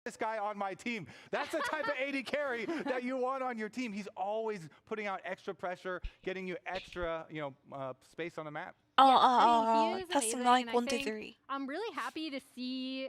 this guy on my team. That's the type of AD carry that you want on your team. He's always putting out extra pressure, getting you extra, space on the map. Testing like 1, 2, 3. I'm really happy to see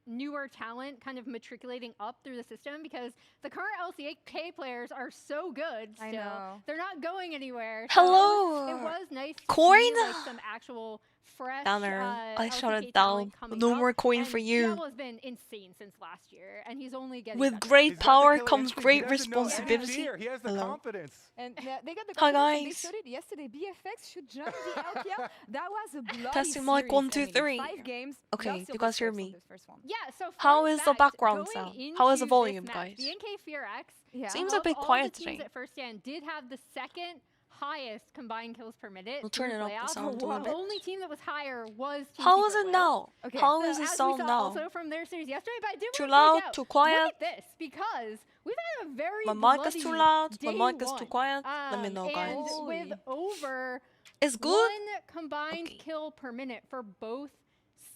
newer talent kind of matriculating up through the system because the current LCK players are so good still. I know. They're not going anywhere. Hello. So it was nice to Coin? see like, some actual fresh Downer. I LCK shut it talent down. coming No up. more coin And for you. Diablo's been insane since last year, and he's only getting With better. great He's got the power killer comes instinct. great He doesn't know any responsibility. fear. He has the Hello. confidence. And they got the Hi, confidence, and they guys. showed it yesterday. BFX should jump the LPL. That was a bloody Testing mic series, 1, 2, Emily. 3. 5 games. Okay, we are still you guys the hear first me? on this first one. Yeah, so How fun is the fact, background going sound? How is the into volume, this match, guys? The NK Fear X Yeah. Seems a of bit all quiet the teams today. at first stand did have the second highest combined kills per minute. We'll turn through it up the playoffs. sound a little The bit. only team that was higher was Team How is Secret it Wales. now? Okay, How So is it as we sound saw now? also from their series yesterday, but I did Too want to loud? point out, Too quiet? Look at this, because we've had a very My mic is too bloody loud. day My mic is too one. quiet. Let me know, guys. And with over It's good. 1 combined Okay. kill per minute for both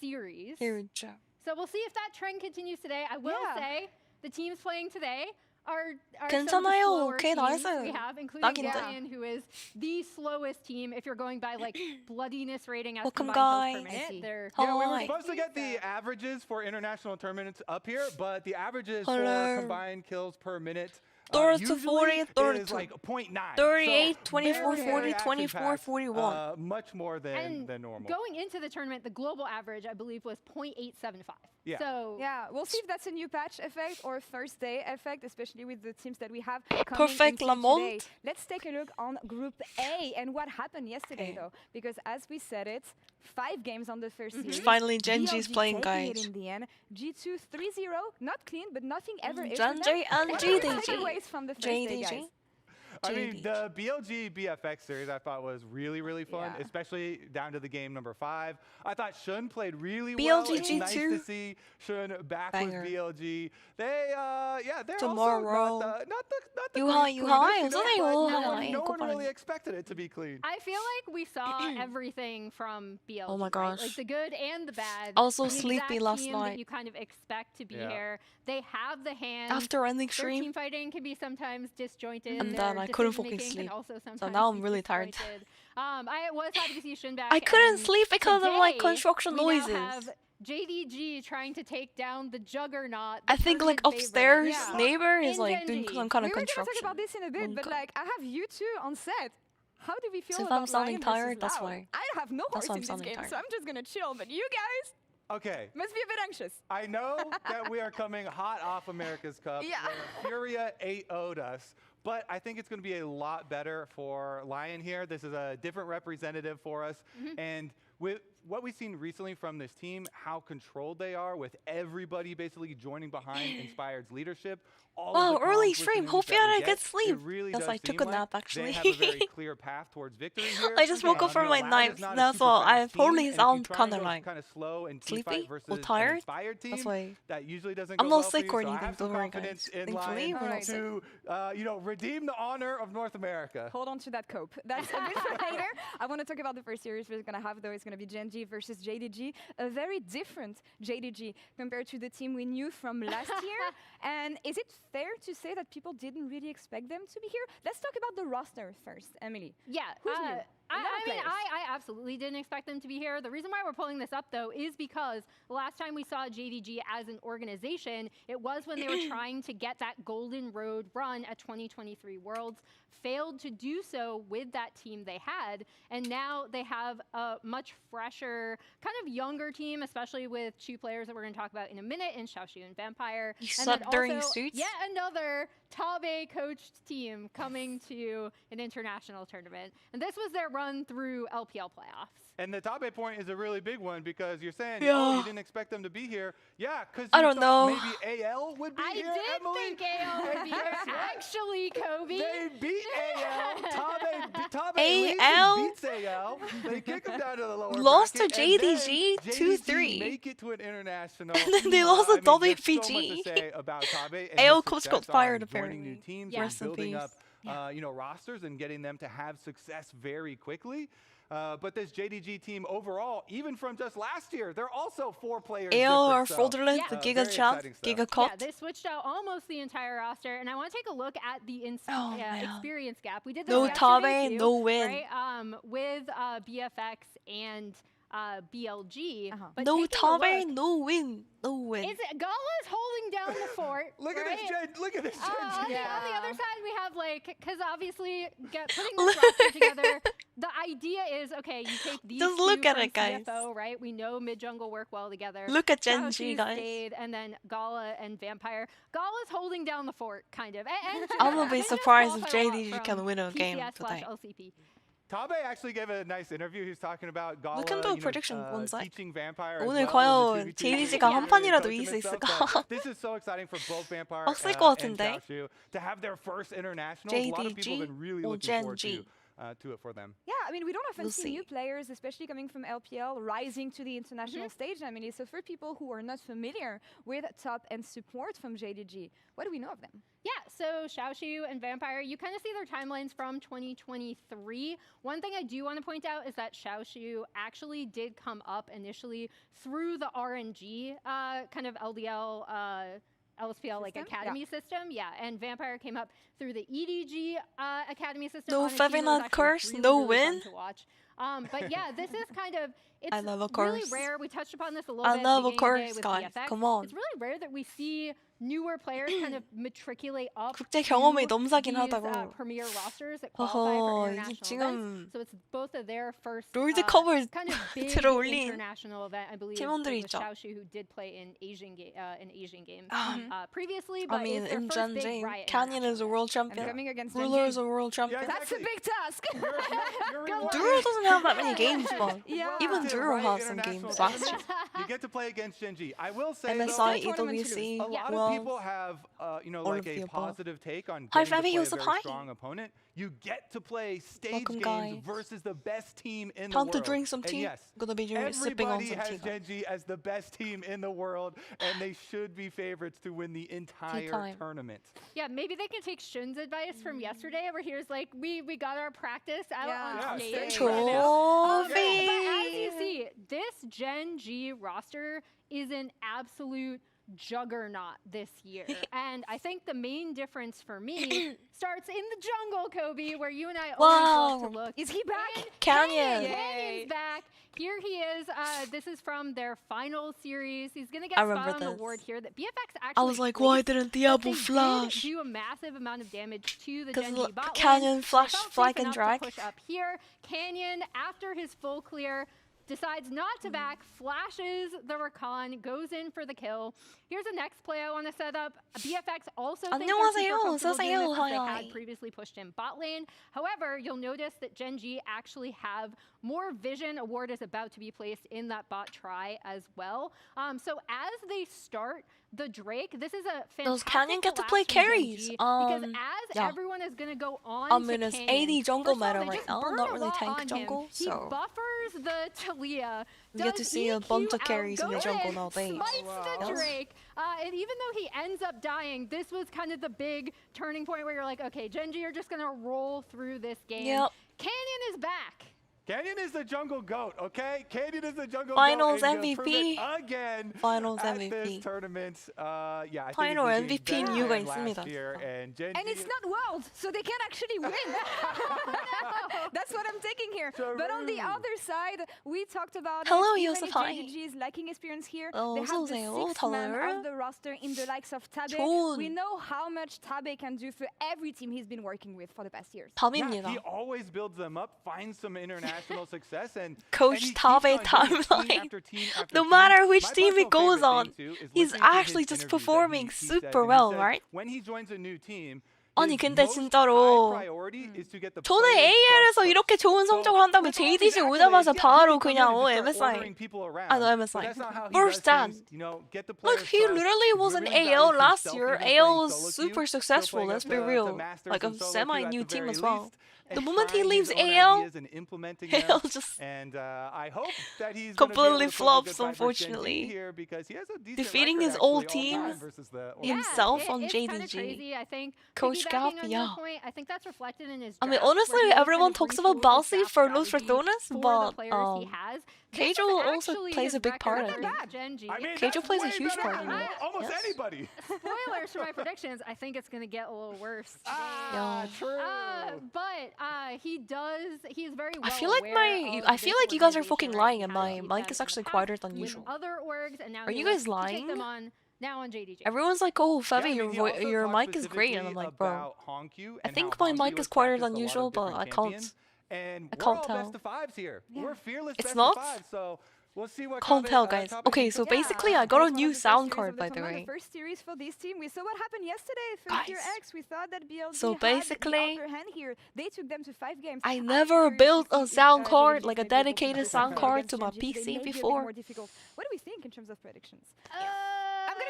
series. Here we go. So we'll see if that trend continues today. I will Yeah. say the teams playing today are some of the 괜찮아요. slower 오케이, teams 나이스. we have, including 딱인데. LYON, who is the slowest team if you're going by like bloodiness rating as Welcome, combined kills per guys. minute. They're Yeah, we were Hi. supposed to get the averages for international tournaments up here, but the averages Hello. for combined kills per minute 30 to usually 40, 32. is like 0.9. 38, So 24, very, 40, very 24, action-packed, 41. much more than and normal. going into the tournament, the global average I believe was 0.875. Yeah. So Yeah, we'll see if that's a new patch effect or a first day effect, especially with the teams that we have coming Perfect into Lamont. today. Let's take a look on Group A and what happened yesterday, Okay. though, because as we said it, 5 games on the first series. Finally, Genji's BLG playing, taking it guys. in the end. G2 3-0, not clean, but nothing ever is. Genji and What are your JDG. takeaways from the first day, guys? JDG. I mean, JDG. the BLG BFX series I thought was really, really fun, Yeah. especially down to the game number 5. I thought Shun played really BLG well. It's nice G2. to see Shun back Banger. with BLG. They, they're Tomorrow. also not the 유하, cleanest, 유하, you know, 어쩌네요. but no one 이거 really 봐요. expected it to be clean. I feel like we saw everything from BLG. Oh my right? gosh. Like the good and the bad. I was so The sleepy exact last team night. that you kind of expect to be Yeah. here. They have the hands. After ending Their stream, team fighting can be sometimes disjointed. I'm their done. I couldn't fucking decision-making can sleep. also so sometimes now I'm be really tired. disjointed. I was happy to see Shun back. I couldn't and sleep because of like today, construction we now noises. have JDG trying to take down the juggernaut. I the think like tournament favorite. upstairs Yeah. neighbor is In like doing Genji. some kind We of were going to talk construction. about this in a bit, but Okay. like I have you two on set. How do we feel So if about I'm sounding LYON versus tired, that's LOUD? why. I have no That's horse why I'm in this sounding game, tired. so I'm just gonna chill. But you guys Okay. must be a bit anxious. I know that we are coming hot off America's Cup. Yeah. where Furia 8-0'd us, but I think it's going to be a lot better for LYON here. This is a different representative for us. And with what we've seen recently from this team, how controlled they are with everybody basically joining behind Inspired's leadership. All of Wow, the early comms stream. listenings Hope that you had we a get, good sleep. It really Yes, does I took seem a nap, like actually. They have a very clear path towards victory here. I just woke up from my Loud nap. is not a That's super all. I fast team, probably and if you sound try and kinda go like kinda slow and sleepy teamfight versus or an tired. Inspired team, That's why that usually doesn't I'm go not well for sick you, or so I anything, have some don't worry, confidence guys. in Thankfully, LYON we're not to redeem the honor of North America. Hold on to that cope. That's a bit for later. I want to talk about the first series we're gonna have, though. It's gonna be GENG versus JDG, a very different JDG compared to the team we knew from last year. And is it fair to say that people didn't really expect them to be here? Let's talk about the roster first, Emily. Yeah. Who's new? A lot of I mean, players. I absolutely didn't expect them to be here. The reason why we're pulling this up, though, is because the last time we saw JDG as an organization, it was when they were trying to get that golden road run at 2023 Worlds, failed to do so with that team they had, and now they have a much fresher, kind of younger team, especially with two players that we're going to talk about in a minute, in Xiaoxu and Vampire. You And slept then during also suits? Yet another Tabe-coached team coming to an international tournament. And this was their run through LPL playoffs. And the Tabe point is a really big one because you're saying, oh, Yeah. you didn't expect them to be here. Yeah, because I don't know. maybe AL would be I here, did Emily. think AL would be here. Actually, Kobe. They beat AL. Tabe AL? beats AL. They kick them down to the lower Lost to bracket, and then JDG 2-3. make it to an international. And then they lost to I mean, there's so much WPG. to say about Tabe and AL his coach success got fired, on joining new apparently. teams Yeah. and Rest in building peace. up rosters and getting them to have success very quickly. But this JDG team overall, even from just last year, they're also 4 players. AO or different, so, fraudulent, Yeah. Giga very Chat, exciting stuff. Giga Yeah, Cut. they switched out almost the entire roster, and I want to take a look at the man. experience gap. We did this No yesterday Tabe, too, no win. right? With BFX and BLG. But No taking a Tabe, look, no win. No win. Gala's holding down the fort. Look at right? this Gen. Look at this Gen On G. the other side, we have because obviously putting this roster together, the idea is okay. You take these Just two look at from it, guys. CFO, right? We know mid jungle work well together. Look at Xiao Gen G, Shu guys. stayed, and then Gala and Vampire. Gala's holding down the fort, kind of. And I'm gonna be they just surprised if qualified a lot JDG from can win a game today. PCS/LCP. Tabe actually gave a nice interview. He was talking about Gala, can do a prediction one sec. teaching Vampire. 오늘 as well 과연 as the 2v2 JDG가 한 판이라도 coach him 이길 수 and 있을까? stuff, but This is so exciting for both Vampire 빡셀 and 것 같은데? Xiao Shu to have their first international. A lot of people have been really or looking Gen forward G? to it for them. Yeah, I mean, we don't often We'll see see. new players, especially coming from LPL, rising to the international stage. I mean, so for people who are not familiar with top and support from JDG, what do we know of them? Yeah, so Xiao Shu and Vampire, you kind of see their timelines from 2023. One thing I do want to point out is that Xiao Shu actually did come up initially through the RNG kind of LDL LSPL like System? academy system, yeah, and Vampire came up through the EDG academy system. No on a team that was feviknight actually curse, really, no really fun win. to watch. But yeah, this is kind of I love a really curse. rare. We touched upon this a little I bit. love a at the beginning curse, of the day guys. with VFX. Come on. It's really rare that we see newer players kind of matriculate up 국제 경험이 to 넘사긴 these, 하다고. premier rosters that qualify for 어허, international 이게 events. 지금 So it's both of their first 롤드컵을 kind of big 들어올린 international event, I believe, 팀원들이 with 있죠. Xiao Shu, who did play in Asian games Mhm. previously, I but mean, it's their in first Gen big G, Riot Canyon is a international world And champion. coming against Ruler Gen is G. a world champion. Yeah, That's a big task. You're Duro doesn't have that many games, but Yeah. even to Duro Riot has some International games last year. tournaments, You get to play against Gen G. I will say, MSI, though, tournament EWC, a lot well, of people have, all like of the a above. positive take on Hi, getting to Fabby, play a you're so very high. strong opponent. You get to play stage Welcome, games guys. versus the best team in the Time world. to drink some And tea. yes, I'm gonna be sipping on everybody some has tea. Gen G as the best team in the world, and they should be favorites to win the entire time. tournament. Yeah, maybe they can take Shun's advice from yesterday, where he was like, "We got our practice out Yeah. on Yeah, stage." stay right now." But as you Trophy. see, this Gen G roster is an absolute juggernaut this year. And I think the main difference for me starts in the jungle, Kobe, where you and I always love to Wow. look. Is he back? And Canyon. Canyon's back. Here he is. This is from their final series. He's going to get I spot remember on the this. award here that BFX actually I was like, why placed, didn't but Diablo they flash? did do a massive amount of damage to the Because Gen G bot lane. Canyon They flash, felt flag safe and enough to drag. push up here. Canyon, after his full clear, decides not to back, flashes the Rakan, goes in for the kill. Here's the next play I want to set up. BFX also thinks they're 안녕하세요. super comfortable doing 어서오세요. this because they Hi. had previously pushed in bot lane. However, you'll notice that Gen G actually have more vision. A ward is about to be placed in that bot try as well. So as they start the Drake, this is a fantastic Does Canyon get to play collapse from Gen carries? G because as yeah. everyone is going to go on I'm to in his Canyon, 80 jungle first of all, meta they right just now, burn not a really lot tank on him. jungle, He so buffers the Talia. we get to does see a EQ bunch of carries in the outgo jungle it, nowadays. Smites the Wow. Drake. And even though he ends up dying, this was kind of the big turning point where you're like, okay, Gen G are just going to roll through this game. Yep. Canyon is back. Canyon is the jungle goat, okay? Canyon is the jungle Finals goat. and he's gonna MVP. prove it again Finals at MVP. this tournament. Yeah, I Final think it's MVP better 이유가 than last 있습니다. year, and Gen And G it's not world, so they can't actually win. That's what I'm taking here. But on the True. other side, we talked about Hello, it. Even Yusuf, if hi. JDG is lacking experience here, Oh, they have the 어서오세요. sixth man 달라요. of the roster in the likes of Tabe. 좋은. We know how much Tabe can do for every team he's been working with for the past years. Yeah, 밤입니다. he always builds them up, finds some international success, and Coach and he Tabe keeps on doing timeline. team after team after No team. matter which My team he personal goes favorite on, thing, too, is he's listening to his actually just interviews that performing he says, super and he well, says right? When he joins a new team, 아니, his 근데 most 진짜로 high priority is to get the 저는 players' AL에서 trust 이렇게 좋은 first. 성적을 한 다음에 with all these JDG accolades, 오자마자 yeah, 바로 he can 그냥 come in and just start MSI. ordering people around, 아, no, but MSI. that's not how he First does things, stand. get the Look, players' he trust. literally was an really AL values last himself. year. He's been AL playing was solo super queue, successful, still playing let's at be the real. Masters Like a and solo queue at semi-new the team very as well. least. and The moment he trying leaves his own AL, ideas and implementing them. he'll just And I hope that he's completely gonna be able to put up a flops, good fight versus Gen G unfortunately. here because he has a decent Defeating record his old actually all time team versus the himself on it's kind of JDG. crazy. I think Coach piggybacking Gap, on yeah. your point, I think that's reflected in his I mean, drafts, where honestly, he always everyone kind of talks about retools his Balsi draft for Los strategy Fortunas, for the but players he has. This is Keijo also actually plays his a big part record in it. for Gen G. I mean, Keijo that's plays a way huge better part in than it. almost Yes. anybody. Spoilers for my predictions. I think it's going to get a little worse. Yeah. True. But he does. He's very well I feel like aware of I feel this like you guys are organization, fucking right? lying, He and has my beat mic them is in actually the quieter past than with usual. other orgs, and now Are he you looks guys to take them lying? on now on JDG. Everyone's like, "Oh, Yeah, I Fevi, mean, he also your talked mic is great," and I'm like, "Bro, specifically about Hongyu I and think how my mic Hongyu is has quieter practiced than a lot of usual, but different I can't. champions, And I we're can't all tell. best of fives here. Yeah. We're fearless It's best not? of fives, so we'll see what Can't tell, guys. Topic Okay, can so cook. basically, I That got a was one new of the first sound series card, of by the tournament, way. The first series for this team. We saw what happened yesterday. First year Guys. X, we thought that BLG So had basically, the upper hand here. They took them to 5 games. I I'm never curious built to a see if, sound card, JDG like a is able to dedicated do sound something card against to my Gen G. They PC may be a bit before. more difficult. What do we think in terms of predictions?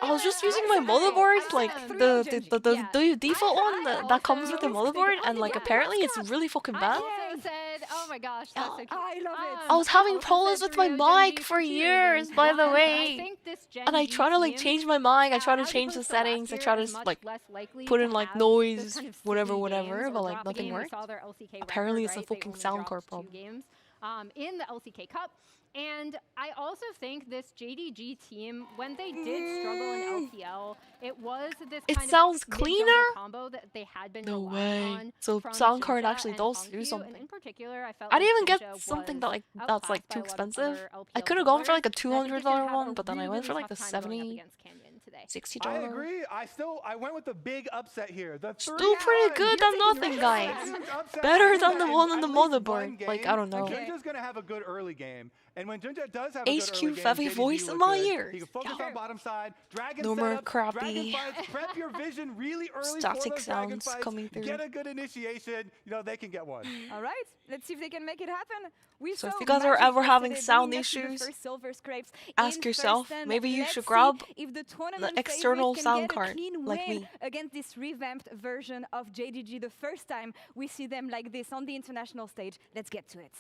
I was just using my I'm motherboard, saying like three the on Gen G. the default one that comes with the also- motherboard, and like Yeah, apparently let's it's go. really fucking I bad. also said, oh my gosh, that's so cute. I love it. I was having also problems said with my 3 on Gen mic G for two years, reasons. by the One, I way. think this Gen And I G try to like team, change my mic, I try to as change the opposed to last settings, I year, try is to much like less likely put to in like have noise, those kind of whatever, silly whatever, games but or like drop a nothing game. We worked. saw their LCK Apparently record, it's a right? They fucking only sound dropped card 2 problem. games in the LCK Cup. And I also think this JDG team, when they did struggle in LPL, it was this It kind sounds of mid-jungle cleaner? combo that they had been No relying way. on. So from sound card Jinja actually and does do Hongyu, And something. in particular, I felt I didn't like even Jinja get something was that like that's outclassed like by too a lot of expensive. other I LPL could have gone for junglers, like a and I think they're gonna $200 have one, a but then I really, went for really like the tough time going up $70, against Canyon today. $60. I agree. I went with the big upset here. The Still pretty good than nothing, guys. Better than the one on the motherboard. Like, I don't know. Junja's gonna have a good early game, and when Junja does have a good HQ early game, Fevi JDG voice in look my good. ears. He can focus Yeah. on bottom side, dragon No more setups, crappy dragon fights, prep your vision really early for static those dragon sounds fights. coming through. Get a good initiation. You know they can get one. All right, let's see if they can make it happen. We So saw if you guys are Magic ever having yesterday sound bringing us to the issues, first silver scrapes ask in yourself, first, and maybe you let's should see grab if the tournament external favorite can sound get a card, clean like win me. against this revamped version of JDG. The first time we see them like this on the international stage. Let's get to it.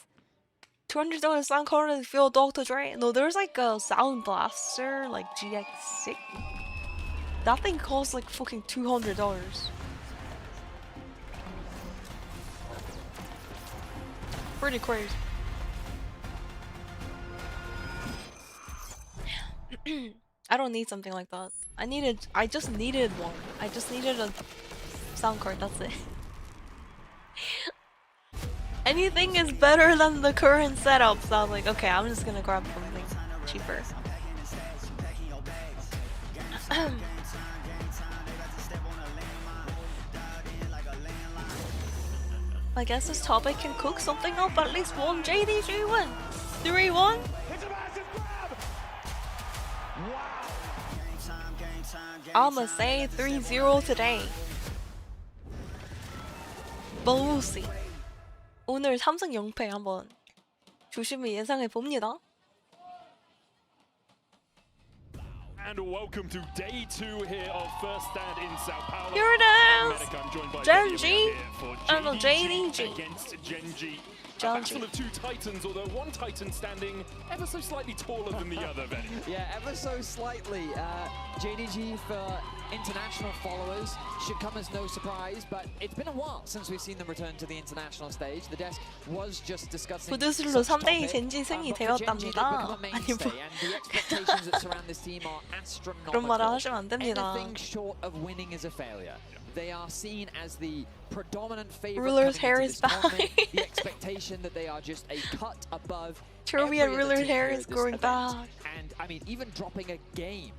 $200 sound card and feel Dr. Dre. No, there's like a sound blaster, like GX6. That thing costs like fucking $200. Pretty crazy. I don't need something like that. I just needed one. I just needed a sound card, that's it. Anything is better than the current setup, so I was like, okay, I'm just gonna grab something cheaper. I guess this topic can cook something up, at least one JDG win. 3-1? It's a massive grab. Wow. I'ma say 3-0 today. But we'll see. 오늘 3승 0패 한번 조심히 예상해 봅니다. And welcome to day 2 here of First Stand in Sao Paulo. Here it is! Medic, I'm joined by Gen Benny, G and we are here for and the JDG. against Gen G. A Gen battle G. of 2 titans, although one titan standing ever so slightly taller than the other, Benny. Yeah, ever so slightly. JDG for international followers should come as no surprise, but it's been a while since we've seen them return to the international stage. The desk was just discussing 부두술로 such 3대2 topic, 젠지 승이 but for Gen G, they've become 되었답니다. a 아니 mainstay, 뭐 and the expectations that surround this team are 그런 말을 astronomical. 하시면 안 됩니다. Anything short of winning is a failure. They are seen as the predominant favorite Ruler's coming hair into is this tournament. back. The expectation that they are just a cut above Cherubian every other Ruler's team hair here is at this growing event. back. And I mean, even dropping a game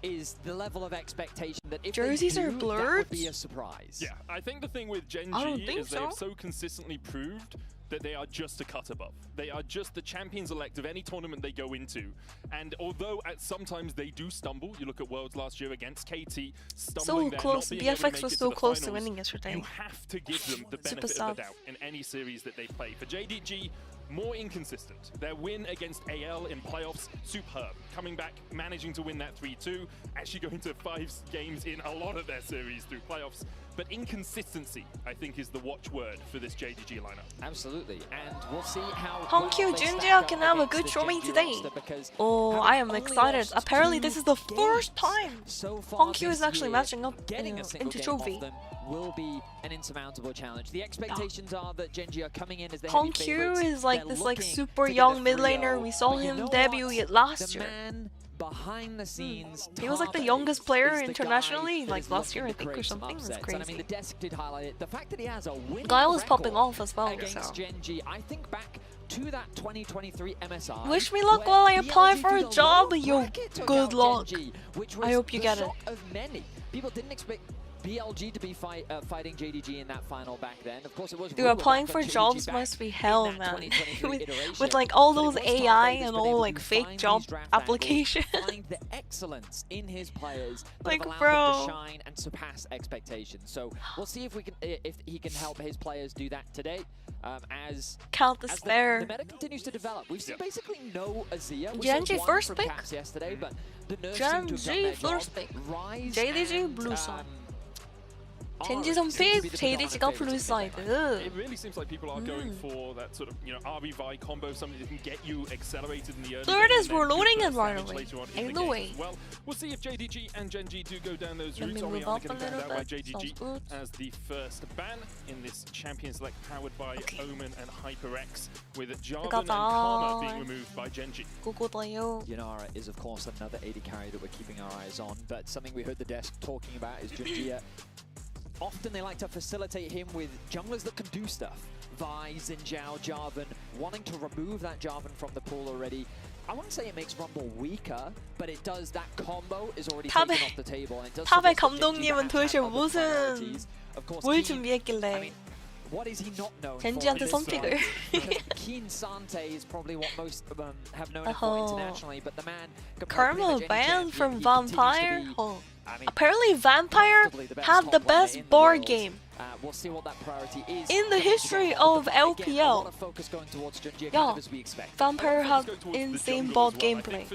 is the level of expectation that if Jerseys they are do, that blurred? would be a surprise. Yeah, I think the thing with Gen I don't G think is they have so. so consistently proved that they are just a cut above. They are just the champions elect of any tournament they go into. And although at sometimes they do stumble, you look at Worlds last year against KT, So stumbling there, close. not being able to BFX make was it so to the close to finals, winning yesterday. you have to give them the Super benefit of sad. the doubt in any series that they play. For JDG, more inconsistent. Their win against AL in playoffs, superb. Coming back, managing to win that 3-2, actually going to 5 games in a lot of their series through playoffs. But inconsistency, I think, is the watchword for this JDG lineup. Absolutely, and we'll see how Hongkyu Junjia can have a good showing today. Oh, I am excited. Apparently this is the first time Hongkyu is actually matching up into Trophy. Will be an insurmountable challenge. The expectations are that GENG are coming in as the Hongkyu is like this like super young mid laner. We saw him debut last year. Behind the scenes, he was like the youngest player internationally, like last year I think or something. It was crazy. And I mean, the desk did highlight it. The fact that he has a winning Guile is popping off as well. Against GENG, I think back to that 2023 MSI. Wish me luck while I apply for a job. Yo, good luck. I hope you get it. People didn't expect BLG to be fighting JDG in that final back then. Of course, it was. Dude, applying for jobs must be hell, man. with like all those AI and all like fake job applications. The excellence in his players, like, bro, to shine and surpass expectations. So we'll see if he can help his players do that today. As the meta continues to develop, we've seen basically no Azir. GENG first pick. Yesterday, but the GENG first pick. JDG blue side. 젠지 선픽, JDG가 블루 사이드. It really seems like people are going for that sort of, RV combo, something that can get you accelerated in the early. There it is, we're loading it right away. Ain't no way. Well, we'll see if JDG and GENG do go down those routes. Oriana getting banned out by JDG as the first ban in this Champions Select powered by Omen and HyperX, with Jarvan and Karma being removed by GENG. Yanara is of course another AD carry that we're keeping our eyes on, but something we heard the desk talking about is Junjia. Often they like to facilitate him with junglers that can do stuff. Vi, Xinjiao, Jarvan, wanting to remove that Jarvan from the pool already. I wouldn't say it makes Rumble weaker, but it does, that combo is already taken off the table. And it does 탑의 감독님은 도대체 뭘 준비했길래 what is he not known 젠지한테 선픽을. Keen Sante is probably what most have known him for internationally, but the man... Karma banned from Vampire? Apparently Vampire had the best board game we'll see what that priority is in the history of LPL. Yeah, Vampire had insane board gameplay.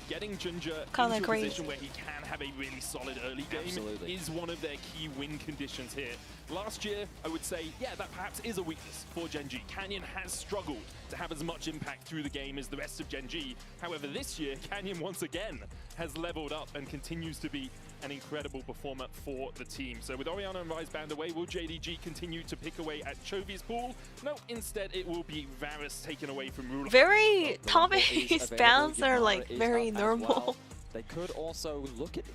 Getting Ginger Kinda into a crazy. position where he can have a really solid early game is one of their key win conditions here. Last year, I would say, yeah, that perhaps is a weakness for GENG. Canyon has struggled to have as much impact through the game as the rest of GENG. However, this year, Canyon once again has leveled up and continues to be an incredible performer for the team. So with Oriana and Ryze banned away, will JDG continue to pick away at Chovy's pool? No, instead it will be Varus taken away from Ruler. Very top-ace bans are like very normal. They could also look at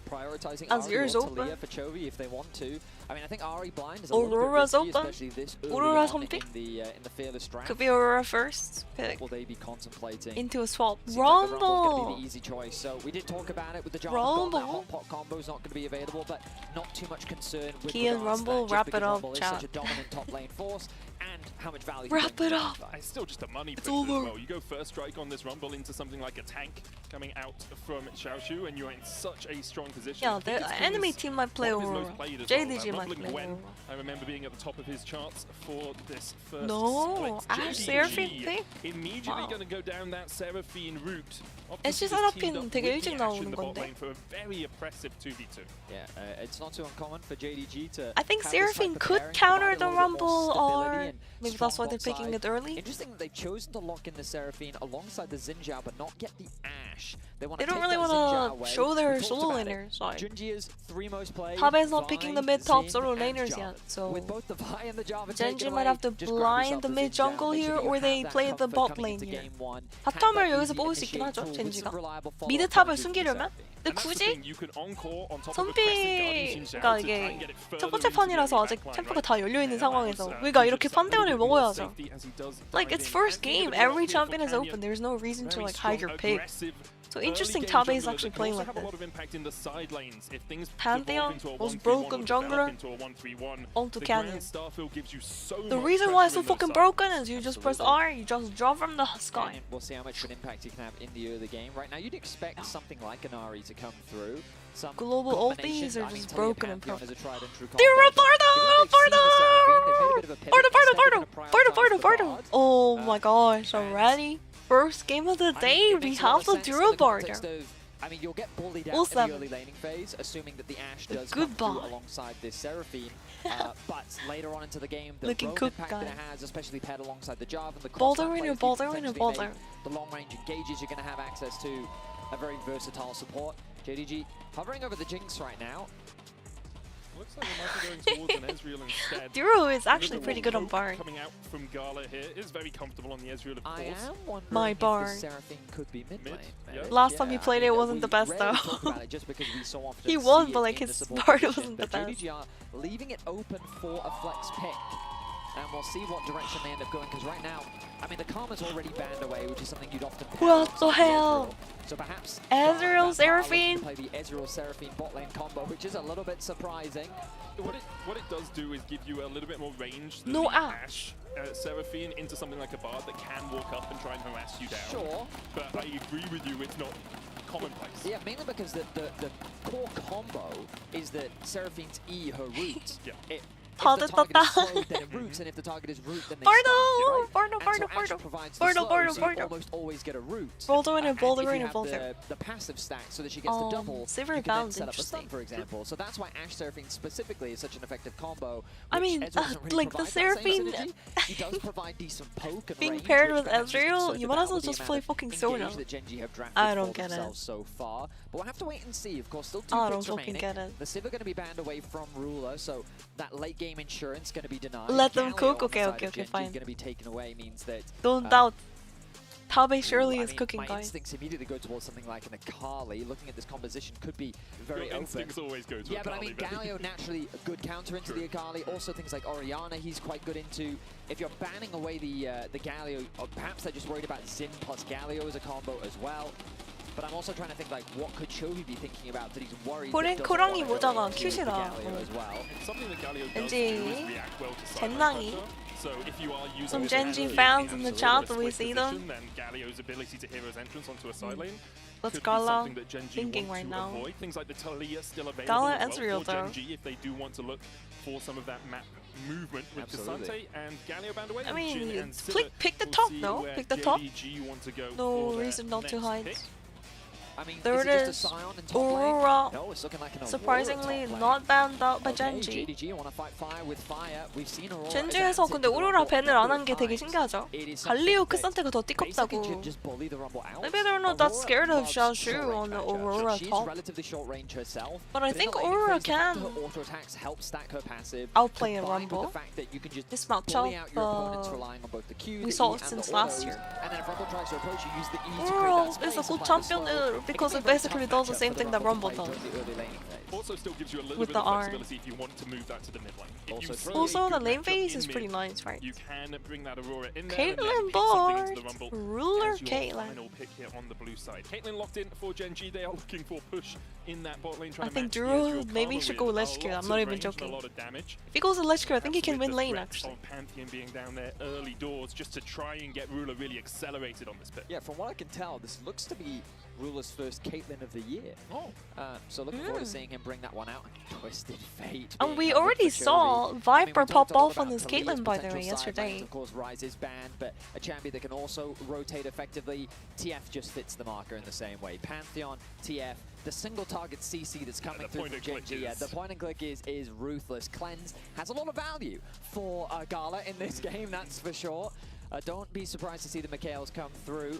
prioritizing Azir's Ari or open. Talia for Chovy if they want to. I mean, I think Ari blind is a Aurora's little bit risky, open. especially this early Aurora's on something. in the Fearless draft. Could be Aurora first pick. Will they be contemplating Into a swap. Seems like the Rumble's Rumble! gonna be the easy choice. So we did talk about it with the Jarvan. Rumble. That hot pot combo is not going to be available, but not too much concern with Key and regards to Rumble, that, just wrap because it up, Rumble is chat. such a dominant top lane force, and how much value. Wrap it up. It's still just a money It's pit as over. well. You go first strike on this Rumble into something like a tank coming out from Xiaoshu, and you're in such a strong position. Yeah, I think the it's enemy King's team might play one of his Aurora. most played as well. JDG might Rumbling play Gwen, Aurora. I remember being at the top of his charts for this first No, split. Ash JDG Seraphine pick? immediately Wow. going to go down that Seraphine route. SG 세라핀 되게 일찍 나오는 건데. For a very oppressive 2v2. Yeah, it's not too uncommon for JDG to. I think have this type Seraphine of could pairing, counter provide a the little bit more Rumble, stability or and maybe strong that's why they're bot picking side. it early. Interesting that they've chosen to lock in the Seraphine alongside the Xinjiao, but not get the Ashe. They want They to don't take really that want Xinjiao to away. show their We talked solo about it. laner side. Junjia's three most played. Top is not picking the Vi, mid-top Xin, solo and laners Jarvan. yet, so With both the Vi and the Jarvan GENG taken might away, have to just grab blind yourself the a mid Xinjiao, jungle make here, sure you or have they that play the comfort bot coming lane into here. game one. 바텀을 Have that 여기서 easy 뽑을 수 있긴 initiate 하죠, tool with 젠지가. some reliable follow-up 미드 탑을 coming through 숨기려면? Seraphine. 근데 And that's the 굳이? thing, you could encore on top of a pressing Guardian Xin 선피가 Zhao to try 이게 and get it 첫 further 번째 into the 판이라서 아직 backline, 챔프가 right? 다 열려있는 And 상황에서 allows, 우리가 이렇게 Fujitsu a 판테온을 little bit more 먹어야죠. safety as he does Like, dive it's in. first And game, a bit of every luck here for champion is Canyon. open, there's no reason to Very like hide strong, your pick. aggressive, So early interesting game top jungler is actually that can playing also like have a this. lot of impact in the side lanes if things Pantheon devolve into a was 1-3-1 broken or develop jungler into a 1-3-1. onto The Canyon. Grand Starfield gives you so The much reason why it's pressure so in those fucking sides. broken is you just press Absolutely. R, you just drop from the sky. And we'll see how much of an impact he can have in the early game. Right now, you'd expect something like an Ari to come through. Some Global combinations. ultis are I mean, just Talia broken and Pantheon broken. is a tried and true They're combo, but Bardo! given that they've seen the Seraphine, they've made a bit of a pivot. Instead, they're gonna prioritize the Bard. Oh my gosh, already? First game of the day, we have the Duro Bardo. I mean, you'll get bullied out Awesome. in the early laning phase, assuming that the Ashe does come Goodbye. through alongside this Seraphine. But later on into the game, the Looking roam cook impact guy. that it has, especially paired alongside the Jarvan, the Boulder cross-map winner, plays boulder you can winner, potentially boulder. make, the long-range engages you're going to have access to, a very versatile support. JDG hovering over the Jinx right now. Looks like they might be going towards an Ezreal instead. Duro is A actually little pretty more good on poke Bard. Coming out from Gala here is very comfortable on the Ezreal, of I course. am wondering My if Bard. the Seraphine could be mid lane. yeah. maybe. Last time he I played mean, it wasn't we the best rarely though. talk about it just because we so often He see won, it but like in the his support Bard position, wasn't the but best. JDG are leaving it open for a flex pick. And we'll see what direction they end up going, because right now, I mean, the Karma's already banned away, which is something you'd often pair What the alongside hell? Ezreal. So perhaps Ezreal, Gala are looking Seraphine? to play the Ezreal Seraphine bot lane combo, which is a little bit surprising. What it does do is give you a little bit more range than No the app. Ashe Seraphine into something like a Bard that can walk up and try and harass you down. Sure. But I agree with you, it's not commonplace. Yeah, mainly because the core combo is that Seraphine's E, her root. Yeah. If the target is 떴다. slowed, then it roots, and if the target is root, then they Bardo! stun, right? Bardo, And Bardo, so Ashe Bardo. provides the Bardo, slow, Bardo, so you Bardo. almost always get a root. Boulder winner, And boulder if you winner, have boulder. the passive stack so that she gets the double, Silver you can then Bound, set up a stun, interesting. for example. So that's why Ashe Seraphine specifically is such an effective combo. I which mean, Ezreal doesn't really like, the provide that same Seraphine- synergy. He does provide decent poke and Being range, paired which with perhaps is Ezreal, concerned you might about as well with the just amount play of fucking engage Sona. that Gen G have drafted I don't for get it. themselves so far. But we'll have to wait and see. Of course, still two I don't picks fucking remaining. get it. The Civ are going to be banned away from Ruler, so that late game insurance going to be denied. Let them Galio cook? on the Okay, side okay, of okay, Gen G fine. going to be taken away means that Don't uh, doubt. Tabe Ooh, surely I is mean, cooking, my guys. instincts immediately go towards something like an Akali. Looking at this composition could be very Your open. instincts always go to Yeah, but I Akali, mean, Galio naturally a good counter into the Akali. Also things like Orianna, he's quite good into. If you're banning away the Galio, or perhaps they're just worried about Zin plus Galio as a combo as well. But I'm also trying to think like, what could Chovy be thinking about that he's worried that doesn't 호랑이 want to go 모자가 into the 큐시다. Galio as well. Something that Galio does do 왠지 is react well to sideline 젠낭이 pressure. So if you are using Some this Gen as G a fans in the absolute chat, split we see them. position, then Galio's ability to hero's entrance onto a side lane What's could be Gala something that Gen G thinking want right to now? avoid. Things like the Talia still available Gala as well Ezreal for though. Gen G if they do want to look for some of that map movement with Absolutely. Casante and Galio band away. I and Jhin mean, and Scylla. pick the We'll top, see no? where Pick the top. JDG want to go No for their reason not to next hide. pick. I mean, There is it it just is. a Scion in top lane? Aurora, No, it's looking like an Aurora surprisingly top lane. not banned out by Okay, Gen G. JDG want to fight fire with fire. We've seen Aurora. 젠지에서 근데 오로라 밴을 안 한 게 되게 신기하죠. 갈리오 크산테가 더 띠껍다고. Maybe they're not that scared of Xiaoshu on the Aurora top. Relatively short range herself. But I think Aurora can Auto attacks help stack her passive. outplay a combined with Rumble. the fact that you can just This bully out your opponents matchup, relying on both the Q, we the saw E, it and since the last autos. year. And then if Rumble tries to approach, you use the E to Aurora create that is a space, good apply the champion slow. because It it can be a very basically tough does the matchup same for thing that Rumble to play does. during the early laning phase. Also still gives you a little With bit the of R. flexibility if you want to move that to the mid lane. If Also you throw see a Also, the good lane matchup phase in is pretty mid, nice, right? You can bring that Aurora in there and then Caitlyn pick something into the Bard, Rumble Ruler as your Caitlyn. final pick here on the blue side. Caitlyn locked in for Gen G. They are looking for push in that bot lane. I Trying to think match the Duro Ezreal maybe Karma should with go a Ledge Q. lot I'm of not even range and joking. A lot of damage. If he goes to Ledge Q, I think he Perhaps can with win the lane threat actually. of Pantheon being down there early doors just to try and get Ruler really accelerated on this pick. Yeah, from what I can tell, this looks to be Ruler's first Caitlyn of the year. Oh. So looking forward to seeing him bring that one out. Twisted Fate. And being we covered already for saw Chovy. Viper we pop talked a lot off on about his Talia's Caitlyn, by the potential way, side yesterday. lanes. Of course, Ryze is banned, but a champion that can also rotate effectively. TF just fits the marker in the same way. Pantheon, TF, the single target CC that's coming the through point from and Gen click G. Yeah, is- the point and click is ruthless. Cleanse has a lot of value for Gala in this game, that's for sure. Don't be surprised to see the Mikhails come through.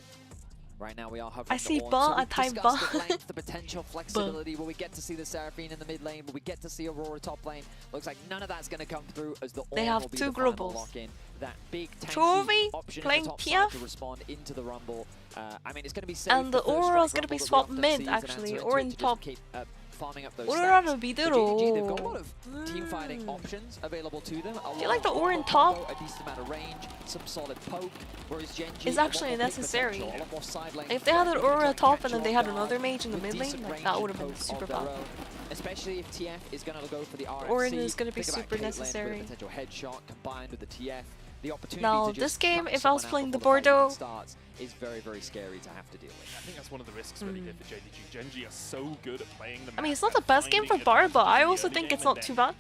Right now we are hovering I see on. Ba, So I we've type discussed Ba. at length the potential flexibility. Will we get to see the Seraphine in the mid lane? Will we get to see Aurora top lane? Looks like none of that's going to come through as the They Ornn have will be two the final globals. lock-in. That big tanky Chovy option playing in the top PF. side to respond into the Rumble. I mean, it's going to be safe And the for first Aurora's strike gonna be Rumble that we swapped often mid, see as an actually, answer or into in it to just top. keep, farming up those 오로라는 stacks. 미드로. For JDG, they've got a lot of team fighting options available to them. Do you like the lot of Auroran combo, top? A decent amount of range, some solid poke, whereas Gen G It's a lot actually more pick necessary. potential, a lot more side lane If they had an threat, Aurora looking to top and then catch they you had off another guard mage in the with mid lane, decent like range that and would have been poke super of their bad. own. Especially if TF is going to go for the RFC. Auroran is gonna be Think about super Caitlyn with a necessary. potential headshot combined with the TF. the opportunity Now, to this just game, cut if I was someone playing out the before fight even Bordeaux, starts is very, very scary to have to deal with. I think that's one of the risks really here for JDG. GENG are so good at playing the map. I mean, it's not the best game for Bar, but I also think it's not too bad.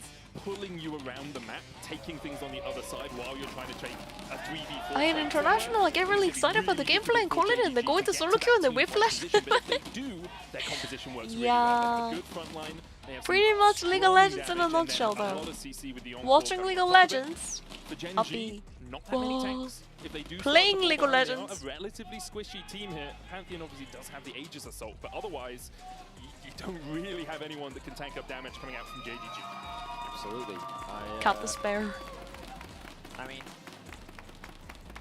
Pulling you around the map, taking things on the other side while you're trying to take a 3v4. I in International, I get really excited about the gameplay and call it in. They go into solo queue and they whip flash. Their composition works really well. They have a good front line. They have Pretty some much League of strong Legends in a damage, and nutshell, then a though. lot of CC with the encore Watching coming League on of top of it. Legends, For GENG, I'll be not that many tanks. If they do playing start to League pull of back, they are Legends. a relatively squishy team here. Pantheon obviously does have the Aegis Assault, but otherwise, you don't really have anyone that can tank up damage coming out from JDG. Absolutely. Can't despair. I mean,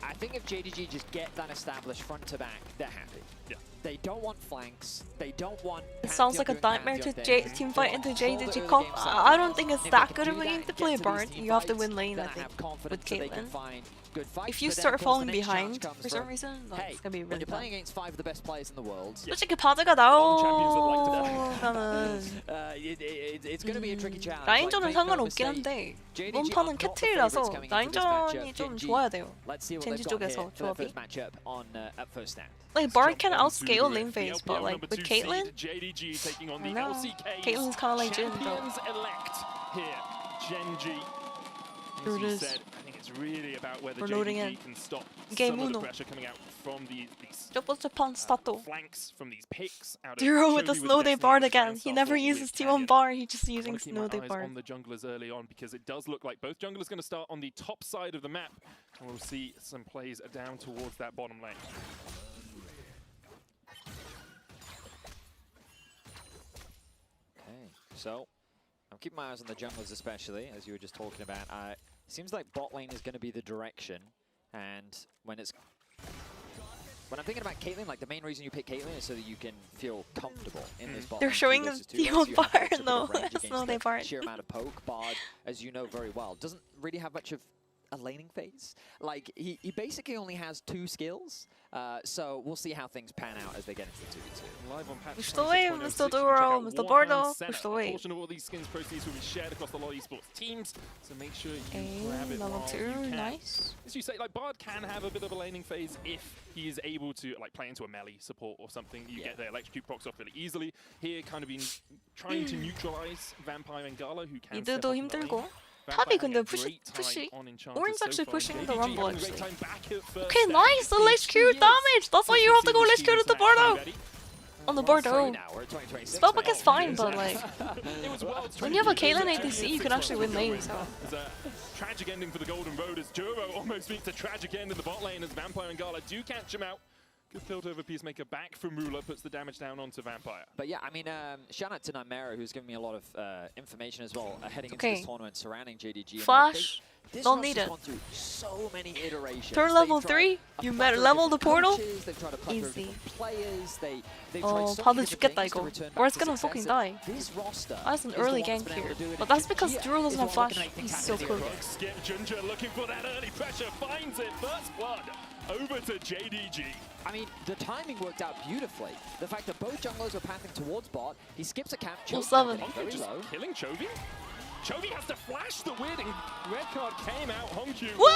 I think if JDG just get that established front to back, they're happy. Yeah. They don't want flanks. They don't want. It sounds like a Pantheon nightmare to doing Pantheon team things. fight into They want JDG all the Cup. early game I don't stuff. think it's If they that can good do of a that, game to get play these Bard. team You have to fights, win lane, I then think, have confidence with that they can Caitlyn. find good fights. If you But then, start of course, falling the next challenge behind comes for some from, reason, like, hey, it's gonna be when really you're playing bad. against 5 of the best players in the world, 솔직히 바드가 나오면은 it's going to be a tricky challenge. 라인전은 Like, make no 상관없긴 mistake, 한데 JDG 이번 are 판은 not the 캐틀이라서 favourites coming into this 라인전이 matchup. 좀 GENG, 좋아야 돼요. Let's see what 젠지 they've got 쪽에서 here for their 조합이. first matchup on at first stand. Like Bard can Jump onto outscale the lane phase, FPL but like number with 2 Caitlyn, seed JDG taking on I the know. LCK's Caitlyn's kind of like Jin, though. champions elect here. GENG. Here As it you is. said, I think it's really about whether We're loading JDG in. can stop Game some of the uno. pressure coming out from these 첫 번째 판 스타트. flanks, from these picks out of Duro with the Chovy Snow Day Destiny Bard and again. Strand He Star never Four uses with T1 Canyon. Bar, he just I using wanna keep Snow my Day eyes Bard. on the junglers early on because it does look like both junglers going to start on the top side of the map, and we'll see some plays down towards that bottom lane. Okay, so I'm keeping my eyes on the junglers, especially as you were just talking about. Seems like bot lane is going to be the direction, and when I'm thinking about Caitlyn, like the main reason you pick Caitlyn is so that you can feel comfortable in this bot They're lane showing versus the two T1 lanes. You have Bard, extra bit though. of range That's against not the their Bard. sheer amount of poke. Bard, as you know very well, doesn't really have much of a laning phase. Like, he basically only has 2 skills, so we'll see how things pan out as they get into the 2v2. Live on patch Push the wave, 26.06, Mr. you can check Duro, out Mr. Warhound Bordeaux, Center. push the A wave. portion of all these skins proceeds will be shared across the lot of esports teams, so make sure you Okay, grab it level while 2, you can. nice. As you say, like Bard can have a bit of a laning phase if he is able to like play into a melee support or something. You get the electrocute procs off really easily. Here, kind of been trying to neutralize Vampire and Gala, who can step 미드도 up in the lane. 힘들고. Vampire 탑이 having 근데 a great time push on Enchanted Orange so actually far. pushing the JDG Rumble, having a great actually. time back at first Okay, set. nice, the It's let's been cure 2 years damage. That's why since you we've have to seen go this let's cure team the is actually Bordeaux. ready. On the We're on 3 Bordeaux. now, we're at 26 Spellbook now. is fine, but like, It was Worlds when you have a 20 Caitlyn years ADC, you ago, can actually win 6 months lanes. ago. So. It was a tragic ending for the Golden Road as Duro almost meets a tragic end in the bot lane as Vampire and Gala do catch him out. Good tilt over Peacemaker back from Rula, puts the damage down onto Vampire. But yeah, I mean, shout out to Nightmare, who's given me a lot of information as well heading into Okay. this tournament surrounding JDG. And, Flash, this don't roster's need it. gone through so many iterations. Turn They've level tried 3, a you plethora of level the different portal. coaches, they've tried a plethora of Easy. different players. They've tried Oh, so 바드 many 죽겠다 different things to 이거. return back Bard's to gonna success, fucking and die. This roster That's an is early the one gank that's been able here. to do it, But and that's because Gia Duro doesn't is have one that flash. can make things He's so happen cool. in the end. Skip Ginger looking for that early pressure, finds it, first blood over to JDG. I mean, the timing worked out beautifully. The fact that both junglers were pathing towards bot, he skips a camp, chokes 7. down very Just low. killing Chovy. Chovy has to flash the weird red card came out. Hongkyu. What?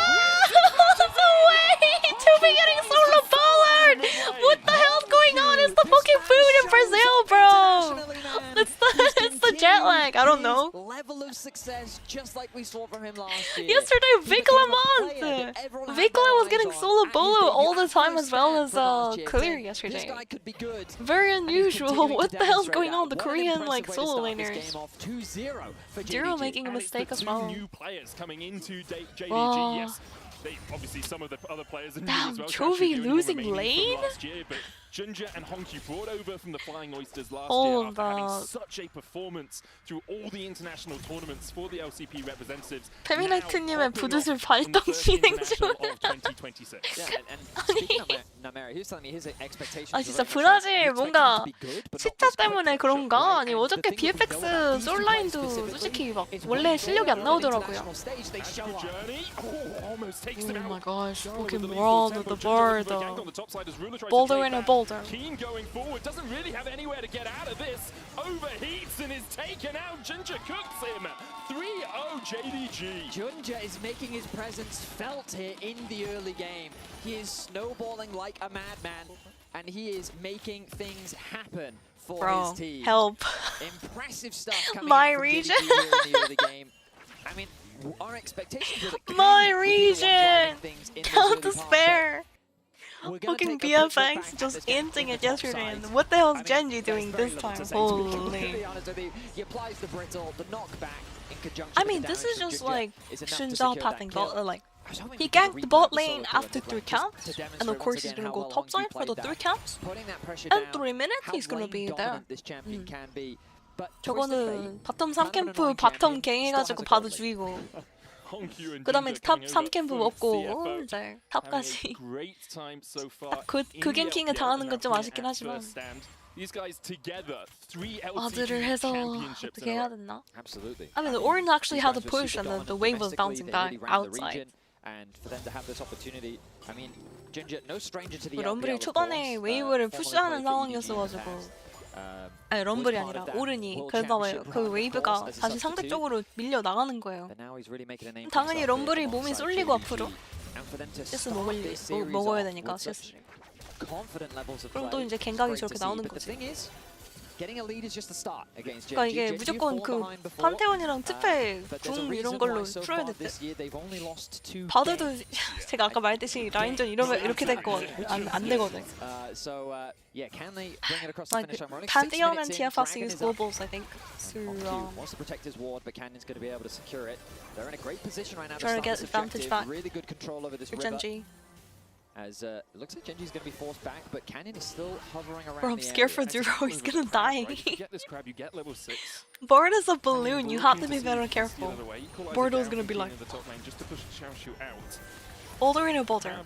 No way! Tubi getting solo bollard! What the hell's going on? It's the fucking food in Brazil, bro! It's the jet lag, I don't know. Level of success, just like we saw from him last year. Yesterday, Viklamont! Vikla was getting solo bolo all the time as well as Clear This yesterday. guy could be good. Very And he's unusual. continuing to What the hell's demonstrate going that. on? The What an Korean like impressive way to solo start this laners. game off 2-0 for Duro JDG. making a And it's mistake the as two well. new players coming into JDG. Oh. Yes, they obviously some of the other players are new Damn, as well. Chovy Actually, the only one losing remaining from lane? last year, but Ginger and Hongkyu brought over from the Flying Oysters last Oh, year after having the- such a performance through all the international tournaments for the LCP representatives. 페비나이트님의 Now 부두술 popping off in the 발동 first 진행 international 중. of 2026. Yeah, and speaking of 아 진짜 브라질 뭔가 치타 때문에 그런가? 아니 어저께 BFX 솔라인도 솔직히 막 원래 실력이 안 나오더라고요. Oh my gosh, fucking world of the board. Boulder in a boulder. Keen going forward, doesn't really have anywhere to get out of this. Overheats and is taken out. Ginger cooks him. 3-0 JDG. Ginger is making his presence felt here in the early game. He is snowballing like a madman, and he is making things happen for Bro, his team. help. Impressive stuff coming My out from region. JDG here in the early game. I mean, our expectations were that My Kane would be the one driving region. things in those Count early to parts. spare. We're gonna Fucking take a quick look BFX back at just this game hinting from it the top yesterday. side. And what the hell is I mean, Genji there's doing very this little time? to say, to be Holy. completely honest with you. He applies the brittle, the knockback in conjunction I with mean, the this damage is from just Ginger like is enough to Shinja secure that passing kill. bot. Like I was hoping he we could ganked the replay bot the lane solo kill after at 3 midlane just camps, to and of demonstrate course once he's again gonna how go well top he side for played the that. 3 camps, Putting that pressure and down, 3 minutes how he's gonna be lane there. dominant this champion can be. But 저거는 바텀 kind of 3캠프 annoying 바텀 champion, 갱 still 해가지고 has a 바로 goal lead. 죽이고 Honkyu and 그 다음에 Ginger 탑 coming over 3캠프 from 먹고 CFO. 이제 Having a 탑까지 great time so far 딱 그 in the 갱킹을 LPL 당하는 and 건 좀 now 아쉽긴 at 하지만 first stand. These guys together, 3 아드를 LCG 해서 championships 어떻게 in a 해야 row. 됐나? Absolutely. I mean, the Ornn actually these had the guys were push super and the dominant wave was domestically. bouncing They back really ran the outside. region, and for them to have this opportunity, I mean, Ginger, no stranger to the 럼블이 LPL, of 초반에 course. 웨이브를 Formerly 푸시하는 played for EDG in the 상황이었어가지고 past. 아니 럼블이 was part 아니라 of that 오른이 World 그래서 Championship 그 run, of 웨이브가 course, as a 다시 상대 substitute. 쪽으로 밀려 나가는 거예요. But now he's really making a name for 당연히 himself 럼블이 here 몸이 alongside 쏠리고 JDG. 앞으로 And for them to CS start this series 먹어야 off 되니까 with such CS. confident levels of 그럼 play, 또 이제 it's 갱각이 great 저렇게 to see. 나오는 But the 거지. thing is, getting a lead is just the start against 그러니까 JDG. 이게 JDG 무조건 fallen 그 behind before. 판테온이랑 특패 But there's a 궁 reason 이런 걸로 why so 풀어야 far 됐대. this year they've only lost 2 바드도 games. 제가 아까 말했듯이 라인전 이러면 이렇게 될 거 안 되거든. So yeah, can they bring it across the Like finish line? We're only 6 Pantheon and minutes in. TFS Dragon use is up. globals, I think. To Honkyu wants to protect his ward, but Canyon's going to be able to secure it. They're in a great position right now Trying to start get this advantage objective. back. Really good control over this for river. Genji. As it looks like Genji's going to be forced back, but Canyon is still hovering around Bro, I'm the scared area. for Duro. He's gonna die. Right? You get this crab, you get level 6. Bard is a balloon. You have to Looking be very see if he can careful. steal it away. Equalizer Bordeaux's down gonna from be Keen like- in the top lane just to push Xiaoshu out. Boulder in a boulder. Crab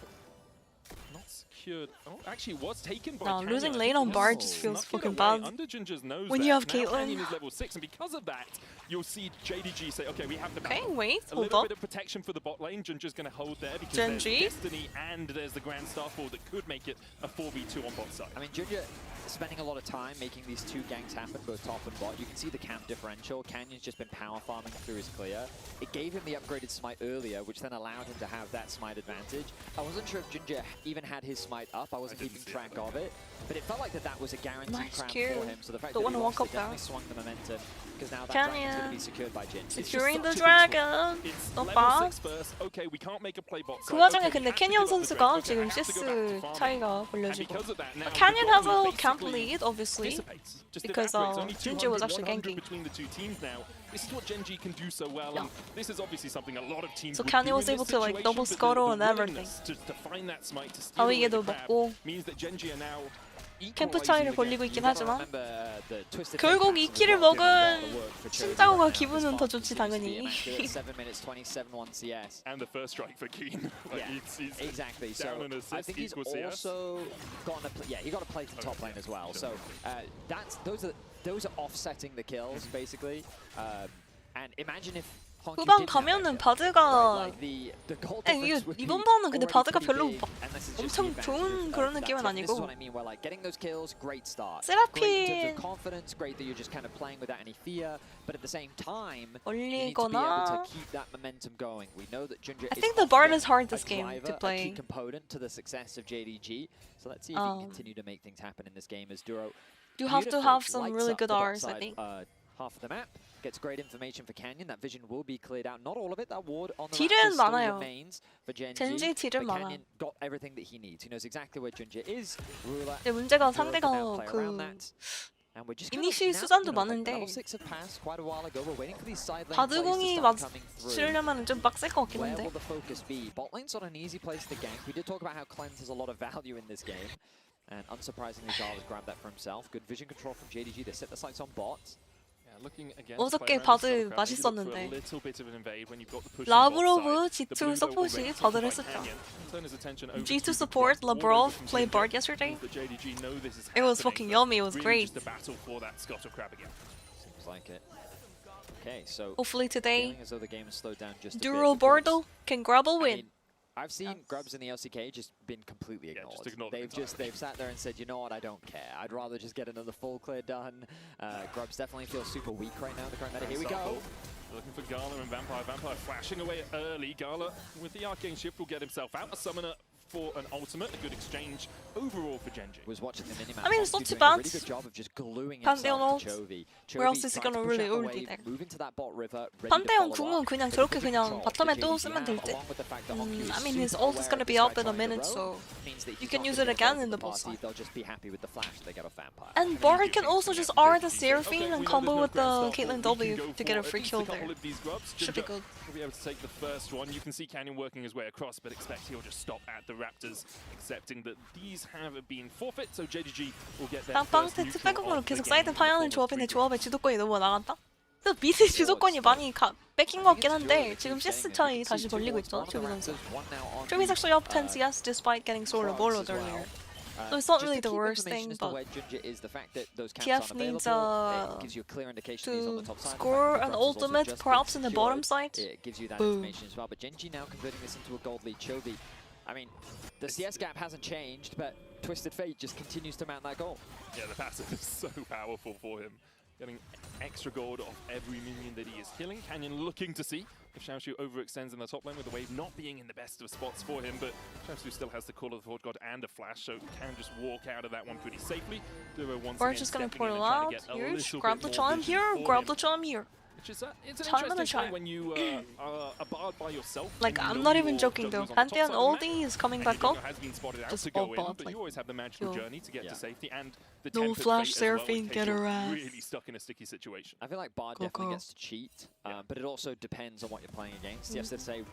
not secured. Oh, actually was taken by No, Canyon. losing I lane think on he Bard just snuck feels it fucking away bad. Under Ginger's nose When there. you have Now Caitlyn. Canyon is level 6, and because of that, you'll see JDG say, okay, we have to Okay, battle. wait, A hold little up. bit of protection for the bot lane. Ginger's going to hold there because Genji. there's Destiny and there's the Grand Starfall that could make it a 4v2 on bot side. I mean, Ginger spending a lot of time making these 2 ganks happen, both top and bot. You can see the camp differential. Canyon's just been power farming through his clear. It gave him the upgraded smite earlier, which then allowed him to have that smite advantage. I wasn't sure if Ginger even had his smite up. I wasn't keeping track of it, but it felt like that was a guaranteed Nice crown Q. for him. So the fact Don't that he wanna lost walk it up there. definitely swung the momentum, because now that dragon's going to Canyon. be secured by Jin. It's just Securing the such a big swing. dragon. It's Not level bad. 6 first. Okay, we can't make a play bot 그 side. 와중에 Okay, we 근데 have to 캐니언 give up the 선수가 dragon. Okay, 지금 I have to go back to CS farming. 차이가 And 벌려지고 because of that, now Canyon the has bot lane a camp basically lead, obviously, dissipates, just because evaporates. Only Genji was 200, actually 100 ganking. between the 2 teams now. This is what Genji can do so well. Yeah. And this is obviously something a lot of teams So would Canyon do was in able this to, like, situation, double but the scuttle and willingness to find that smite to steal away 바위게도 the crab 먹고 means that Genji are now 캠프 equalizing 차이를 the 벌리고 game. 있긴 You gotta 하지만 remember the twisted 결국 fate 이 passes 킬을 as well, given a lot 먹은 of work for Chosen 신짜오가 right now. 기분은 This 더 fight 좋지, seems to be 당연히. immaculate. 7 minutes, 27-1 CS. And the first strike for Keen. Like, Yeah, he's exactly. down So an assist I think he's equals CS. also gotten a he got to play to top lane as well. So those are offsetting the kills basically. And imagine if Honkyu 후반 didn't have 가면은 that kill, 바드가 right? Like the goal 아니, difference 이게 would be 이번 번은 근데 already 바드가 pretty 별로 big, 막 and this is just 엄청 the 좋은 advantage 그런 of that 느낌은 tip. This is 아니고. what I mean, where like getting those kills, great start. 세라핀 Great in terms of confidence, great that you're just kind of playing without any fear, but at the same time, you need to be able 올리거나 to keep that momentum going. We know that Ginger I is think the Bard often is hard a this game to driver, a play. key component to the success of JDG. So let's see if he can continue to make things happen in this game as Duro. You have to beautifully have some lights really up good the bot Rs, I side, think. half of the map. Gets great information for Canyon. That vision will be cleared out. Not all of it. That ward on the 딜은 Raptors still 많아요. remains for Genji. 젠지 딜은 But 많아. Canyon got everything that he needs. He knows exactly where Ginger is. Ruler, 근데 문제가 Duro can 상대가 now play around 그 that. And we're just 이니시 kind of 수단도 now, like, 많은데 level 6 have passed quite a while ago. We're waiting for these side lane 바드 plays to 공이 start coming through. 맞추려면 좀 빡셀 것 같긴 Where 한데 will the focus be? Bot lane's not an easy place to gank. We did talk about how Cleanse has a lot of value in this game. And unsurprisingly, Zal has grabbed that for himself. Good vision control from JDG. They set the sights on bot. Yeah, 어저께 바드 맛있었는데. 라브로브, G2 서폿이 바드를 했었죠. G2 support, Lavrov played Bard yesterday. It was fucking yummy, it was great. Seems like it. Okay, so Hopefully today, feeling as though the game has slowed down just a Duro bit because, Bardo can grab a I win. mean, I've seen Grubs in the LCK just been completely ignored. just ignored the They've sat there and said, you know what, I don't care. I'd rather just get another full clear done. Grubs definitely feels super weak right now in the current meta. Here we go. Looking for Gala and Vampire. Vampire flashing away early. Gala with the Arcane Shift will get himself out. A summoner for an ultimate. A good exchange overall for GENG. Was watching the minimap. I mean, it's not Obviously too doing a bad. really good job of just gluing Pantheon himself to ult. Chovy. Where else Chovy is he trying gonna to push really out ult the wave, there? move into that bot river, ready to 판테온 follow 궁은 up. 그냥 But 저렇게 good 그냥 control. 바텀에 The 또 JDG 쓰면 될 듯. along with the fact that Honky I is mean, his super ult is aware gonna of be this up guy in a trying to minute, grow, so means that you he's can not use gonna it again go in for the boss party. fight. They'll just be happy with the flash they get off Vampire. And Bard can also just R the Seraphine and combo with the Caitlyn W to get a free kill there. Should be good. Will be able to take the first one. You can see Canyon working his way across, but expect he'll just stop at the Raptors, accepting that these have been forfeit. So JDG will get their 빵빵 first 세트 neutral 백업으로 off the 계속 game 사이드 in the 파야하는 form of 조합인데 free 조합에 주도권이 너무 나간다? 또 미드 주도권이 많이 뺏긴 것 같긴 한데 지금 CS 차이 다시 벌리고 있죠, 조비 선수. Joby's actually up 10 CS despite getting sort of borrowed earlier. So it's not really the worst thing, but TF needs to score an ultimate, perhaps in the bottom side. It gives you that Boom. information as well. But GENG now converting this into a gold lead. Chovy, I mean, the CS gap hasn't changed, but Twisted Fate just continues to mount that goal. Yeah, the passive is so powerful for him. Getting extra gold off every minion that he is killing. Canyon looking to see if Xiaoshu overextends in the top lane with the wave not being in the best of spots for him, but Xiaoshu still has the Call of the Horde God and a flash, so can just walk out of that one pretty safely. Duo once We're again just gonna stepping in portal and trying out, to get a huge, little grab bit the more charm vision here, for grab him. the charm here. Which is it's an Time and a interesting play charm. when you are a bard by yourself. Like, and you I'm know not even your joking though. jungler's on the top Pantheon side of the map, oldie is coming and back your up. jungler has been spotted out Just to go bot in, bot, but like, you always have the magical yo. journey to get to safety, and the No tempered flash fate as well in Seraphine, case get you're her ass. really stuck in a sticky situation. I feel like Bard Go, definitely go. gets to cheat, but it also depends on what you're playing against. Yesterday,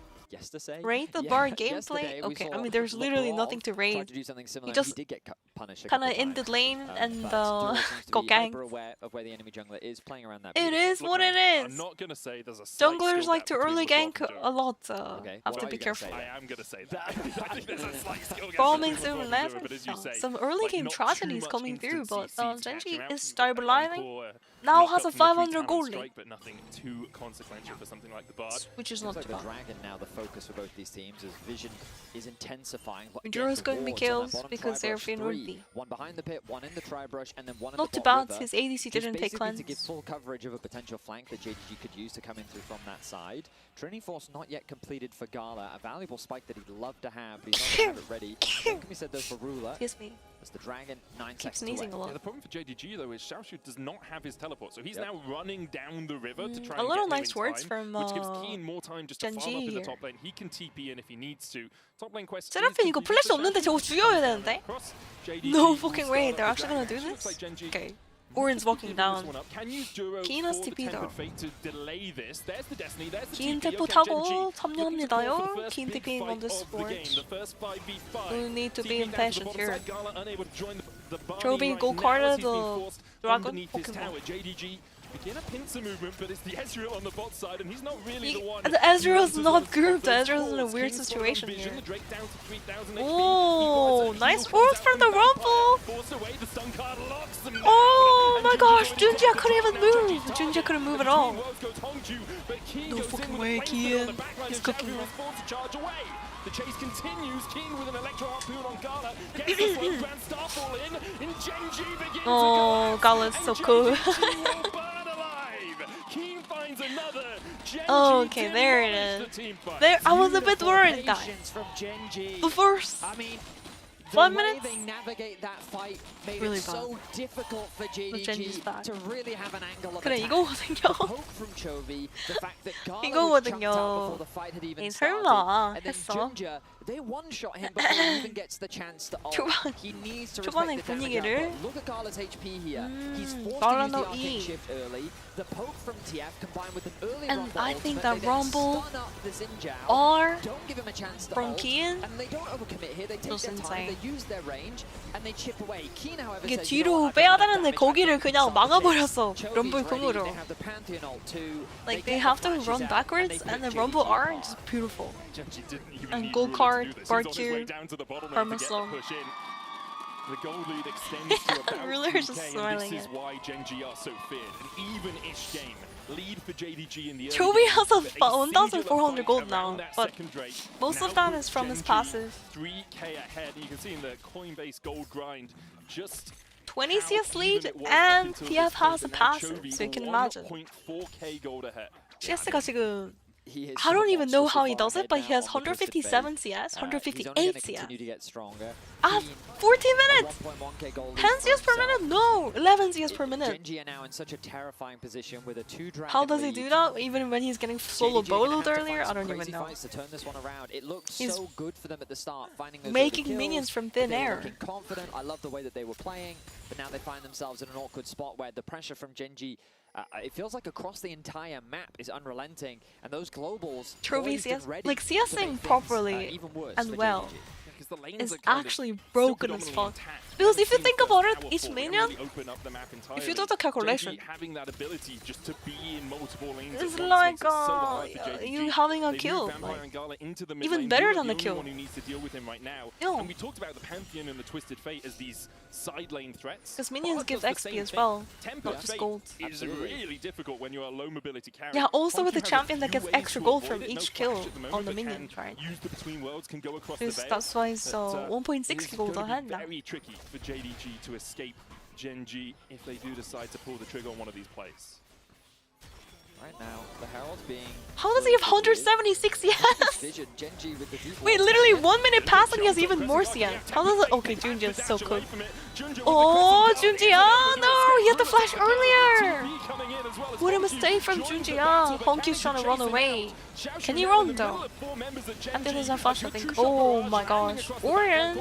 Rate the Yeah, Bard yesterday gameplay? we Okay, I saw mean, there's literally Lavrov nothing to tried rate. to do something similar. just He did get punished a Kinda couple in the times. lane and But Duo seems to got be ganked. hyper aware of where the enemy jungler is playing around that. It beautiful. is what man, it I'm is. not gonna say there's a slight Junglers skill like gap to between early Lavrov gank and Joe. a lot. Okay, Have what to are be you gonna careful. say? I am gonna say that. I think there's a slight skill gap Bombing between soon Lavrov and Joe, but as you left. say, Some early like, game not too tragedies much coming through, but instancy seeds Genji catching out. is An stabilizing. encore, Now knock has a up from the 500 3-talent goal strike, but nothing too consequential for something like the Bard. which is Looks not like too the bad. Dragon now the focus for both these teams as Vision is intensifying. Enduro's going to be kills bottom because tri-brush, Seraphine would 3. be. One behind the pit, one in the tri-brush, and then one in Not the too bot bad, river. his ADC Just didn't take basically cleanse. to give full coverage of a potential flank that JDG could use to come in through from that side. Trinity Force not yet completed for Gala, a valuable spike that he'd love to have, but he's not going to have it ready. Same can be said though for Ruler, Excuse me. as the Dragon 9 Keep seconds sneezing away. a Yeah, the lot. problem for JDG though is Xiaoshu does not have his teleport, so he's Yep. now running down the river to try A and little get there nice in words time, from which gives Keen more time just to farm up Genji in the here. top lane. He can TP in if he needs to. Top lane quest. 세라핀 이거 플래시 없는데 저거 죽여야 되는데? No fucking way, they're actually gonna do this? Okay. Orin's walking down. Keen has TP though. Keen TP 타고 참여합니다요. Keen TPing on this board. No need to be impatient here. Joby go Carter the Dragon Pokemon. Begin a pincer movement, but it's the Ezreal on the bot side, and he's not really the one. The Ezreal's not grouped. The Ezreal's in a weird situation here. Oh, nice force from the Rumble! Oh my gosh, Junjia couldn't even move! Junjia couldn't move at all. No fucking way, Kian. He's cooking them. The chase continues. Keen with an electro harpoon on Gala. Gets the slow grand starfall in. And GENG begins Oh, Gala's so cool. Keen finds another. Oh, okay, there it is. There, I was a bit worried, guys. Patience from GENG. The first I mean, 5 the way minutes? they navigate that fight made Really it bad. so difficult for Genji's JDG back. to really have an angle of 그래 attack. 이거거든요. Poke from Chovy, the fact that Gala was 이거거든요. chunked out before the fight had even 에이, started, 설마 and then 했어? Junja, they one-shot him before he even gets the chance to ult. He needs to 초반에 respect the damage 분위기를. output. Look at Gala's HP here. He's forced Gala to use no the arcane E. shift early. The poke from TF combined with an early And Rumble I think ultimate, that they then Rumble stun up the Xin Zhao, or don't give him a chance to from ult, Kian and they don't overcommit here. They take was their time. insane. They they use their range and they chip away. Keen, however, 이게 says, you know 뒤로 what, 빼야 I've done 되는데 enough 거기를 damage, 그냥 I can 막아버렸어. Chobi's 럼블 ready, 궁으로. they have the Pantheon ult too. Like They they get have the to flashes run out, backwards they and the put Rumble JDG R apart. is beautiful. Genji didn't even And need gold Rula card, to do this. He's on his Barq, way down to the bottom lane to get the Parmesan. push in. The gold lead extends to about Ruler's 3K, just and smiling this is at- why Genji are so feared. An even-ish game. Lead for JDG in the early Chobi game, has but a 1,400 singular gold fight now, around that but second Drake most now of that puts is from his Genji passive. 3K ahead. You can see in the Coinbase gold grind just 20 how CS even lead it was up and until TF this has a point, but now passive, Chobi so you can imagine. 1.4K gold ahead. CS가 지금 He is I don't so even know how he monstrous does it, but he now has on the Twisted 157 Fate. CS, He's only 158 gonna CS. continue to get stronger. Ah, Keen, 14 a minutes! 1.1K gold lead 10 for CS per himself. minute? No, 11 CS per minute. Genji are now in such a terrifying position with a 2-dragon How does he lead. do that? Even when he's getting solo JDG are gonna boloed have to earlier? fight I don't some even crazy know. fights to turn this one around. It looked He's so good for them at the start, finding those making early kills, minions from but thin they were air. looking confident. I love the way that they were playing, but now they find themselves in an awkward spot where the pressure from Genji, it feels like across the entire map is unrelenting, and those globals Trophy poised and CS, ready like to make CSing things, properly even worse and for well. JDG. Because the lanes Is are kind of actually still broken as predominantly fuck. intact. Because We if you haven't think seen the about first it, hour each full. They minion, really open up the map if you do entirely. the calculation, Genji having that ability just to be in multiple lanes at it's once like makes it so hard for JDG. you having a They kill. move Vampire Like, and Gala into the mid even lane. better You're than the only kill. one who needs to deal with him right now. Yeah. And we talked about the Pantheon and the Twisted Fate as these side lane threats. because minions Bard give does the XP same as thing. well, Tempo not just Fate gold. is Absolutely. really difficult when you're a low mobility carry. Yeah, also with Honky the has a champion that few gets ways extra to gold avoid from it. No each flash kill at the moment, on the but can minions, right? use the between worlds, can go across the Because veil. that's why he's But, 1.6 it's gold gonna ahead be now. very tricky for JDG to escape Genji if they do decide to pull the trigger on one of these plays. Right now, the Herald's being... How does he have 176 CS? Vision, Genji with the deep Wait, wall. literally 1 minute passing he has even more CS. How does it? Okay, Junji is so cooked. Oh, Junji, oh no, he had the flash earlier. What a mistake from Junji. Honky's trying to run away. Can he run though? And then there's a flash, I think. Oh my gosh. Orion.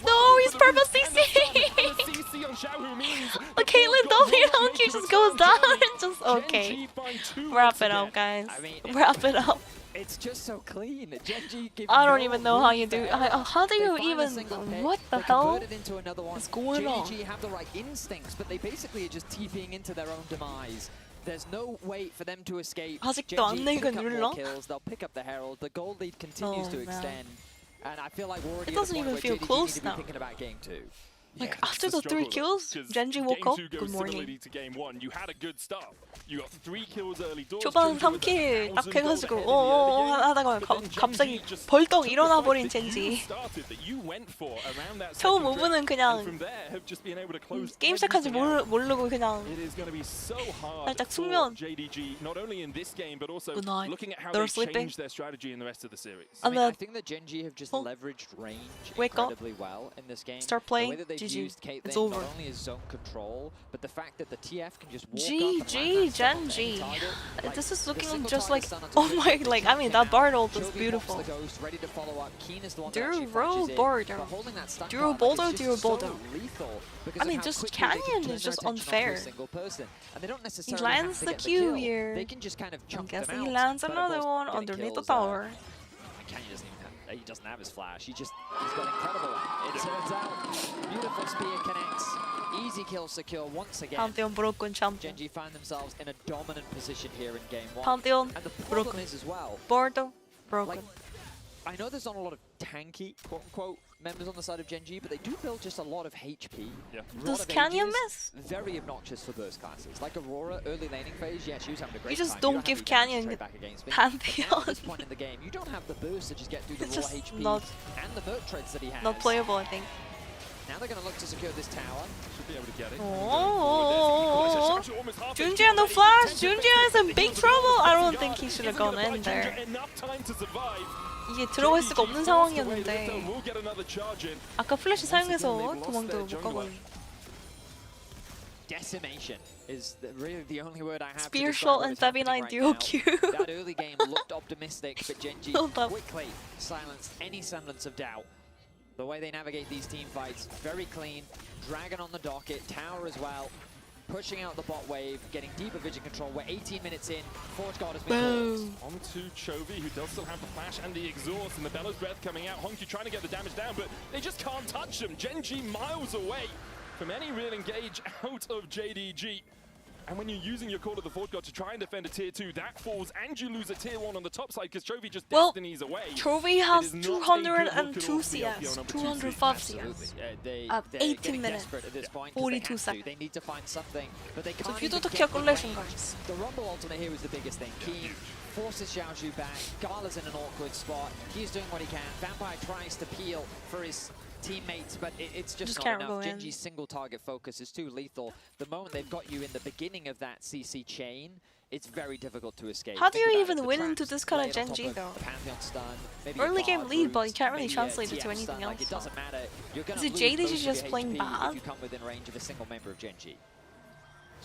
No, he's purple CC. Caitlyn W Honky just goes down and just okay. Wrap it up, guys. I mean, Wrap it up. it's just so clean. Genji give I don't no even know room how you for do. error. How do They you find a even? single pick, What the they hell convert it into another one. is going on? JDG have the right instincts, but they basically are just TPing into their own demise. There's no way for them to escape. 아직도 안 Genji pick up 내가 more 눌러? kills. They'll pick up the Herald. The gold lead continues Oh, to man. extend. And I feel like we're already It at a doesn't point even where feel JDG close need to be now. thinking about game 2. Like, that's after the the 3 struggle, kills, 'cause Genji game woke up. 2 goes Good morning. similarly to game 1. You had a good start. You got 3 kills early doors. 초반 Genji with 3킬 딱 1,000 해가지고 gold ahead in the early game. 하다가 But then 갑자기 Genji just 벌떡 took the 일어나버린 fight that you 젠지. started, that you went for around that 처음 second 5분은 drift, and 그냥 from there have just been able to close 게임 시작한지 everything out. 모르고 그냥 It is going to be so hard 살짝 for 숙면. JDG, not only in this game, but also Good night. looking at how They're they sleeping. changed their strategy in the rest of the series. I mean, And I think that Genji have just Oh. leveraged range Wake up. incredibly well in this game. Start The way playing. that they've GG. used Caitlyn It's over. not only is zone control, but the fact that the TF can just walk up GG, and land that stun onto any Genji. target. Like, This is the looking single just target like, stun onto oh my, Genji like, can I mean, come that Bard out. ult is Chobi beautiful. pops the ghost, ready to follow up. Keen is the one that Duo actually roll flashes in, Boulder. but holding that stun Duo card, like, Boulder, it's Duo just so Boulder. lethal because I of mean, how just quickly they can Canyon turn is their just attention onto unfair. a single person. And they don't He necessarily lands have to the get Q kill. here. They can just kind of I'm chunk them guessing out. he lands But of another course, one getting underneath the kills, tower. Canyon doesn't even have, he doesn't have his flash. He's got incredible aim. It turns out, beautiful spear connects. Easy kill secure once again. 판테온 브로큰 챔피언. Genji find themselves in a dominant position here in game 1. 판테온 And the problem 브로큰. is as well, 보르도 like, 브로큰. I know there's not a lot of tanky, quote-unquote, members on the side of Genji, but they do build just a lot of HP. Yeah. a lot Does of Canyon ages, miss? Very obnoxious for burst classes. Like Aurora, early laning phase, yeah, she was having a great just time. don't have give any damage Canyon straight back against me. But now at Pantheon. this point in the game, you don't have the burst to just get through the It's raw just HP not- and the Merc treads that he has. Not playable, I think. Now they're going to look to secure this tower. Should be able to get it. Oh, Junji no flash. Junji is in big trouble. I don't think he should have gone in there. 이게 들어갈 수가 없는 상황이었는데 아까 플래시 사용해서 도망도 못 가고. Decimation is really the only word I have Spear to shot describe and what's happening feviknight right duo now. Q. That early game looked optimistic, but Genji Hold up. quickly silenced any semblance of doubt. The way they navigate these team fights, very clean. Dragon on the docket, tower as well. pushing out the bot wave, getting deeper vision control. We're 18 minutes in. Forge Guard has been caught. Onto Chovy, who does still have the flash and the exhaust, and the Bellows Breath coming out. Honky trying to get the damage down, but they just can't touch him. GENG miles away from any real engage out of JDG. And when you're using your Call of the Forge God to try and defend a tier 2, that falls, and you lose a tier 1 on the top side because Chovy just destinies away. Chovy has 202 CS, 205 CS. At 18 minutes, 42 seconds. They need to find something, but they 저 can't 휘도 even 덕키가 get the 꿀릴 range. 순간. The Rumble ultimate here was the biggest thing. Keen forces Xiaozhu back. Gala's in an awkward spot. He's doing what he can. Vampire tries to peel for his teammates, but it's just not can't enough. go in. GENG's single target focus is too lethal. The moment they've got you in the beginning of that CC chain, it's very difficult to escape. How do Think you about even it, the win into traps this kind of laid on top GENG of though? the Pantheon stun, maybe a Early game Bard lead, but you root, can't really maybe a translate it to TF anything stun, like, else. it doesn't matter. You're gonna Is it lose JDG most of just your playing HP bad? if you come within range of a single member of GENG.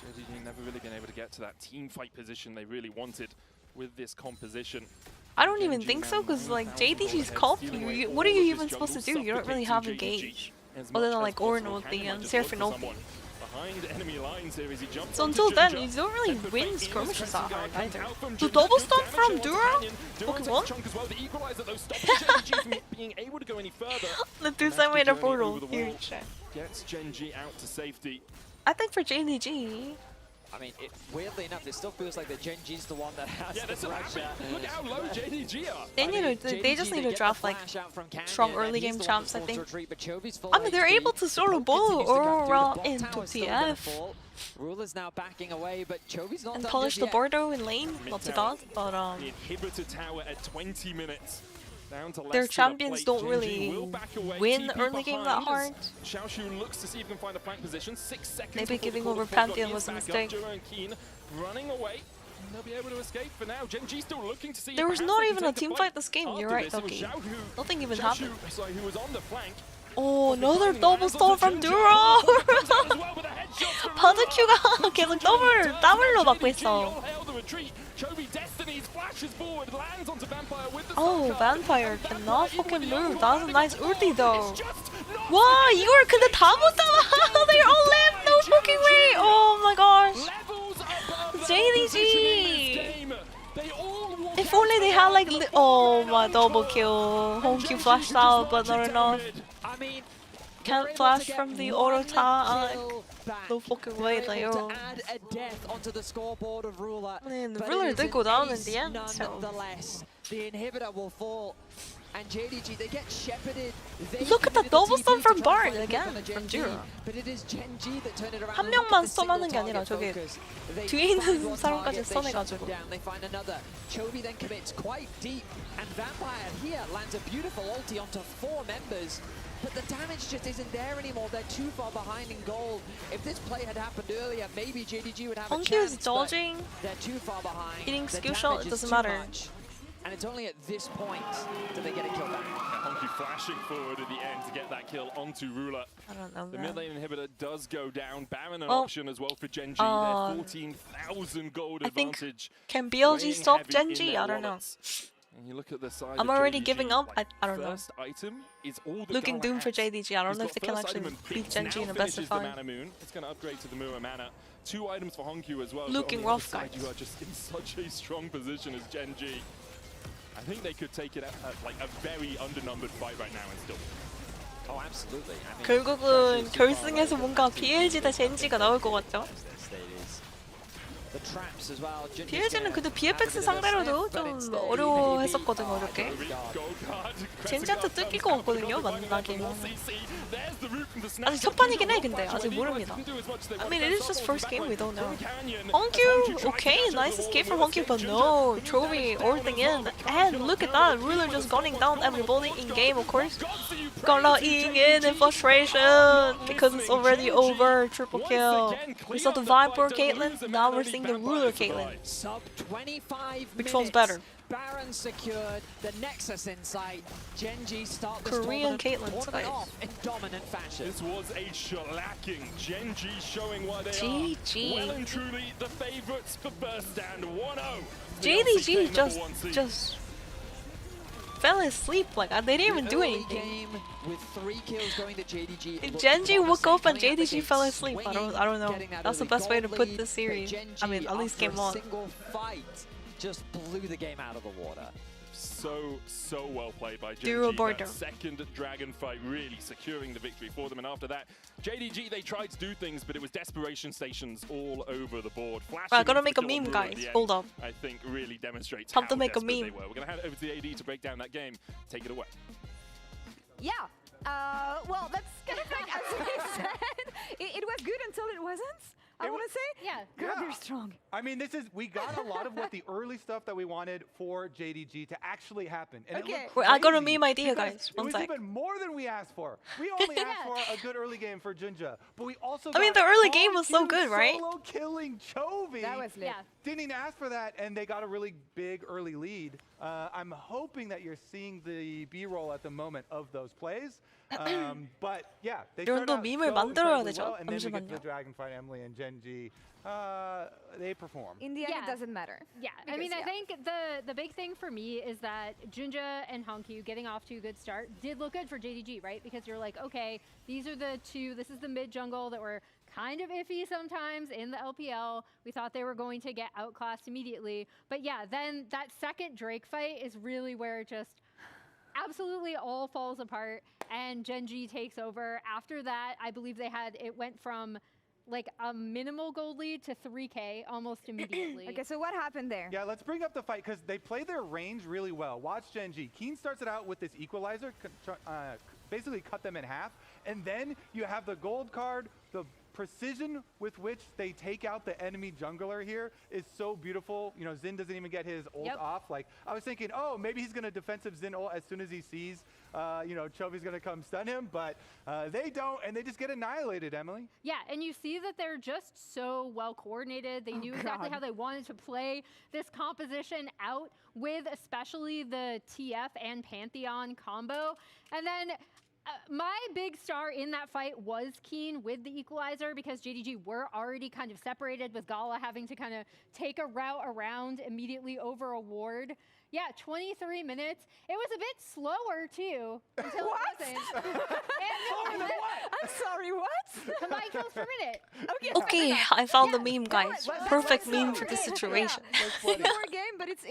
JDG never really been able to get to that team fight position they really wanted with this composition. I don't even think so, because like JDG's comp, what are you even supposed to do? You don't really have engage. Other than like Ornn with the Seraphine ulti. So until then, you don't really win skirmishes that hard either. The double stun from Duro? Okay, what? The 2-centimeter portal. Huge. Gets GENG out to safety. I think for JDG, I mean, weirdly enough, it still feels like that GENG's the one that has Yeah, that's the what pressure. happened. Look at how low JDG are. they just need to draft like strong early game champs, I think. I mean, they're HP. able to sort of bowl Aurora into TF Ruler's now backing away, but Chovy's not and done polish just the yet. Bordeaux in lane. Not too bad, but The inhibitor tower at 20 minutes. Down to their less than a champions plate. don't GENG really will back away, win TP early game that behind hard. as Xiaoshu looks to see if he can find a flank position. 6 seconds. Maybe before the giving Call over of Forge Pantheon is was a back up. mistake. Duro and Keen running away. They'll be able to escape for now. GENG still looking to see. There was perhaps not they can even a take the team fight. fight this game. You're After right, this, it was Ducky. Xiao who- Nothing even Xiaoshu, happened. sorry, who was on the flank. Oh, another Finding double lands stall onto from GENG. Duro! Comes out as well with a headshot from 바드큐가 계속 더블로 맞고 있어. Chovy destinies flashes forward, lands onto Vampire with the Oh, Suncut. Vampire cannot fucking move. That was a nice ulti though. It's just not 와, 이걸 근데 다 못 잡아! They're all left! No fucking way! Oh my gosh! levels above JDG. positioning this game. They all walk If out only they had like, together. oh my double kill. Home Q flashed out, but not enough. I mean, Can't they're able flash to get from the one auto tag. kill back. No fucking They're way, able Leo. to add a death onto the scoreboard of Ruler. I mean, the but Ruler it is did an go down in ace the end, so. nonetheless. The inhibitor will fall. And JDG, they get shepherded. They Look at that committed a double TP stun to from try and Bard find a again, pick on the from GENG, Jiro. But it is GENG that turned it around. 한 And look 명만 at the single 써마는 게 아니라 target 저게 focus. They 뒤에 있는 find one 사람까지 target, they shut 써내가지고. them down, they find another. Chovy then commits quite deep, and Vampire here lands a beautiful ulti onto 4 members. But the damage just isn't there anymore. They're too far behind in gold. If this play had happened earlier, maybe JDG would have a Honky chance. is dodging. But they're too far behind. Hitting The skill shot, damage it is doesn't too matter. much. And it's only at this point that they get a kill back. Honky flashing forward at the end to get that kill onto Ruler. I don't know, The mid man. lane inhibitor does go down. Baron an Well, option as well for GENG. Their 14,000 gold I think advantage. Can BLG weighing stop heavy in GENG? their I don't know. wallets. And you look at the side I'm of already JDG, giving up. like, I don't know. First item is all the Looking Gala doomed for has. JDG. I don't He's know if got they can first actually item and beat Biggs GENG now in a best of finishes the 5. Mana Moon. It's going to upgrade to the Mua Mana. 2 items for Honku as well. Looking but on the rough, other side, guys. you are just in such a strong position as GENG. I think they could take it at like a very undernumbered fight right now and still. Oh, absolutely. I mean, 결국은 결승에서 뭔가 BLG 대 젠지가 나올 것 같죠? The traps as well. BLG는 근데 BFX 상대로도 좀 어려워했었거든요, 어렵게. 젠지한테 뜯길 것 같거든요, 만나기는. 아직 첫 판이긴 해, 근데 아직 모릅니다. I mean, it is just first game, we don't know. Honku, okay, nice escape from Honku, but no, Chovy ulting in. And look at that, Ruler just gunning down everybody in game, of course. Galaing in frustration because it's already over, triple kill. We saw the Viper Caitlyn, now we're seeing the Ruler Caitlyn. Sub 25 Which minutes. one's better? Baron secured, the Nexus in sight. GENG start this Korean tournament Caitlyn's tournament guys. off in dominant fashion. This was a shellacking. GENG showing why they GG. are well and truly the favourites for first stand 1-0. JDG just fell asleep. Like they didn't even do Early anything. game with 3 kills going to JDG. It looked Genji woke promising, up and coming out the JDG gate fell asleep. I swinging, don't know. getting that That's the early best way to gold put lead, this series. but I mean, Genji, at least after game a 1. single fight, just blew the game out of the water. So well played by Duo JDG. border. That second dragon fight really securing the victory for them. And after that, JDG, they tried to do things, but it was desperation stations all over the board. I gotta Flashing make a into the meme, kill on Rua at guys. the end, Hold up. I think really demonstrates Time how to make a desperate meme. they were. We're going to hand it over to the AD to break down that game. Take it away. Yeah. Well, that's kind of like as we said. It was good until it wasn't. I want to say. Yeah. God, Yeah. they're strong. I mean, we got a lot of what the early stuff that we wanted for JDG to actually happen. And it Okay. looked Wait, I got a crazy meme idea, because guys. It One was sec. even more than we asked for. We only asked for a good early game for Junja, but we also I mean, got the early game was so Hong good, Kyu right? Solo killing Chovy. That was lit. Yeah. Didn't even ask for that, and they got a really big early lead. I'm hoping that you're seeing the B-roll at the moment of those plays. But yeah, they 이런 started 또 out 밈을 so 만들어야 incredibly 되죠. well, and then we get to 잠시만요. the dragon fight, Emily and Genji. They perform. In the end, Yeah. it doesn't matter. Yeah, I mean, Because, I think the big thing for me is that Junja and Hongkyu getting off to a good start did look good for JDG, right? Because you're like, okay, these are the two, this is the mid jungle that were kind of iffy sometimes in the LPL. We thought they were going to get outclassed immediately. But yeah, then that second Drake fight is really where it just absolutely all falls apart and Genji takes over. After that, I believe it went from like a minimal gold lead to 3K almost immediately. Okay, so what happened there? Yeah, let's bring up the fight because they play their range really well. Watch Genji. Keen starts it out with this equalizer, basically cut them in half. And then you have the gold card, the precision with which they take out the enemy jungler here is so beautiful. You know, Xin doesn't even get his ult off. Like, I was thinking, oh, maybe he's going to defensive Xin ult as soon as he sees, you know, Chovy's going to come stun him. But they don't, and they just get annihilated, Emily. Yeah, and you see that they're just so well coordinated. They knew exactly how they wanted to play this composition out with especially the TF and Pantheon combo. And then my big star in that fight was Keen with the equalizer because JDG were already kind of separated with Gala having to kind of take a route around immediately over a ward. Yeah, 23 minutes. It was a bit slower too until What? it wasn't. I'm sorry, what? Combined kills per minute. Okay, I found the meme, guys. let's- Perfect let's meme go. for this Yeah. situation. It's more game, but it's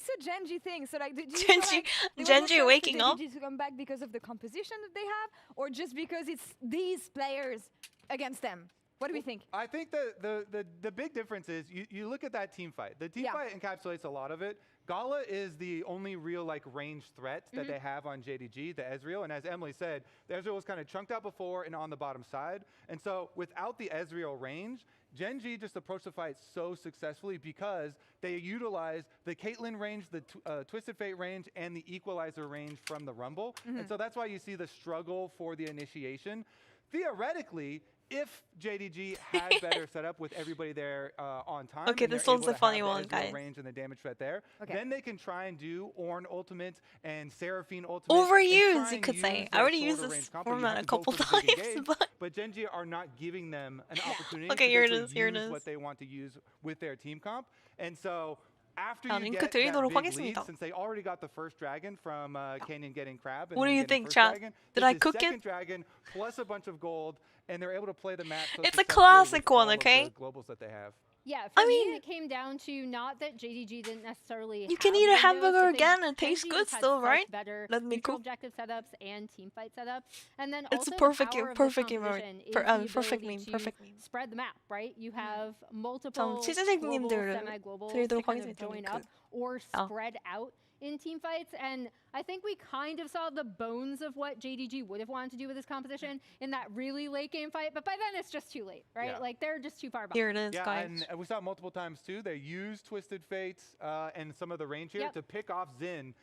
a Genji thing. So like, do you feel Genji- like there was Genji a chance for waking up? JDG to come back because of the composition that they have, or just because it's these players against them? What do we think? I think the big difference is you look at that team fight. The team fight encapsulates a lot of it. Gala is the only real like range threat that they have on JDG, the Ezreal. And as Emily said, the Ezreal was kind of chunked out before and on the bottom side. And so without the Ezreal range, Genji just approached the fight so successfully because they utilized the Caitlyn range, the Twisted Fate range, and the Equalizer range from the Rumble. And so that's why you see the struggle for the initiation. Theoretically, if JDG had better setup with everybody there on time, Okay, and this they're one's able the to have funny the one, Ezreal guys. range and the damage threat there, Okay. then they can try and do Ornn ultimate and Seraphine ultimate. Overused, and try you and could say. use I their already used shorter this range combo. You format have a to go couple for the big times, engage, but Genji are not giving them an opportunity Okay, to here it basically is, here it use is. what they want to use with their team comp. And so after 자, you 링크 get that 드리도록 big lead, 하겠습니다. since they already got the first dragon from Canyon getting crab, and What do then you getting think, first chat? dragon, Did this I is cook it? second dragon plus a bunch of gold, and they're able to play the map. So It's a successfully classic with one, all of okay? the globals that they have. Yeah, I for me, mean- it came down to not that JDG didn't necessarily You can have eat a windows, hamburger but they- again and it tastes Genji good just had still, such right? Better Let me neutral cook. objective setups and team fight setups, and then It's also a the perfect power game, of this perfect game, composition is perfect the perfect ability meme, to perfect meme. spread the map, right? You have 자, multiple 치즈색님들 global, semi-global to 드리도록 kind of 하겠습니다, join 링크. up or 아. spread out in team fights, and I think we kind of saw the bones of what JDG would have wanted to do with this composition in that really late game fight, but by then it's just too late, right? Yeah. Like they're just too far behind. Here it is, Yeah, guys. and we saw it multiple times too. They used Twisted Fates and some of the range here Yep. to pick off Xin.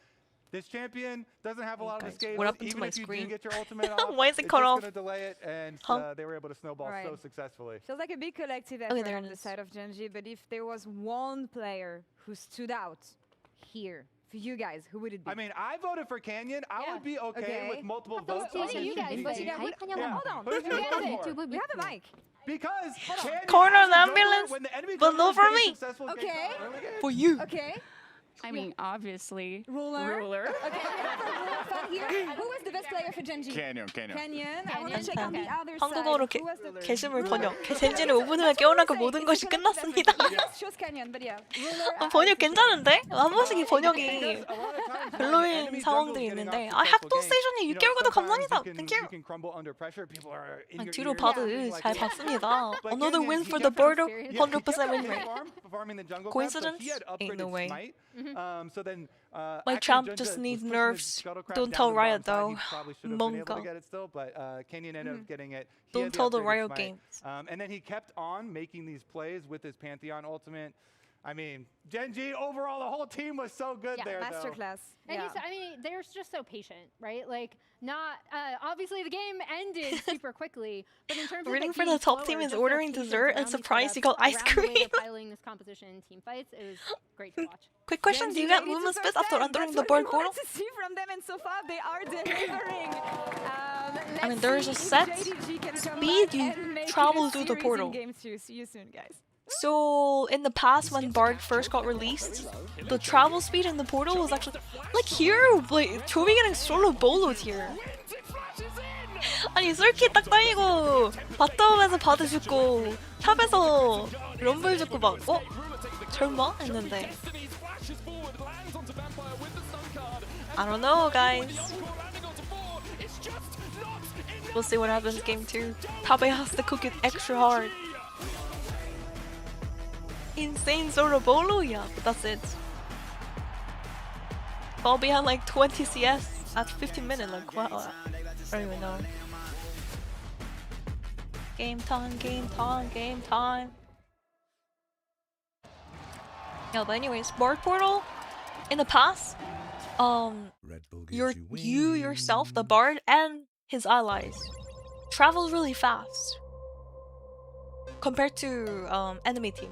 This champion doesn't have a lot of guys, escape. what happened to Even my if you screen? do get your ultimate off, Why is it it's cut just off? going to delay it, and Huh? they were able to snowball Right. so successfully. Feels like a big collective effort there on it the is. side of Genji, but if there was one player who stood out here for you guys, who would it be? I mean, I voted for Canyon. I Yeah. would be okay Okay. with multiple those votes two on that this you guys GDG. voted. Yeah, hold on. Who did you Yeah, vote yeah, for? We have a mic. Because Canyon Corner has the jungler ambulance, when the enemy but jungler no is for getting me. successful Okay. games early game. For you. Okay. I mean, obviously, Ruler. Ruler. Okay, we have a ruler fan here. Who was the best player for Gen G? Canyon. Canyon. I want to check on the other side. 한국어로 Who was the 게시물 번역. 젠지는 5분 후에 깨어나고 모든 것이 끝났습니다. Yes, chose Canyon, but yeah. Ruler, 번역 괜찮은데? 한 번씩 이 번역이 Because a lot of times when 별로인 enemy 상황들이 jungle is getting 있는데 off 아 학도 successful games, 스테이션이 you know, 6개월 구독 sometimes 감사합니다. you 땡큐. can crumble under pressure. People are in your 뒤로 ears, 봐도 like 잘 that. 봤습니다. But Another Canyon, win he for the kept bird, Yeah, he 100% win rate. farming the jungle Coincidence? crab, so he had Ain't no upgraded way. Smite. So then, My actually champ Junja just was needs pushing his nerves. scuttle crab Don't down tell to the bottom Riot side. though. He probably should have been able to Mongo. get it still, but Canyon ended up getting it. He Don't had the tell the upgraded Riot Smite. Games. And then he kept on making these plays with his Pantheon ultimate. I mean, Gen G overall, the whole team was so good Yeah, there, though. masterclass. And Yeah. he's, I mean, they're just so patient, right? Like, not obviously the game ended super quickly, but in terms Rooting of for being the top slower, team is just their ordering patience dessert and around the surprised you setups, got ice around the way cream. they're piloting this composition in team fights, it was great to watch. Quick question, do you get movement split after entering the bird portal? To see from them, and so far they are delivering. I mean, there is a set speed you travel through the portal. See you soon, guys. So in the past when Bard first got released, the travel speed in the portal was actually like here, like Toby getting solo boloed here. 아니 솔킷 딱 따이고 바텀에서 바드 죽고 탑에서 럼블 죽고 막 어? 설마? 했는데 I don't know guys. We'll see what happens game 2. Tabe has to cook it extra hard. Insane solo bolo? Yeah, but that's it. Fall behind like 20 CS at 15 minutes, like what? I don't even know. Game time, game time, game time. Yeah, but anyways, Bard Portal, in the past, you yourself, the Bard, and his allies travel really fast compared to enemy team.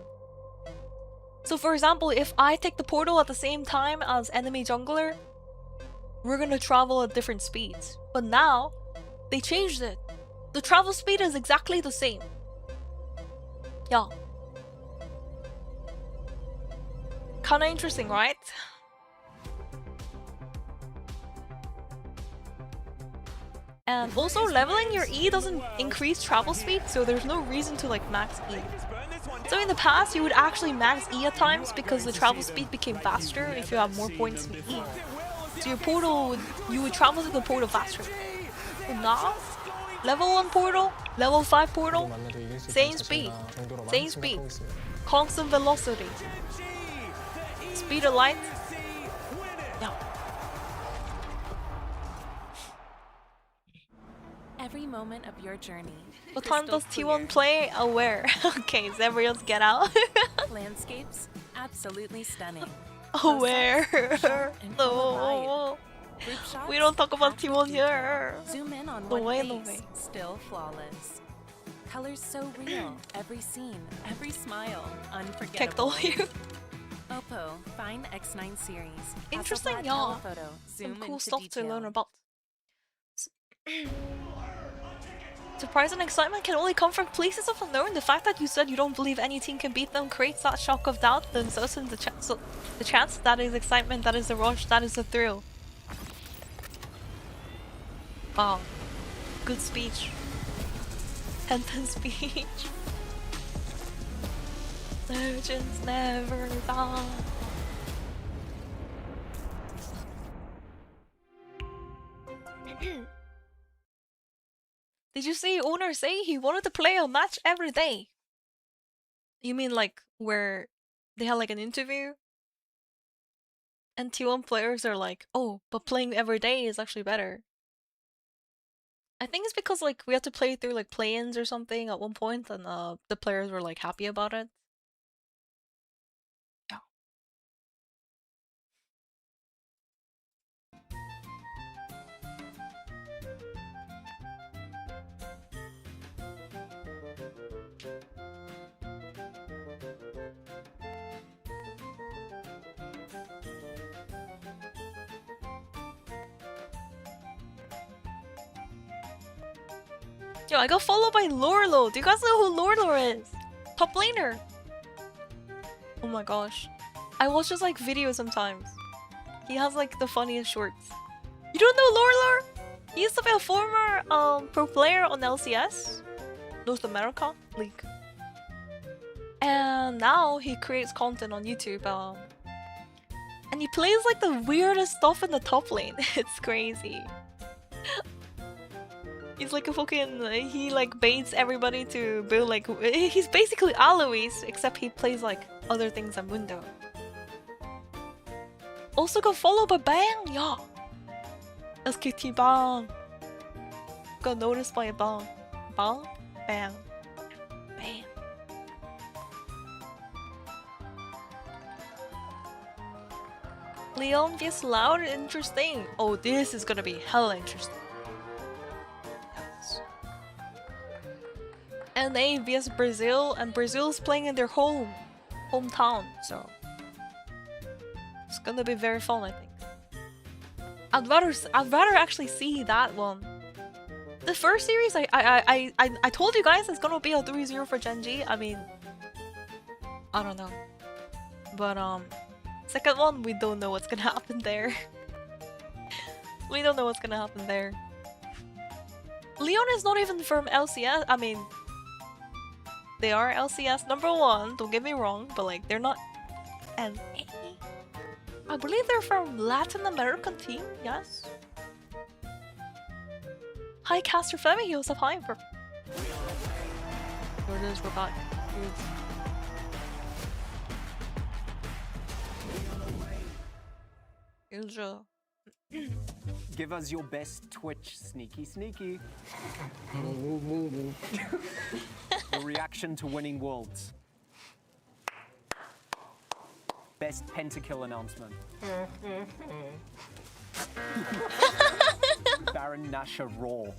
So for example, if I take the portal at the same time as enemy jungler, we're gonna travel at different speeds. But now, they changed it. The travel speed is exactly the same. Yeah. Kinda interesting, right? And also, leveling your E doesn't increase travel speed, so there's no reason to like max E. So in the past, you would actually max E at times because the travel speed became faster if you have more points in E. So your portal, you would travel to the portal faster. But now, level 1 portal, level 5 portal, same speed, constant velocity, speed of light. Yeah. Every moment of your journey. What time does T1 play? Aware. Okay, so everyone's get out. Landscapes, absolutely stunning. Aware. No. No. We don't talk about T1 here. Zoom in on No one way, face, no way. still flawless. Colors so real, every scene, every smile, Checked all unforgettable. you. Oppo, Find X9 series. Interesting, Hasselblad yeah. telephoto, Some zoom cool into stuff detail. to learn about. Surprise and excitement can only come from places of unknown. The fact that you said you don't believe any team can beat them creates that shock of doubt, then so the chance, that is excitement, that is the rush, that is the thrill. Wow. Good speech. Sentence speech. Legends never die. Did you see owner say he wanted to play a match every day? You mean like where they had like an interview? And T1 players are like, oh, but playing every day is actually better. I think it's because like we had to play through like play-ins or something at one point and the players were like happy about it. Yeah. Yo, I got followed by Lorlo. Do you guys know who Lorlo is? Top laner. Oh my gosh. I watch his like videos sometimes. He has like the funniest shorts. You don't know Lorlar? He used to be a former pro player on LCS, North America League, and now he creates content on YouTube. And he plays like the weirdest stuff in the top lane. It's crazy. He's like a fucking. He like baits everybody to build like. He's basically Alois, except he plays like other things than Mundo. Also got followed by Bang, yeah. SKT Bang. Got noticed by a Bang. Bang? Bang. Bang. LYON vs Loud, interesting. Oh, this is gonna be hella interesting. Yes. NA vs Brazil, and Brazil's playing in their hometown, so it's gonna be very fun, I think. I'd rather actually see that one. The first series, I told you guys it's gonna be a 3-0 for GENG. I mean, I don't know, but second one, we don't know what's gonna happen there. We don't know what's gonna happen there. LYON is not even from LCS. I mean, they are LCS #1. Don't get me wrong, but like they're not. And I believe they're from Latin American team, yes? Hi, Caster Femi, he was up high for. There it is, we're back. Give us your best Twitch sneaky. Your reaction to winning Worlds. Best pentakill announcement. Baron Nashor Raw.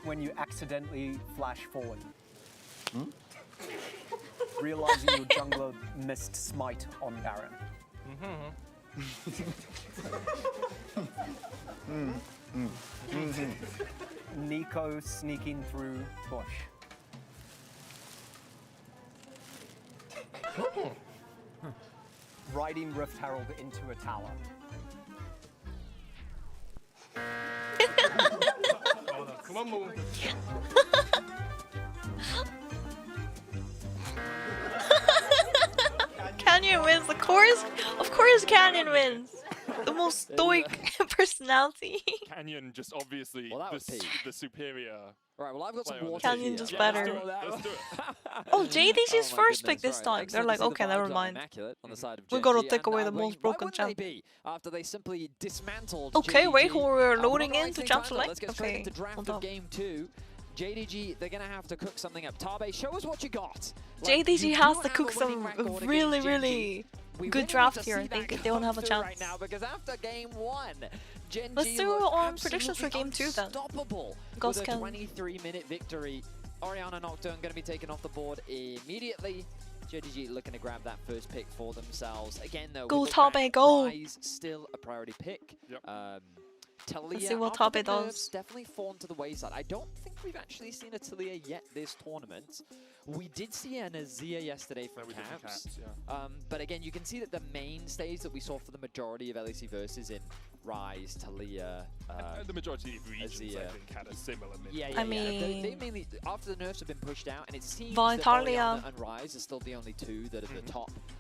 When you accidentally flash forward. Realizing your jungler missed smite on Baron. Nico sneaking through bush. Riding Rift Herald into a tower. Canyon wins, of course Canyon wins. The most stoic personality. Canyon just obviously the superior. Right, well I've got some water. Canyon just better. Let's do it. Oh, JDG's first pick this time. They're like, okay, never mind. We're gonna take away the most broken champ. After they simply dismantled. Okay, wait, JDG. we're loading into champ Let's select. get straight Okay, into draft hold of up. game 2. JDG, they're gonna have to cook something up. Tabe, show us what you got. JDG has to cook some really good draft here. I think they don't have a chance. Right now, because after game 1, GENG Let's do predictions for game 2 then. Unstoppable Ghost with a can. 23-minute victory. Orianna Nocturne going to be taken off the board immediately. JDG looking to grab that first pick for themselves. Again, though, Go with the Tabe, back go! prize still a priority pick. Yep. Talia, Let's see what after Tabe the nerfs, does. definitely fallen to the wayside. I don't think we've actually seen a Talia yet this tournament. We did see an Azia yesterday from Caps. But again, you can see that the mainstays that we saw for the majority of LEC versus in Rise, Talia, The majority of regions, Azia. I think, had a similar mid. Yeah, I They mean- mainly, after the nerfs have been pushed out, and it seems By that Talia. Orianna and Rise are still the only two that are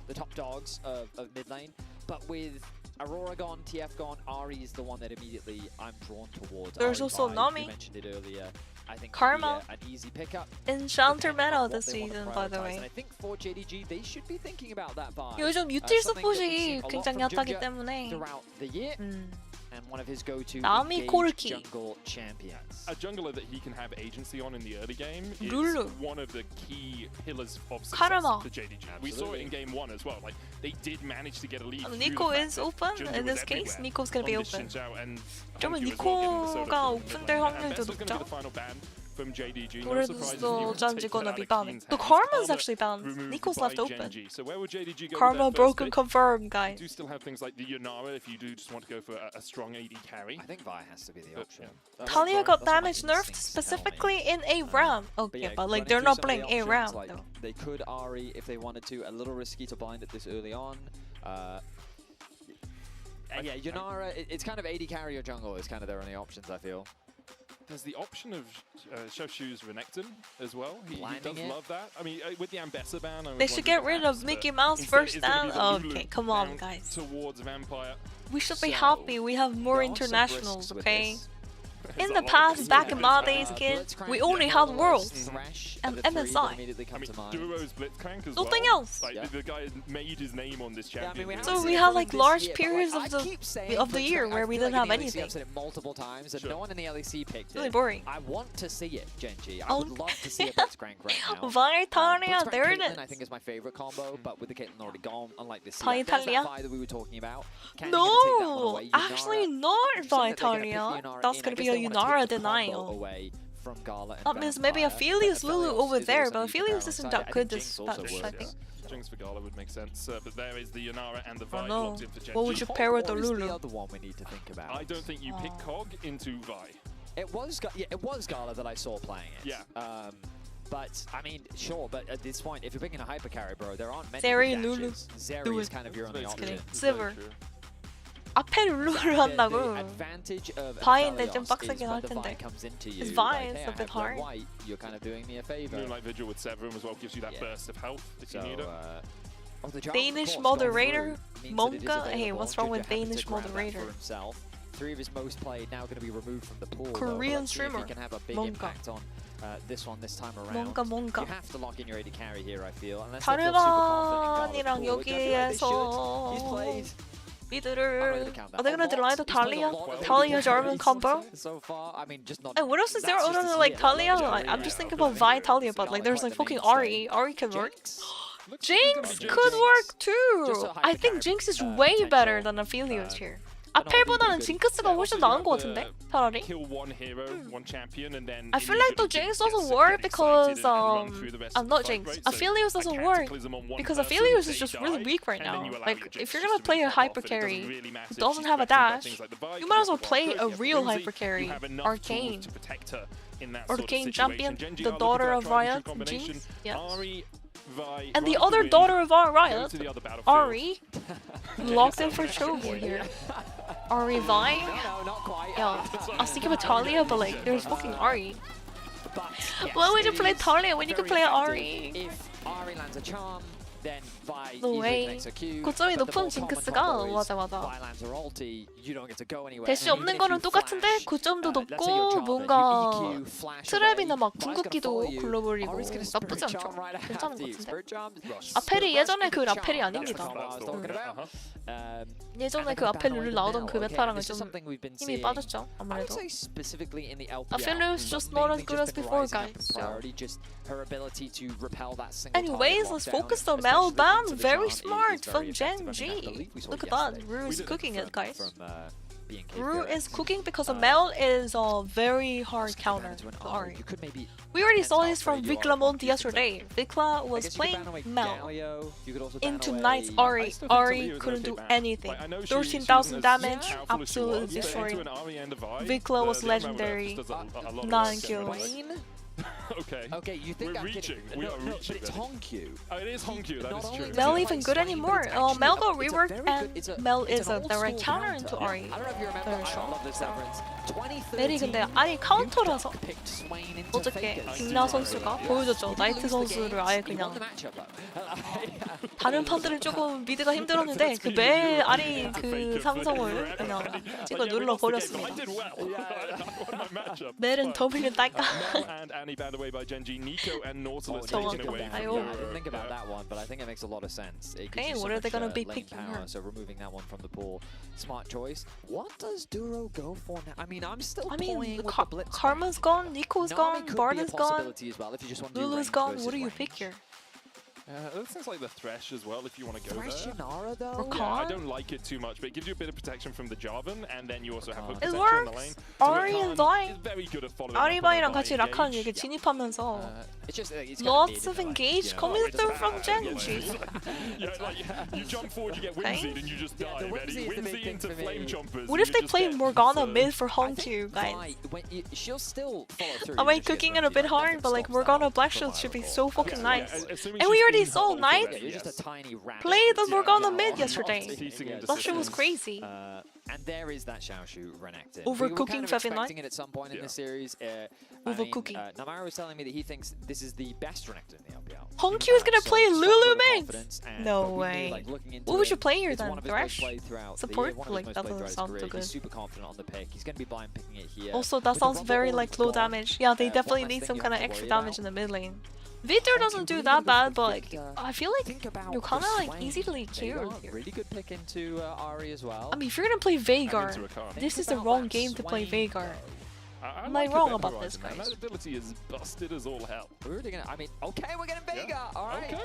the top dogs of mid lane. But with Aurora gone, TF gone, Ari is the one that immediately I'm drawn towards. There's Ari also Vibe, Nami. You mentioned it earlier. I think Karma. an easy pickup. Enchanter depending meta on what this they want to season, by the prioritize. way. And I think for JDG, they should be thinking about that vibe. 요즘 유틸 something that we've seen 서폿이 a lot 굉장히 from 핫하기 Ginger 때문에 throughout the year. And one of his go-to Nami engaged Korki. jungle champions. A jungler that he can have agency on in the early game is Lulu. one of the key pillars of success Karma. for JDG. We saw it in game 1 as well. Like they did manage to get a lead. through Nico the fact is that open. Ginger In was this case, everywhere Nico's gonna be on this open. Xin Zhao and 그러면 Hongju as well getting the solo 니코가 kill in the mid 오픈될 lane. And 확률도 Best was going to be 높죠? the final ban. from JDG. No Where surprise if does you would Genji take gonna that be out of banned? Keen's The hands. Karma's Karma actually banned. removed Nico's by left open. GENG. So where would JDG go Karma with their first broken pick? confirmed, You guys. do still have things like the Yonara if you do just want to go for a strong AD carry. I think Vi has to be the But, option. yeah. Talia That's got what my damage nerfed instincts tell me. specifically in a ram. Okay, yeah, but like running they're through not some of the playing a options, ram like, though. They could Ari if they wanted to. A little risky to blind it this early on. Yeah, Yonara, it's kind of AD carry or jungle is kind of their only options, I feel. There's the option of Shoshu's Renekton as well. He Blinding does it. love that. I mean, with the Ambessa ban, I was They should wondering get rid perhaps, of but Mickey Mouse instead first it's gonna be down. the Lulu Okay, come on, down guys. Towards Vampire. We should be So, happy. We have more there are some internationals, risks with okay? this. There's In a the lot of past, things back that in could my be days, bad. kid, Blitzcrank, we only yeah, had Thresh Worlds are and the three that MSI. immediately come I mean, to mind. Duo's Blitzcrank as Nothing well. else. Like, Yeah. the guy made his name on this Yeah, I champion. mean, we So haven't we seen had it like this large year, but, periods like, of I keep saying the year Blitzcrank, where I we feel didn't have like in any the of LEC I've said them. it multiple times, and Sure. no one in the LEC picked Really it. boring. I want to see it, Genji. I Oh. would love to see a Blitzcrank right now. Vitania, Blitzcrank there it Caitlyn, I think, is. is my favorite combo, but with the Caitlyn already gone, unlike this Vitalia? there's that Vi that we were talking about. Can you gonna take that one No, away? actually Yunara, not saying that they're gonna pick Vitalia. Yunara That's in. gonna I be guess a they wanna Yunara take the combo denial. away from Gala and That means maybe Vampire, Aphelios but Lulu Aphelios over is there, also but somebody you can Aphelios pair isn't alongside. that good I think this Jinx also patch, I works. think. Jinx for Gala would make sense, but there is the Yonara and the I Vi know. locked in for Genji. What would you pair with the What is the Lulu? other one we need to think about? I don't think you pick Cog into Vi. It was Gala that I saw playing it. Yeah. But I mean, sure. But at this point, if you're picking a hyper carry, bro, there aren't many. Zeri, good Lulu. dashes. Zeri Do is it. kind of your only That's option. kidding. true. That's Sivir. very true. 앞에 룰루를 한다고. The advantage of Vi인데 Aphelios 좀 is 빡세긴 when 할 the Vi 텐데. comes into you. His like, Vi hey, is I a have bit your hard. white, you're kind of doing me a favor. Moonlight Vigil with Severum as well gives you that Yeah. burst of health if So, you need it. the Jarvan, Danish of course, going moderator? through means that it is Monka? Hey, available. what's wrong with Ginger having to Danish grab that moderator? for himself. 3 of his most played now going to be removed from the pool. though, but Korean let's see if streamer. he can have a big Monka. impact on this one this time around. 뭔가. You have to lock in your AD carry here, I feel. Unless they feel super confident in Gala's 타르반이랑 pool, which I feel like they should. He's 여기에서 played. 미드를. count Are they gonna that. deny the He's played a Talia? lot of Talia AD Jarvan carries combo? so far. I mean, just not. And what else is there that's other just than to like see it. Talia? Gala Like, I'm Jarvan, just thinking yeah, about Vi Gala Talia, but Jarvan like there's quite like the fucking mainstay. Ari. Ari can work. Jinx? Jinx Jinx. could work Just too. a I hyper think carry, Jinx is way potential. better than Aphelios here. 아펠보다는 징크스가 훨씬 나은 것 같은데? 차라리? Kill one hero, one champion, and then I feel like the Jinx doesn't work because not Jinx. Aphelios doesn't work because Aphelios is just really weak right now. Like if you're gonna play a hyper carry who doesn't have a dash, you might as well play a real hyper carry, Arcane. Arcane champion, the daughter of Riot, Jinx. Yes. And the other daughter of our Riot, Ari, locked in for Chobu here. Ari Vi? No, not quite. Yeah, I was thinking about Talia, but like, there's fucking Ari. But, yes, Why would you it play is Talia when you could very play effective. Ari? If Ari lands a charm, then Vi No easily way. connects a Q. 고점이 but the 높은 more common 징크스가 combo is 맞아. Vi lands a ulti, you don't get to go anywhere. 대시 And 없는 even 거는 if you 똑같은데 flash, 고점도 let's say 높고 you're Jarvan, 뭔가 you EQ, flash 트랩이나 away, 막 Vi's gonna 궁극기도 follow you. 굴러버리고 Ari's gonna 나쁘지 Spirit 않죠? Charm right 괜찮은 after 것 you. 같은데? Spirit Charm, 아펠이 예전에 그 Spirit 라펠이 Charm, that's the 아닙니다. combo I was talking about. 예전에 And 그 they're 아펠 gonna 룰루 ban away 나오던 the 그 Mel. 메타랑은 This is 좀 something we've been 힘이 seeing. 빠졌죠, I would 아무래도. say specifically in the LPL. Aphelios just not as good as before, guys. Priority, just her ability to repel that single Anyways, target let's lockdown, focus on Mel especially ban. into the Very charm, is smart very from effective. I Gen mean, I G. believe we saw Look at yesterday. that. Rue is cooking it, guys. From, B&K Rue Felix. is cooking because a Mel is a very hard Just go down counter to an to Ari. Ari. You could maybe We already Penta saw this from upgrade Vikla your Monty Ari. yesterday. Vikla I was guess you could playing ban away Mel Galio. You could also ban into away- Knight's I Ari. still think Talia Ari was couldn't okay do ban. anything. Like, I know she 13,000 wasn't as damage, powerful as she absolutely was, but destroyed. into an Ari and a Vi, Vikla was the other member legendary. just does a lot of 9 work kills. anyway. Okay. Okay, you think We're I'm reaching. kidding. We No, are no, reaching, but it's Benny. Honkyu. Oh, it is Honkyu, that Not is only true. does Mel it even fight good Swain, anymore. but it's actually Mel a- got it's a reworked very and good- it's a- Mel it's is an a old direct school counter into counter. Ari. I don't know if you remember, Very I strong. love this reference. 2013, 메리 근데 아리 카운터라서 Duke picked Swain into 어저께 Faker. 김나 선수가 보여줬죠. 나이트 선수를 아예 He won 그냥 the matchup, though. 다른 판들은 조금 미드가 힘들었는데 그 매 아리 그 상성을 그냥 찍어 눌러 버렸습니다. I did well. I won my matchup. 멜은 W 딸까? Mel and Annie banned away by Genji. Nico and Nautilus Oh, taken away. I from hope. I didn't Euro. think about that one, but I think it makes a lot of sense. It gives Okay, you so what are they much, gonna be lane picking power, her? so removing that one from the pool, smart choice. What does Duro go for now? I mean, I'm still I mean, toying with Ka- the Blitz. Karma's gone, Nico's Nami gone, could Bard be a is gone, possibility as well if you just want to do Lulu's range gone. versus What do you range. pick here? That sounds like the Thresh as well, if you want to go Thresh there. Yanara, though? Rakan? Yeah, I don't like it too much, but it gives you a bit of protection from the Jarvan, and then you also have hook It protection in the lane. works. So Ari Rakan and Dai. is very good at following up on 아리바이랑 the 같이 Dai 라칸 engage. 이렇게 진입하면서 It's just, it's lots of engage you know, coming it's through bad, from yeah, Genji. Yeah, like, you jump forward, you get Okay. Whimsied, and you just die. the man. Whimsy is the big Whimsy thing into for me. Flame Chompers. What and if they you just play get Morgana absurd. mid for Hongq, guys? She'll still follow through. Am I cooking it a bit hard? But like Morgana Black Shield should be so fucking nice. And we already saw Knight play the Morgana mid yesterday. That shit was crazy. And there is that Xiaoshu Renekton. Overcooking We were kind of Feviknight. expecting it at some point in the series. Overcooking. Namaru was telling me that he thinks this is the best Renekton in the LPL. Hongq is gonna play Lulu mid! No way. What would you play here then? Thresh? Support? Like, that doesn't sound too good. He's super confident on the pick. He's going to be blind picking it here. Also, that sounds very like low damage. Yeah, they definitely need some kind of extra damage in the mid lane. Vitor doesn't do that bad, but like, I feel like you're kind of like easily cured here. Really good pick into Ari as well. I mean, if you're gonna play Veigar, into Rakan. this is the wrong game to play Veigar. Am I like wrong Event about Horizon, this, man. guys? That ability is busted as all hell. We're really gonna. I mean, okay, we're getting Veigar. All right. Okay.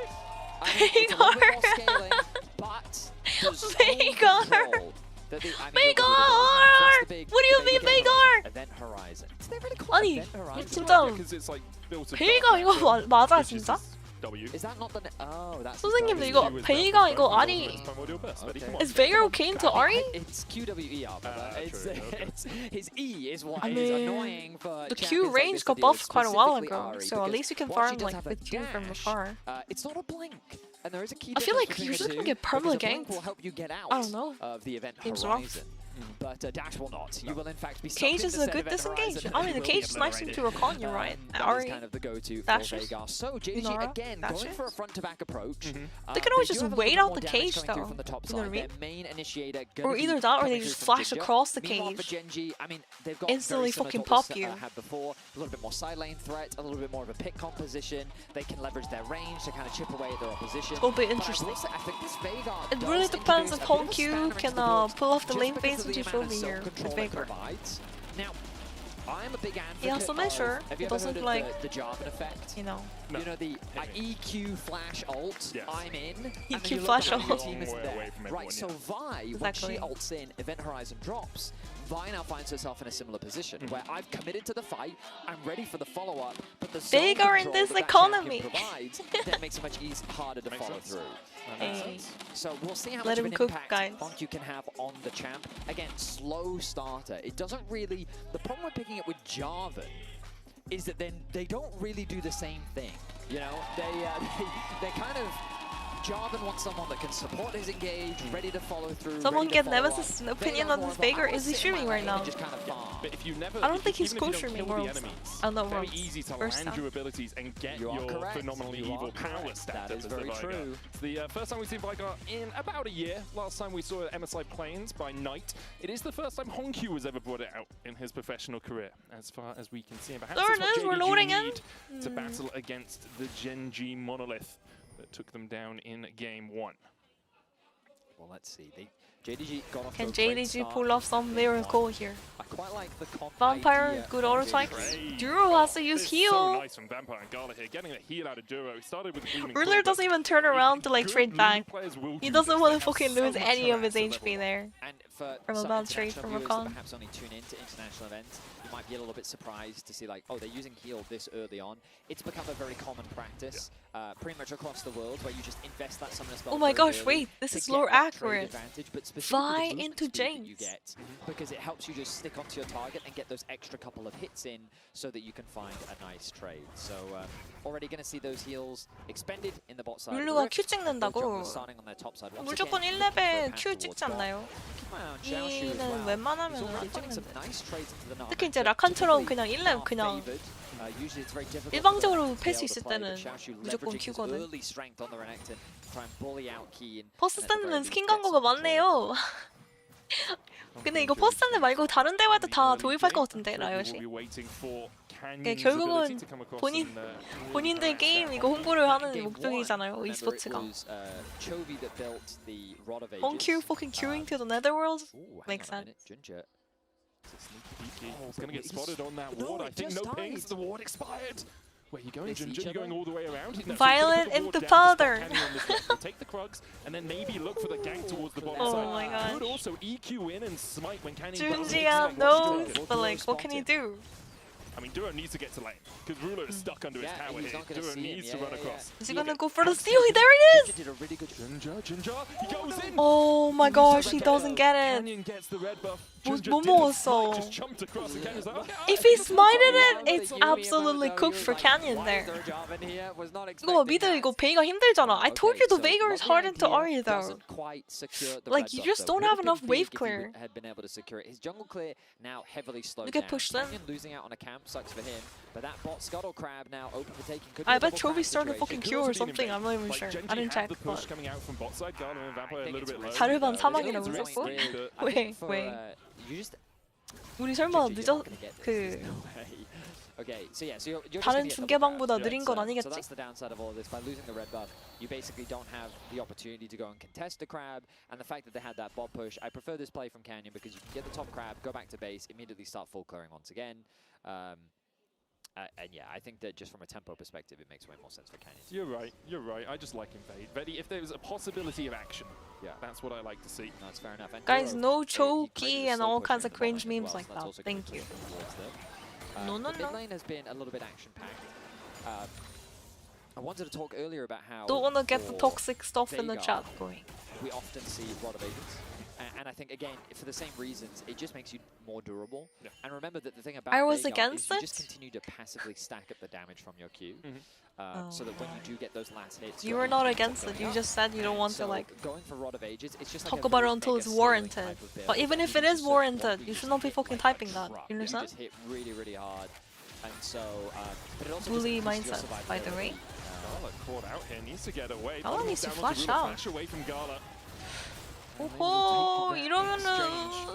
I mean, it's a little bit more scaling, but there's so Veigar! control that the- I mean, Veigar! that's the big What do you mean, game Veigar? Event Horizon. Did they really call it 아니, Event Horizon? 진짜 Because it's like built 베이가 이거 맞아 which is 진짜? his W. Is that not the? Oh, that's. 선생님들 the 이거 W. 베이가 이거 아니 Okay. is Veigar okay to Ari? It's QWER, but it's, true, okay. it's his E is what I is mean, annoying for The champions Q like range this got to deal with, buffed quite a while specifically ago, Ari, so at because least you can while she farm does like have a with Q from dash, afar. it's not a blink, and there is a key I feel difference like between you're the just gonna two, get because a blink perma-ganked. will help you get out I don't know. of the event Seems rough. horizon. But Dash will not. You will in fact be Cage stuck is in a the good Event disengage. Horizon. I mean, the You will cage be is nice into Rakan, you're right. That is Ari kind of the go-to for dashes. Veigar. So JDG Inara again dashes. going for a front-to-back approach. They can always do just have a wait little out more the damage cage, coming through though. from the top You know what I side. mean? Their main initiator Or gonna either be that or coming they through just from flash Ginger. across the Meanwhile, for cage. Genji, I mean, they've got Instantly very similar fucking to what pop we you. had before. A little bit more side lane threat, a little bit more of a pick composition. They can leverage their range to kind of chip away at their opposition. It'll be But I will interesting. say, I think this Veigar It does really depends if introduce a bit of a Hongq spanner can into the works pull off the just lane because phase of and the just amount over of here with self-control it Veigar. provides. Now, I'm a big advocate He has to make sure have he you ever doesn't heard of like, the Jarvan effect? you know. No. You know the EQ flash ult, Yes. I'm in, and then EQ you look flash behind, your ult. team isn't Long way there. away from Right, everyone, so yeah. Vi, Exactly. when she ults in, Event Horizon drops, Vi now finds herself in a similar position, where I've committed to the fight, I'm ready for the follow-up, but the zone Veigar in control this that economy. champion provides, then makes it much harder to Makes follow sense. through. Hey. So we'll see how Let much of him an cook, impact guys. Hongq can have on the champ. Again, slow starter. It doesn't really... The problem with picking it with Jarvan is that then they don't really do the same thing. You know, they kind of... Jarvan wants someone that can support his engage, ready to follow through. Someone ready to get follow Nemesis' up. opinion Veigar's on more this of a, I Veigar. wanna Is he sit in streaming my right lane and now? just kind of farm. But if you never, I don't think he's even if you don't co-streaming kill the Worlds. enemies, Oh, no, very Worlds. easy to First land time. your abilities and get You are your correct. phenomenally You are evil power correct. stacked That up is as the very Veigar. true. It's the first time we've seen Veigar in about a year. Last time we saw MSI Plains by Knight. It is the first time Hongq has ever brought it out in his professional career, as far as we can see. And perhaps There that's it what is, we're JDG loading in. need to battle against the GENG monolith that took them down in game 1. Well, let's see. JDG got off Can to a great JDG start pull off some miracle here? I quite like the comp Vampire, idea good of auto JDG. types. Duro has to use It's heal. so nice from Vampire and Gala here, getting the heal out of Duro. He started with the Gleaming Ruler Claw, but doesn't even turn around to like good trade Lulu back. players will He do doesn't this. want They to have fucking so lose much any of his harass to HP level there. And for From a some bounce trade international from viewers Rakan. that perhaps only tune into international events, you might be a little bit surprised to see like, oh, they're using heal this early on. It's become a very common practice, pretty much across the world, where you just invest that summoner spell. Oh my very gosh, early wait, this to is get lore that trade accurate. advantage, but specifically Vi the movement into speed that you James. get, because it helps you just stick onto your target and get those extra couple of hits in, so that you can find a nice trade. So already going to see those heals expended in the bot side. 룰루가 Q 찍는다고. starting on their top side. Once 무조건 again, 1레벨 looking for a Q path 찍지 towards bot. 않나요? Keep an eye on Xiaoshu as E는 well. He's 웬만하면 already 안 finding some 찍는데. nice trades into the Na'Vi. 특히 이제 라칸처럼 그냥 Typically, 1렙 are 그냥 favored. Usually it's very difficult 일방적으로 to 팰 수 be able 있을 to play, 때는 but Xiaoshu 무조건 leveraging his Q거든. early strength on the Renekton, try and bully out Keen. 퍼스트 and at the very 샌드는 least 스킨 get 광고가 some control. 많네요. 근데 이거 퍼스트 샌드 말고 다른 데마다 다 도입할 것 같은데 라이엇이. 결국은 본인들 게임 이거 홍보를 하는 목적이잖아요, e스포츠가. Hongq fucking queuing to the Netherworld? Makes sense. He's going to get spotted on that ward. I think no pings. The ward expired. Where you going, Ginger? You're going all the way around? No, so Violent you put the ward Intifada. down to stop Canyon on this one. You'll take the Krugs, and then maybe look for the gank towards the bottom Oh side. my gosh. Could also EQ in and smite when Canyon does Junjiya expect knows, what to do. but like, what can he do? I mean, Duro needs to get to lane, because Ruler is stuck under his tower he's here. not gonna Duro see him. needs to run across. Is he gonna go for the steal? There it is! Did a really good Ginger, he goes in! Oh my gosh, he doesn't get it. Canyon gets the red buff. 못 Ginger didn't. 먹었어. Just jumped across and Canyon's like, okay, If he smited it, it's absolutely cooked for Canyon there. 이거 미드 이거 베이가 힘들잖아. I told you the Veigar is hard into Ahri though. Like, you just don't have enough wave clear. His jungle clear now heavily slowed Look at down. push then. Canyon losing out on a camp sucks for him, but that bot Scuttle Crab now open for taking. Could be I a bet double Trophy crab started situation. fucking Q or something. I'm not even sure. I didn't check. The push But coming out from bot side, Garland and Vampire a little bit low. 자르반 It's 사망이라고 really 썼어? weird. I 왜? think for, 왜? you just 우리 설마 Ginger, 늦어 you're not gonna get this. 그 There's no way. Okay, so yeah, so you're just 다른 gonna get double 중계방보다 crab. 느린 건 So 아니겠지? that's the downside of all of this. By losing the red buff, you basically don't have the opportunity to go and contest the crab. And the fact that they had that bot push, I prefer this play from Canyon because you can get the top crab, go back to base, immediately start full clearing once again. And yeah, I think that just from a tempo perspective, it makes way more sense for Canyon. You're right. I just like Invade. Vedi, if there was a possibility of action, yeah, that's what I like to see. No, that's fair enough. And Guys, Duro, no he choky created a and slow all push kinds in of the cringe bottom lane memes as well, like so that's that. also Thank gonna you. push towards them. No, no, the no. mid lane has been a little bit action-packed. I wanted to talk earlier about how Don't wanna get the for toxic stuff in the Veigar, chat going. we often see Rod of Agents. And I think, again, for the same reasons, it just makes you more durable. Yeah. And remember that the thing about I was Veigar against is you just it. continue to passively stack up the damage from your Q. So that when you do get those last hits... You you're were not able to against keep it. You going just said you don't up. want So to like going for Rod of Ages, it's just like talk a about it very until mega it's scaling warranted. type of build. But even if it You is just warranted, want- you should not be fucking typing that. You You understand? just hit really, really hard. And so... but it also Bully just increases your mindset, by the way. Gala caught out here, needs to get away. Gala needs to Down onto flash Ruler, out. Flash away from Gala. 오호 I 이러면은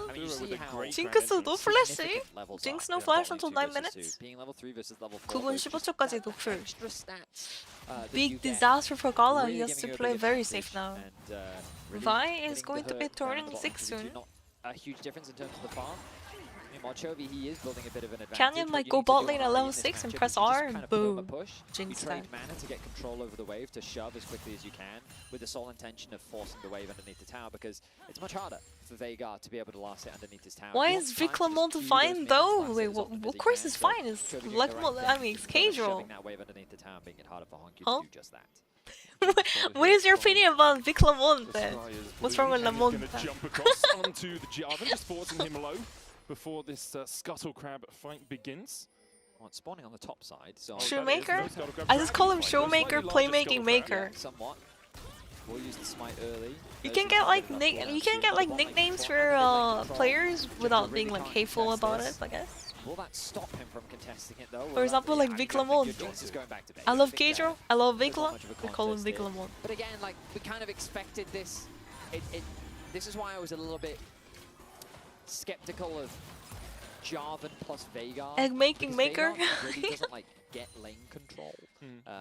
mean, you Duro see with a how great 징크스도 transcendence. 플래시. significant levels Jinx are. no You know, flash volume until 2 9 versus minutes. 2, being level 3 versus level 4. 9분 there's just 15초까지 that 노플. extra stats, that you Big get disaster for Gala. really He has giving to you a play big very advantage. safe now. And, really Vi is hitting the going to be hurt down turning the bottom 6 because you soon. not a huge difference in terms of the farm. Meanwhile, Chovy, he is building a bit of an advantage. Canyon What might you go need to bot do lane on at Ahri level in this 6 and matchup press is you just R kind and of put on the boom. push. You Jinx trade time. mana to get control over the wave, to shove as quickly as you can, with the sole intention of forcing the wave underneath the tower, because it's much harder for Veigar to be able to last it underneath his tower. Why He is wants time to just Viclamont queue those fine minions though? last Wait, as often as of he course can, it's so fine. It's Chovy doing like, the right I thing, mean, it's sort of casual. shoving that wave underneath the tower and making it harder for Honky Huh? to do just that. What is your opinion about Viclamont The then? Sky is What's blue. wrong with Canyon's Lamont? gonna jump across onto the Jarvan, just forcing him low before this Scuttle Crab fight begins. Well, it's spawning on the top side, so... Shoemaker? No Scuttle Crab I just call him dragon fight, Showmaker, though, slightly larger playmaking Scuttle Crab. maker. Somewhat. We'll use the smite early. You There's can get like another you one can to get like the bot lane nicknames before for mid lane control. players Ginger without really being like can't hateful contest about this. it, I guess. Will that stop him from contesting it though? For example, like Viclamont. Jinx is going back to base. I love think that Gaedro, I love there's not Vigla. much of a We call him contest here. Viclamont. But again, like we kind of expected this. This is why I was a little bit skeptical of Jarvan plus Veigar. Egg making because maker. Veigar really doesn't like get lane control.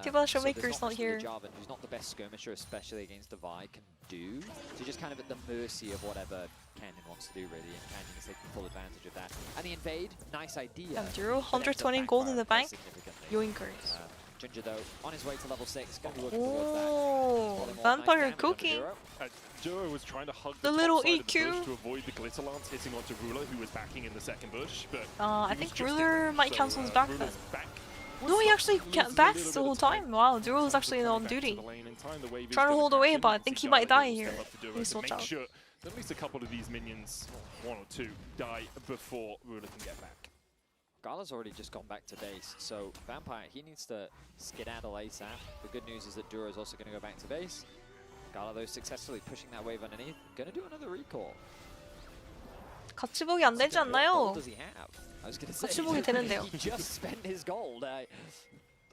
Too bad so Showmaker's there's not much here. that Jarvan, who's not the best skirmisher, especially against the Vi, can do. So just kind of at the mercy of whatever Canyon wants to do, really, and Canyon is taking full advantage of that. And the invade, nice idea. Yeah, Duro, but ends up 120 gold in the backfiring bank. quite significantly. Yoinkers. Ginger, though, on his way to level 6, going to be looking towards that. Oh, Falling more, nice vampire damage onto cooking. Duro. Duro was trying to hug The top little side of the EQ. bush to avoid the glitter lance hitting onto Ruler, who was backing in the second bush. But I he was think just Ruler in. might So, cancel his back then. Ruler's back. No, he actually Loses a backs little the bit whole of time. time. Wow, Duro's Just actually coming on back to duty. the lane in time. The wave is Trying to gonna hold crash away, in. but I You can think see he might Gala die will here. step up to Duro Please to watch make out. sure that at least a couple of these minions, one or two, die before Ruler can get back. Gala's already just gone back to base, so Vampire, he needs to skedaddle ASAP. The good news is that Duro is also going to go back to base. Gala, though, successfully pushing that wave underneath. Going to do another recall. 같이 보기 안 되지 What 않나요? gold does he have? I was going to say, 같이 보기 되는데요. he just spent his gold. I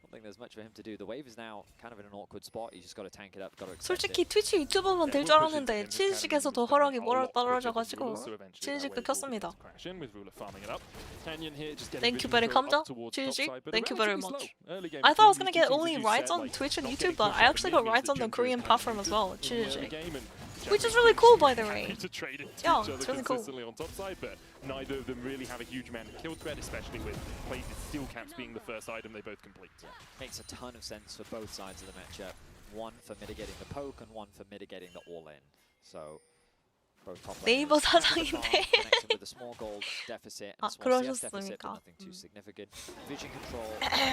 don't think there's much for him to do. The wave is now kind of in an awkward spot. You just got to tank it up, got to accept 솔직히 it. 트위치 유튜버만 될 줄 알았는데 치즈직에서 더 허락이 떨어져가지고 치즈직도 켰습니다. Thank you very 감자, 치즈직. Thank you very much. I thought I was gonna get only rides on Twitch and YouTube, but I actually got rides on the Korean platform as well, 치즈직. Which is really cool, by the way. Happy to trade it to Yeah, each other it's really cool. consistently on top side, but neither of them really have a huge amount of kill threat, especially with plated steel caps being the first item they both complete. Makes a ton of sense for both sides of the matchup. One for mitigating the poke and one for mitigating the all-in. So both top 네이버 laners have the 사장인데. farm, connected with a small gold deficit and a small CS deficit, but 그러셨습니까? nothing too significant. Vision control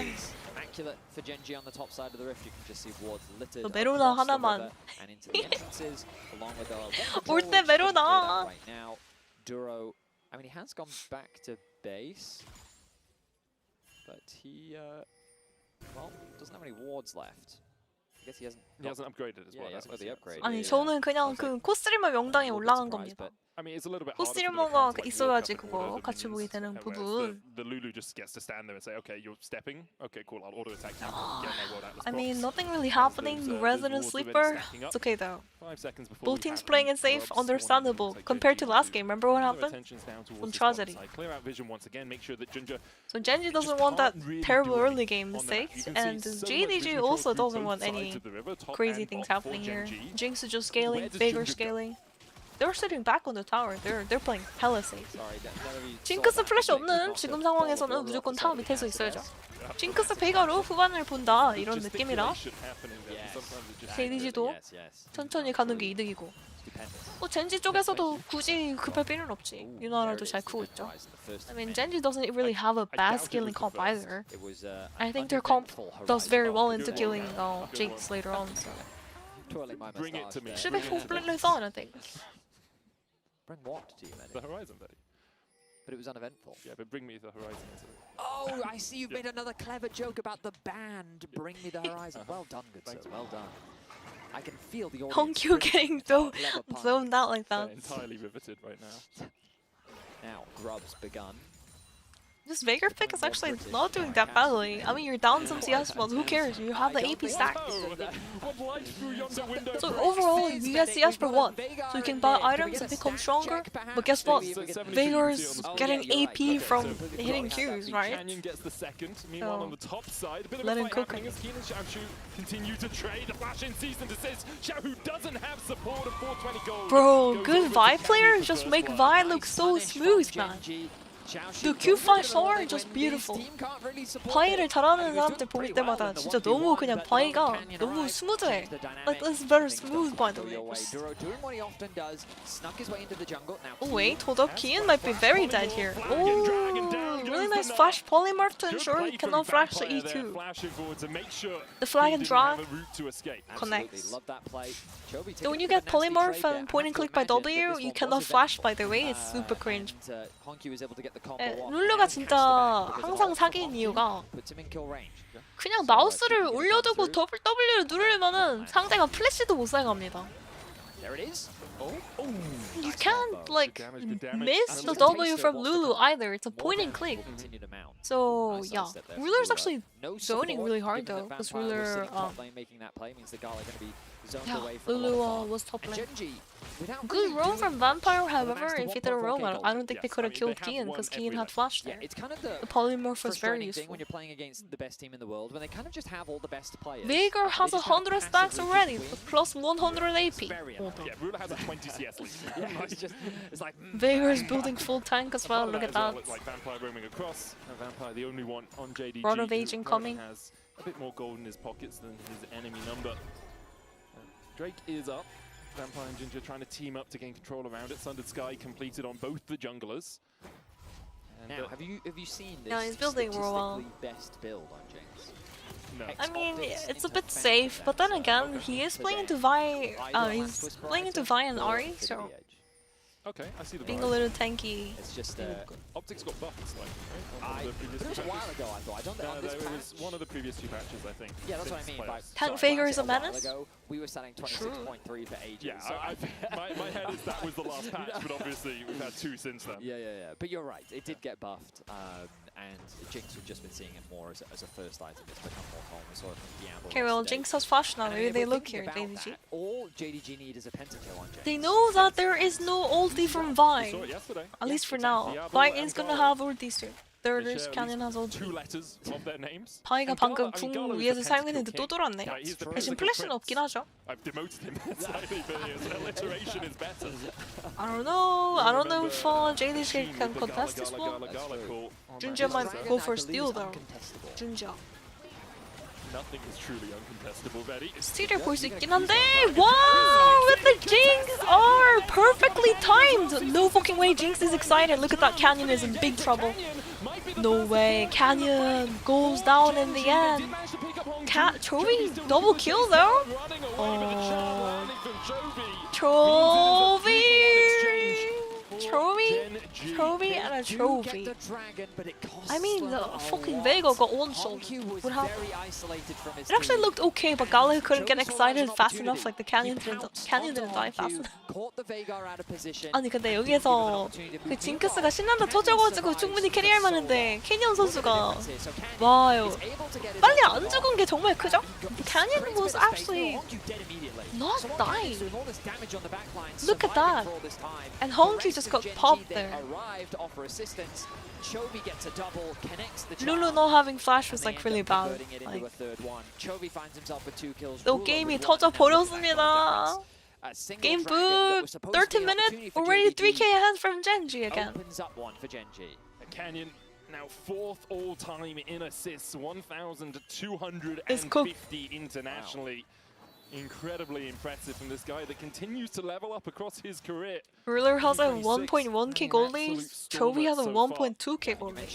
is immaculate for GENG on the top side of the rift. You can just see wards littered 저 메로나 across the 하나만. river and into the entrances, along with 올 때 메로나. right now. Duro, I mean, he has gone back to base, but he, well, doesn't have any wards left. I guess he hasn't upgraded as well. he hasn't got the upgrade. 아니 저는 그냥 그 코스트리머 명당에 올라간 겁니다. I mean, it's a little bit harder 코스트리머가 for the 있어야지 World Cup and 그거 order the 같이 보게 minions, 되는 whereas 부분. the Lulu just gets to stand there and say, okay, you're stepping. Okay, cool, I'll auto attack you. Get my World Atlas I mean, box. nothing really As happening. those Resident wards already Sleeper. stacking up. It's okay though. 5 seconds before Both we teams have playing it safe, Grubs, understandable. one Compared to JDG. last game, remember what Their happened? attention's down towards Some this bottom tragedy. side. Clear out vision once again, make sure that Ginger So Genji doesn't just want that can't really terrible do early anything game on that. You mistakes, can see and so much JDG vision also control doesn't through want both any sides of the river, top crazy and things bot for happening here. GENG. Jinx is just Where scaling, does Veigar Ginger go? scaling. They're sitting back on the tower. They're playing hella safe. Sorry, none of you saw 징크스 that. 플래시 He's 없는 not 지금 a 상황에서는 follow 무조건 up 타워 the 밑에서 side 있어야죠. of 징크스 베이가로 후반을 본다 이런 Just 느낌이라 gesticulation happening there, Yes. sometimes it just JDG도 Yes, yes. 천천히 가는 게 이득이고. Stupendous. 뭐 젠지 쪽에서도 굳이 급할 필요는 없지. 유나라도 잘 크고 있죠. I mean, Genji doesn't really have a bad scaling comp either. It was, I think their comp does very well into killing Jinx later on. So. twirling my Bring it mustache to me. there. Should have completely fun, I think. Bring what to you, the Eddie? horizon, buddy. But it was uneventful. Yeah, but bring me the horizon. Oh, I see you've made another clever joke about the band. Bring me the horizon. Well done, good sir. Thanks, Well done. I can feel the audience. Honkyu getting so Clever pun. zoned out like They're that. entirely riveted right now. Now, Grub's begun. This Veigar pick is actually not doing that badly. I mean, you're down some CS mods, who cares? You have the AP stacked. What light through yonder window? So overall, you get CS for one. So you can buy items and become stronger. But guess what? Veigar's getting AP from hitting Qs, right? Canyon gets the second. Meanwhile, So, on the top side, a bit of let a him fight cook happening it. as Keen and Xiaoshu continue to trade. A flash in season desist. Xiaohu doesn't have support of 420 gold. Bro, Goes good over to Vi Canyon players for just first make blood. Vi look so smooth, man. The Q5 solar just beautiful. 바이를 잘하는 사람들 볼 때마다 진짜 너무 그냥 바이가 너무 스무드해. Like it's very smooth by the way. Oh wait, hold up, Kian might be very dead here. Oh, really nice flash polymorph to ensure he cannot flash the E2. The flag and drag connects. So when you get polymorph and point and click by W, you cannot flash by the way, it's super cringe. 룰루가 진짜 항상 사기인 이유가 그냥 마우스를 올려두고 더블 W를 누르면은 상대가 플래시도 못 사용합니다. You can't like miss the W from Lulu either. It's a point and click. So yeah, Ruler's actually zoning really hard though. Because Ruler, yeah, Lulu was top lane. Good roam from Vampire, however, if he didn't roam, I don't think they could have killed Kian because Kian had flash there. It's kind of The polymorph was very useful. when you're playing against the best team in the world, when they kind of just have all the best players. Veigar has 100 stacks already, plus 100 AP. Yeah, Ruler has a 20 CS lead. It's like Veigar's building full tank as well, look at that. It's like Vampire roaming across. Vampire, the only one on JDG. Rod of who Age incoming. has a bit more gold in his pockets than his enemy number. Drake is up. Vampire and Ginger trying to team up to gain control around it. Sundered Sky completed on both the junglers. And, now, have you seen this? No, he's building statistically best build on Jinx? no. I mean, it's a bit safe, but then again, he is playing into Vi. He's playing into Vi and Ahri, so Okay, I see the being a vibe. little tanky. It's just Optics got buffed slightly, right? On one of the previous but it was two a while patches. ago, I thought. I don't think No, on this it patch. was one of the previous two patches, I think. Yeah, that's what I since mean. By, playoffs. Tank sorry, Veigar when I is said a while menace? ago, we were selling 26.3 for ages. Yeah, so my head is that was the last patch, but obviously we've had two since then. yeah. But you're right. It did get buffed, and Jinx, we've just been seeing it more as a first item. It's become more common. We saw it from Diablo. Okay, well, Jinx has flash now. Maybe they look here, JDG. All JDG need is a pentakill on Jinx. They know that there is no ulti from Vi. We saw it yesterday. At least for now. Diablo Vi and is gonna Gala. have ulti soon. Thirders Canyon has ulti. 2 letters of their names. 바이가 And 방금 Gala, I mean, Gala 궁 is 위에서 the 사용했는데 pentakill 또 돌았네. king. He's the 대신 physical 플래시는 prince. 없긴 하죠. I've demoted him slightly, but his alliteration is better. I don't know if JDG can contest this one. Junja might go for steal though. Junja. Nothing is truly uncontestable, Betty. 스틸을 볼 수 있긴 한데, wow, with the Jinx are perfectly timed. No fucking way, Jinx is excited. Look at that, Canyon is in big trouble. No way, Canyon goes down in the end. Chovy double kill though. Oh, Chovy and a Chovy. I mean, the fucking Vega got one shot. What happened? It actually looked okay, but Gala couldn't get excited fast enough. Like the Canyon didn't die fast enough. 아니 근데 여기에서 그 징크스가 신난다 터져가지고 충분히 캐리할 만한데 캐니언 선수가 와요 빨리 안 죽은 게 정말 크죠? Canyon was actually not dying. Look at that. And Hongkyu just got popped there. Lulu not having flash was like really bad. Like, 또 게임이 터져 버렸습니다. Game boot. 13 minutes. Already 3K ahead from GENG again. Canyon now 4th all-time in assists, 1,250 internationally. Incredibly impressive from this guy that continues to level up across his career. Ruler has a 1.1k goal lead. Chovy has a 1.2k goal lead.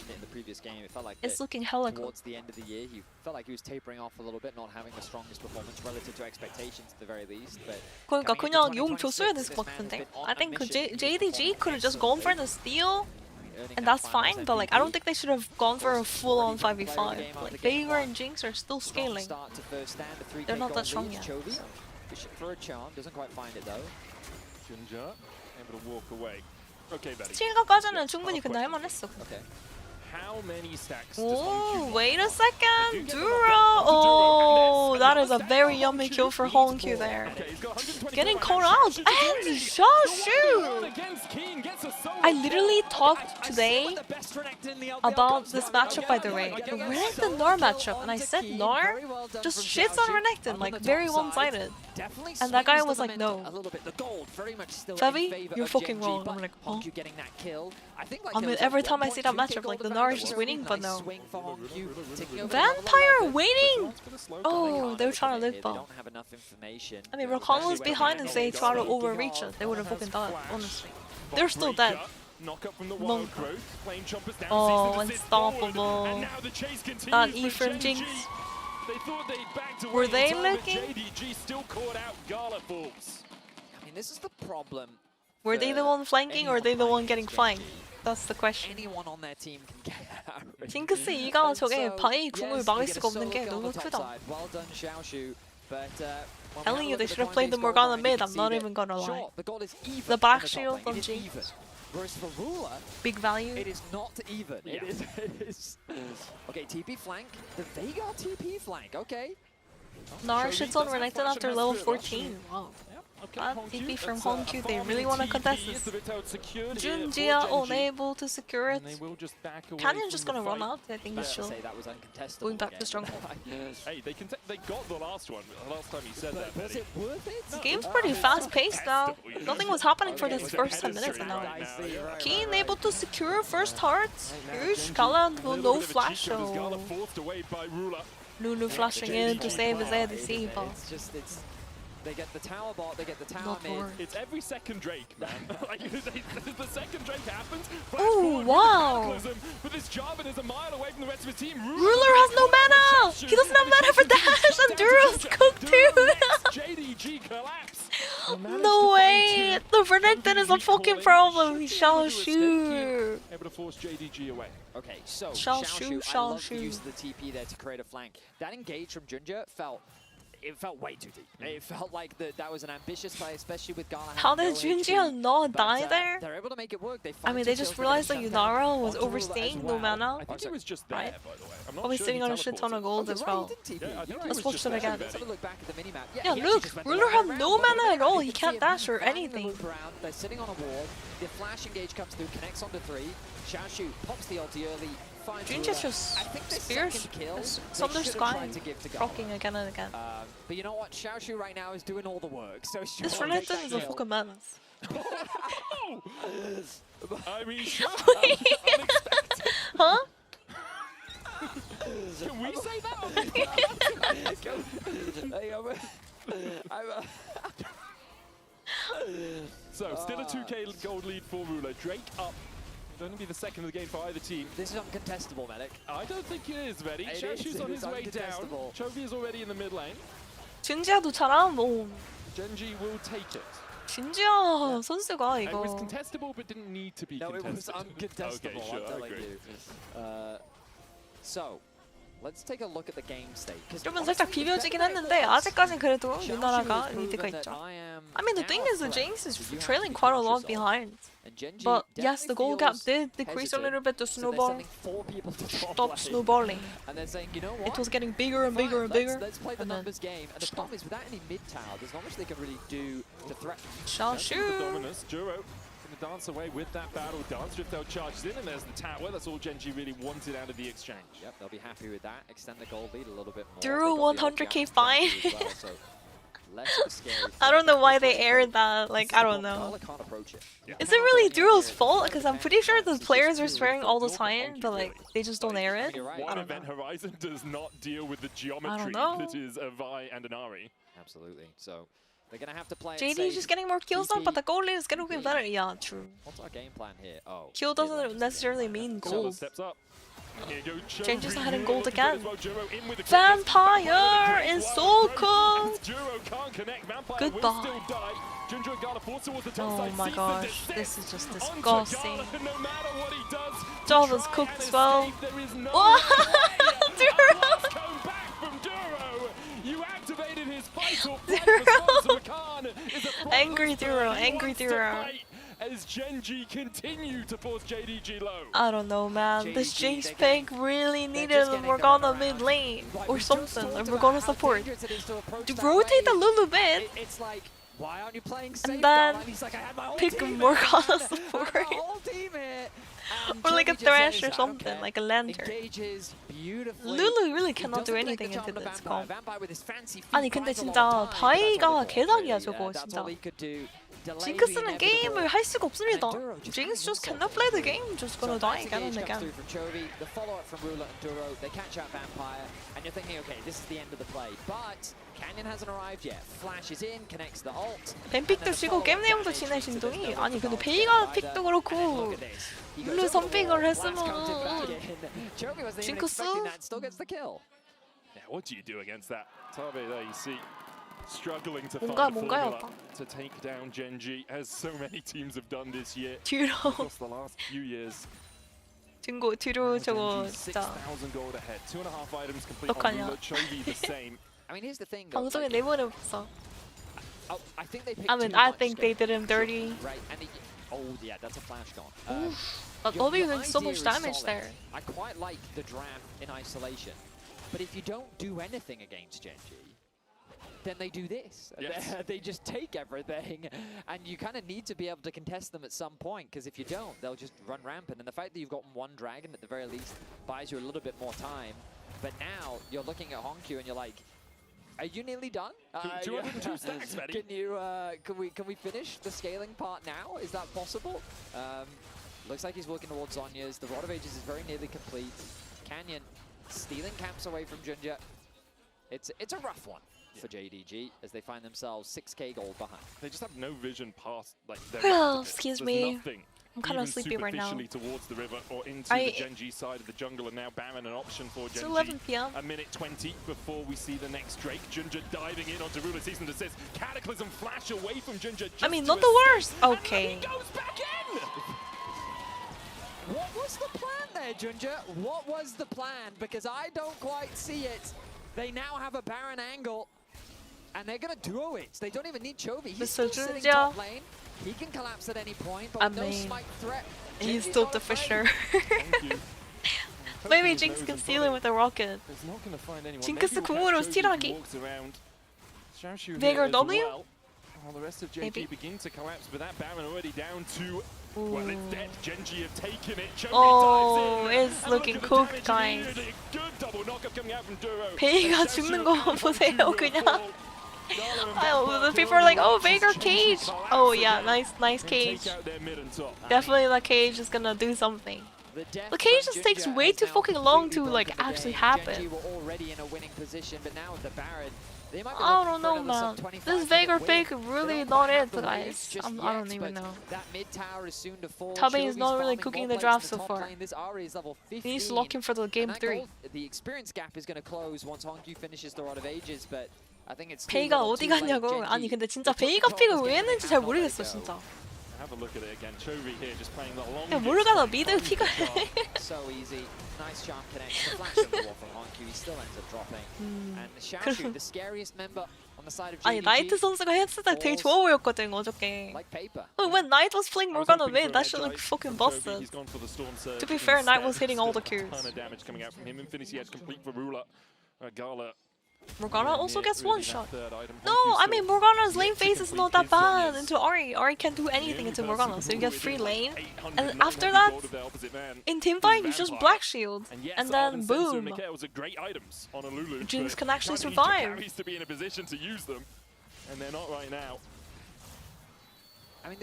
It's looking hella good. Towards the end of the year, he felt like he was tapering off a little bit, not having the strongest performance relative to expectations at the very least. But 그러니까 그냥 용 줬어야 됐을 것 같은데. I think 그 JDG could have just gone for the steal. And that's fine, but like I don't think they should have gone for a full-on 5v5. Like Veigar and Jinx are still scaling. They're not that strong yet. For a charm, doesn't quite find it though. Junja able to walk away. Okay, Betty. 7가까지는 충분히 근데 할만했어. Okay. How many stacks does Oh, Hongkyu wait a second, Dura! Oh, that is a very yummy kill for Hongkyu there. Getting caught out, and Shashu! I literally talked today about this matchup, by the way, the Renekton Gnar matchup, and I said Gnar just shits on Renekton, like very one-sided. And that guy was like, no. Fevi, you're fucking wrong. I'm like, huh? I mean, every time I see that matchup, like the Gnar is just winning, but no. Vampire waiting! Oh, they were trying to live bomb. I mean, Rakan was behind and they tried to overreach it. They would have fucking died, honestly. They're still dead. Monk. Oh, unstoppable. That E from Jinx. Were they looking? JDG still caught out Gala Bulls. I mean, this is the problem. Were they the one flanking or are they the one getting flanked? That's the question. Anyone on their team can get out. 징크스 이가 저게 바이 궁을 막을 수가 없는 게 너무 크다. Well done, Xiaoshu. But Telling you they should have played the Morgana mid, I'm not even gonna lie. The back shield on Jinx. Whereas for Ruler, big value. it is not even. It is. Okay, TP flank. The Veigar TP flank. Okay. Gnar shits on Renekton after level 14. Wow. That TP from Hongkyu, they really want to contest this. Junjia unable to secure it. Canyon's just gonna run out. I think he's chill. Going back to stronghold. Hey, they got the last one. Last time you said that. Was it worth it? The game's pretty fast-paced now. Nothing was happening for this first 10 minutes and now. Keen able to secure first heart. Huge. Gala no flash. So Lulu flashing in to save his ADC, but they get the tower bot, they get the tower mid. It's every second Drake, man. Like, the second Drake happens. Oh, wow. But this Jarvan is a mile away from the rest of his team. Ruler has no mana! He doesn't have mana for dash, and Duro's cooked too! JDG collapse. No way! The Renekton is a fucking problem! Xiaoshu! Able to force JDG away. Okay, so Xiaoshu used the TP there to create a flank. That engage from Junja felt way too deep. It felt like that was an ambitious play, especially with Gala. How did Junjia not die there? They're able to make it work. I mean, they just realized that Yunara was overstaying no mana. I think he was just there, by the way. I'm not Probably sure sitting on a shit ton of gold as well. Let's watch that again. Let's have a look back at the minimap. Yeah, look! Ruler had no mana at all. He can't dash or anything. They're sitting on a wall. The flash engage comes through, connects onto 3. Xiaoshu pops the ulti early, find Jinja's Rula. just I think this spears second kill, is they Thunder should have Sky tried to give to Gala. rocking again and again. But you know what? Xiaoshu right now is doing all the work. So This Xiaoshu Renekton takes is that a kill. fucking menace. I mean, sure. Huh? Can we say that? So, still a 2k gold lead for Rula. Drake up. Going to be the second of the game for either team. This is uncontestable, Medic. I don't think it is, Veddy. It Xiaoshu's is, on it his is way down. uncontestable. Chovy is already in the mid lane. 진지아도 잘하면 뭐 Genji will take it. 진지아 선수가 It was 이거 contestable, but didn't need to be No, it was contested. uncontestable, Okay, sure, I'm I telling agree. you. So, let's take a look at the game state. 'Cause 좀은 살짝 honestly, 비벼지긴 the better 했는데 it was, 아직까진 그래도 Xiaoshu 유나라가 has 리드가 proven that 있죠. am I mean, the now thing a is, the threat, Jinx is so you have to trailing be quite a cautious lot of. behind. And Genji But yes, the definitely goal gap feels did decrease a hesitant, little bit to so they're snowball. sending 4 people to top Stop lane. snowballing. And they're saying, you know what? It was getting bigger and Fine, bigger and bigger. Let's play the and then numbers game. And the stop. problem is, without any mid tower, there's not much they can really do to threaten. Genji with the Xiaoshu. dominance. Duro going to dance away with that battle dance. Driftel charges in, and there's the tower. That's all Genji really wanted out of the exchange. Yep, they'll be happy with that. Extend the gold lead a little bit more. Duro They got the 100k outjump fine. Genji as well, so less of a scary I don't know threat. why This they way, aired but that. Like, this I is don't what know. Gala can't approach it. Yeah. Is it really Duro's fault? Because I'm pretty sure the players are swearing all the time, but like they just don't air it. You're right. I One don't event know. horizon does not deal with the geometry know. that is a Vi and an Ari. Absolutely. So they're gonna have to play it JD safe. just getting more kills on, but the goal lead is getting better. Yeah, true. What's our game plan here? Oh. Kill mid lane doesn't is the necessarily game plan. mean Solo gold. steps up. Here you go, Changes Chovy ahead in here gold looking good as again. well. Duro in with the Vampire quickness. is Wow, so great. cool. As Duro can't connect. Vampire Goodbye. will still die. Ginger and Gala force towards the top Oh side. my Sees the gosh, descent this is just onto disgusting. Gala. No matter what he does, Job to was try cooked and as well. escape, there is no What? way. Duro. Let's come back from Duro. You activated his vital flight response. Rakan is a front Angry row Duro, spur. He angry wants to Duro. fight as Genji continue to force JDG low. I don't know, man. This JDG, Jinx they're pick getting- really they're needed just a getting Morgana going mid around. lane Right, or we just something. talked A about Morgana how support. dangerous it is to approach To that rotate a wave. little bit. It's like, why aren't you playing safe? And then Gala? And he's like, I had my whole pick team Morgana here, man. I had support. my whole team here. And Or like a Chovy just Thresh says, or "I don't something, care." like a lantern. Engages beautifully. Lulu really He cannot do doesn't anything connect the into charm this to Vampire. comp. Vampire with his fancy feet 아니 근데 buys a lot 진짜 of time, but that's all 바이가 he could do, 개사기야 really. 저거 That's all 진짜. he could do. Delay the 징크스는 inevitable. 게임을 할 수가 없습니다. And Duro just Jinx has just himself cannot on play the through. game. Just So gonna die nice again and engage comes again. through from Chovy, the follow-up from Rula and Duro, they catch out Vampire, and you're thinking, okay, this is the end of the play. But Canyon hasn't arrived yet. Flashes in, connects the ult. 뱀픽도 치고 게임 내용도 지네 진동이. 아니 근데 베이가 픽도 그렇고 룰루 선픽을 했으면 징크스? still gets the kill. Yeah, what do you do against that? Tabe there, you see, struggling to 뭔가 find a 뭔가였다. formula to take down Genji, as so many teams have done this year. 뒤로 Across the last few years. 뒤로 저거 Genji 진짜 6,000 gold ahead. 2.5 items complete on 어떡하냐. Rula. Chovy the same. I mean, here's the thing, though. 방송에 like, 내보내봤어. I think they picked I mean, too I much think they there. did him dirty. Right, and oh yeah, that's a flash gone. But Your- Obi your doing so idea much is damage solid. there. I quite like the draft in isolation, but if you don't do anything against Genji, then they do this. Yes. They just take everything, and you kind of need to be able to contest them at some point, because if you don't, they'll just run rampant. And the fact that you've got one dragon, at the very least, buys you a little bit more time. But now, you're looking at Honkyu, and you're like, are you nearly done? 202 stacks, Betty. Can we finish the scaling part now? Is that possible? Looks like he's working towards Zonya's. The Rod of Ages is very nearly complete. Canyon stealing camps away from Ginger. It's a rough one for JDG as they find themselves 6k gold behind. They just have no vision past like their Oh, left. excuse There's me. nothing I'm kind of even sleepy right now. superficially towards the river or into the Genji side of the jungle, and now Baron an option for It's Genji. 11 p.m. A minute 20 before we see the next Drake. Ginger diving in onto Rula, sees and desist. Cataclysm flash away from Ginger. I mean, just not to the escape, worst. and then Okay. he goes back in. What was the plan there, Ginger? What was the plan? Because I don't quite see it. They now have a Baron angle, and they're going to duo it. They don't even need Chovy. He's Mr. still sitting Ginger. top lane. He can collapse at any point, but I with no mean, smite threat. He's Genji's still not the afraid. fisher. Thank you. Maybe Hoping Jinx his can nose steal and it with a rocket. He's not going to find anyone. 징크스 Maybe we'll 궁으로 catch Chovy who 스틸하기. walks around. Xiaoshu Veigar here as W? well. Well, the rest of JG Maybe. begin to collapse, but that Baron already down to... Well, it's dead. Genji have taken it. Chovy Oh, dives in. it's And looking look at the cooked, damage guys. immediately. Good double knockup coming out from Duro. 베이가 죽는 거 보세요, 그냥. The people are like, oh, Veigar cage. Oh yeah, nice cage. Definitely the cage is gonna do something. The cage just takes way too fucking long to like actually happen. I don't know, man. This Veigar pick really not it, guys. I don't even know. Tabe is not really cooking the draft so far. He needs to lock him for the game 3. The experience gap is going to close once Hongyu finishes the Rod of Ages, but I think it's 베이가 어디 갔냐고. 아니 근데 진짜 베이가 픽을 왜 했는지 잘 모르겠어 진짜. Have a look at it again. Chovy here just playing the long. 야 모르가나 미드 픽을 해. So easy. Nice charm connection. The flash of the wall from Hongyu. He still ends up dropping. And Xiaoshu, the scariest member on the side of JDG. 아니 나이트 선수가 했을 때 되게 좋아 보였거든 어저께. Like paper. When Knight was playing Morgana mid, that shit looked fucking busted. To be fair, Knight was hitting all the Qs. Ton of damage coming out from him. Infinity Edge complete for Ruler. Gala. Morgana also gets one shot. No, I mean Morgana's lane phase is not that bad into Ahri. Ahri can't do anything into Morgana, so you get free lane. And after that, in teamfight, you just black shield, and then boom. Jinx can actually survive. To be in a position to use them, and they're not right now. I mean,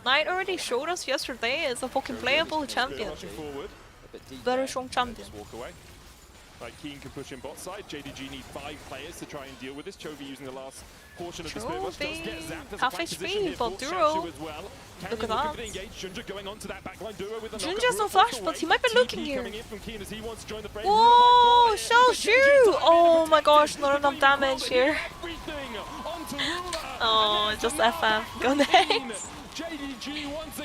Knight already showed us yesterday it's a fucking playable champion. Very strong champion. Walk away. Like Keen can push in bot side. JDG need 5 players to try and deal with this. Chovy using the last portion of the spear rush does get zapped. Half HP, but Duro. Well. Look at that. Junja going onto that backline. Duro with Junja has no flash, but he might be looking here. Whoa, Whoa, Xiaoshu! Oh my gosh, not enough damage here. Oh, just FF. Go next.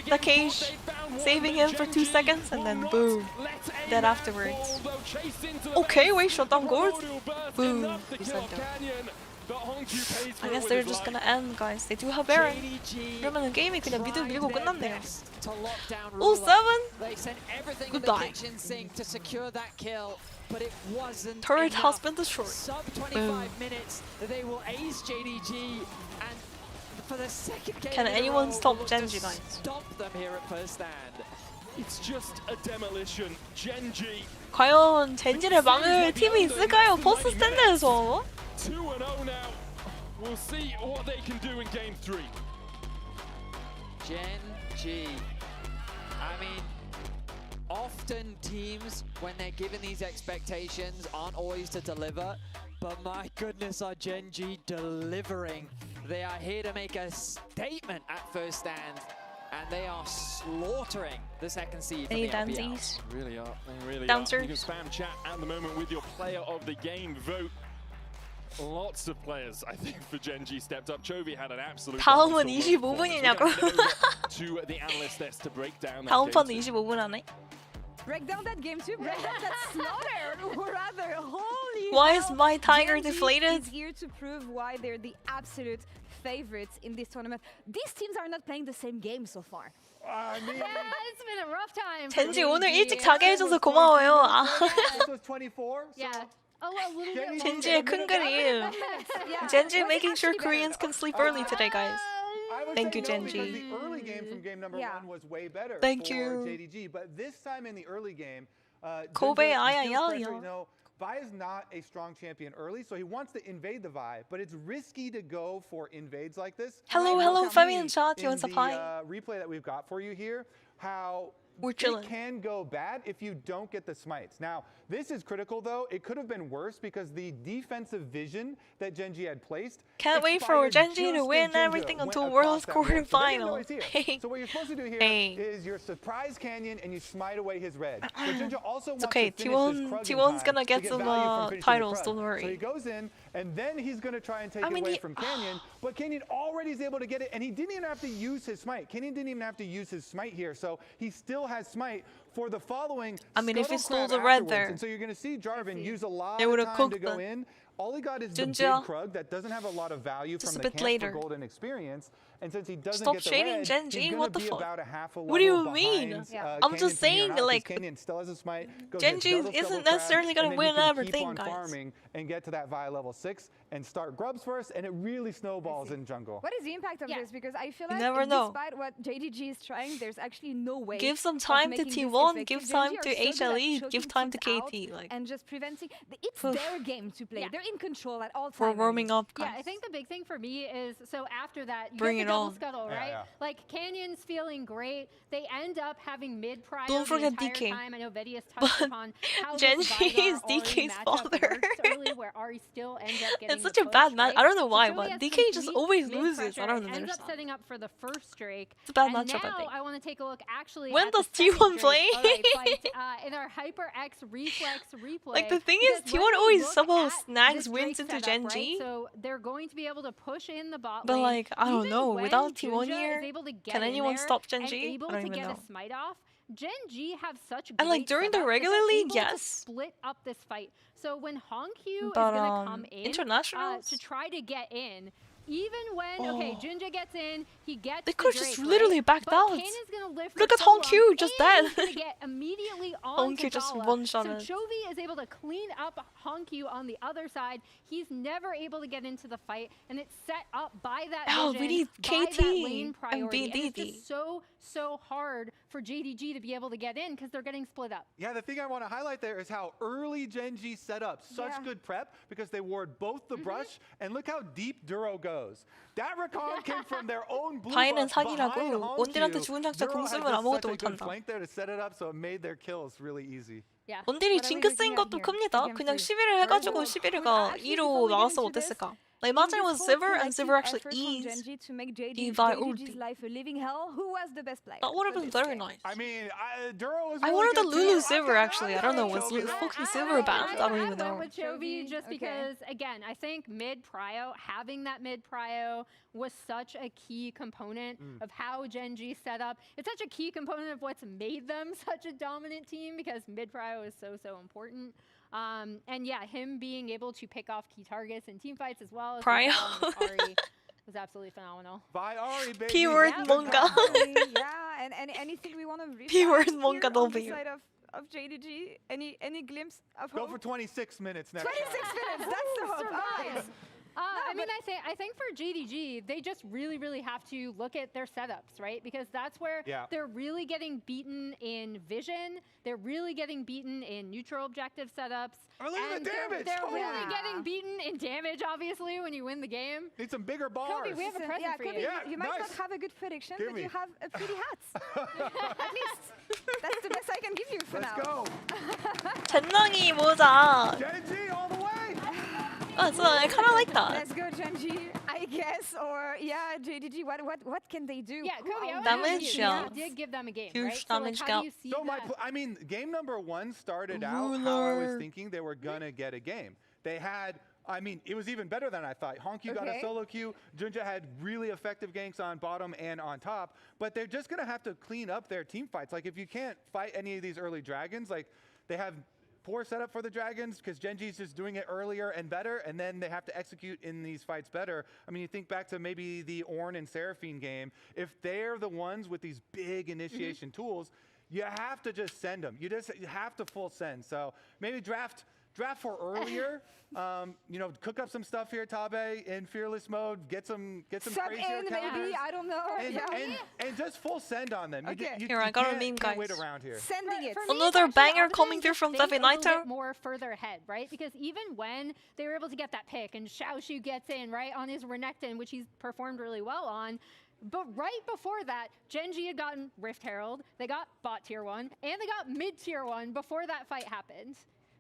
The cage saving him for 2 seconds and then boom, dead afterwards. Okay, wait, shut down gold. Boom, he's not done. I guess they're just gonna end, guys. They do have Baron. 그러면은 게임이 그냥 미드 밀고 끝났네요. 0-7? Goodbye. Turret has been destroyed. Boom. For the second game Can anyone stop Genji, guys? Stop them here at first stand. It's just a demolition. Genji. 과연 젠지를 막을 팀이 있을까요? 포스트 스탠드에서? 2-0 now. We'll see what they can do in game 3. Genji. I mean, often teams, when they're given these expectations, aren't always to deliver. But my goodness, are Genji delivering. They are here to make a statement at first stand, and they are slaughtering the second seed. Any from the LPL. dances? Really are. They really Downstairs. are. You can spam chat at the moment with your player of the game vote. Lots of players, I think, for Genji stepped up. Chovy had an absolute. 다음은 25분이냐고? To the analyst desk to break down that 다음 game. 판 25분 안에? Break down that game too. Break down that slaughter. Or rather, holy Why hell. is my tiger Genji deflated? is here to prove why they're the absolute favorites in this tournament. These teams are not playing the same game so far. I mean, Yeah, it's been a rough time. 젠지 오늘 일찍 자게 해줘서 고마워요. 아. this was 24. So Yeah. Oh, a little bit longer. 젠지의 큰 그림. Genji making sure Koreans can sleep early today, guys. I would Thank say you, no, Genji. because the early game from game number 1 was way better Thank for you. JDG. But this time in the early game, Kobe, Junja 아야, feels 야, pressure. 야. You know, Vi is not a strong champion early, so he wants to invade the Vi, but it's risky to go for invades like this. Hello, And hello, look how Fabian many chat, you in want supply? the replay that we've got for you here, how We're chilling. it can go bad if you don't get the smites. Now, this is critical though. It could have been worse because the defensive vision that Genji had placed. Can't wait for expired Genji to just win as Junja everything went until across World's that wall. So they didn't know quarterfinal. he's here. Hey. So what you're supposed to do here Hey. is your surprise canyon and you smite away his red. But Junja also It's wants okay. to finish this Krug in T1's time gonna get to some value from finishing the titles, Krug. don't worry. So he goes in and then he's going to try and take I it mean, away he- from Canyon. But Canyon already is able to get it and he didn't even have to use his smite. Canyon didn't even have to use his smite here. So he still has smite for the following. I mean, if he stole Scuttle the Crab red afterwards. there. And so you're going to see Jarvan use a lot They of would've time to cooked go the- in. All he got is the Junja. big Krug that doesn't have a lot of value Just from a the bit camp later. for golden experience. And since he doesn't Stop get the shading red, Gen G? he's gonna What the be fuck? about a half a What do you level mean? behind, Yeah. I'm Canyon just from here saying, on out, 'cause like, Canyon still has a smite. Go Gen ahead, G double double isn't crab, necessarily gonna and then win you can everything, keep on guys. farming and get to that Vi level 6 and start grubs first, and it really snowballs in jungle. What is the impact of Yeah. this? Because I feel You like never know. despite what JDG is trying, there's actually no way. Give some of time to making this T1, effective. give Gen G time are to so good at HLE, choking give time to teams out KT. Like, and just preventing. It's Oof. their game to play. Yeah. They're in control at all times. we're warming up, guys. Yeah, I think the big thing for me is, so after that, you Bring get it the double on. scuttle, Yeah, right? yeah. Like, Canyon's feeling great. They end up having mid-prio Don't forget the entire DK. time. I know Vedius touched But upon how Gen this G is Veigar Ahri DK's matchup father. works early, where Ahri still ends up getting It's the such a push, bad match. right? I don't know So why, Joey but has DK just complete always mid loses. I pressure don't and ends up understand. setting up for the first Drake. It's a bad And matchup, I now think. I want to take a look actually When at the does second T1 Drake play? Ahri fight, in our HyperX Reflex replay. Like, the thing is, Because T1 when we always look somehow at snags this wins Drake into setup, Gen right, G. so they're going to be able to push in the bot But, lane. like, I don't Even know. when Without T1 Junja here, is able to get can in anyone there stop Gen and G? able I don't to even get know. a smite off, Gen G have such And, like, great during the setup that regular they're league, able yes. to split up this fight. So when Honkyu But, is going to come in internationals? to try to get in, even when, okay, Junja gets in, he gets They the could've just Drake, literally right? backed But out. Canyon's gonna live for Look at so long, Honkyu, just and dead. he's gonna get immediately on Honkyu just T'Challa. one-shotted. So Chovy is able to clean up Honkyu on the other side. He's never able to get into the fight, and it's set up by that Oh, vision, we need by KT that lane and priority. And it's BDD. just so hard for JDG to be able to get in because they're getting split up. Yeah, the thing I want to highlight there is how early Gen G set up such Yeah. good prep because they ward both the brush and look how deep Duro goes. That recon came from their own blue 바이는 buff behind 사기라고. 원딜한테 죽은 Honkyu. 작자 Duro 공 had 쓰면 just 아무것도 such a good 못한다. flank there to set it up, so it made their kills really easy. Yeah. 원딜이 What are we 징크 쓰인 looking at 것도 here? 큽니다. Game 그냥 three. 11을 해가지고 Well, 11가 actually, 2로 before we get 나왔어 into this, 어땠을까? in Like, imagine it this was whole Sivir and collective Sivir actually effort from eased Gen G to make Levi JDG's ulti. life a living hell. Who was the best player? That would have for been this very game? nice. I mean, Duro was I really wanted the good Lulu too. Sivir actually. I don't know. Was Chovy. fucking Sivir banned? I don't even went know. with Chovy Chovy, just okay. because, again, I think mid-prio, having that mid-prio was such a key component of how Gen G set up. It's such a key component of what's made them such a dominant team because mid-prio is so important. And yeah, him being able to pick off key targets in team fights as well as Prio. Ahri was absolutely phenomenal. By Ahri, baby. P-word Good 뭔가. job. Yeah, and anything we want to reflect P-word here 뭔가 on the W. side of JDG? Any glimpse of Go hope? for 26 minutes next 26 time. minutes. That's the hope. Survive. Ah. I mean, I think for JDG, they just really have to look at their setups, right? Because that's where Yeah. they're really getting beaten in vision. They're really getting beaten in neutral objective setups. Oh, look at the and they're- damage. They're Oh, really yeah. getting beaten in damage, obviously, when you win the game. Need some bigger bars. Kobe, we have a present yeah, for Kobe, you. Yeah, you might not nice. have a good prediction, Give but me. you have a pretty hat. At least that's the best I can give you for Let's now. go. 젠낭이 모자. Gen G all the way. So I kind of like that. Let's go, Gen G, I guess, or yeah, JDG. What can they do? Yeah, Who Kobe, I are wanna know Damage, you. yeah. You did give them a game, Huge right? So, like, damage how gap. do you see So that? I mean, game number 1 started out how I was Ruler. thinking they were gonna get a game. They had, I mean, it was even better than I thought. Honkyu got a Okay. solo queue. Junja had really effective ganks on bottom and on top, but they're just gonna have to clean up their team fights. Like if you can't fight any of these early dragons, like they have poor setup for the dragons because Gen G's just doing it earlier and better, and then they have to execute in these fights better. I mean, you think back to maybe the Ornn and Seraphine game. If they're the ones with these big initiation tools, you have to just send them. You have to full send. So maybe draft for earlier. You know, cook up some stuff here, Tabe, in fearless mode. Get some Sub crazier in, counters. maybe, I don't know. And, yeah. and just full send on them. Okay. Here, I got a can't- meme, can't wait guys. around here. Sending it. For me, it's Another actually banger evident coming to through from think a little feviknight. bit more further ahead, right? Because even when they were able to get that pick and Xiaoshu gets in, right, on his Renekton, which he's performed really well on, but right before that, Gen G had gotten Rift Herald, they got bot tier 1, and they got mid tier 1 before that fight happened.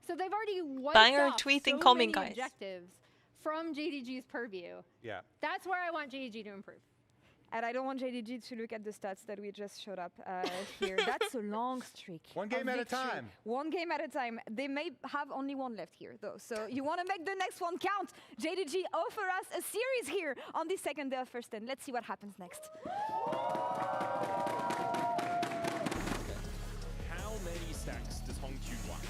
So they've already wiped Banger off tweet so incoming, many guys. objectives from JDG's purview. Yeah. That's where I want JDG to improve. And I don't want JDG to look at the stats that we just showed up here. That's a long streak. One game of at a victory. time. One game at a time. They may have only one left here, though. So you want to make the next one count. JDG offer us a series here on the second day of first 10. Let's see what happens next. How many stacks does Honkyu want?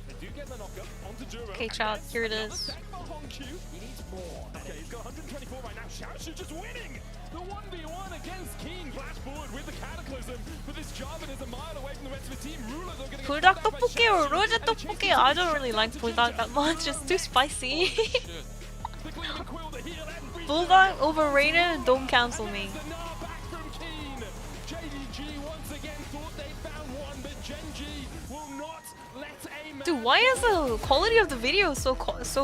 They do get the knockup onto Juro. Okay, chat, here it is. Honkyu. He needs more. Okay, he's got 124 right now. Xiaoshu just winning. The 1v1 against King. Flash forward with the Cataclysm, but this Jarvan is a mile away from the rest of the team. Ruler, they're going to 불닭 떡볶이 or 로제 떡볶이? I don't really like 불닭 that much. It's too spicy. The Gleaming Quill, the heal, every 불닭 overrated. Don't cancel me. the Gnar back from Keen. JDG once again thought they found one, but GENG will not let a man. Dude, why is the quality of the video so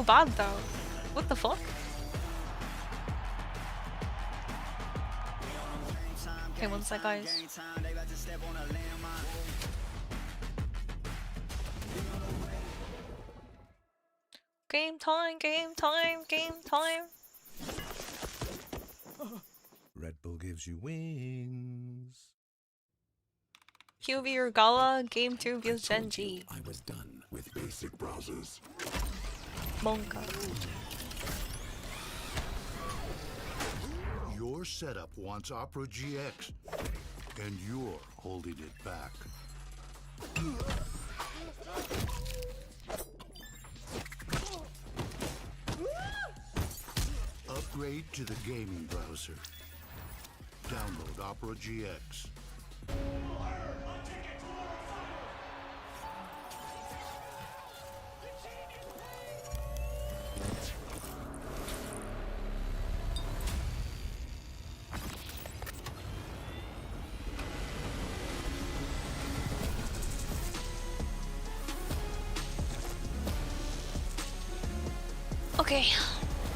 bad though? What the fuck? Okay, one sec, guys. Game time, game time, game time. Red Bull gives you wings. QB or Gala, game 2 vs GENG. I was done with basic browsers. Monka. Your setup wants Opera GX, and you're holding it back. Upgrade to the gaming browser. Download Opera GX.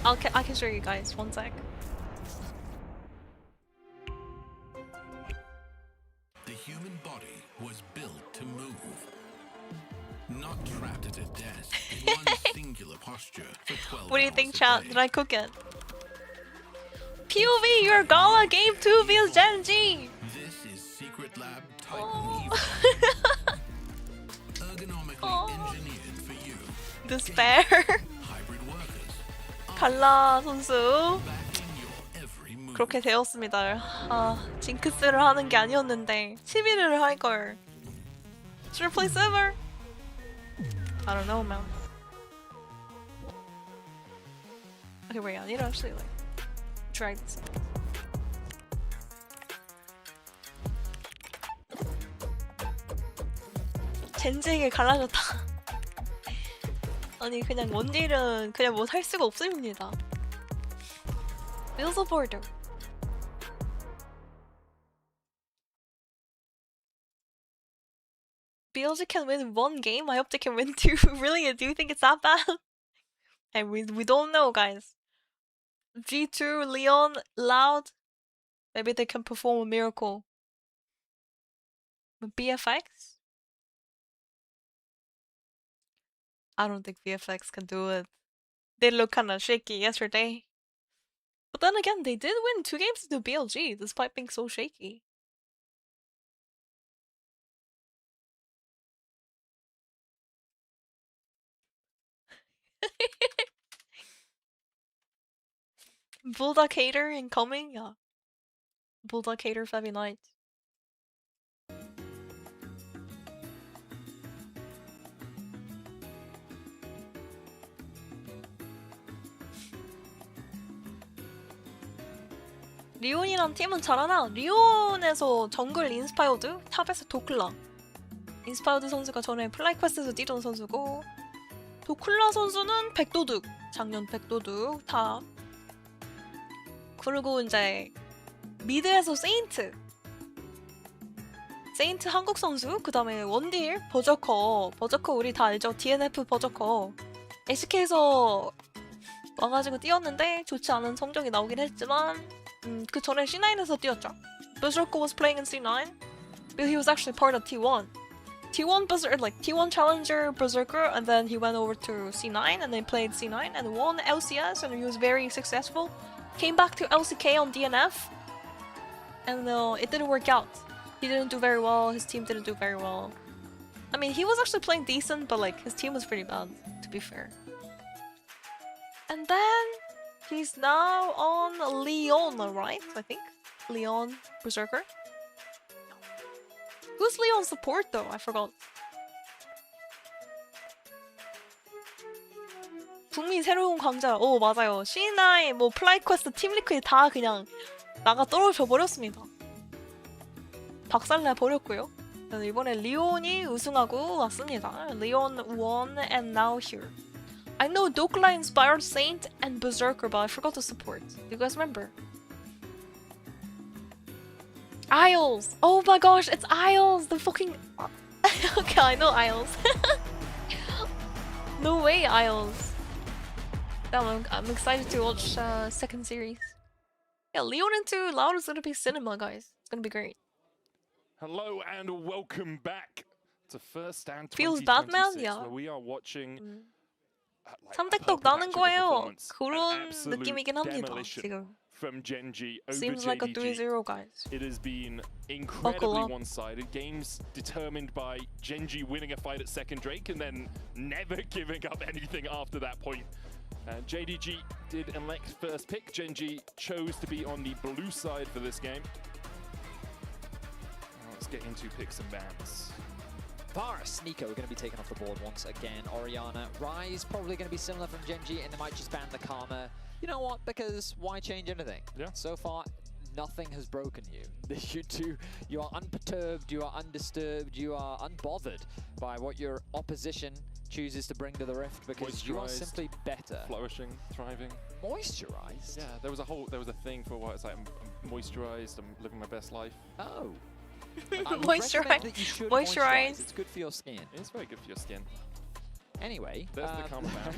Okay, I can show you guys. One sec. The human body was built to move. Not trapped at a desk in one singular posture for 12 What do you hours think, a chat? day. Did I cook it? POV, your Gala game 2 vs GENG. This is Secret Lab Titan Oh. Evo. Ergonomically Oh. engineered for you. Despair. Hybrid workers. 갈라 선수. Backing your every move. 그렇게 되었습니다. 아, 징크스를 하는 게 아니었는데 11위를 할 걸. Should I play silver? I don't know, man. Okay, wait. I need to actually like drag this out. 젠지에게 갈라졌다. 아니 그냥 원딜은 그냥 뭐 할 수가 없습니다. Wheels of Order. BLG can win one game. I hope they can win two. Really? Do you think it's that bad? And we don't know, guys. G2, Leon, Loud. Maybe they can perform a miracle. But BFX? I don't think VFX can do it. They look kinda shaky yesterday. But then again, they did win 2 games to BLG, despite being so shaky. Bulldog hater incoming? Yeah. Bulldog hater feviknight. 리온이란 팀은 잘하나? 리온에서 정글 인스파이어드, 탑에서 도클라. 인스파이어드 선수가 전에 플라이퀘스트에서 뛰던 선수고, 도클라 선수는 백도둑, 작년 백도둑 탑. 그리고 이제 미드에서 세인트 한국 선수, 그 다음에 원딜 버저커 우리 다 알죠? DNF 버저커. SK에서 와가지고 뛰었는데 좋지 않은 성적이 나오긴 했지만 그 전에 C9에서 뛰었죠. Berserker was playing in C9, but he was actually part of T1. T1 Berserker, like T1 Challenger Berserker, and then he went over to C9 and they played C9 and won LCS, and he was very successful. Came back to LCK on DNF, and it didn't work out. He didn't do very well. His team didn't do very well. I mean, he was actually playing decent, but like his team was pretty bad, to be fair. And then he's now on LYON, right? I think LYON Berserker. Who's LYON support though? I forgot. 북미 새로운 강자. 오 맞아요. C9, 뭐 플라이퀘스트, 팀리퀴드 다 그냥 나가 떨어져 버렸습니다. 박살내 버렸고요. 이번에 리온이 우승하고 왔습니다. Leon won and now here. I know Dokla inspired Saint and Berserker, but I forgot to support. Do you guys remember? Isles! Oh my gosh, it's Isles! The fucking... Okay, I know Isles. No way, Isles. I'm excited to watch second series. Yeah, Leon into Loud is gonna be cinema, guys. It's gonna be great. Hello and welcome back to First Stand Feels 2026, Batman? Yeah. where we are watching 삼색떡 나는 거예요. 그런 느낌이긴 합니다. 지금. from GENG over Seems like a JDG. 3-0, guys. It has been incredibly one-sided. Games determined by GENG winning a fight at second Drake and then never giving up anything after that point. JDG did elect first pick. GENG chose to be on the blue side for this game. Let's get into picks and bans. Varus, Nico are going to be taken off the board once again. Oriana, Rise probably going to be similar from GENG, and they might just ban the Karma. You know what? Because why change anything? Yeah. So far, nothing has broken you. You are unperturbed, you are undisturbed, you are unbothered by what your opposition chooses to bring to the Rift because you are simply better. Flourishing, thriving. Moisturized? Yeah, there was a thing for a while. It's like I'm moisturized, I'm living my best life. Oh. Moisturize. It's good for your skin. It's very good for your skin. Anyway, there's the Karma ban.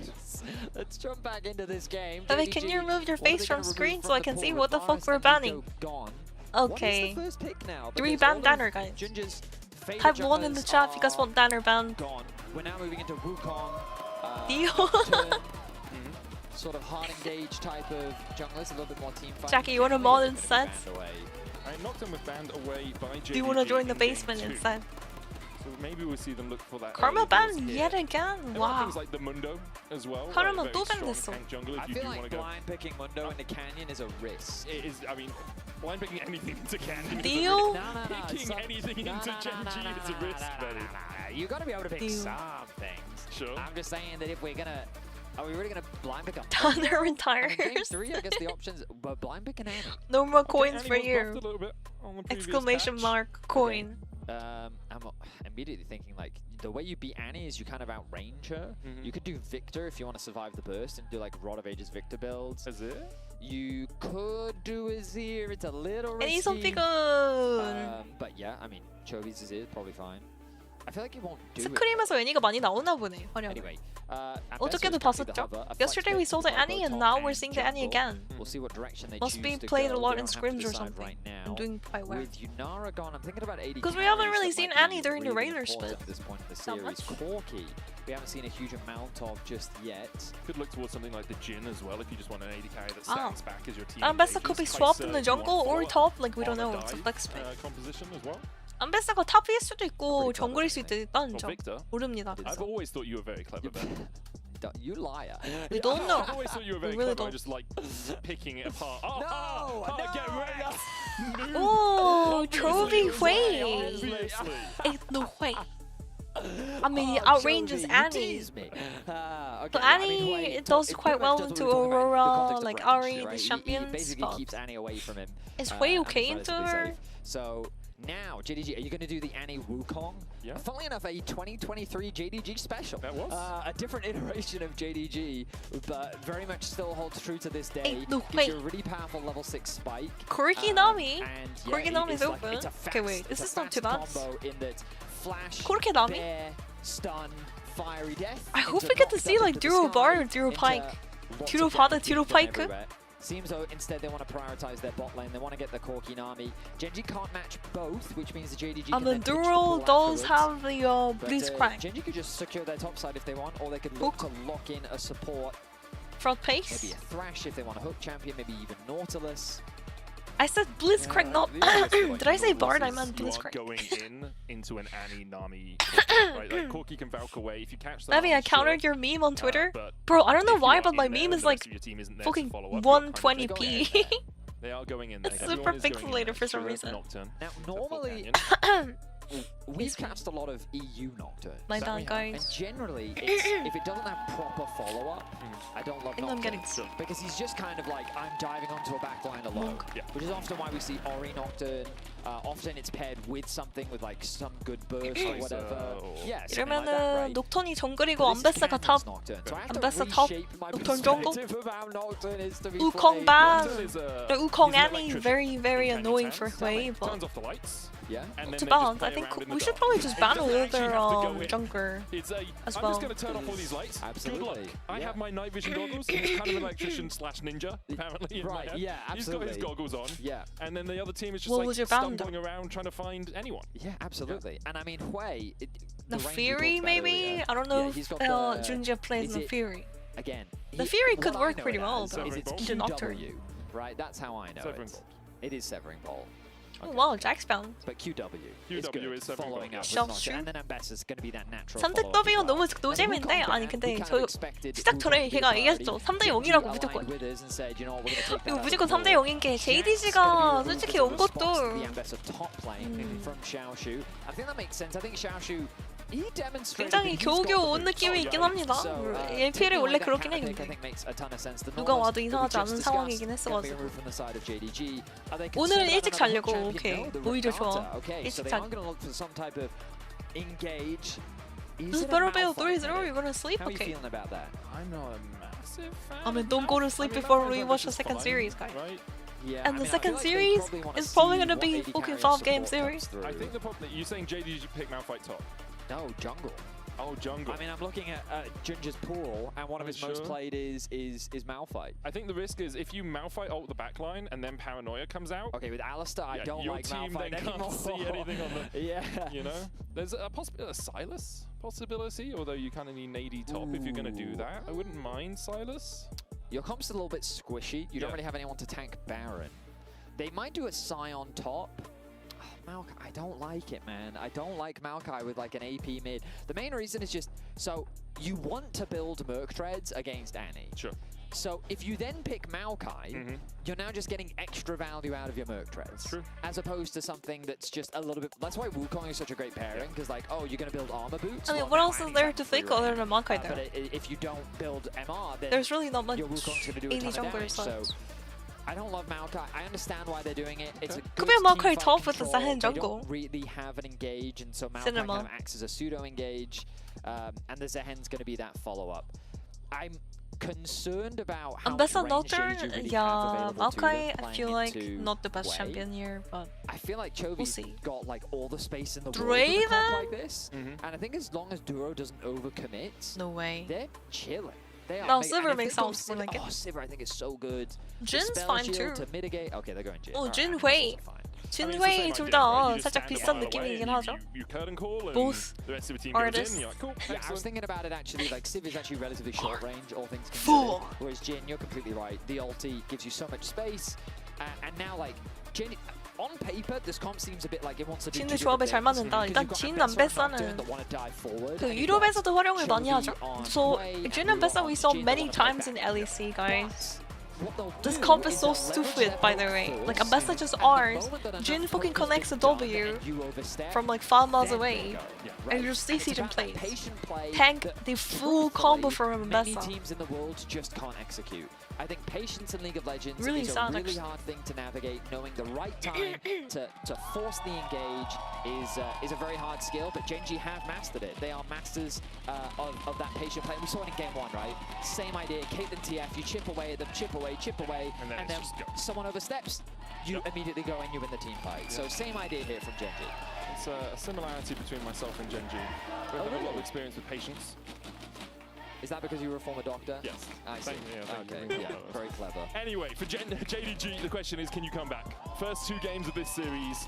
Let's jump back into this game. Bobby, can you remove your face from screen so I can see what the fuck we're banning? Okay. Do we ban Danner, guys? Type 1 in the chat if you guys want Danner banned. We're now moving into Wukong. Deal. Sort of hard engage type of junglers, a little bit more team fight. Jackie, you want a mod instead? I knocked him with banned away by JDG. Do you want to join the basement instead? So maybe we'll see them look for that. Karma ban yet again. Wow. Things like the Mundo as well. Karma 또 밴됐어. I feel like blind picking Mundo into Canyon is a risk. It is. I mean, blind picking anything into Canyon. Deal. Picking anything into GENG is a risk, buddy. You got to be able to pick some things. Sure. I'm just saying that if we're gonna. Are we really gonna blind pick up? Danner retires. I mean, game 3, I guess the options, but blind pick an Annie. No more coins for you! Exclamation mark coin. I'm immediately thinking like the way you beat Annie is you kind of outrange her. You could do Victor if you want to survive the burst and do like Rod of Ages Victor builds. Is it? You could do Azir. It's a little risky. Any something good. But yeah, I mean, Chobi's Azir is probably fine. I feel like it won't do 스크림에서 애니가 많이 나오나 보네. Anyway, 어저께도 봤었죠? Yesterday we saw the Annie and now we're seeing the Annie again. We'll see what direction they Must be played a lot in scrims or something. I'm doing quite well. With Yunara gone, I'm thinking about 80. Because we haven't really seen Annie during the regular split. At this point in the series, Corki, we haven't seen a huge amount of just yet. Could look towards something like the Jin as well if you just want an AD carry that stands back as your team. Ambessa could be swapped in the jungle or top, like we don't know. It's a flex pick. Composition as well. 안베사가 탑일 수도 있고 정글일 수도 있다는 점. 모릅니다. I've always thought you were very clever, Ben. You liar. We don't know. I've always thought you were very clever, just like picking it apart. Get rid of it! Oh, Trophy Hui! Ain't no way. I mean, it outranges Annie. But Annie does quite well into Aurora, like Ari, the champions. But keeps Annie away from him. Is Hui okay into her? So now, JDG, are you going to do the Annie Wukong? Yeah. Funnily enough, a 2023 JDG special. That was? A different iteration of JDG, but very much still holds true to this day. No, gives you a really powerful level 6 spike. Corki Nami? And Corki Nami's like, open. Okay, wait, this is not too bad. In that flash, Corki Nami? bear, stun, fiery death. I hope we get to see like Duro Bar or Duro Pike. Duro Pada, Duro Pike. Seems though instead they want to prioritize their bot lane. They want to get the Corki Nami. GENG can't match both, which means the JDG can then Duro does have the Blitzcrank. GENG could just secure their top side if they want, or they could look to lock in a support. Front pace? Maybe a Thrash if they want a hook champion, maybe even Nautilus. I said Blitzcrank, not... Did I say Bard? I meant Blitzcrank. You are going into an Annie Nami. Right, like Corki can Valk away if you catch them. Maybe I countered your meme on Twitter. Bro, I don't know why, but my meme is like fucking 120p. They are going in. It's super pixelated for some reason. Now, normally, we've cast a lot of EU Nocturnes. My bad, guys. And generally, it's, if it doesn't have proper follow-up, I don't love I think I'm getting Nocturne. Because he's just kind of like, I'm diving onto a backline alone. Which is often why we see Ori Nocturne. Often it's paired with something with like some good burst or whatever. Yeah, 이러면은 녹턴이 정글이고 암베스가 탑, 암베스 탑, 녹턴 정글, 우콩 반, 우콩 Annie very very annoying for Hui, but to balance, I think we should probably just ban all the other jungler as well. I'm just going to turn off all these lights. Absolutely. Good luck. I have my night vision goggles. He's kind of an electrician slash ninja, apparently. In my head. Yeah, absolutely. He's got his goggles on. Yeah. And then the other team is just like stumbling around trying to find anyone. Yeah, absolutely. And I mean, Hui... The Fury, maybe? I don't know if Junja plays the Fury. Again, the Fury could work pretty well, though. Is it's into Nocturne. Right, that's how I know it. It is Severing Bolt. Oh wow, Jack's bound. But QW is following up Shell with shoot. And then Ambassador's going to be that natural 3대 W가 너무 노잼인데 아니 근데 저 시작 전에 걔가 얘기했죠. 3대 0이라고 무조건. 이거 무조건 3대 0인 게 JDG가 솔직히 온 것도 굉장히 겨우겨우 온 느낌이 있긴 합니다. LPL이 원래 그렇긴 해 근데 누가 와도 이상하지 않은 상황이긴 했어가지고 오늘은 일찍 자려고 오케이 오히려 좋아 일찍 자 This better be a 3-0, you're gonna sleep? Okay. I'm not a massive fan. I mean, don't go to sleep before we watch the second series, guys. Yeah, and the second series is probably gonna be a fucking 5-game series. I think the problem you're saying JDG pick Malphite top. No, jungle. Oh, jungle. I mean, I'm looking at Ginger's pool, and one of his most played is Malphite. I think the risk is if you Malphite ult the backline and then Paranoia comes out. Okay, with Alistar, I don't like Malphite anymore. Your team then can't see anything on the. Yeah. You know, there's a Silas possibility, although you kind of need an AD top if you're going to do that. I wouldn't mind Silas. Your comp's a little bit squishy. You don't really have anyone to tank Baron. They might do a Scion top. Maokai, I don't like it, man. I don't like Maokai with like an AP mid. The main reason is just, so you want to build Merc Treads against Annie. Sure. So if you then pick Maokai, you're now just getting extra value out of your Merc Treads. That's true. As opposed to something that's just a little bit, that's why Wukong is such a great pairing, because like, oh, you're going to build armor boots? I mean, what else is there to think other than Maokai there? But if you don't build MR, then there's really not much your Wukong's going to do a ton of damage. So I don't love Maokai. I understand why they're doing it. It's a could be a Maokai top with the Zahen jungle. They don't really have an engage, and so Maokai kind of acts as a pseudo engage, and the Zahen's going to be that follow up. I'm concerned about how much range Nocturne, really yeah, Maokai, I feel like not the best champion here, but I feel like Chovy's got like all the space in the world Draven? like this, and I think as long as Duro doesn't overcommit, no way, they're chilling. No, Sivir makes sense for like it. Oh, Sivir, I think it's so good. Jin's fine too. To mitigate. Okay, they're going Jin. Oh, Jin Hui. Jin Hui 둘 다 살짝 비슷한 느낌이긴 하죠. Both artists. Yeah, I was thinking about it actually. Like Civ is actually relatively short range, all things considered. Whereas Jin, you're completely right. The ulti gives you so much space, and now like Jin. On paper, this comp seems a bit like it wants to do 진도 조합에 잘 맞는다. 일단 진 암베사는 그 유럽에서도 활용을 많이 하죠. So Jin 암베사 we saw many times in LEC, guys. This comp is so stupid, by the way. Like Ambessa just R's, Jin fucking connects a W from like 5 miles away, and you just see Jin play. Tank the full combo from Ambessa. Many teams in the world just can't execute. I think patience in League of Legends really is a really hard thing to navigate. Knowing the right time to force the engage is a very hard skill, but Genji have mastered it. They are masters of that patient play. We saw it in game 1, right? Same idea, Caitlyn TF, you chip away at them, chip away, and then someone oversteps, you immediately go and you win the team fight. So same idea here from Genji. It's a similarity between myself and Genji. We have a lot of experience with patience. Is that because you were a former doctor? Yes. I see. Okay, yeah, very clever. Anyway, for JDG, the question is, can you come back? First 2 games of this series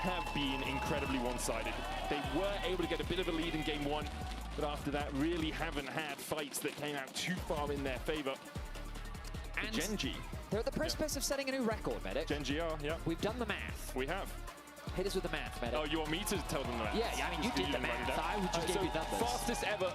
have been incredibly one-sided. They were able to get a bit of a lead in game 1, but after that really haven't had fights that came out too far in their favor. And Genji. They're at the precipice of setting a new record, Medic. Genji are, yeah. We've done the math. We have. Hit us with the math, Medic. Oh, you want me to tell them the math? Yeah, I mean, you did the math. I would just give you numbers. Fastest ever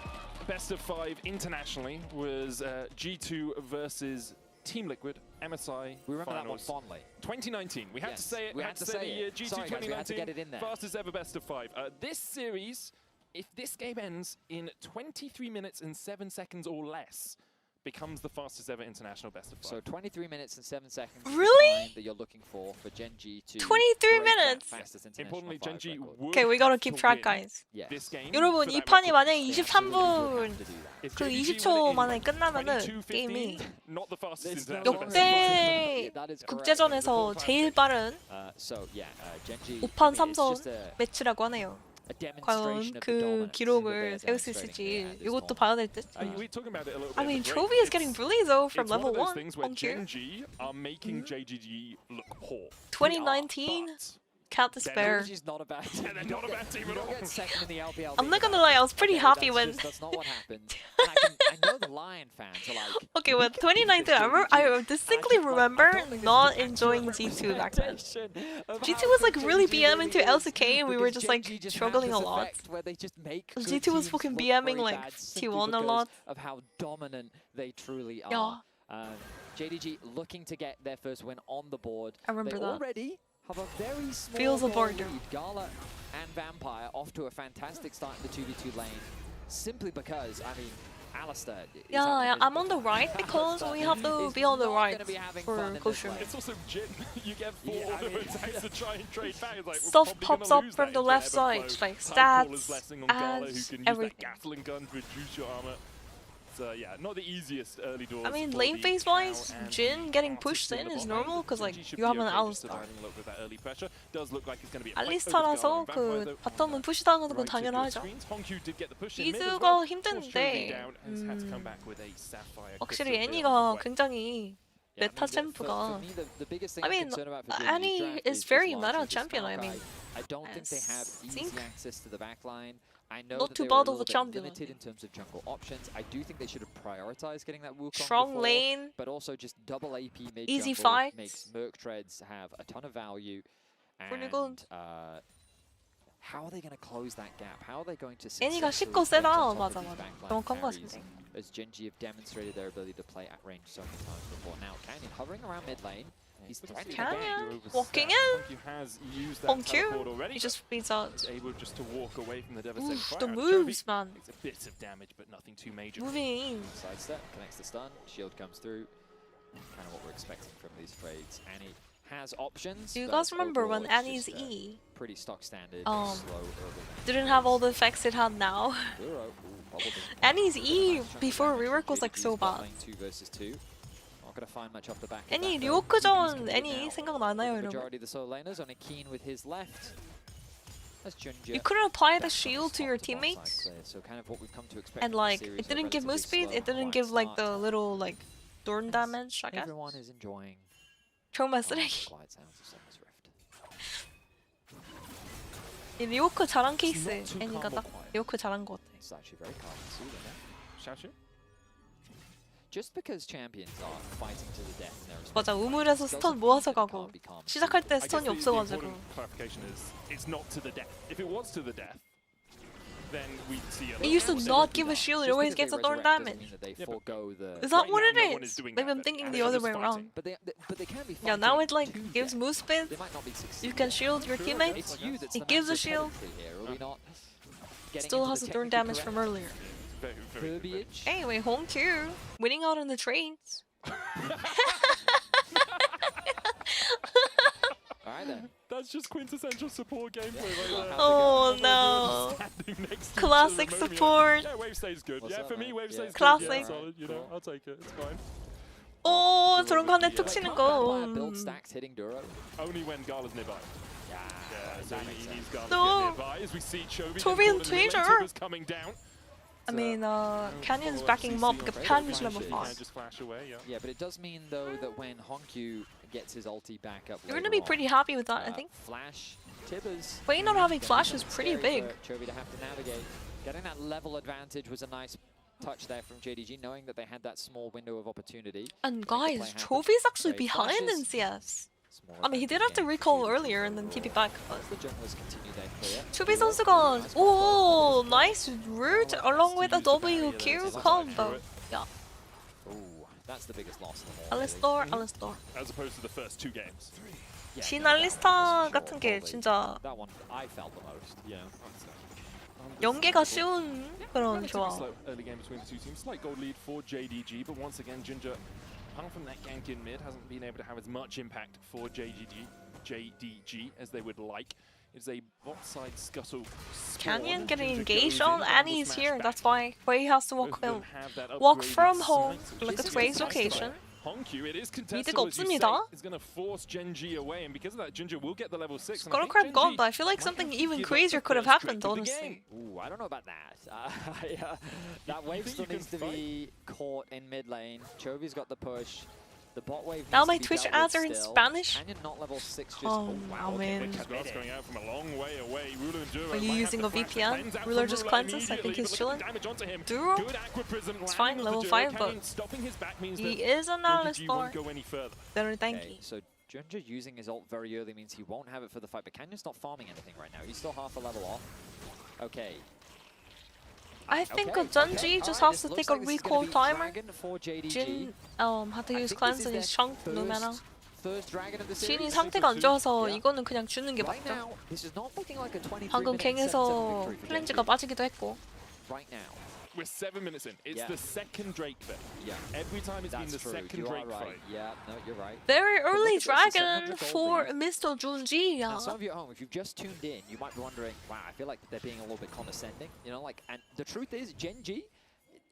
best of 5 internationally was G2 versus Team Liquid, MSI, We remember that one finals. fondly. 2019, we had to Yes, say it. we had to say the year. G2 Sorry, guys, we had to 2019, get it in there. fastest ever best of 5. This series, if this game ends in 23 minutes and 7 seconds or less, becomes the fastest ever international best of 5. So 23 minutes and 7 seconds is Really? the time that you're looking for GenG to 23 break that minutes? fastest international Importantly, 5 GenG record. would Okay, we gotta have keep to track, win guys. Yes. this game 여러분, for 이 that 판이 record. 만약에 They absolutely would 23분 have to do that. If 그 JDG 20초 win it 만에 in 끝나면은 22:15, 게임이 not the fastest There's no international best of 5. 역대 That is correct. 국제전에서 제일 빠른 So yeah, GenG 5판 I mean, it's 3선 just a 매치라고 하네요. demonstration 과연 of the 그 dominance that 기록을 they're 세울 수 demonstrating 있을지 here at this 이것도 tournament. 봐야 될 듯. We're talking about it a little bit. I mean, at the break. Trophy is getting bullied though from It's level one of those 1 things where on Q. GenG are making JDG look poor. 2019, can't despair. GenG's not a bad team. Yeah, they're not a bad team You at don't all. get second in the LPL. I'm not being gonna bad. lie, I was pretty Okay, happy that's when. just- that's not what happened. And I know the Lion fans are like. Okay, with 2019, I distinctly remember not enjoying G2 back then. G2 was like really BMing to LCK and we were just like struggling a lot. G2 was fucking BMing like T1 a lot. Of how dominant they truly are. Yeah. JDG looking to get their first win on the board. I remember they that. already have a very small Feels a goal border. lead. Gala and Vampire off to a fantastic start in the 2v2 lane. Simply because, I mean, Alistair is Yeah, I'm on the right because we have to be on the right for COSTREAM. It's also Jin. You get 4 Yeah, I auto mean, attacks to try and trade back. It's like, we're Stuff probably pops gonna up lose from that the into left Everflow. side, like Tidecrawler's stats, blessing on Gala, who ads, can use everything. that Gatling gun to reduce your armor. So yeah, not the easiest early doors. I mean, for lane the phase Cow wise, and Jin the getting Arctic pushed in similar is bot normal lane. because like GenG should you be have an okay, just Alistair. surviving a little bit of that early pressure. Does look like it's going to be a fight 알리스타 over Gala 라서 and Vampire, 그 though. 바텀은 푸시당하는 건 Right to good 당연하죠. screens. Hongkyu did get the push in mid as 미드가 well. 힘든데 Force down, has had to come back with a Sapphire 확실히 crystal 애니가 build. 굉장히 Yeah, 메타 챔프가. the biggest thing I I'm mean, concerned about for Annie JDG's draft is just very largely meta the champion, I Star mean. guide. I don't think they have easy think- access to the backline. I know Not that too they were a bad of little a bit champion. limited in terms of jungle options. I do think they should have prioritized getting that Wukong Strong before, lane, but also just double AP mid easy jungle fight. makes Merc Treads have a ton of value. pretty And good. how are they going to close that gap? How are they going to 애니가 successfully 쉽고 get 세다. on top 맞아, of these 맞아. backline 정확한 것 carries? 같은데. As GenG have demonstrated their ability to play at range so many times before. Now Canyon hovering around mid lane. He's threatening Canyon again. walking in. Hongkyu has used that On teleport Q, already. he just speeds out. He's able just to walk away from the devastating Oof, fire. the And moves, Chovy man. takes a bit of damage, but nothing too major. Moving in. Sidestep, connects the stun, shield comes through. Kind of what we're expecting from these trades. Annie has options. Do you but guys remember overall when it's Annie's just, E pretty stock standard, Um, slow early. didn't have all the effects it had now? Duro, ooh, bubble bomb. Annie's E Nice chunk of before damage rework from was like JDG's so bot bad. lane, 2 versus 2. Not gonna find much off the back of 애니 that, though. 리오크전 TV's 애니 now 생각나나요, the 여러분? majority of the solo laners, only Keen with his left. That's Ginger. You couldn't apply the That's shield to top your bot side teammates, clear, so kind of what we've come to expect and from this like series, it a didn't give relatively move speed. slow It didn't quiet give like start. the little like thorn damage. I guess. Everyone is enjoying 정말 the 쓰레기. quiet sounds of Summer's Rift. 이 리오크 잘한 케이스 not too 애니가 calm or 딱 quiet. 리오크 잘한 것 같아. It's actually very calm and soothing, eh? Xiaoxu? Just because champions are fighting to the death in their respective 맞아, fights 우물에서 doesn't 스턴 mean 모아서 that it 가고 can't be calm and 시작할 때 I guess 스턴이 the 없어가지고. important clarification is it's not to the death. If it was to the death, then we'd see a It used to lot more not give a shield. It Just always because gets a they thorn resurrect doesn't damage. mean that they Yeah, but- forego the. Is that Right what now, it no one is? is doing Maybe that, I'm but- thinking and the they're other just way fighting. around. But they can be. Yeah, now it like fighting to gives death. move speed. They might not be succeeding. You can shield your teammates. It's you that's It the gives a natural shield. pedantry here, are we not? Getting Still into has the a thorn technically damage from correct earlier. Very, very good, very verbiage. Anyway, home Q winning out on the trades. Alright then. That's just quintessential support gameplay right there. Oh Everyone no. standing next to each Classic other, moaning. support. Yeah, wave stays good. What's yeah, up, for me, man? wave Yeah. stays Classic. good. Yeah, solid. You know, Cool. I'll take it. It's fine. 오 저런 거 한 대 툭 Like, 치는 Can't 거. Vampire build stacks hitting Duro. Only when Gala's nearby. Yeah, Yeah, so that he makes needs sense. Gala No. to get nearby. As we see Chovy Chovy getting and caught in the mid lane, Treasure. Tibbers coming down. I mean, Canyon's follow backing him up. CC on Capcan's Flash, level you 5. can just flash away, yeah. Yeah, but it does mean though that when Hongkyu gets his ulti back up, You're gonna later be on, pretty happy with that, I think. Flash, Tibbers. Wait, not having gonna Flash be is pretty scary big. for Chovy to have to navigate. Getting that level advantage was a nice touch there from JDG, knowing that they had that small window of opportunity. And Make the play guys, happen. Trophy's actually Great behind in flashes. CS. Small I mean, he did advantage have to gain for recall JDG earlier and then TP back, but as the junglers continue their clear. 초비 선수가 오 nice root along with a WQ combo. Yeah. Ooh, That's the biggest loss of them all. 알리스토어. As opposed to the first 2 games. 진 알리스타 같은 게 진짜 That one I felt the most. Yeah. 연계가 쉬운 그런 Relatively 조합. slow early game between the two teams. Slight gold lead for JDG, but once again, Ginger, apart from that gank in mid, hasn't been able to have as much impact for JDG as they would like. It's a bot side scuttle. Canyon getting engaged on Annie's here. That's why Wei has to walk from home. Look at Wei's location. Hongq, it is 미드가 contestable, as you say, 없습니다. is going to force GENG away, and because of that, Ginger will get the level 6. and I Scuttle think Crab GENG gone, but I feel like might something have to even give up crazier the could have first happened, trick of the honestly. game. Ooh, I don't know about that. That wave think still you can needs to be caught in mid lane. Chovy's got the push. The bot wave Now needs my to be Twitch dealt ads with are in still. Spanish. Canyon not level 6 just Oh, wow, man. Grass going out from a long way away. Ruler and Duro Are you might using have a to flash. VPN? Cleanse out Ruler from just Ruler cleanses. I think immediately, he's but look at chilling. the damage onto him. Duro? Good Aqua Prism It's landing fine, onto level Duro. 5, Canyon but stopping his back means he that is an JDG Alistar. won't go any further. Better Okay, tanky. so Ginger using his ult very early means he won't have it for the fight, but Canyon's not farming anything right now. He's still half a level off. Okay. I think Okay, Genji just has to take a recall timer. For JDG. Jin had to I use think cleanse this and is his their chunk no mana. first dragon of the 진이 series. 상태가 안 좋아서 Yeah. 이거는 그냥 주는 게 Right 맞죠. now, this is not looking like a 23 방금 minute 7-7 갱에서 victory for 클렌즈가 JDG. 빠지기도 했고. Right now. We're 7 minutes in. It's Yeah. the second Drake fight. Yeah. Every time it's That's been the true. second You are Drake right. fight. Yeah, no, you're right. Very early look at this, dragon 700 gold for lead. Mr. Junji. Now, some of you at home, if you've just tuned in, you might be wondering, wow, I feel like they're being a little bit condescending. You know, like, and the truth is, GENG,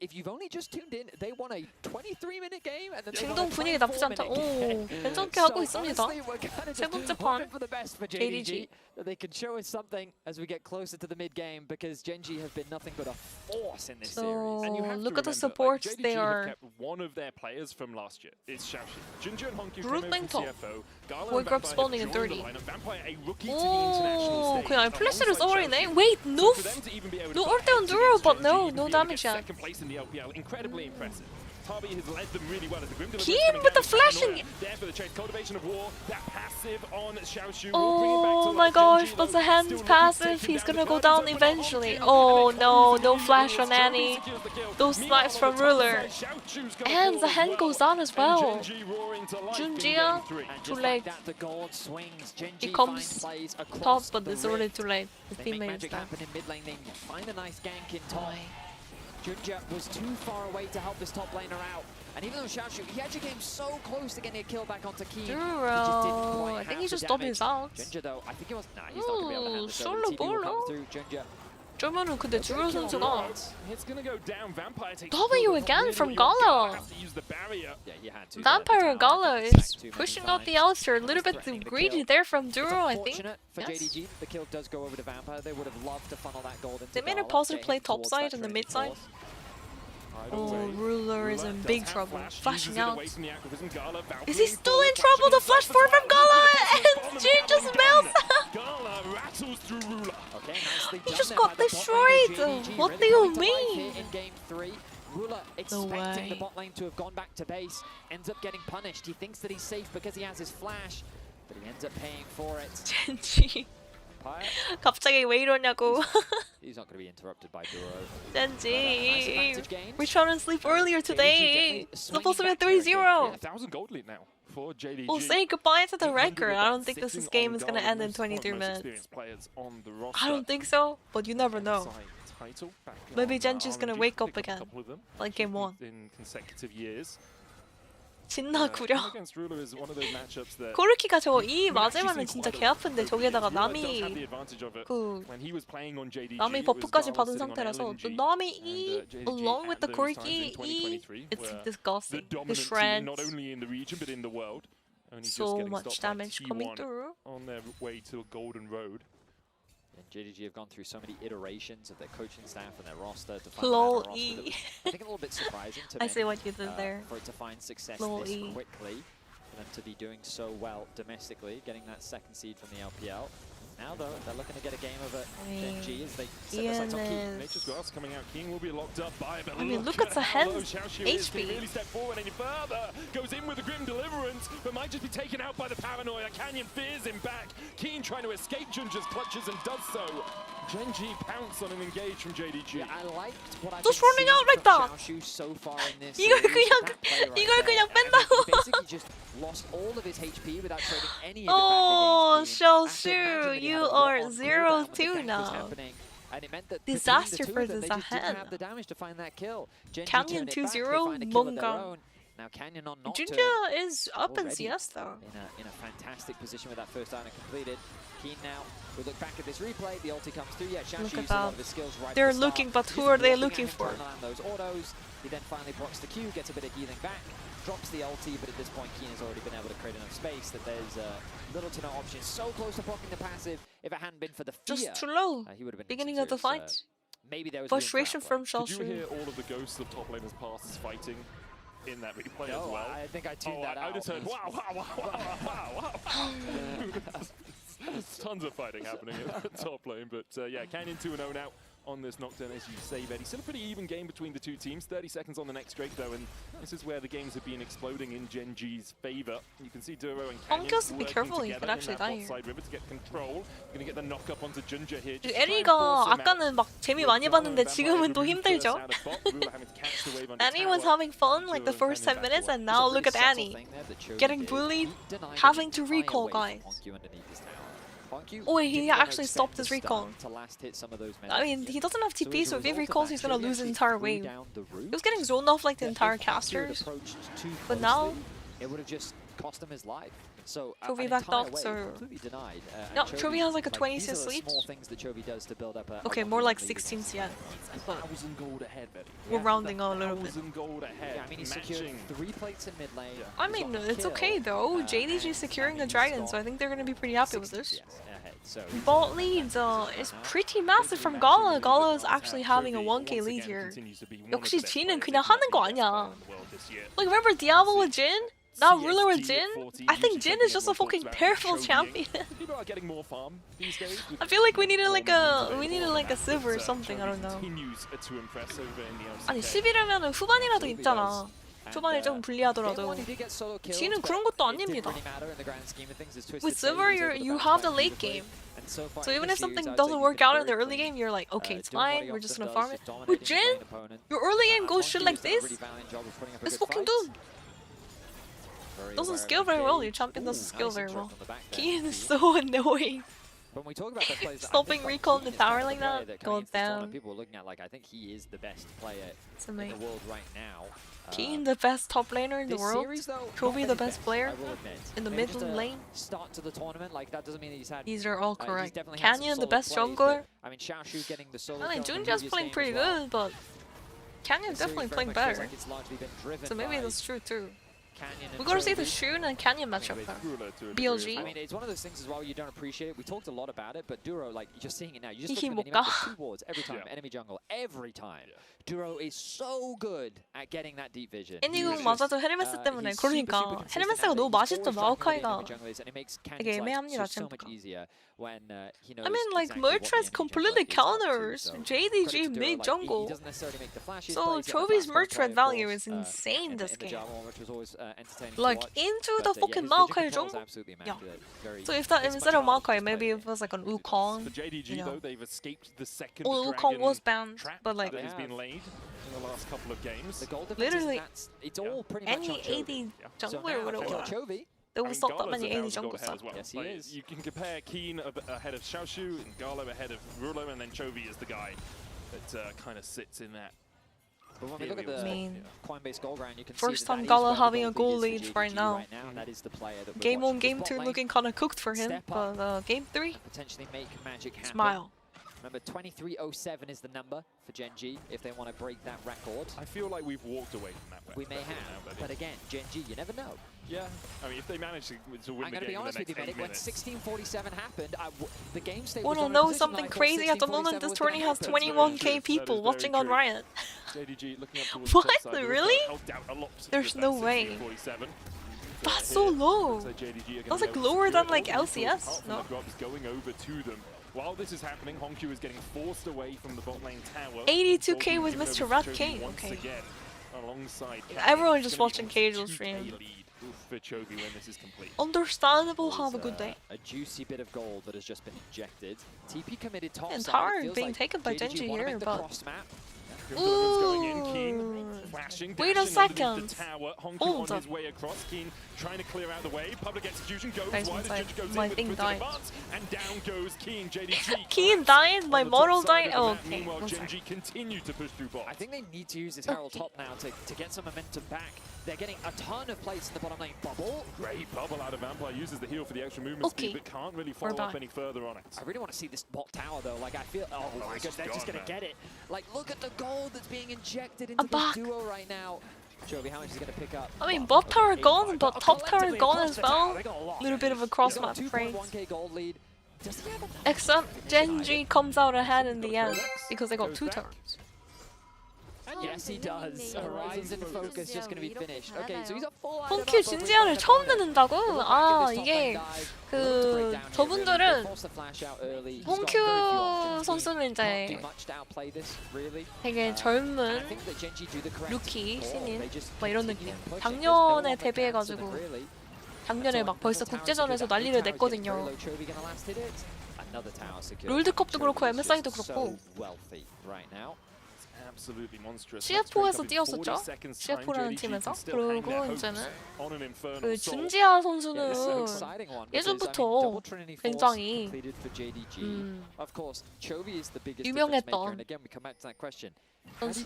if you've only just tuned in, they won a 23-minute game, and then they won 중동 a 분위기 나쁘지 않다. 24-minute 오, game. 괜찮게 So, 하고 있습니다. honestly, we're kind of 세 just 번째 hoping 판 for the best for JDG. JDG, that they can show us something as we get closer to the mid-game, because GENG have been nothing but a force in this So, series. And you have to look at the remember, supports like, JDG they have are. kept one of their players from last year. It's Xiaoxi. Ginger and Hongq came Broodling over from top. CFO. Gala Void and Grub Vampire spawning have in joined the 30. lineup. Vampire, a rookie to the international 오, stage. 그냥 플래시를 alongside 써버리네. Xiaoxi. Wait, no, So for them to even be able to no put ulti on heads Duro, against but JDG, no even no be able to damage get yet. second place in the LPL, incredibly impressive. Tabi has led them really well as the Grim Deliverance Keen coming with the out of Paranoia. flashing. There for the chase. Cultivation of War, that passive on Xiaoxu will bring it back to Oh my life. gosh, GENG, but though, the hand still looking to passive, take him he's gonna down. go The down curtains open eventually. on Oh Hongq, no, and no it flash comes on in. Annie. Secures the kill. Those Meanwhile, snipes on from the top Ruler. side, Xiaoxu's got a And kill the as hand well. goes down as well. And GENG roaring to life in Junjia, game 3. And too just late. like that, the gold swings. GENG He finds comes plays top, across but the it's already rift. too late. His They make teammate is magic down. happen in mid lane. They find a nice gank in top. Junja was too far away to help his top laner out. And even though Xiaoxu, he actually came so close to getting a kill back onto Keen. Duro, I think he just stopped his out. Junja though, I think he was, nah, he's not going to be able to handle this. Solo The TP will come bolo. through Junja. 그러면은 근데 주로 선수가 It's gonna go down. Vampire takes W again from Gala. has to use the barrier. Yeah, you had to. Vampire Gala is pushing out the outer, a little bit too greedy there from Duro, I think. Fortunate for Yes. JDG, the kill does go over to Vampire. They would have loved to funnel that gold into They made a Gala, positive get play him top towards side that and the training mid side. force. Oh, Ruler is in big trouble. Flashing out. Is he still in trouble? The flash forward from Gala and Jin just melts. Gala rattles through Ruler. Okay, nicely He done just there got by the bot lane of destroyed. JDG. What Really do you coming to life mean? here in game 3. Ruler expecting the way. bot lane to have gone back to base, ends up getting punished. He thinks that he's safe because he has his flash, but he ends up paying for it. 젠지. Vampire, 갑자기 왜 이러냐고. he's not going to be interrupted by Duro. 젠지. We're trying to sleep earlier today. Supposed to be a 3-0. 1,000 gold lead now for JDG. We'll say goodbye to the 800 record. I don't sitting think this on game is gonna Gala, end in one of the 23 most minutes. experienced players on the I roster. don't think so, but you never know. Side title back Maybe on, Genji's gonna RNG, wake up picked a again, couple of them like game 1. in consecutive years. 진나 구려. Against Ruler is one of those matchups that 코르키가 저거 이 we've actually 맞으면은 seen 진짜 quite 개 a lot 아픈데 over the years. 저기에다가 Ruler does have the 남이 advantage of it. 그 When he was playing on JDG, 남이 it was 버프까지 Gala 받은 sitting on 상태라서 LNG, 또 남이 and, E JDG along with at the those Corki times in 2023 it's were the disgusting. The dominant team, shreds. not only in the region but in the world. Only just So getting much stopped by damage coming T1 through. on their way to Golden Road. And JDG have gone through so many iterations of their coaching staff and their roster to find Lol a roster E. that was, I think, a little bit surprising to I many, see what you did there. for it to find success Lol this E. quickly, for them to be doing so well domestically, getting that second seed from the LPL. Now, though, they're looking to get a game of it. GENG as they set their sights on Keen. Nature's Grass coming out. King will be locked up by it, but I mean, look at the how low hands Xiaoxu is. Can he HP. really step forward any further? Goes in with a Grim Deliverance, but might just be taken out by the paranoia. Canyon fears him back. Keen trying to escape Junja's clutches and does so. Gen G pounce on an engage from JDG. Yeah, I liked what I've Just been running out seeing like that. from Xiaoshu so far in this 이걸 series. 그냥 That play right 이걸 there. 그냥 He 뺀다고. basically just lost all of his HP without trading any of it Oh, back against Keen. Xiaoshu, After imagine that he you had a are lot on 0-2 cooldown when the gank was now. happening, and it meant that between Disaster the two for of them, they just didn't Zahan. have the damage to find that kill. Gen G Canyon turned it back, they 2-0, find a kill of their 뭔가. own. Now Canyon on Nocturne Jinja is up in already CS though. in a fantastic position with that first item completed. Keen now, we look back at this replay, the ulti comes through. Yeah, Xiaoshu Look used at a lot that. of his skills right They're at the start. looking, but who He's are they walking looking at him, for? trying to land those autos. He then finally procs the Q, gets a bit of healing back, drops the ulti, but at this point Keen has already been able to create enough space that there's little to no options. So close to proccing the passive. If it hadn't been for the fear, Just too low. he would have been Beginning some of the serious, fight. maybe there was room for Frustration outplay. from Did you hear Xiaoshu. all of the ghosts of top laners passes fighting in that replay as No, well? I think I tuned that I out. just heard wow, wow, wow, wow, wow. There's tons of fighting happening in the top lane, but yeah, Canyon 2-0 now on this Nocturne, as you say, Betty. Still a pretty even game between the two teams. 30 seconds on the next Drake, though, and this is where the games have been exploding in Gen G's favor. You can see Duro and Canyon Honk has to be working careful, he together could actually in that die bot here. side river to get control. Gonna get the knock up onto Junja here. 그 Just try and 에리가 force him out. 아까는 막 재미 많이 봤는데 지금은 또 힘들죠. Annie was having fun like the first 10 minutes, and now look at Annie. Getting bullied, having to recall, guys. Oh, he actually stopped his recall. I mean, he doesn't have TP, so if he recalls, he's gonna lose the entire wave. He was getting zoned off like the entire casters, but now it would have just cost him his life. So Chovy an backed entire off, wave so- completely denied. No, And Chovy has like a 20 these are assist the lead. small things that Chovy does to build up a Okay, more like 16 CN. But 1,000 gold ahead, Betty. we're rounding a little bit. 1,000 gold ahead. Yeah, I mean, he secured matching. 3 plates in mid lane. I mean, it's okay though. JDG securing the dragon, so I think they're gonna be pretty happy with this. So Bot lead is pretty massive from Gala. Gala is actually having a 1k lead here. 역시 Jin은 그냥 하는 거 아니야. Like, remember Diablo with Jin? Now Ruler with Jin? I think Jin is just a fucking powerful champion. People are getting more farm these days. I feel like we needed like a silver or something. I don't know. Continues to impress over in the 아니 LCK. 11이라면 후반이라도 있잖아. 초반에 좀 불리하더라도. Jin은 그런 것도 아닙니다. With silver, you have the late game. So even if something doesn't work out in the early game, you're like, okay, it's fine, we're just gonna farm it. With Jin, your early game goes shit like this. It's fucking good. Doesn't scale very well, your champion doesn't scale very well. Kian is so annoying. When we talk about best players, Stopping recall in the tower like that, goes down. People are looking at like I think he is the best player It's in the amazing. world right now. Kian, the best top laner in the This world. series, though, Chovy, not the been best player I will admit. in the Maybe mid just a lane. Start to the tournament, like that doesn't mean that he's had. These are all he's correct. definitely had some Canyon, the solid best plays, jungler. but, I mean, Xiaoshu getting the solo. I mean, kill in the Junja's previous playing game pretty as well. good, but Canyon's This definitely series very playing much feels better. like it's largely been driven So maybe by that's true too. Canyon and We gotta see the Chovy. Shun and Canyon matchup though. BLG. I mean, it's one of those things as well you don't appreciate it. We talked a lot about it, but Duro, like, you're seeing it now. You just Hihi look at the 못가. minimap, 2 wards every time, enemy jungle, every time. Duro is so good at getting that deep vision. 엔딩은 맞아도 헤르메스 때문에. 그러니까 헤르메스가 너무 맛있죠. 마오카이가 되게 애매합니다. 챔프가. I mean, like, Mertras completely counters JDG mid jungle. So Chovy's Mertras value is insane this game. Like, into the fucking Maokai jungle. Yeah. So if that instead of Maokai, maybe it was like an Wukong. For JDG, You know. though, they've escaped the second Well, Wukong dragon was banned, trap but like that has been laid in the last couple of games. literally it's all pretty much any on Chovy. AD So jungler now would if you're have. Chovy, There I was mean, not that Gala's many a AD thousand gold junglers. ahead as well. Yes, he Like, is. You can compare Keen ahead of Xiaoshu and Galo ahead of Rulo, and then Chovy is the guy that kind of sits in that. But when we look at the Coinbase gold round, you can First see time that Gala is where having the a gold goal lead is lead for right JDG now. right now, and that is the player that we're Game 1, watching. Game This 2 bot lane looking kind of cooked for him, step but Game 3, and potentially make magic happen. smile. Remember, 2307 is the number for Gen G if they want to break that record. I feel like we've walked away from that. We may have, but again, Gen G, you never know. Yeah, I mean, if they manage to win I'm the going to game be in honest the with you, next 8 Medic, when minutes. 1647 happened, the game state Wanna was on a know position something like, crazy? At the moment, this tourney has 21k people watching on Riot. JDG looking up towards What? the top side, Really? helped out a lot There's with no that way. 1647. That's so low. So JDG are That's gonna like be able to lower secure than it. like All the LCS, apart from no? the drops going over to them. While this is happening, Honkyu is getting forced away from the bot lane tower. 82k with Goldie Mr. given Rat over to King, Chovy once okay. again alongside Everyone just watching casual stream. for Chovy when this is complete. Understandable. Have a good day. A juicy bit of gold that has just been injected. TP committed top And side. Tara Feels being like taken by JDG Genji wanna here, make the but cross map. Going in, Keen flashing, wait a dashing underneath second. the tower. Honku Hold on up. his way across. Keen trying to clear out the way. Public execution goes Guys, wide as Ginger goes my in with thing twisted died. advance, and down goes Keen. JDG. Keen died. My on the top model side died. of the Oh, map. okay. Meanwhile, One sec. Genji continue to push through bot. I think they need to use this Herald top now to get some momentum back. They're getting a ton of plays in the bottom lane. Bubble. Great bubble out of Vampire. Uses the heal for the extra movement speed, but can't really follow up any further on it. I really want to see this bot tower though. Like I feel, oh my god, they're just gonna get it. Like look at the gold that's being injected into this duo right now. Chovy, how much is he gonna pick up? I mean, bot tower gone, but top tower gone as well. Little bit of a cross map phrase. 2.1k gold lead. Except Genji comes out ahead in the end because they got 2 towers. Yes, he does. Horizon Focus just gonna be finished. Okay, so he's a full 펑큐 진지아를 처음 듣는다고? 아, 이게 그 저분들은 펑큐 선수는 이제 되게 젊은 루키 신인 막 이런 느낌. 작년에 데뷔해가지고 작년에 막 벌써 국제전에서 난리를 냈거든요. 롤드컵도 그렇고 MSI도 그렇고. CF4에서 뛰었었죠? CF4라는 팀에서. 그리고 이제는 그 준지아 선수는 예전부터 굉장히 유명했던 선수.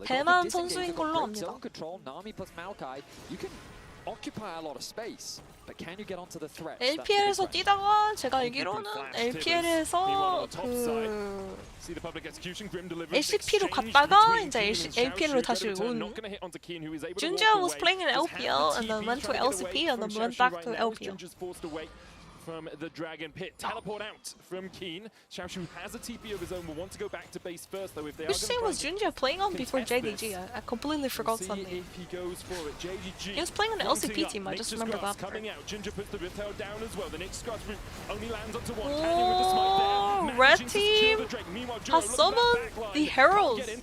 대만 선수인 걸로 압니다. LPL에서 뛰다가 제가 알기로는 LPL에서 그 LCP로 갔다가 이제 LPL로 다시 온. 준지아 was playing in LPL and then went to LCP and then went back to LPL. From the Dragon Pit. Teleport out from Keen. Xiaoshu has a TP of his own. Will want to go back to base first, though. If they Which team was Junjia playing on before JDG? I completely forgot something. If he goes for it. JDG. He was playing on the LCP team. I just remember that. Coming out. Ginger puts the Riptail down as well. The next Scratch route only lands onto one. Canyon with the smite there. Red team has summoned the Heralds. Their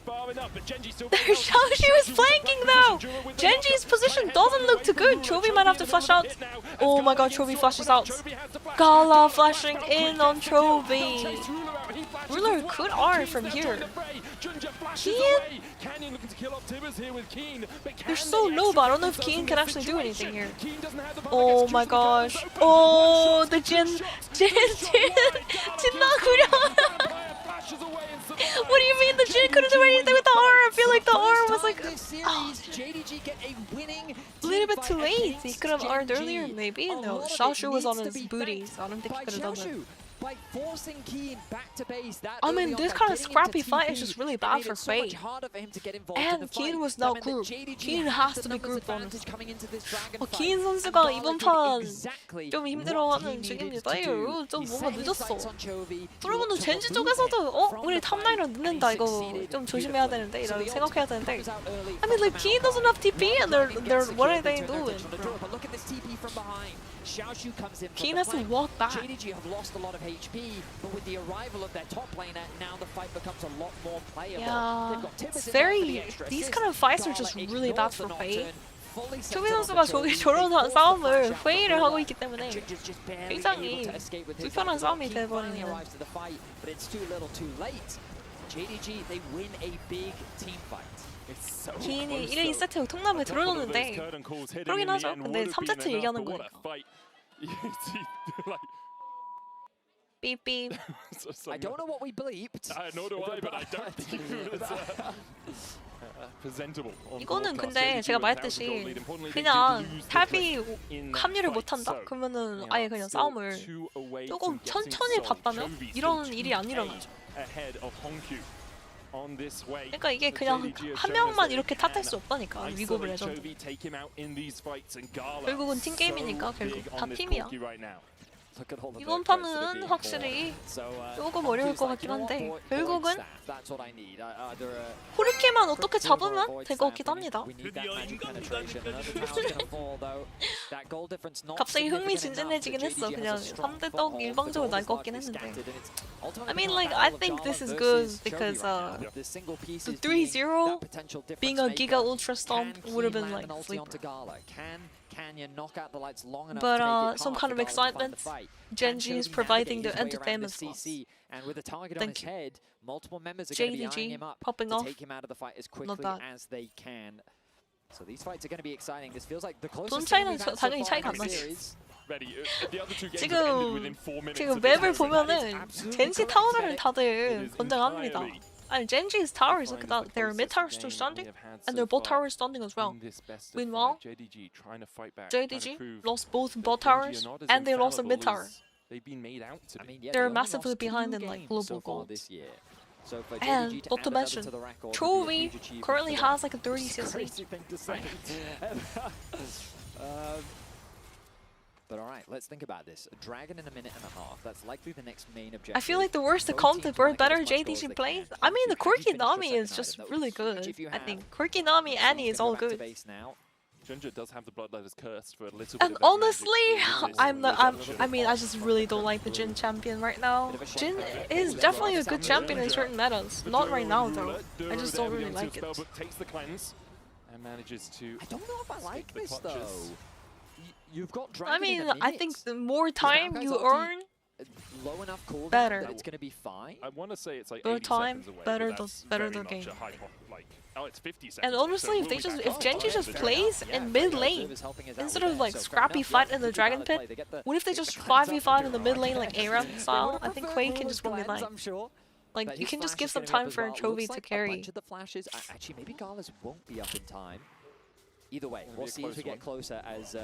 Xiaoshu is flanking though. Genji's position doesn't look too good. Chovy might have to flash out. Oh my god, Chovy flashes out. Gala flashing in on Chovy. Ruler could R from here. Keen? They're so low, but I don't know if Keen can actually do anything here. Oh my gosh. Oh, the Jin What do you mean the Jin couldn't do anything with the R? I feel like the R was like a little bit too late. He could have R'd earlier, maybe. No, Xiaoshu was on his booty, so I don't think he could have done that. I mean, this kind of scrappy fight is just really bad for Faye. And Keen was now group. Keen has to be group honest. Keen 선수가 이번 판 좀 힘들어하는 중입니다. 이거 좀 뭔가 늦었어. 여러분도 젠지 쪽에서도 우리 탑라인을 늦는다 이거 좀 조심해야 되는데 이런 생각해야 되는데. I mean, like Keen doesn't have TP and they're what are they doing? Keen has to walk back. JDG have lost a lot of HP, but with the arrival of their top laner, now the fight becomes a lot more playable. Yeah, it's very. These kind of fights are just really bad for Faye. 초비 선수가 저런 싸움을 회의를 하고 있기 때문에 굉장히 불편한 싸움이 돼버리는. 기인이 1회 2세트 통남에 들어줬는데 그러긴 하죠. 근데 3세트 얘기하는 거니까. Beep beep. I don't know what we bleeped. Nor do I, but I don't think it was presentable. 이거는 근데 제가 말했듯이 그냥 탑이 합류를 못한다? 그러면은 아예 그냥 싸움을 조금 천천히 봤다면 이런 일이 안 일어나죠. 그러니까 이게 그냥 한 명만 이렇게 탓할 수 없다니까. 리그 오브 레전드. 결국은 팀게임이니까 결국 다 팀이야. Look at all the 이번 vote votes that are 판은 being 확실히 poured. So, 조금 어려울 Hongju's 것 like, 같긴 you know what, 한데 void 결국은 staff, that's what I need. Either a 코르키만 어떻게 crypto or a 잡으면 void 될 것 staff. 같기도 합니다. We need that magic penetration. Another tower's gonna fall, though. That goal difference not 갑자기 significant enough 흥미진진해지긴 that 했어. JDG 그냥 has a strong 3대 떡 foothold. 일방적으로 The 날 goal 것 is 같긴 largely 했는데. scattered, and it's I ultimately mean, become a like, I battle of think Gala this is versus good Chovy because, right now. The single the pieces 3-0 being that potential being difference a Giga maker. Ultra Stomp Can would have Keen been land like an ulti onto sleeper. Gala? Can Canyon knock out the lights long enough But to make it some hard kind for of Gala to find excitement. the fight? Genji is Chovy providing navigate the his way around entertainment the CC, and with a target on Thank his you. head, multiple members are going to be eyeing JDG him up popping to off. take him out of the fight as Not quickly bad. as they can. So these fights are going to be exciting. This feels like the 돈 closest thing 차이는 we've had so 당연히 far 차이가 in 안 the 나지. series. The other two games have ended within 4 minutes 지금 of each 맵을 other. 보면은 젠지 타워를 다들 권장합니다. entirely 아니 Genji's towers, look at that. Their mid towers still standing, and their bot towers standing as well. Meanwhile, JDG lost both bot towers and they lost a mid tower. They've been made out to be. They're massively behind in like global gold. And not to mention, Chovy currently has like a 30 CS lead. But alright, let's think about this. A dragon in a minute and a half. That's likely the next main objective. I feel like the worse the Both comp, teams the wanna get better as much goal as JDG they plays. can. I mean, the If you Quirky finish the Nami second is item, just that would really be huge good. if you I have. think Quirky Nami Annie is all Gonna go back to good. base now. Ginger does have the Bloodletters cursed for a little And bit of that honestly, magic. I mean, I just really don't like the Jin champion right now. Jin is definitely a good champion in certain metas. Not right now though. I just don't really like it. Takes the cleanse and manages to. I don't know if I like this though. You've got dragon I in mean, a minute. I think the more time Valkyrie's you ulti earn, low enough cooldown better. that it's going to be fine. I want to say it's like Better 80 time, seconds away, better but the- that's better very the much game. a high like, oh, it's 50 seconds. and honestly, if they just if Genji just plays in mid lane instead of like scrappy fight in the dragon pit, what if they just 5v5 in the mid lane like ARAM style? I think Quake can just 1v9. I'm sure. Like But you his can just flash give is some gonna be up time as for well. Chovy Looks to like a carry. bunch of the flashes. Actually, maybe Gala's won't be up in time. Either way, It'll we'll be a see as we close get one. closer as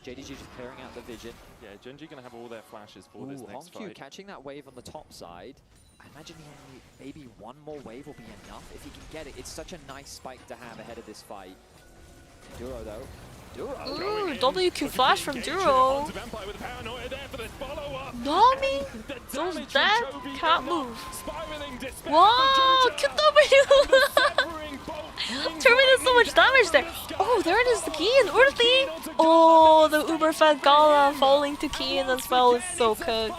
JDG just clearing out the vision. Yeah, Genji gonna have all their flashes for this next Hongq fight. catching that wave on the top side. I imagine maybe one more wave will be enough if he can get it. It's such a nice spike to have ahead of this fight. Duro though. Ooh, WQ flash from Duro. Nami? Those dead? Can't move. Wow, QW! Turby did so much damage there. Oh, there it is, the Keen, ulti! Oh, the uber fed Gala falling to Keen as well is so good.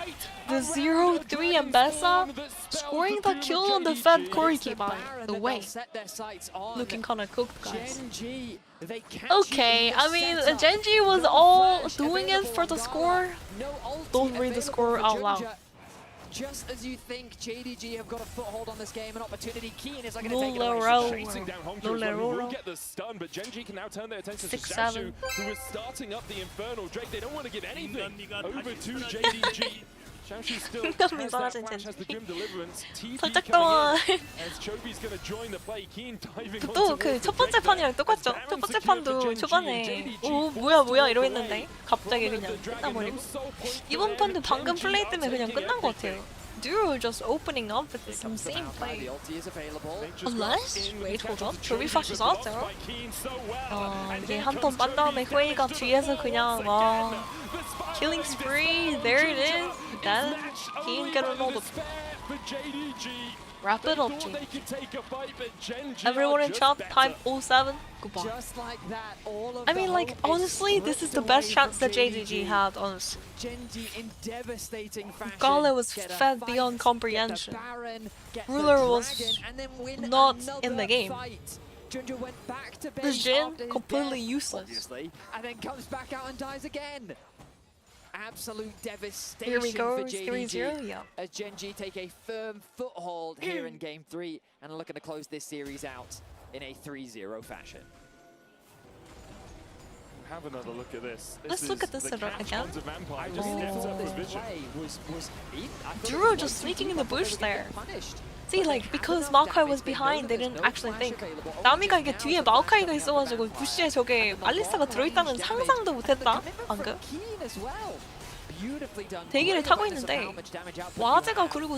The 0-3 Ambessa scoring the kill on the fed Koriki by the way. Looking kinda cooked, guys. Okay, I mean, Genji was all doing it for the score. Don't read the score out loud. Just as you think JDG have got a foothold on this game, an opportunity. Keen is like No going to take it away. Lero. Chasing down Hongq No as well, who Lero. will get the stun, but Genji can now turn their attention to 6-7. Shashu, who is starting up the Infernal Drake. They don't want to give anything over to JDG. Shashu still has that flash, has the Grim Deliverance. TP 살짝 coming 더 in as Chovy's going to join the play. Keen diving 또 onto 그 it. 첫 번째 판이랑 똑같죠? 첫 번째 판도 초반에 오 뭐야 이러고 있는데 갑자기 그냥 끝나버리고 이번 판도 방금 플레이 때문에 그냥 끝난 것 같아요. Duro just opening up with this insane play. The ulti is available. Unless, wait, hold on. Jovi flashes out there. 이게 한 턴 빤 다음에 후웨이가 뒤에서 그냥 와 killing spree. There it is. Then he ain't gonna know the wrap it up, JDG. Everyone in chat, type 07. Goodbye. Just like that, all of I mean, the like, hope is honestly, this is the stripped best away chance from that JDG JDG. had, honestly. Genji in devastating fashion. Gala was Get a fed fight, beyond get the comprehension. Baron, get the Ruler was dragon, and then win not in another the game. fight. Ginger went back to This base Jin, after his completely death, useless. obviously, and then comes back out and dies again. Absolute devastation Here we go, for 3-0, JDG yeah. as Genji take a firm foothold here in Game 3 and are looking to close this series out in a 3-0 fashion. Have another look at this. Let's look at this again. I Just really stepped thought up this for vision. play was I thought Duro it was just way sneaking too in the much, I bush thought they were there. gonna get punished. See, like, because Maokai was behind, they didn't actually think. 나미가 이게 뒤에 마오카이가 있어가지고 부시에 저게 알리스가 들어있다는 상상도 못했다. 방금. 대기를 타고 있는데 와제가 그리고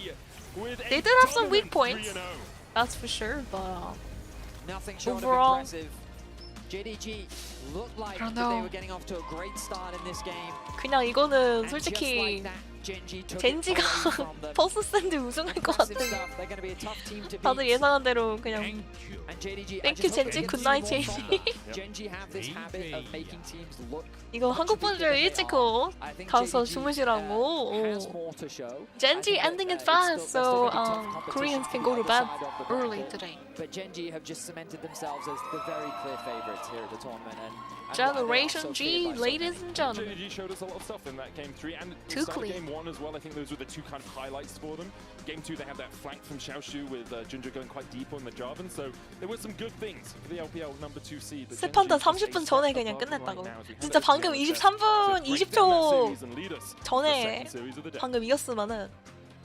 GG with They a did have some weak dominant points. 3-0. That's for sure, but Nothing short overall- of impressive. JDG looked like I don't that they know. were getting off to a great start in this game. 그냥 이거는 And just like 솔직히 that, Genji took it 젠지가 away from them. 퍼스트 스탠드 우승할 것 Impressive 같은 stuff. They're going to be a tough team to 다들 beat. 예상한 대로 그냥 And JDG, Thank I you, just hope Genji. they Good can night, see more from Genji. them. Genji have this habit of making teams look 이거 much 한국 weaker 분들 than they 일찍 are. I think 가서 JDG, 주무시라고. has more to show. Genji I think ending that, it it's fast, still so gonna be tough Koreans competition can for go to the bed other side of the early bracket. today. But Genji have just cemented themselves as the very clear favorites here at the tournament. And Generation G, ladies and gentlemen. JDG showed us a lot of stuff in that game 3 and Too start of clean. game 1 as well. I think those were the two kind of highlights for them. Game 2 they had that flank from Xiaoshu with Junjo going quite deep on the Jarvan, so there were some good things for the LPL number 2 seed. but 스판다 Genji is a 30분 전에 step 그냥 above them 끝냈다고. right now as we head 진짜 over to 방금 the next 23분, set to break down that 20초 series and lead us to the 전에 second series of the day. 방금 이겼으면은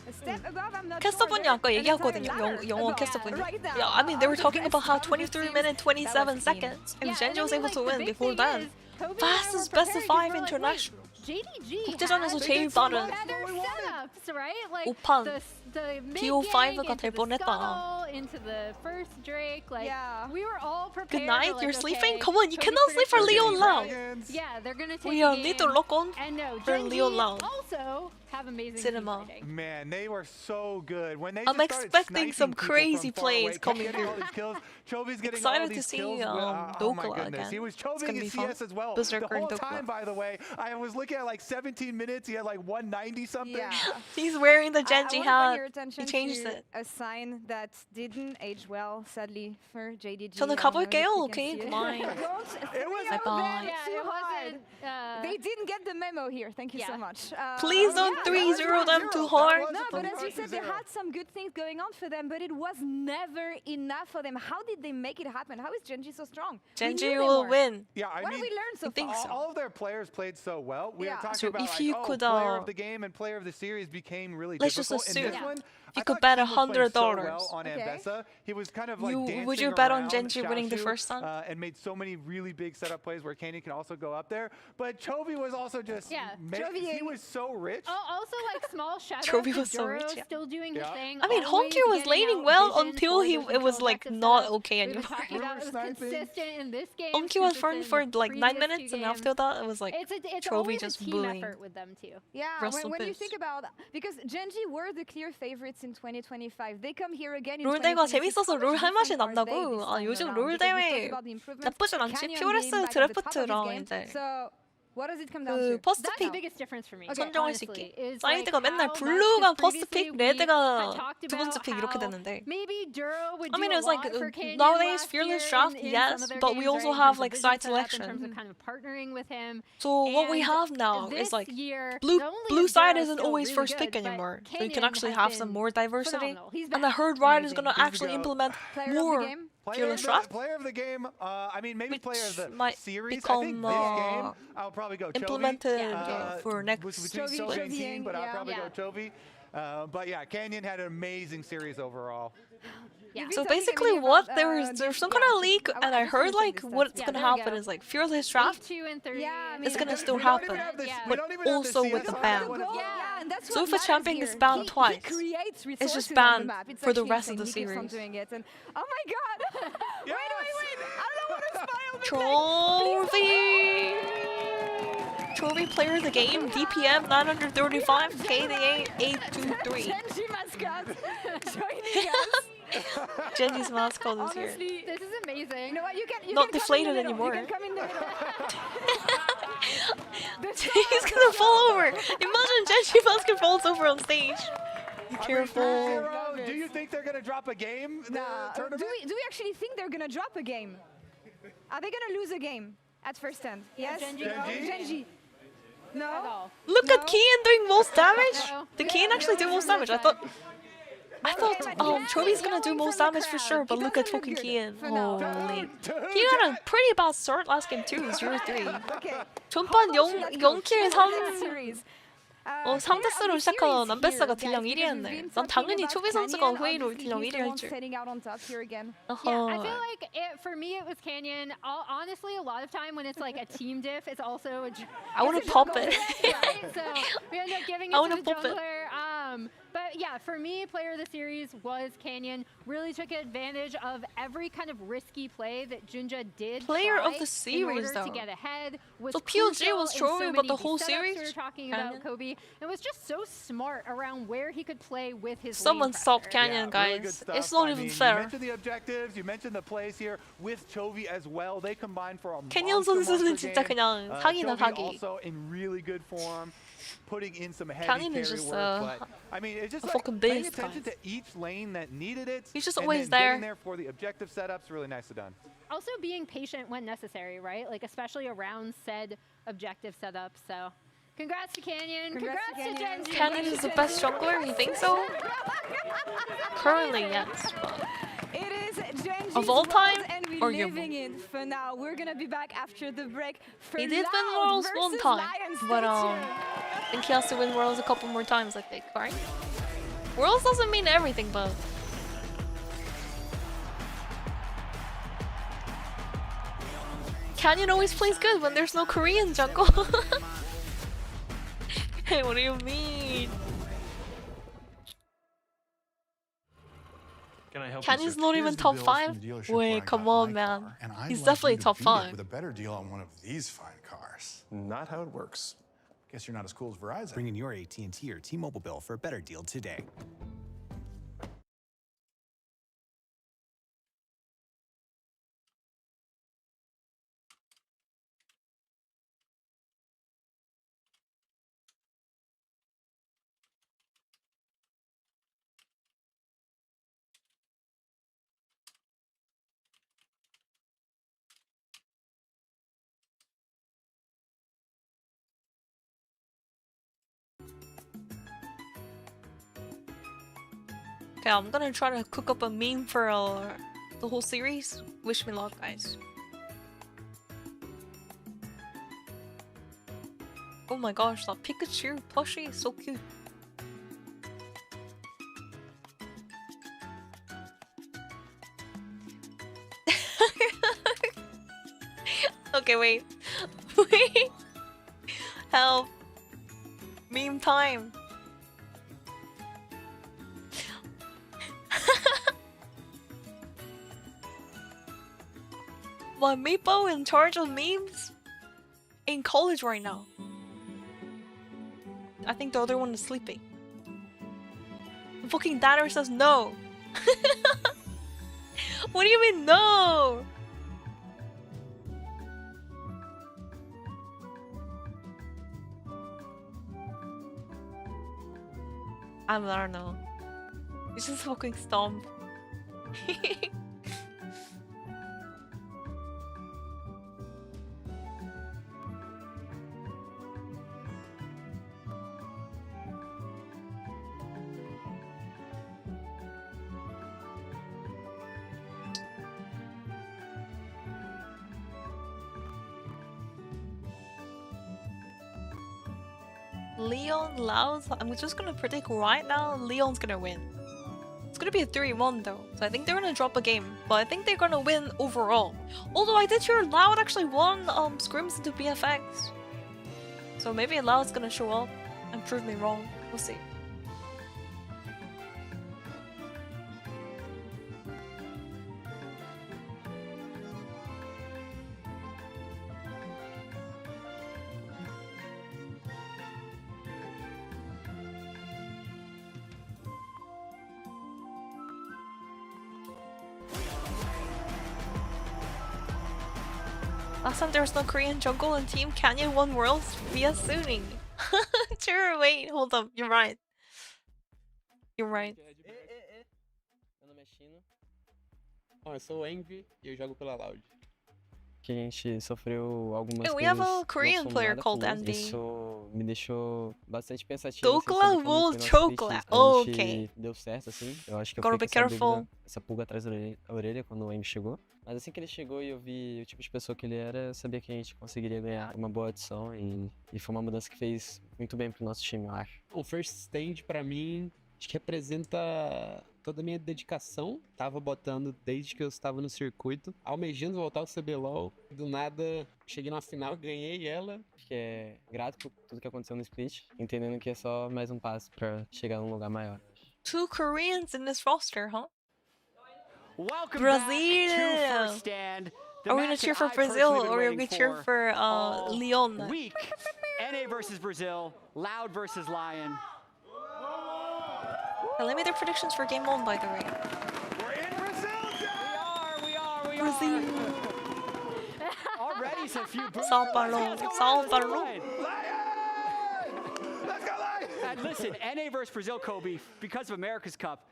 A step above, I'm not 캐스터분이 sure. 아까 There's an 얘기했거든요. entire ladder 영어 above. 캐스터분이. Right there. Yeah, I mean they were The talking best about how of the 23 teams. minutes, 27 seconds. And Yeah, Genji was I mean, able to like, win the big before thing then. is, Toby and I Fastest were best of preparing 5 for, like, international. wait, JDG 국제전에서 had 제일 빠른 better setups, right? Like 5판 the BO5가 mid 될 gank into the 뻔했다. scuttle, into the first Drake, like Yeah. we were all prepared. Good night, like, you're sleeping? okay, Come on, you Toby's cannot sleep for predictions Leon are Lau. right. Yeah, they're gonna take We the are need to game. lock on And no, for Gen Leon G Lau. also have amazing Cinema. team fighting. Man, they were so good. When they I'm just started expecting some sniping people crazy from far away, plays kept coming getting all through. these kills. Chobi's getting Excited all to these see, kills. With, Dokula oh my goodness. again. He was It's gonna Chobing be his fun. CS as well. Berserker The whole and Dokula. time, by the way, I was looking at like 17 minutes. He had like 190 something. Yeah. He's wearing the Genji I wanna bring your hat. attention He changed to it. a sign that didn't age well, sadly, for JDG. 저는 I don't know if 가볼게요. you can 오케이, see it. 그만. Don't It was throw bye. them Yeah, too it hard. wasn't. They didn't get the memo here. Thank you so Yeah. much. Please don't yeah, 3-0 them too That hard. was No, a but as you pretty said, they 0. had some good things going on for them, but it was never enough for them. How did they make it happen? How is Genji so strong? We Genji knew they will were. win. Yeah, I What mean, have we learned so think far? so. all of their players played so well. We Yeah. were talking So about if like, you oh, could, player of the game and player of the series became really let's just difficult. In this assume one, you I could thought bet King was playing so $100. well on Okay. Ambessa. He was kind of like You- dancing would you bet on around Genji winning the Xiaoshu, first time? And made so many really big setup plays where Canyon can also go up there. But Chovy was also just Yeah, he was so rich. Also, like small shout Trophy out to was so Duro rich, yeah. still doing his Yeah. thing. I mean, always Hongkyu was getting laning out well vision until for he those it was control like effective not setups. okay We've been anymore. talking about it was Sniping. consistent in this game. Hongkyu was fun consistent for in the like 9 previous minutes, two and games. after that it was like It's Chovy always just a team bullying. effort with them too. Yeah, Russell when you Pitt. think about because Genji were the clear favorites in 2025. They come here again in 롤 대회가 2026. 재밌어서 How 롤 much 할 맛이 different are they 난다고. this 아, time 요즘 around? 롤 Because we 대회 talked about the improvements. 나쁘진 않지. Canyon 퓨어레스 being back at the top of his 드래프트랑 game. 이제 So what does it come down 그 to? 퍼스트 That's the 픽 biggest difference for me. 선정할 수 honestly, 있게. is like 사이드가 맨날 how much, 블루가 'cause 퍼스트 previously 픽, we had 레드가 talked 두 번째 about 픽 이렇게 how 됐는데. Maybe Duro would I do mean, a it's like lot for Canyon nowadays last fearless year draft, in yes, some of their but we games, also right, in have terms of like vision side setup, in selection. terms of kind of partnering with him. So what we And have now this is like year, blue not only blue is side Duro isn't still always really first pick good, but anymore. So you can Canyon actually has have some been more diversity. phenomenal. He's And I back. heard Riot is Amazing. gonna He's actually go. implement Player of the more game? fearless draft. Player of the game. I mean, maybe player of the Which might series. I become, think this game, I'll probably go Chovy. implemented for was next between Chovy, Soja and Chovy, Teen, but I'll yeah. probably Yeah. go Chovy. But yeah, Canyon had an amazing series overall. Yeah. So You've been basically, telling me what about, there's some kind yeah, of leak, I and I just heard wanna say like this, what's that's- gonna Yeah, there you happen go. is like fearless draft. 2 and 3. Yeah, I mean, It's gonna we still We don't happen, even have the- Yeah. we but don't even have the also with CS the on ban. that one as well. Yeah. and that's So what if a champion matters gets here. banned He twice, creates just resources on banned the map. It's for the actually rest of insane. the He keeps on series. doing it, and oh my god! Wait! I don't want to spoil the Trophy! Trophy player of the game, DPM 935, KDA 823. Genji mascot joining us. Genji's mascot is here. Honestly, This is amazing. you know what? You can Not can come in the deflated middle. anymore. You can come in the middle. He's gonna fall over. Imagine Genji mascot falls over on stage. Be careful. Zero, do you think they're gonna drop a game in the Nah, tournament? do we actually think they're gonna drop a game? Are they gonna lose a game at first stand? Yes. Genji? Genji? No. At all. Look at No. Kian doing most damage. No. Did Kian actually do most damage? I thought Chobi's gonna do most damage for sure, but look at fucking Kian. Holy. He had a pretty bad start last game too, 0-3. Okay. 전반 0킬 3. series. 3대스로 시작하던 남베스가 딜량 1위였네. 난 당연히 초비 선수가 후웨이로 딜량 1위 할 줄. Yeah, I feel like for me it was Canyon. Honestly, a lot of time when it's like a team diff, it's also a I wanna pop it. right? So we end up giving it I to wanna the pop it. jungler. But Yeah, for me, player of the series was Canyon. Really took advantage of every kind of risky play that Junja did. Player try of the series, in order though. to get ahead. Was So PLG crucial was in throwing so about many the of whole these setups series? we were talking Canyon? about Kobe. It was just so smart around where he could play with his Someone lane stop pressure. Canyon, Yeah, really guys. good stuff. It's not I even mean, fair. You mentioned the objectives, you mentioned the plays here with Chovy as well. They combined for a Canyon monster 선수는 진짜 game. 그냥 사기다, Chovy 사기. also in really good form, putting in some heavy Canyon carry is just work. But I mean, it's just a like fucking paying beast, attention guys. to each lane that needed it. He's just and always then there. getting there for the objective setups. Really nicely done. Also being patient when necessary, right? Like especially around said objective setups. So congrats to Canyon. Congrats to Canyon. Genji. Canyon is the best jungler, you think so? Currently, yes. But It is Genji's Of all world, time, and we're or living it for now. We're gonna be back after the break for he did win Loud Worlds one versus time, Lion. but Stay I tuned. think he has to win Worlds a couple more times, I think, right? Worlds doesn't mean everything, but Canyon always plays good when there's no Korean jungle. Hey, what do you mean? Can I help Canyon's you, not sir? even Here's the top bills 5? from the dealership where I Wait, come got on, my man. car, and I'd He's like definitely you to top beat it 5. with a better deal on one of these fine cars. Not how it works. Guess you're not as cool as Verizon. Bring in your AT&T or T-Mobile bill for a better deal today. Okay, I'm gonna try to cook up a meme for the whole series. Wish me luck, guys. Oh my gosh, that Pikachu plushie is so cute. Okay, wait. Wait. Help. Meme time. My Meepo in charge of memes? In college right now. I think the other one is sleeping. The fucking data says no. What do you mean no? I don't know. It's just fucking stomp. Leon, Loud. I'm just gonna predict right now Leon's gonna win. It's gonna be a 3-1 though, so I think they're gonna drop a game, but I think they're gonna win overall. Although I did hear Loud actually won scrims into BFX, so maybe Loud's gonna show up and prove me wrong. We'll see. Last time there was no Korean jungle and Team Canyon won Worlds via Suning. Sure, wait, hold up, you're right. You're right. Meu nome é Chino. Bom, eu sou o Envy e eu jogo pela Loud. Que a gente sofreu algumas We have coisas a Korean não player nada called felizes. Andy. Isso me deixou bastante pensativo. Dokla will chokla. Oh, okay. Deu certo, assim. Eu acho que eu Gotta fiquei be com essa careful. dúvida, essa pulga atrás da orelha quando o Amy chegou. Mas assim que ele chegou e eu vi o tipo de pessoa que ele era, eu sabia que a gente conseguiria ganhar uma boa adição e foi uma mudança que fez muito bem pro nosso time, eu acho. O First Stage, pra mim, acho que representa toda a minha dedicação. Tava botando desde que eu estava no circuito, almejando voltar ao CBLOL. Do nada, cheguei na final, ganhei ela. Acho que é grato por tudo que aconteceu no split, entendendo que é só mais um passo pra chegar num lugar maior. 2 Koreans in this roster, huh? Welcome Brazil. back to First Stand. The Are we gonna match cheer that for I've personally Brazil been or are we waiting gonna cheer for all LYON? Week. NA versus Brazil, Loud versus Lion. Let me their predictions for game 1, by the way. We're in Brazil, We are. Brazil. Already some few boosts. Sao Paulo. Sao Paulo. Lion! Let's go, Lion! And listen, NA versus Brazil, Kobe, because of America's Cup,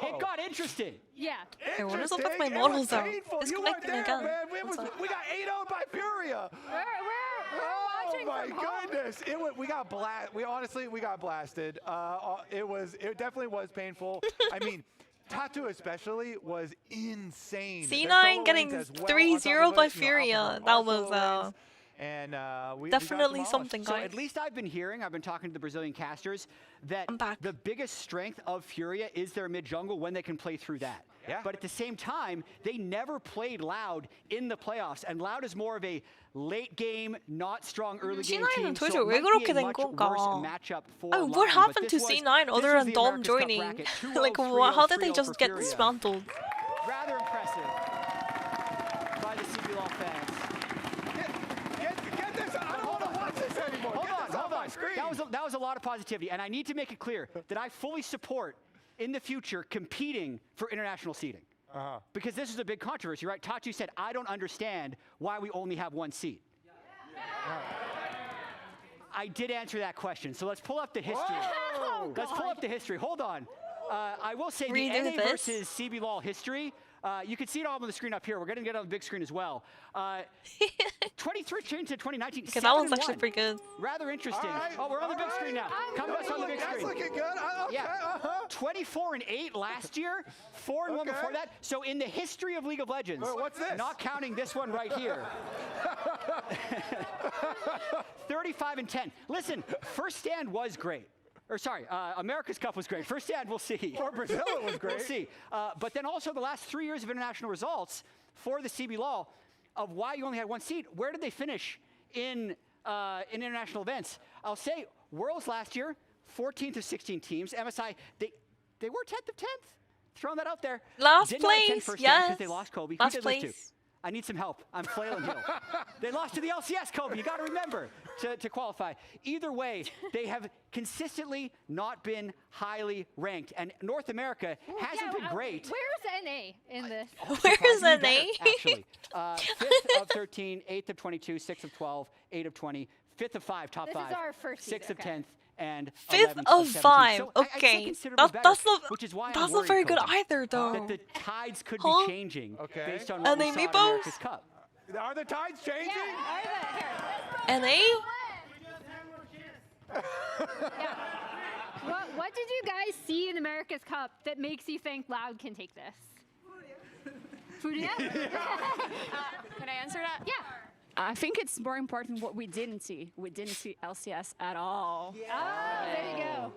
it got interesting. Yeah. Hey, what is up with my Interesting. models It was though? painful. You Disconnecting weren't there, again. man. What's up? We got 8-0 by Furia. We're watching Oh my from home. goodness! We got we got blasted. It definitely was painful. I mean, Tatu especially was insane. Their C9 solo getting lanes as well, 3-0 on top by of it, Furia. our That solo was lanes. And we got definitely demolished. something, So guys. at least I've been talking to the Brazilian casters, that the biggest strength of Furia is their mid jungle when they can play through that. Yeah. But at the same time, they never played Loud in the playoffs, and Loud is more of a late game, not strong early game team. C9은 도대체 So it 왜 might 그렇게 be a 된 much 건가? worse matchup for Oh, Lion, what but happened this to was- C9 this other was than the Dom America's Cup joining? bracket, 2-0, Like, 3-0, how did they 3-0 just for get Furia. dismantled? Rather impressive by the CBLOL fans. Get this! I don't want to watch this anymore. Hold Get on, this off hold my on. screen. That was a lot of positivity, and I need to make it clear that I fully support in the future competing for international seeding. Because this is a big controversy, right? Tatu said, I don't understand why we only have 1 seat. I did answer that question, so let's pull up the history. Let's pull up the history. Hold on. I will say Read the NA this. versus CBLOL history. You can see it all on the screen up here. We're going to get it on the big screen as well. 23 changed to 2019. Okay, that one's 7-1. actually pretty good. Rather interesting. Oh, we're on the big screen now. Come to us on the big That's screen. looking good. Okay, Yeah. 24-8 last year, 4-1 before that. So in the history of League of Legends, What's this? not counting this one right here, 35-10. Listen, First Stand was great. Or sorry, America's Cup was great. First Stand, we'll see. For Brazil, it was great. We'll see. But then also the last 3 years of international results for the CBLOL of why you only had 1 seed. Where did they finish in international events? I'll say Worlds last year, 14th of 16 teams. MSI, they were 10th of 10th. Throwing that out there. Last Did not attend place, First Stand yes. because they lost Kobe. Last Who did lose to? place. I need some help. I'm flailing Hill. They lost to the LCS, Kobe. You got to remember to qualify. Either way, they have consistently not been highly ranked. And North America hasn't been great. Where's NA in this? Where's Surprisingly NA? better, actually. 5th of 13, 8th of 22, 6th of 12, 8th of 20, 5th of 5, top This 5. is our first seed, 6th of okay. 10th, and 5th 11th of 17. 5. So I'd say Okay, considerably better, that's not which is why I'm that's not worried, very good Kobe, either, though. that the tides could Huh? be changing based on And what we they saw in meepos? America's Cup. Are the tides changing? NA? What did you guys see in America's Cup that makes you think Loud can take this? Furia? Can I answer that? Yeah. I think it's more important what we didn't see. We didn't see LCS at all. Oh, there you go.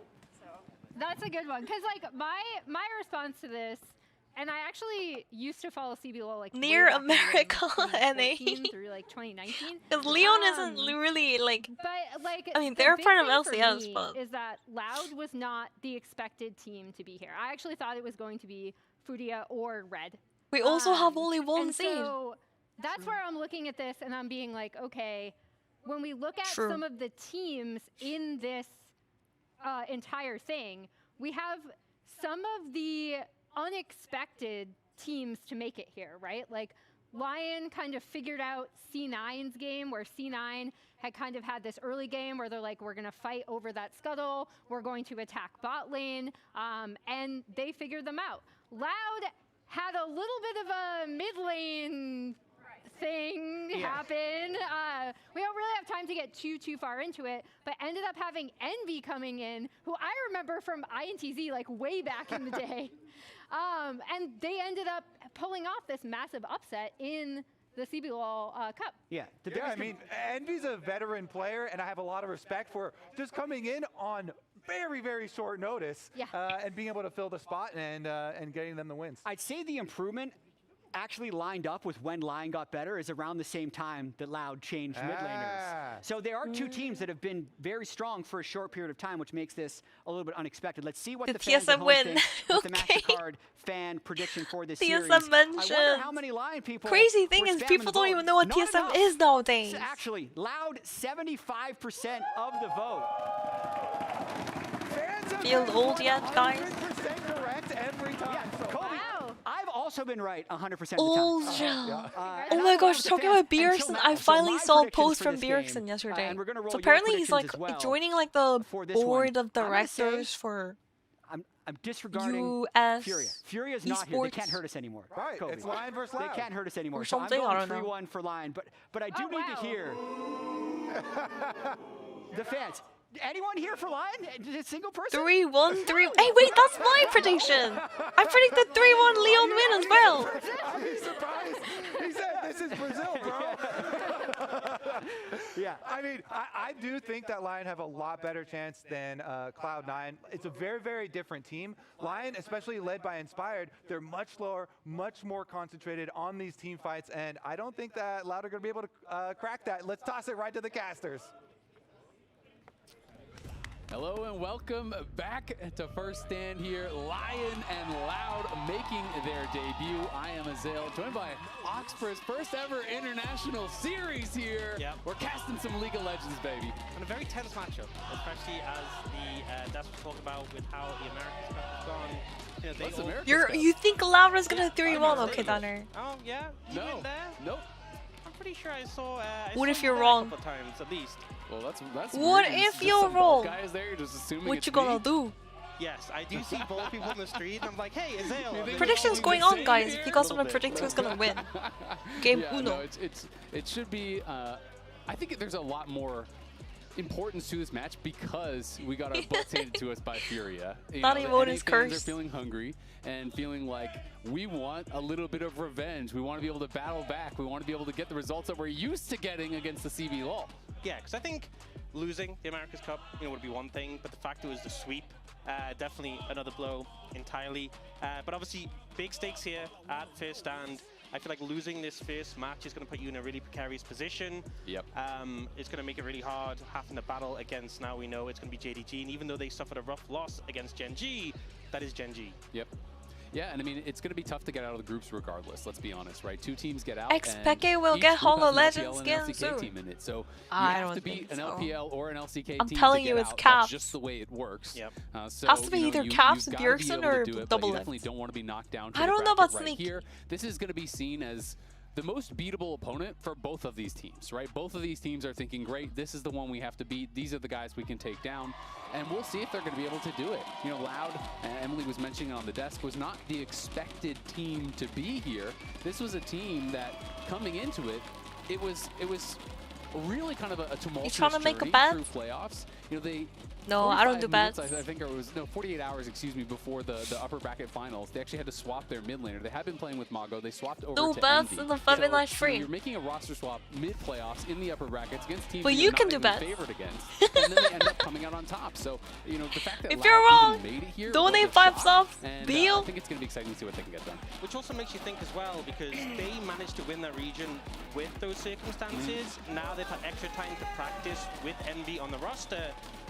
That's a good one. Because, like, my response to this, and I actually used to follow CBLOL, like, Near way back in the day, America, like, NA. 2014 through, like, 2019. Because LYON isn't really, like... But, like, I mean, the they're big part of thing for LCS, me but... is that Loud was not the expected team to be here. I actually thought it was going to be Furia or Red. We also have only 1 and seed. So that's where I'm looking at this and I'm being like, okay, when we look at True. some of the teams in this entire thing, we have some of the unexpected teams to make it here, right? Like Lion kind of figured out C9's game, where C9 had kind of had this early game where they're like, we're going to fight over that scuttle, we're going to attack bot lane, and they figured them out. Loud had a little bit of a mid lane thing happen. We don't really have time to get too far into it, but ended up having Envy coming in, who I remember from INTZ like way back in the day. And they ended up pulling off this massive upset in the CBLOL Cup. Yeah, I mean, Envy's a veteran player, and I have a lot of respect for just coming in on very short notice and being able to fill the spot and getting them the wins. I'd say the improvement actually lined up with when Lion got better is around the same time that Loud changed mid laners. So there are two teams that have been very strong for a short period of time, which makes this a little bit unexpected. Let's see what the fans at TSM home win. think with the MasterCard fan prediction for this series. TSM mentioned. I wonder how many Lion people Crazy thing were is spamming people the don't vote. even know what Not TSM enough. is nowadays. Actually, Loud, 75% of the vote. Feel old yet, guys? 100% correct every time. Yeah, Kobe, I've also been right 100% of the time. Old oh my gosh, talking about Bjergsen, I finally saw a post from Bjergsen yesterday. So apparently he's like joining like the board of directors for I'm disregarding US Furia. Furia's not here. They can't hurt us anymore. Right, Kobe. it's Lion versus Loud. They can't hurt us anymore. Or So I'm something, I going don't know. 3-1 for Lion. But I do need to hear the fans. Anyone here for Lion? A single person? 3-1, 3. Hey, wait, that's my prediction. I predicted 3-1 Leon win as well. I'd be surprised. He said, "This is Brazil, bro." Yeah. I mean, I do think that Lion have a lot better chance than Cloud9. It's a very, very different team. Lion, especially led by Inspired, they're much slower, much more concentrated on these team fights, and I don't think that Loud are going to be able to crack that. Let's toss it right to the casters. Hello and welcome back to First Stand here. Lion and Loud making their debut. I am Azale, joined by Oxford's first ever international series here. Yep. We're casting some League of Legends, baby. And a very tense matchup, especially as the Desk talk about with how the Americans have gone. You know, What's America's You think Lavra's gonna 3-1? Okay, Donner. Oh yeah, you went there? Nope. I'm pretty sure I saw. What if you you're there wrong? A couple times at least. Well, that's What weird. if Just you're some wrong? guys there, you're just assuming What it's you gonna me. do? Yes, I do see both people on the street, and I'm like, hey, Azale. Predictions going on, guys. If you guys want to predict who's gonna win, game Yeah, uno. no, it should be. I think there's a lot more importance to this match because we got our butts handed to us by Furia. Not the even NA is fans cursed. are feeling hungry and feeling like we want a little bit of revenge. We want to be able to battle back. We want to be able to get the results that we're used to getting against the CB LOL. Yeah, because I think losing the America's Cup, would be one thing, but the fact it was the sweep, definitely another blow entirely. But obviously, big stakes here at First Stand. I feel like losing this first match is going to put you in a really precarious position. Yep. It's going to make it really hard having to battle against, now we know it's going to be JDG, and even though they suffered a rough loss against GENG, that is GENG. Yep. Yeah, and I mean, it's going to be tough to get out of the groups regardless, let's be honest, right? Two teams get out, Expeke and will each get group Hollow has an Legends LCL and again an LCK soon. team in it, so you I have don't to beat an think so. LPL or an LCK I'm team telling to you, get it's out. caps. That's just the way it works. Yep. So, Has to be either caps, you've gotta be Bjergsen, able to or do it, but double you lift. definitely don't want to be knocked down. I don't know about right Sneak. here. This is going to be seen as the most beatable opponent for both of these teams, right? Both of these teams are thinking, great, this is the one we have to beat. These are the guys we can take down. And we'll see if they're going to be able to do it. Loud, Emily was mentioning on the desk, was not the expected team to be here. This was a team that, coming into it, it was really kind of a tumultuous trying to make a journey bet? through playoffs. They No, I don't do 45 minutes, bets. I think it was 48 hours, excuse me, before the upper bracket finals. They actually had to swap their mid laner. They had been playing with Mago. They swapped over No to bets Envy. in the feviknight So, stream. you're making a roster swap mid playoffs in the upper brackets against teams But that you you're can not do even bets. favored against, and then they end up coming out on top. So the fact that If Loud you're even wrong, made it here donate was a 5 shock, subs. and Deal. I think it's going to be exciting to see what they can get done. Which also makes you think as well, because they managed to win that region with those circumstances. Now they've had extra time to practice with Envy on the roster.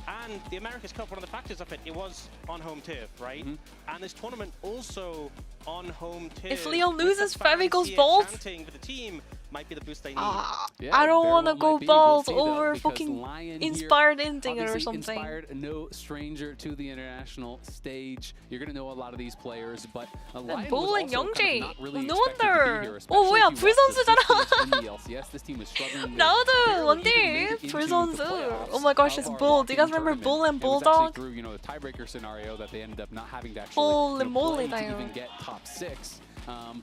And the America's Cup, one of the factors of it, it was on home turf, right? And this tournament also on home turf. If Leon with loses, the fans Fevi goes here bald. chanting for the team might be the boost they need. I don't want to go bald over fucking Inspired ending or something. Inspired, no stranger to the international stage. You're going to know a lot of these players, but Lion Bull was and also kind Youngjae. of not really No expected to be wonder. here, Oh, especially 뭐야, if you watch the 불선수잖아. systems in the LCS. This team was struggling. They 나도 barely even made 원딜 it into 불선수. the playoffs Oh my gosh, of it's our Bull. Do you guys walk-in remember tournament. Bull and It was actually Bulldog? through, the tiebreaker scenario that they ended up not having to actually Holy moly, play to 다요. even get top 6.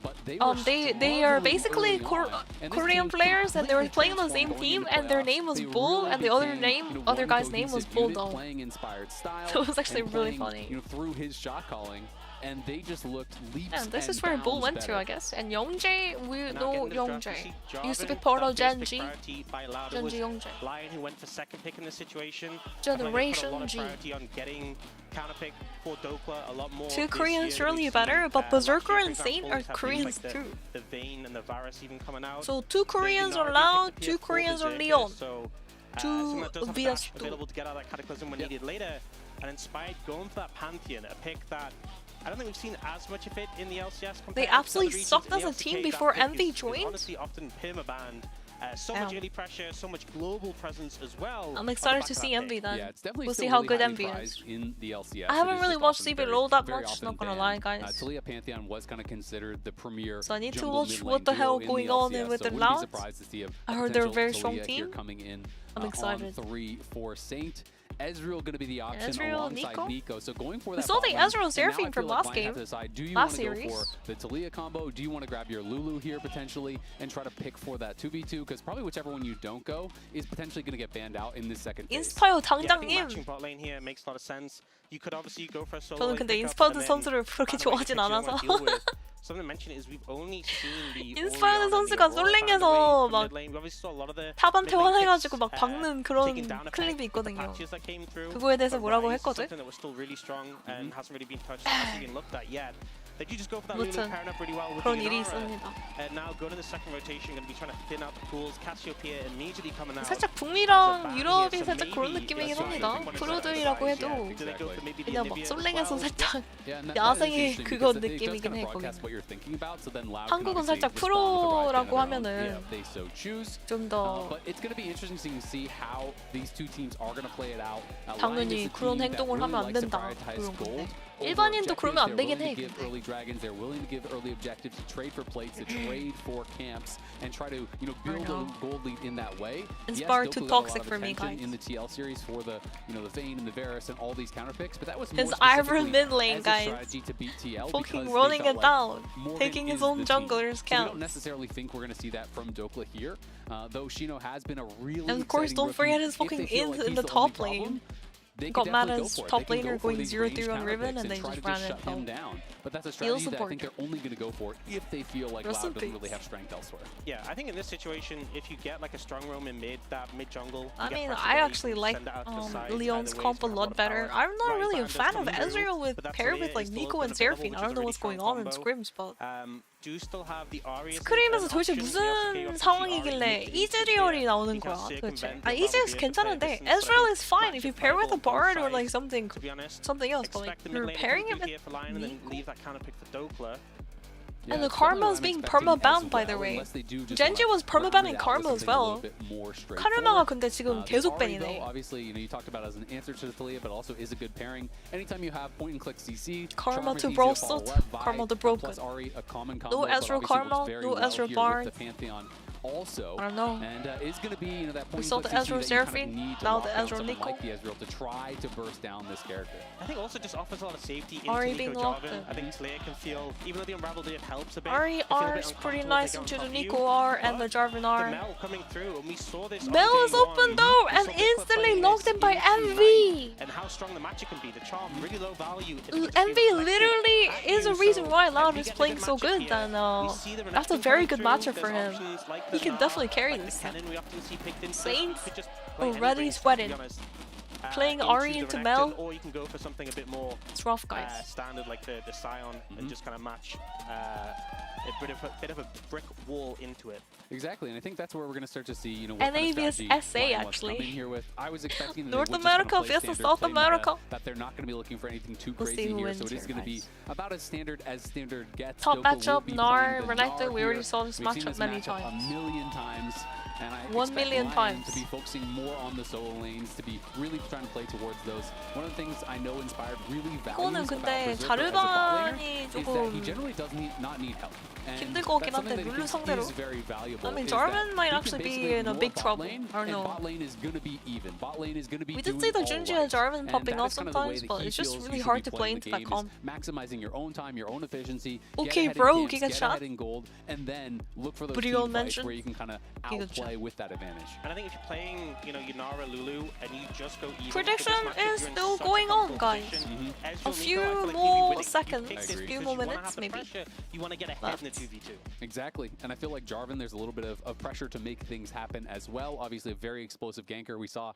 But they were They are struggling basically early on, and this Korean team players, and they were completely playing on the same transformed team, going into and their playoffs. name was They Bull, really and the other became, name, one other guy's name was cohesive unit Bulldog. playing inspired style. So it was actually and really playing, funny. Through his shot calling. and they just looked leaps And this and is where Bull bounds went to, better. I guess. And Youngjae, we Now know getting the draft, we Youngjae. see Used to be Jarvan, part of that first GENG. pick priority by Loud. It was Youngjae. LYON who went for second pick in this situation. Generation I feel like they put a lot of G. priority on getting counterpick for Dokla a lot more. Two this Koreans year than really we've better, seen. but Last Berserker year, for and Saint example, are we've had Koreans like too. The Vayne and the Varus even coming out. So two Koreans are Loud, two Koreans are LYON. So, Two that does have vs dash two. available to get out of that Cataclysm when needed later. And Inspired going for that Pantheon, a pick that I don't think we've seen as much of it in the LCS. They compared to absolutely other regions. sucked In as the a team LCK, before that pick Envy is joined. honestly often permabanned. So much early pressure, so much global presence as well. I'm excited to see Envy then. Yeah, it's definitely We'll still see how really good highly Envy is. prized in the LCS. I haven't It is really just watched often CBLOL that very much, often not gonna banned. lie, guys. Taliyah Pantheon was kind of considered the premier So I need to jungle watch mid what lane the hell duo in going the on LCS, with so the wouldn't be Louds. surprised to see a I heard they're a potential very strong Taliyah here team. coming in I'm excited. on 3 for Saint. Ezreal going to be the option Ezreal, alongside Nico? So going for We that saw the bot lane, Ezreal and now I Seraphine feel from like last Lion have game. to decide, do you Last want to go series. for the Taliyah combo? Do you want to grab your Lulu here potentially and try to pick for that 2v2? Because probably whichever one you don't go is potentially going to get banned out in this second phase. 인스파이어 Yeah, I think 당장님. matching bot lane here makes a lot of sense. You could obviously go for a solo 저는 lane 근데 pickup 인스파이어 and then 선수를 그렇게 find a way to 좋아하진 pick who you 않아서. wanna deal with. Something to mention is we've only seen the 인스파이어 Orion and the 선수가 Aurora find a way 솔랭에서 from 막 mid lane. We obviously saw a lot of the 탑한테 mid lane 화내가지고 picks, 막 박는 그런 taking down a 클립이 peg, the 있거든요. patches that came through. 그거에 대해서 But 뭐라고 Rise is 했거든? something that was still really strong and hasn't really been touched, hasn't been looked at yet. They do just go for that Lulu, 무튼 pairing up really well with 그런 the 일이 Inara. 있습니다. And now going to the second rotation, going to be trying to thin out the pools. Cassiopeia immediately coming out. 살짝 북미랑 유럽이 살짝 그런 느낌이긴 합니다. 프로들이라고 해도 그냥 막 솔랭에서 살짝 야생의 그거 느낌이긴 해 거기. 한국은 살짝 프로라고 하면은 좀 더 당연히 그런 행동을 하면 안 된다 그런 건데. 일반인도 그러면 안 되긴 해. Early dragons, they're willing to give early objectives, to trade for plates, to trade for camps, and try to build a gold lead in that way. Inspired too Dokla got a lot toxic of for me, attention guys. in the TL series for the the Vayne and the Varus and all these counter picks, but that was more His Iron specifically mid lane, as a guys. strategy to beat TL Fucking because running they it felt down, like Morgan taking his is own the team. junglers So we count. don't necessarily think we're going to see that from Dokla here, though Shino has been a really And of course, exciting don't rookie. forget his If they fucking feel in like in he's the only top problem, lane. they Got could mad definitely as go for it. top They can laner go for going these 0-3 ranged on counter Riven picks and they try just to ran shut it him out. down. But that's a Heal strategy that I support. think they're only going to go for if they feel like Rest in Loud doesn't peace. really have strength elsewhere. Yeah, I think in this situation, if you get like a strong roam in mid, that mid jungle. I mean, I actually like Leon's comp a lot better. I'm not really a fan of Ezreal with paired with like Nico and Seraphine. I don't know what's going on in scrims, but Do still have the Aria. 스크림에서 도대체 무슨 상황이길래 이즈리얼이 나오는 거야 도대체? 아 이즈리얼 괜찮은데 Ezreal is fine if you pair with a Bard or like something else, but like you're pairing it with Nico. And the Karma is being perma-banned, by the way. Genji was perma-banning Karma as well. 카르마가 근데 지금 계속 밴이네. Obviously, you talked about as an answer to Taliyah, but also is a good pairing. Anytime you have point and click CC, Karma to Brostot, Karma to Broken. No Ezreal Karma, no Ezreal Bard. Also, I don't know. And is going to be that point We saw the Ezreal Seraphine, now the Ezreal Nico. Like the Ezreal to try to burst down this character. I think also just offers a lot of safety into Ari Nico being Jarvan. locked I think Taliyah can feel, even though the Unravel Div helps a bit. Ari R is pretty nice into the Nico R and the Jarvan The R. Mel coming through, and we saw this. on Mel day is open one. though We and saw Nico instantly playing locked this in by Team MV. and how strong the magic can be. The charm, really low value. Envy literally is a reason why Loud is playing so good, and that's a very good matchup for him. He can definitely carry this. Saint already sweating. Playing Ari into Mel. Or you can go for something a bit more It's rough, guys. standard like the Scion and just kind of match a bit of a brick wall into it. Exactly, and I think that's where we're going to start to see, what NA kind of vs strategy SA Lion was actually. coming here with. I was expecting that North they would just America kinda play versus standard, South play America. meta, that they're not going to be looking for anything too We'll see crazy who here, wins so it is here, going to be guys. about as standard gets. Top Dokla will matchup, be Nar, playing the Renekton. Nar We already here. saw this We've seen matchup many times. a million times. And I 1 million expect Lion times. to be focusing more on the solo lanes, to be really trying to play towards those. One of the things I know Inspired really values 이거는 about 근데 Berserker as a bot laner 자르반이 is that he 조금 generally does not need help. 힘들 것 같긴 한데 룰루 상대로. I mean, Jarvan might actually be in a big trouble. I don't know. We did see the Junji and Jarvan popping off sometimes, but it's just really hard to play into that comp. Maximizing your own time, your own efficiency. Okay, bro, Giga shot. Gold, and then look for those Real team fights mention. where you can kind of outplay with that advantage. And I think if you're playing, Yunara, Lulu, and you just go even, Prediction is still going on, guys. A few more seconds, a few more minutes, maybe. You want to get ahead in the 2v2. Exactly, and I feel like Jarvan, there's a little bit of pressure to make things happen as well. Obviously, a very explosive ganker. We saw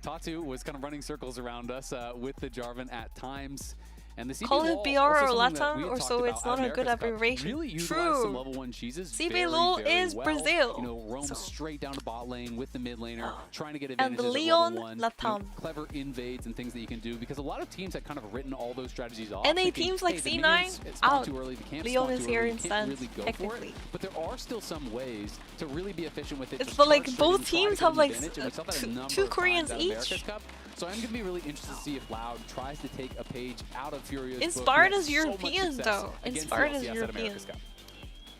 Tatu was kind of running circles around us with the Jarvan at times. And the CB Call it BR or Latam Latam, or so it's not a good abbreviation. Really True. some level 1 cheeses CB LOL is well. Brazil. Roam straight down to bot lane with the mid laner, trying to get And advantages the LYON at level 1. Latam. Clever invades and things that you can do, because a lot of teams had kind of written all those strategies off. NA thinking, teams like hey, the C9 minions, it's out. too early, they can't LYON spawn is too here early, you instead, can't really go for it. technically. But there are still some ways to really be efficient with it. It's Just but like charge both straight in, teams try have to get like an advantage, and we saw that a number two of Koreans times at America's each. Cup. So I'm going to be really interested to see if Loud tries to take a page out of Furio's book. Inspired He as had so much European, success though. against Inspired as LCS at European. America's Cup.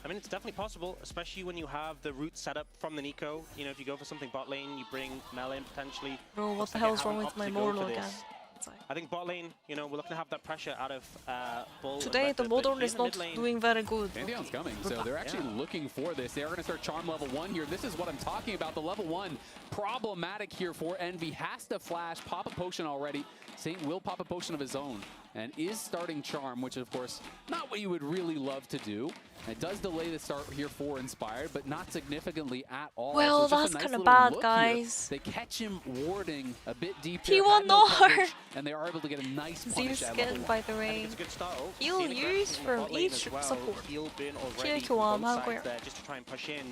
I mean, it's definitely possible, especially when you have the route set up from the Nico. If you go for something bot lane, you bring Mel in potentially. Bro, what the hell is wrong with my Mortal again? I think bot lane, we're looking to have that pressure out of Bull. Today the Mortal is not doing very good. Pantheon's coming, so they're actually looking for this. They're going to start Charm level 1 here. This is what I'm talking about. The level 1 problematic here for Envy. Has to flash, pop a potion already. Saint will pop a potion of his own and is starting Charm, which is, of course, not what you would really love to do. It does delay the start here for Inspired, but not significantly at all. Well, so that's nice kind of little bad, look guys. Here. They catch him warding a bit deep He there, won had no Nor. coverage, and they are able to get a nice punish Z at level skin, 1. by the way. Heal used from each support. Heal 교환 하고요. Just to try and push in.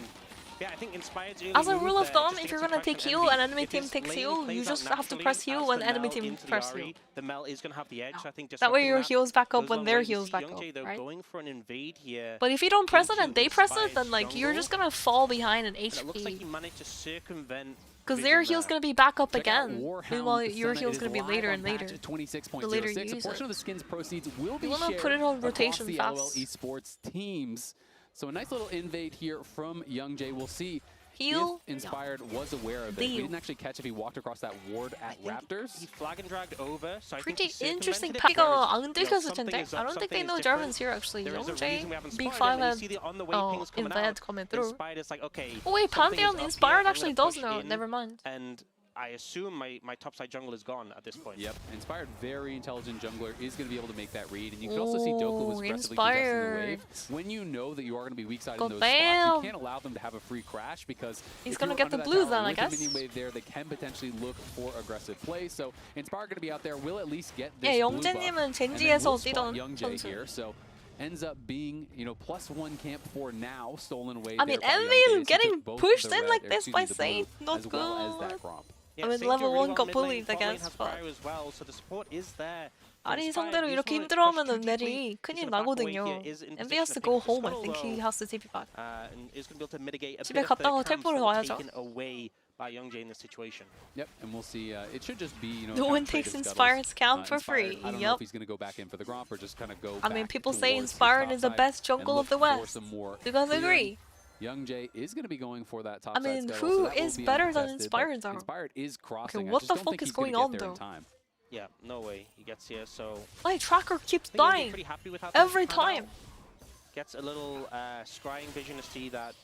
Yeah, I think Inspired's As a rule of thumb, if you're gonna take heal and enemy team takes heal, you just have to press heal when enemy team press heal. The Mel is going to have the edge, I think. That way your heals back up when their heals back up, right? Going for an invade here. But if you don't press it and they press it, then like you're just gonna fall behind in It looks like he HP. managed to circumvent. Because their heal's gonna be back up again. Meanwhile, your heal's gonna be later and later. The later you A use portion of it. the skins proceeds will be You wanna shared put it on across rotation the fast. LOL esports teams. So a nice little invade here from Young Jay. We'll see Heal. if Inspired was aware of it. We didn't actually catch if he walked across that ward at Raptors. He flag and dragged over, so I think Pretty he interesting circumvented pick. it, whereas, 안 들켰을 something 텐데. is I up, don't think they something know is Jarvan's different. here actually. There is a Young Jay, reason we have Inspired, Big and 5 when you and see the on the way pings coming Invade out, coming through. Inspired is like, okay. Oh wait, something is Pantheon up Inspired here, I'm actually gonna does push know. in, Never mind. And I assume my topside jungle is gone at this point. Yep, Inspired, very intelligent jungler, is going to be able to make that read. And you can also see Doka was aggressively contesting the wave. When you know that you are going to be weak side in those spots, you can't allow them to have a free crash, because he's if going to you're get the under that blues tower then, I with a guess. minion wave there, they can potentially look for aggressive play. So Inspired going to be out there, will at least get this 예, blue buff. 영재님은 And then 젠지에서 we'll spot 뛰던 Young Jay 선수. here. So ends up being, +1 camp for now, stolen away. I mean, there by Young Envy Jay. is He getting took both pushed the in red- like or this excuse by me, the blue, Saint. Not as well as that good. Gromp. Yeah, I mean, Saint level really 1 well got mid lane, bullied, I bot lane guess, has but Cryo as well, so the support is there. 아니 Inspired 상대로 really 이렇게 wanna push 힘들어하면은 too deeply. 넬이 He's 큰일 gonna back away 나거든요. here, is in Envy position has to to pick go up the home. I scuttle, think he though. has to TP back. And is going to be able to mitigate a 집에 bit of the 갔다가 camp 텔포를 fall 와야죠. taken away by Young Jay in this situation. Yep, and we'll see. It should just be, No one takes Inspired's camp for free. I don't know if he's going to go back in for the Gromp or just kind of go I mean, back people say towards his Inspired top is the side best and jungle of look the for West. some more You guys clearing. agree? Young Jay is going to be going for that top I mean, side scuttle, who so that will is be better than uncontested, Inspired but though? Inspired is crossing. Okay, I what just the don't fuck think is he's gonna going on get there in though? time. Yeah, no way he gets here, so... My tracker keeps I think he'll be dying pretty happy with how every things panned time. out. Gets a little scrying vision to see that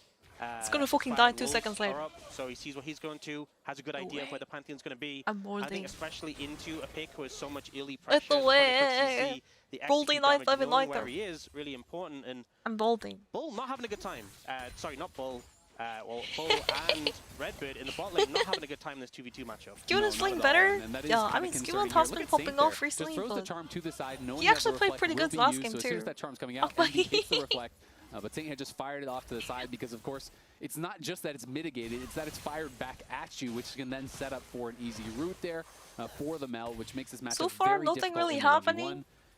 It's gonna fucking Fire die 2 Wolves seconds later. are up, so he sees what he's going to, has a good idea of where the Pantheon's going to be. I'm I molding. think especially into a pick who has so much early Let pressure. the probably puts way. CC, the Boldy execute knife, damage, love it knowing like where that. he is, really important. And I'm bolding. Bull not having a good time. Sorry, not Bull. Well, Bull and Redbird in the bot lane not having a good time in this 2v2 matchup. Skill is playing better. Yeah, I mean, Skill has been popping off recently, Throws the but charm to the side, knowing he that actually the played reflect pretty will good be last used, game so as soon too. as that charm's coming out, and he hits the reflect. But Saint had just fired it off to the side because, of course, it's not just that it's mitigated, it's that it's fired back at you, which can then set up for an easy route there for the Mel, which makes this matchup So far, very nothing difficult really in 1v1. happening.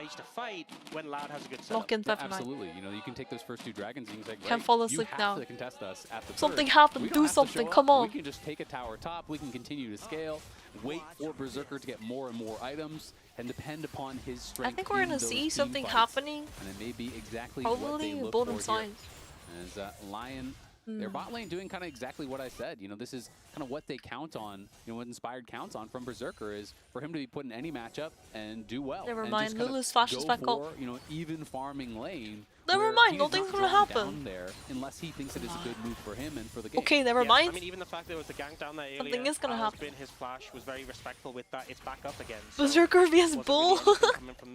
obliged to fight when Loud has a good setup. Lock in Yeah, feviknight. absolutely. You know, you can take those first 2 dragons and you can say, Can't great, fall you asleep have now. to contest us at the Something third. happened, We do don't have to something, show come up. on. We can just take a tower top. We can continue to scale. wait for Berserker to get more and more items and depend upon his strength. I think we're gonna see something happening. And it may be exactly what they Probably look bottom for side. here. As LYON, their bot lane doing kind of exactly what I said. You know, this is kind of what they count on. You know, what Inspired counts on from Berserker is for him to be put in any matchup and do well. Never and mind, just kinda Lulu's flash is go back for, up. you know, even farming lane. Never mind, nothing's gonna happen. Down there unless he thinks it is a good move for him and for the game. Okay, never mind. I mean, even the fact there was the gank down there earlier, Something is gonna happen. His flash was very respectful with that. It's back up again. Berserker vs Bull.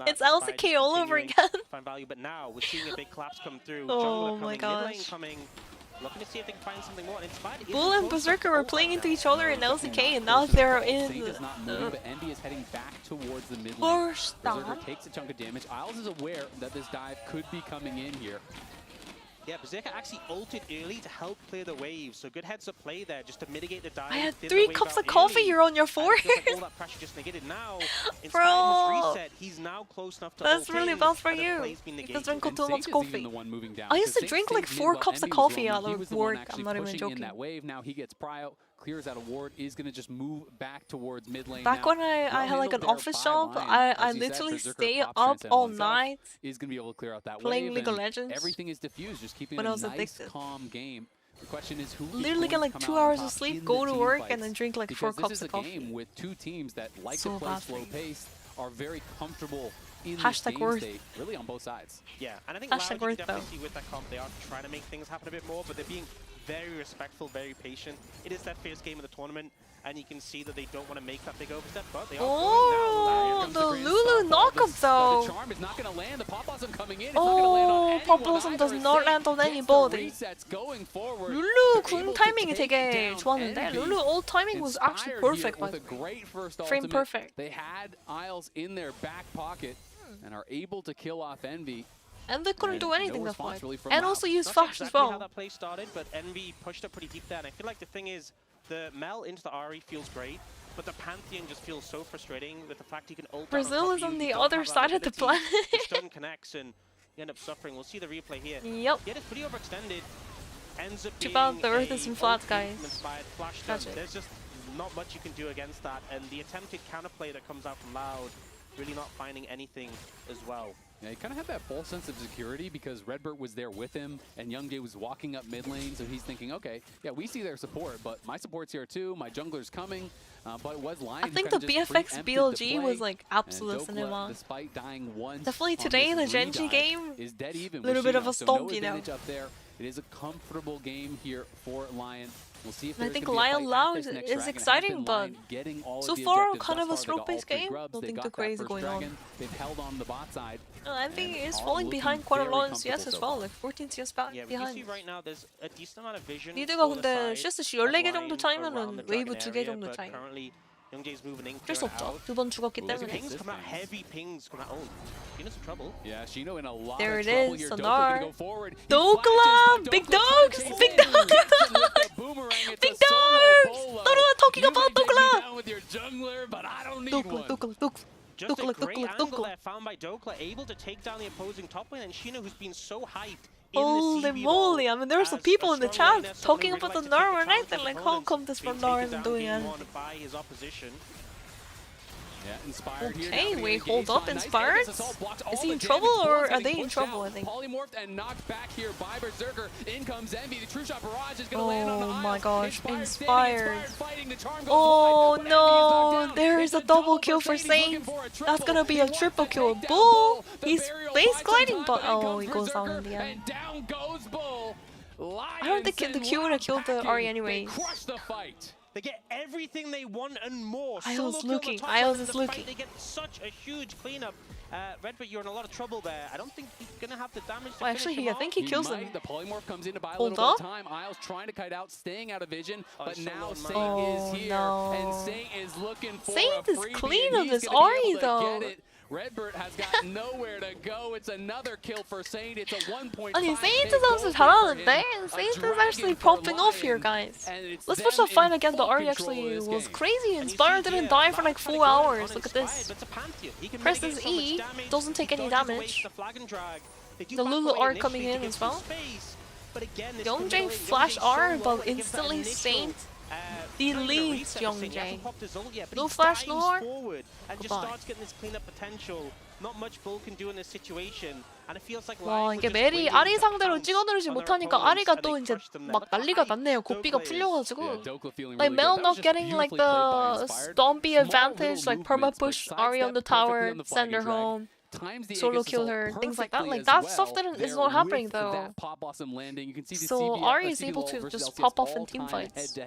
It's LCK all over again. Find value, but now we're seeing a big collapse come through. Oh Jungler my coming, mid lane gosh. coming. Looking to see if they can find something more. Inspired Bull and Berserker were playing into each other in LCK, and now they're in. Saint does not move, but Envy is heading back towards the mid lane. First Berserker stop. takes a chunk of damage. Isles is aware that this dive could be coming in here. Yeah, Berserker actually ulted early to help clear the waves, so good heads up play there just to mitigate the dive. I had thin the 3 wave cups out of coffee early, here on your and it feels forehead. like all that pressure just negated. Now, Inspired Bro, has reset. He's now close enough to that's ult really in, bad for and the you. play's been You negated. drink too And much Saint is coffee. even the one moving down, I used to because drink Saint like stayed 4 mid while cups of Envy was coffee roaming. out He of was the one work. actually I'm not even pushing joking. in that wave. Now he gets prio, clears out a ward, is going to just move back towards mid lane. Back now. when I had like an office job, I literally stay up all night is going to be able to clear out that playing wave, League of and Legends everything is diffused, just keeping when a I was nice, addicted. calm game. The question is who Literally get like 2 hours of sleep, go to work, and then drink like 4 cups of coffee. This is a game with 2 teams that like So to play bad for slow you. pace, are very comfortable in Hashtag this game worth. state, really on both sides. Yeah, and I think Hashtag LYON, you worth, can definitely though. see with that comp, they are trying to make things happen a bit more, but they're being very respectful, very patient. It is their first game of the tournament, and you can see that they don't want to make that big overstep, but they are Oh, the Lulu knockup though. The charm is not going to land. The Pop Blossom coming in. It's not going to land on Oh, anyone Pop Blossom does either. not Saint land on gets the anybody. resets going forward. 룰루 They're 궁 able to 타이밍이 take 되게 down 좋았는데 Envy. 룰루 ult timing was actually Inspired perfect. here By with the a way. great first Frame ultimate. perfect. They had Isles in their back pocket and are able to kill off Envy. And they couldn't do no anything that response fight. really from And Mao. also use Not flash as exactly how well. that play started, but Envy pushed up pretty deep there, and I feel like the thing is, the Mel into the Ahri feels great, but the Pantheon just feels so frustrating with the fact he can ult down Brazil top is you, on you the don't other have that side of the ability, planet. the stun connects, and you end up suffering. We'll see the replay here. Yep. Yeah, it's pretty overextended. Ends up Too being bad the Earth a isn't flat, ult guys. Inspired flash stun. Tragic. There's just not much you can do against that, and the attempted counterplay that comes out from Loud, really not finding anything as well. Yeah, he kind of had that false sense of security because Redbird was there with him and Youngjae was walking up mid lane, so he's thinking, okay, yeah, we see their support, but my support's here too, my jungler's coming, but it was LYON I think who the kinda just BFX preempted the BLG was play, like and absolute Dokla, cinema. despite dying once Definitely on today in the this Genji redive, game, is dead even little with bit of Shino, a so stomp, no you know. advantage up there. It is a comfortable game here for LYON. We'll see if And I there's think gonna be a LYON fight Loud at this next is dragon. It has exciting, been but LYON getting all so of the far, objectives kind thus of a far. They got all slow-paced 3 game. grubs. They Nothing got too that crazy first going on. dragon. They've held on the bot side. Envy and is are falling looking behind quite a very lot in CS comfortable as so well, far. like 14 CS Yeah, we behind. do see right now there's a decent amount of vision 리드가 for the 근데 side CS of 14개 정도 LYON around 타이면은 the 웨이브 dragon 2개 area, 정도 but 타임. currently Youngjae's moving in, 어쩔 수 clearing 없죠. out. 2번 죽었기 There's 때문에. pings coming out, heavy pings coming out. Oh, Shino's in trouble. Yeah, Shino in a lot There of it trouble is, here. Sonar. Dokla gonna go forward. He Dokla! flashes, but Big Dokla trying to dogs! chase Big in. dogs! Gets him with the boomerang. It's Big a solo dogs! bolo. 떨어와 토끼가 You 봐, may take me Dokla! down with your jungler, but I don't need Dokla, one. Dokla, Dokla. Just a Dokla, great Dokla, angle Dokla. there found by Dokla, able to take down the opposing top lane, and Shino, who's been so hyped Holy moly, I mean there were some people in the chat talking about the Nar and anything like how come this from Nar isn't doing anything. by his opposition. Yeah, Inspired here. Okay, now wait, being hold up, engaged. Inspired? Nice assault, blocks all Is he the in damage. trouble or Bull's are they getting in pushed trouble, out. I think? Polymorphed and knocked back here by Berserker. In comes Envy. The True Shot Barrage is going to land on the Oh Isles. my gosh, Inspired. Inspired. Fighting. The charm goes Oh wide, but Envy is knocked no, down. there is a double kill for Saint. That's gonna be a triple kill. Bull, he's base gliding, but oh, he goes down in the end. And down goes Bull. I don't think the Q would have killed the Ahri anyways. Crush the fight. They get everything they want and more. Isles Solo kill looking, the top Isles side of is the looking. fight. They get such a huge cleanup. Redbird, you're in a lot of trouble there. I don't think he's gonna have the damage to Well, actually, finish him I think off. he kills him. might. The polymorph comes in to buy a Hold little up. bit of time. Isles trying to kite out, staying out of vision, but so now low Saint Oh, is here, no. and Saint is looking for Saint a is freebie, clean and of he's this gonna be Ahri, able to though. get it. Redbird has got nowhere to go. It's another kill for Saint. It's a 1.5. 아니 세인트 선수 잘하는데 Saint is actually popping off here, guys. Let's watch that fight again. The Ahri actually was crazy. Inspired didn't die for like 4 hours. Look at this. Presses E, doesn't take any damage. The Lulu R coming in as well. Youngjae flash R, but instantly Saint Deletes Youngjae. No flash, no more. And just Goodbye. starts getting this cleanup potential. Not much Bull can do in this situation. And it feels like 와 이게 멜이 아리 상대로 찍어누르지 못하니까 아리가 또 이제 막 난리가 났네요. 고삐가 풀려가지고. Like Mel not getting like the stompy advantage, like perma push Ari on the tower, send her home. Solo kill her, things like that. Like that stuff is not happening though. So Ari is able to just pop off in team fights.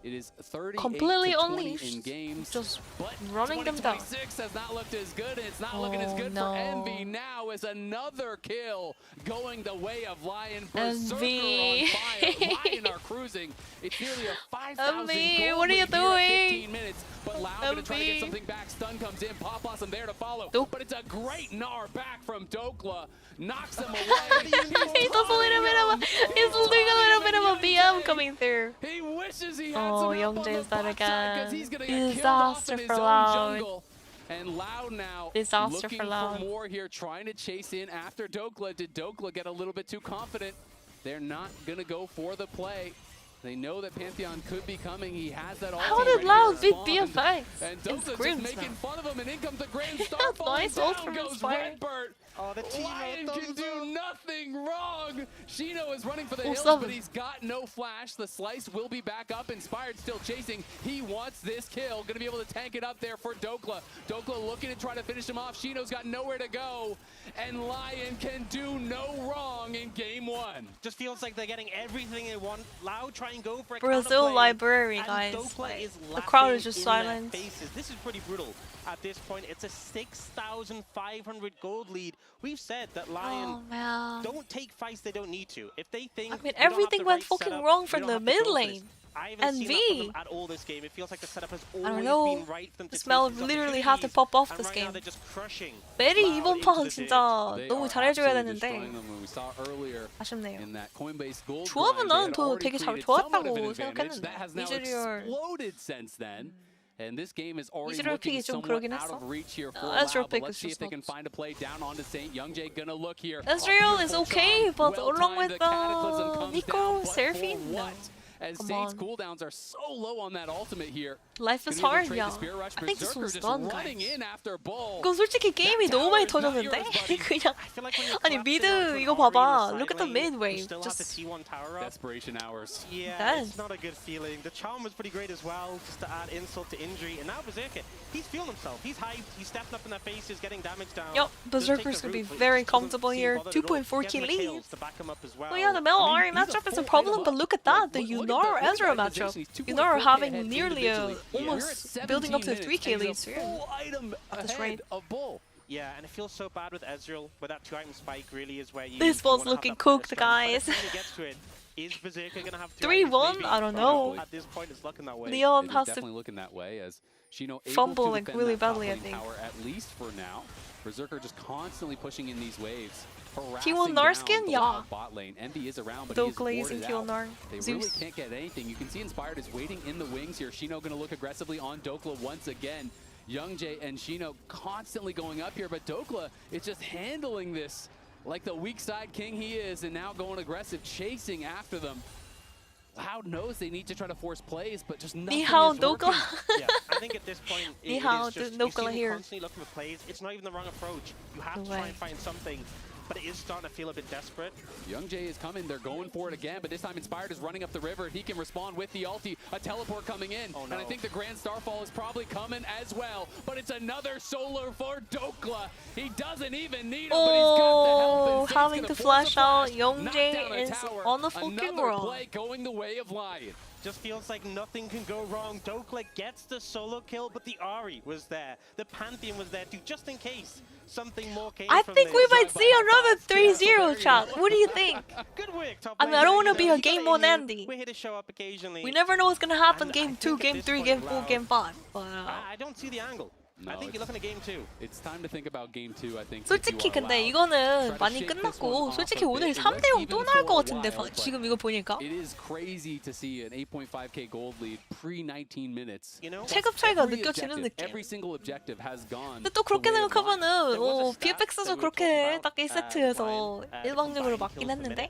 It is 38 Completely to 20 unleashed, in games, just but running them down. 2026 has not looked as good, and it's not looking as good for Envy. Now is another kill going the way of Lion. Berserker on fire. Lion are cruising. It's nearly a 5,000 Envy, goal what are you lead here at doing? 15 minutes, but Lion going to try to get something back. Stun comes in. Pop Blossom there to follow, but it's a great gnar back from Dokla. Knocks him away. He does a little bit of a, he's doing a little bit of a BM coming through. He wishes he had Oh, Youngjae's that again. Disaster for Loud. And Loud now Disaster looking for Loud. more here, trying to chase in after Dokla. Did Dokla get a little bit too confident? They're not going to go for the play. They know that Pantheon could be coming. He has that ulti. How did Loud beat BFX? And Dokla's just making fun of him, and in comes the Grand Starfall. Nice ult Down from goes Inspire. Redbird. Lion can do nothing wrong. Shino is running for the Oh, hills, seven. but he's got no flash. The slice will be back up. Inspired still chasing. He wants this kill. Going to be able to tank it up there for Dokla. Dokla looking to try to finish him off. Shino's got nowhere to go. And Lion can do no wrong in game one. Just feels like they're getting everything they want. Loud try and go for a Brazil counterplay, library, and guys. Dokla Like, is the crowd is laughing just in their silent. faces. This is pretty brutal at this point. It's a 6,500 gold lead. We've said that Lion don't take fights they don't need to. If they think I mean, everything went fucking wrong from the mid lane. I haven't And seen V. that from them at all this game. It feels like the setup has I don't always know. been right for them to Smell take these literally had to opportunities, pop off and this right now game. they're just crushing 멜이 Loud 이번 into 판 the 진짜 They 너무 are 잘해줘야 absolutely 되는데 destroying them. When we saw earlier 아쉽네요. in that Coinbase gold 조합은 grind, they 나는 had 더 already 되게 잘 created somewhat of 좋았다고 an advantage. 생각했는데 That has now 이즈리얼 exploded since then. And this game is already 이즈리얼 looking 픽이 좀 somewhat 그러긴 out 했어. of reach here for Ezreal Loud, but pick let's is see if just they can not. find a play down onto Saint. Youngjae gonna look here. Ezreal is okay, but along with Cataclysm comes Nico, down, but Seraphine, for no. what? As Come Saint's on. cooldowns are so low on that ultimate here. Life is Gonna hard, be able to trade yeah. the spear rush. I think this Berserker was just done, running guys. in after Bull. 이거 솔직히 게임이 너무 많이 터졌는데? 그냥 아니 미드 이거 봐봐. Look at the mid wave. Just Desperation hours. Yeah, Dead. it's not a good feeling. The charm was pretty great as well, just to add insult to injury. And now Berserker, he's feeling himself. He's hyped. He's stepping up in their faces, getting damage down. Yup, Berserker's gonna be very comfortable here. 2.4 kill lead. Oh yeah, the Mel Ari matchup is a problem, but look at that, the Yunar Ezreal matchup. Yunar having nearly a almost building up to 3k leads here. Full item At this ahead rate. of Bull. Yeah, and it feels so bad with Ezreal, where that 2-item spike really is where you This ball's wanna have looking that point of cooked, strength. By the guys. time he gets to it, is Berserker gonna have 3-1? maybe? I don't know. At this point, it's looking that way. Leon It is has definitely to looking that way as Shino able fumble to like defend really that top badly, I lane think. tower, at least for now. Berserker just constantly pushing in these waves. T1 Narskin? Yeah. Bot lane. Envy is around, but Dokla he is using warded T1 out. Nar. They really Zeus. can't get anything. You can see Inspired is waiting in the wings here. Shino going to look aggressively on Dokla once again. Youngjae and Shino constantly going up here, but Dokla is just handling this like the weak side king he is, and now going aggressive, chasing after them. Loud knows they need to try to force plays, but just nothing is Nihao working. Dokla. Yeah, I think at this point, it Nihao is just, Dokla you see them here. constantly looking for plays. It's not even the wrong approach. You have No to try way. and find something, but it is starting to feel a bit desperate. Youngjae is coming. They're going for it again, but this time Inspired is running up the river. He can respond with the ulti. A teleport coming in, and I think the Grand Starfall is probably coming as well. But it's another solar for Dokla. He doesn't even need him, but he's got the help. Oh, And Saint's having gonna to force flash the out. flash, knock down Youngjae a is tower. on the fucking Another roll. play going the way of Lion. Just feels like nothing can go wrong. Dokla gets the solo kill, but the Ahri was there. The Pantheon was there too, just in case something more came I from think this. we might see another 3-0 chat. What do you think? Good work, top I mean, I don't want to be a You got game it 1 in you. Andy. We're here to show up occasionally. We never know what's gonna happen And game I 2, think at game this 3, point, game 4, Loud- game 5. But I don't see the angle. No, I think you're looking at game 2. It's time to think about game 2, I think. 솔직히 근데 이거는 많이 끝났고 솔직히 오늘 3대0 또 나올 것 같은데 지금 이거 보니까 It is crazy to see an 8.5k gold lead pre-19 minutes. 체급 차이가 느껴지는 느낌. Every single objective has gone. 근데 또 그렇게 생각하면은 BFX도 그렇게 딱 1세트에서 일방적으로 맞긴 했는데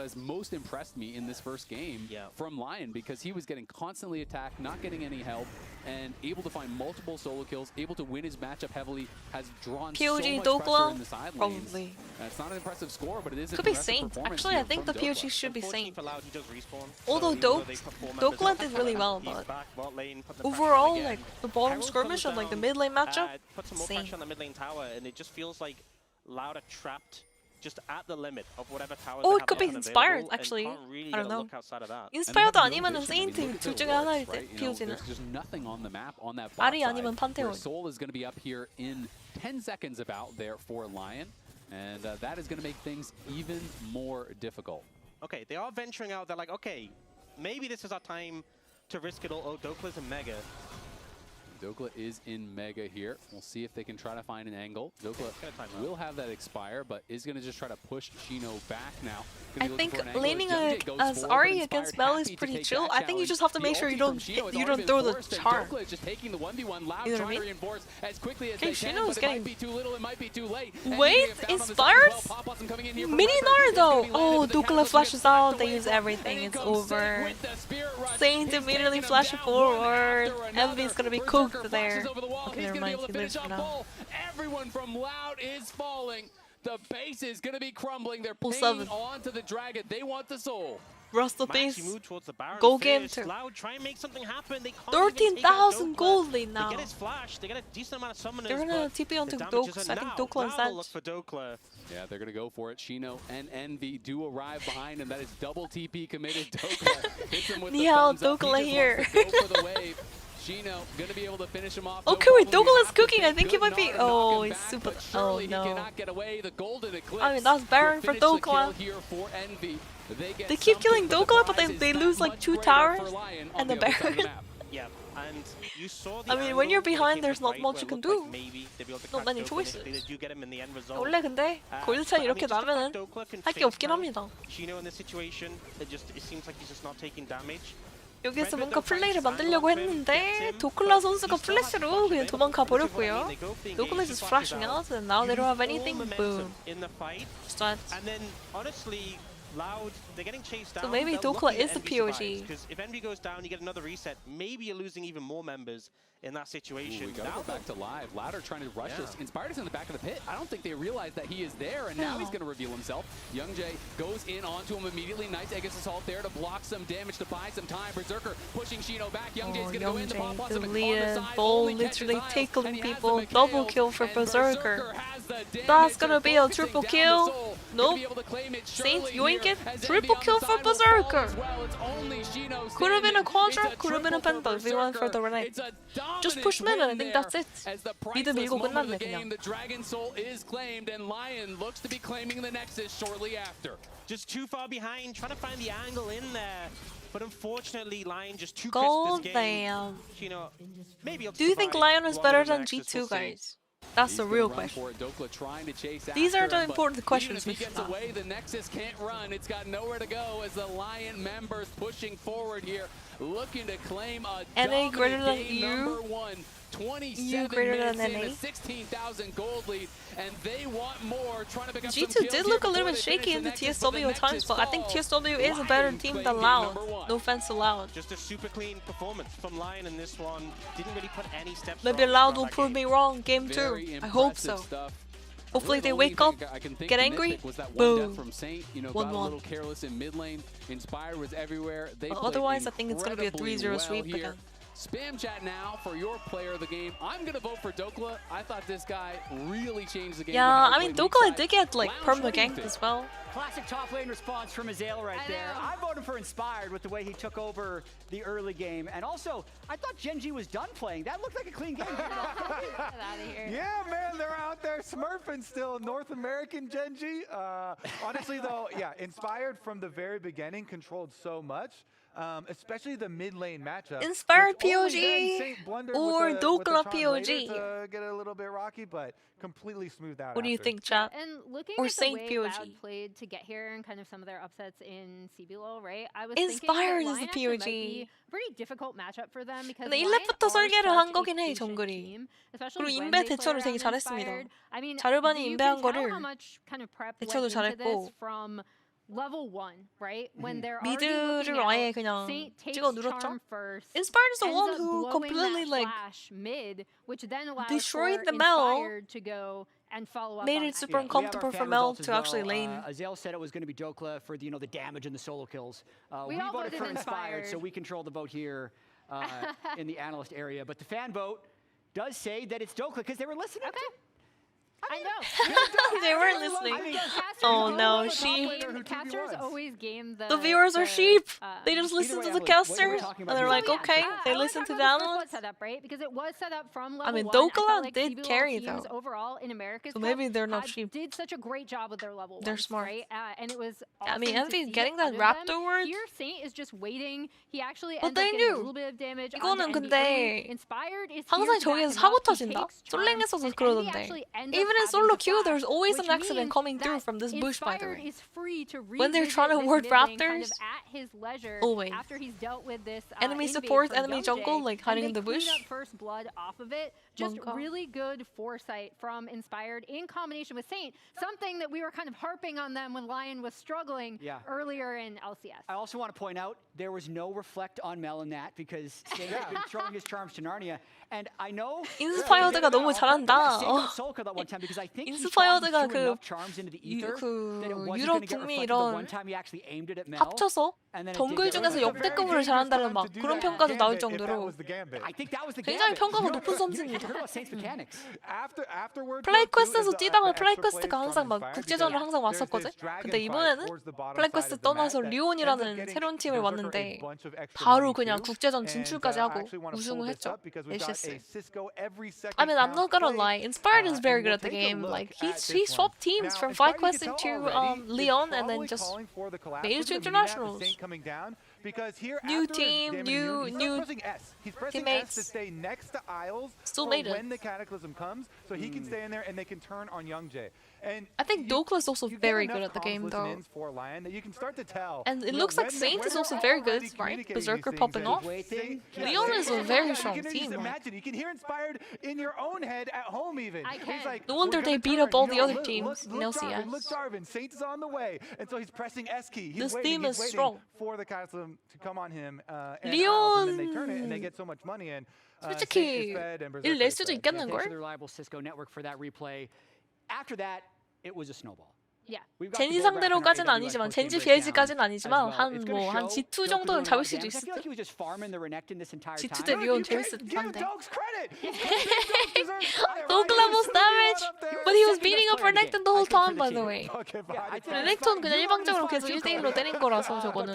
has most impressed me in this first game from LYON, because he was getting constantly attacked, not getting any help, and able to find multiple solo kills, able to win his matchup heavily, has drawn so much pressure in the side lanes. Probably. It's not an impressive score, but it is Could an be impressive Saint. performance Actually, I here think from the POG should be Saint. Loud, he does respawn. Although Dokla did really well, but overall, like the bottom skirmish and like the mid lane matchup, put some more Saint. pressure on the mid lane tower, and it just feels like Loud are trapped just at the limit of whatever towers Oh, they it have could be left Inspired, unavailable, and actually. can't really I don't get a know. look outside of that. 인스파이어도 아니면은 세인트 둘 중에 하나일 때 POG는. There's just nothing on the map on that bot 아리 side. 아니면 판테온. Where Soul is going to be up here in 10 seconds about there for Lion, and that is going to make things even more difficult. Okay, they are venturing out. They're like, okay, maybe this is our time to risk it all. Oh, Dokla's in Mega. Dokla is in Mega here. We'll see if they can try to find an angle. Dokla will have that expire, but is going to just try to push Shino back now. I think laning as Ari against Mel is pretty chill. I think you just have to make sure you don't throw the char. Dokla is just taking the 1v1. Loud You know what I trying to mean? reinforce as quickly as Okay, they can, Shino but is it getting... might be too little, it might be too late. Wait, Inspired? Mini Naruto! Oh, Dokla flashes out, they use everything, it's over. Saint immediately flashes forward. Envy's gonna be cooked there. Okay, never mind, he lives for now. Everyone from Loud is falling. The base is going to be crumbling. They're pinging onto the dragon. They want the soul. Rust of Max, base. you move towards the Baron Go first. game to Loud, try and make something happen. They can't even take out 13,000 Dokla. gold lead now. They get his flash. They get a decent amount of summoners. They're gonna but TP onto the damages Dokes. are I think now. Dokla is Loud will that. look for Dokla. Yeah, they're going to go for it. Shino and Envy do arrive behind him. That is double TP committed. Dokla hits him with the thumbs up. He Dokla just here. wants to go for the wave. Shino going to be able to finish him off. Okay, wait, Dokla is cooking. I think he might be... Oh, he's super... Oh, no. He cannot get away. The golden eclipse. I mean, that's Baron for Dokla. They keep killing Dokla, but they lose like 2 towers and the Baron. Yeah, and you saw the I mean, when you're angle behind, came there's to not fight much where you it can looked do. like maybe they'd be able to Not catch many Dokla. choices. They do get him in the end result. 원래 근데 골드 차이 이렇게 나면은 할 게 없긴 합니다. Shino in this situation, it seems like he's just not taking damage. 여기서 뭔가 플레이를 만들려고 했는데 도클라 선수가 플래시로 그냥 도망가 버렸고요. Dokla is just flashing out, and now they don't have anything. Boom. In the fight. Start. And then honestly, Loud, they're getting chased down. So maybe Dokla is the POG. Because if Envy goes down, you get another reset. Maybe you're losing even more members in that situation. Ooh, we gotta go back to live. Louder trying to rush this. Inspired is in the back of the pit. I don't think they realize that he is there, and now he's going to reveal himself. Young Jay goes in onto him immediately. Nice Aegis Assault there to block some damage to buy some time. Berserker pushing Shino back. Young Jay's going to go in. The pop on the side. Ball literally tickling people. Double kill for Berserker. That's gonna be a triple kill. Nope. Saint yoink it. Triple kill for Berserker. Could have been a Quadra, could have been a Penta if we went for the Renate. Just push mid and I think that's it. 미드 밀고 끝났네 그냥. The Dragon Soul is claimed, and Lion looks to be claiming the Nexus shortly after. Just too far behind, trying to find the angle in there. But unfortunately, Lion just too crisp this game. Damn. Shino, maybe Do you think Lion is better than G2, guys? That's the real question. These are the important questions we should ask. The Nexus can't run. It's got nowhere to go as the Lion members pushing forward here, looking to claim a NA greater than number one. 27 greater minutes than in, NA. a 16,000 gold lead, and they want more, trying to pick up G2 some kills did look a here little before bit they shaky finish in the Nexus, TSW at times, but I think TSW is a better team than Loud. No offense to Loud. Just a super clean performance from Lion in this one. Didn't really put any steps Maybe wrong Loud throughout will that prove game. me wrong game 2. I hope so. Stuff. Hopefully they wake up, get angry, boom. From Saint, you know, got a little careless in mid lane. Inspire was everywhere. They Otherwise, I think it's going to be a 3-0 well sweep here. again. Spam chat now for your player of the game. I'm going to vote for Dokla. I thought this guy really changed the game. Yeah, I mean, Dokla did get like perma ganked as well. Classic top lane response from Azael right there. I voted for Inspired with the way he took over the early game. And also, I thought GENG was done playing. That looked like a clean game. Get out of here. Yeah, man, they're out there smurfing still. North American GENG. Honestly, though, yeah, Inspired from the very beginning controlled so much. Especially the mid lane matchup. Inspired which only POG then Saint blundered or with the Dokla Tron POG. later to get a little bit rocky, but completely smoothed out. What do you after. think, chat? And looking Or at the Saint way POG? Loud played to get here and kind of some of their upsets in CBLOL, right? I was Inspired thinking is that the Lion actually might POG. be a pretty difficult matchup for them because 근데 Lion 1렙부터 are 설계를 such 한 a 거긴 해, patient 정글이. team, especially 그리고 when 인베 they play 대처를 되게 around 잘했습니다. Inspired. I mean, 자르반이 you 인베한 can tell 거를 how much kind of prep 대처도 went into 잘했고. this from level 1, right? When they're already 미드를 looking 아예 out, 그냥 Saint takes 찍어 누렸죠. charm first. Inspired is the ends one up who blowing completely that like flash mid, which then allows destroyed for the Mel. Inspired to go and follow up Made on it that. super uncomfortable for Mel to actually lane. Azael said it was going to be Dokla for the, the damage and the solo kills. We We all voted for voted Inspired, so Inspired. we control the vote here in the analyst area. But the fan vote does say that it's Dokla because they were listening to I know. They weren't listening. Oh no, sheep. The casters always game The viewers are sheep. They just listen to the casters, and they're like, okay. They listen to the analysts. Setup, right? Because it was set up from level I mean, 1. Dokala did carry though. Overall in America's So maybe they're not sheep. Did such a great job with their level. They're ones, smart. right? And it was. I mean, awesome to Envy's see getting it that out of raptor them. word. Here, Saint is just waiting. He actually But ends up they getting a knew. little bit of damage. 이거는 onto 근데 Inspired is 항상 here to back 저기에서 him 사고 up. He 터진다. takes charm, 솔랭에서도 and Envy 그러던데. actually ends up Even in having solo the queue, there's flash, always which an accident means coming through that from this bush, by the Inspired way. is free to When they're trying to revisit work this mid lane raptors, kind of at his leisure always. after he's dealt with this Enemy invade support, from enemy Youngjae, jungle, like hiding in and the they clean bush. up first blood off of it. Just 뭔가. really good foresight from Inspired in combination with Saint. Something that we were kind of harping on them when Lion was struggling earlier in LCS. I also want to point out there was no reflect on Mel in that because Saint had been throwing his charms to Narnia. And I know 인스파이어드가 너무 잘한다. 인스파이어드가 그 유럽 북미 이런 합쳐서 정글 중에서 역대급으로 잘한다는 막 그런 평가도 나올 정도로 굉장히 평가가 높은 선수입니다. 플레이퀘스트에서 뛰다가 플레이퀘스트가 항상 막 국제전을 항상 왔었거든. 근데 이번에는 플레이퀘스트 떠나서 리온이라는 새로운 팀을 왔는데 바로 그냥 국제전 진출까지 하고 우승을 했죠. LCS. I mean, I'm not gonna lie. Inspired is very good at the game. Like he swapped teams from FlyQuest into LYON and then just made it to internationals. Because here, new team, new he's pressing teammates. S to stay next to Isles Still for made it. when the Cataclysm comes, so he can stay in there and they can turn on Youngjae. And I think Dokla is also very good at the game, though. For Lion that you can start to tell. And it looks like Saint is also very good, right? Berserker popping off. LYON is a very strong team. Imagine, you can hear Inspired in your own head at home even. He's like, no wonder they beat up all the other teams in LCS. Look, Darvin, Saint is on the way. And so he's pressing S key. This team is strong. For the Cataclysm to come on him. And LYON. then they turn it and they get so much money in. 솔직히 일 낼 수도 있겠는걸? reliable Cisco network for that replay. After that, it was a snowball. 젠지 상대로까지는 아니지만 젠지 BLG까지는 아니지만 한 G2 정도는 잡을 수도 있을 듯. G2 대 리온 재밌을 듯한데. Dokla most damage, but he was beating up Renekton the whole time, by the way. Renekton 그냥 일방적으로 계속 1대1로 때린 거라서 저거는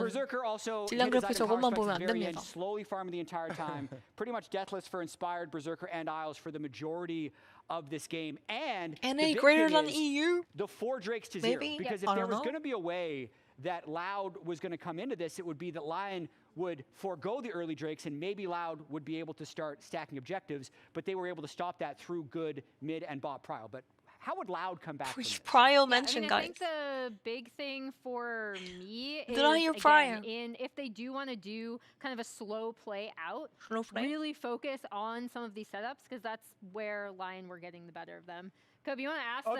딜량 그래프 저것만 보면 안 됩니다. Slowly farming the entire time, pretty much deathless for Inspired, Berserker, and Isles for the majority of this game. And NA greater than EU? The 4 Drakes to Maybe? 0. Because if there was going to be a way that Loud was going to come into this, it would be that Lion would forego the early Drakes and maybe Loud would be able to start stacking objectives, but they were able to stop that through good mid and bot prio. But how would Loud come back from this? Prio mentioned, I guys. think the big thing for me is, Did I hear Prio? if they do want to do kind of a slow play out, really focus on some of these setups, because that's where Lion were getting the better of them. Kobe, you want to ask Loud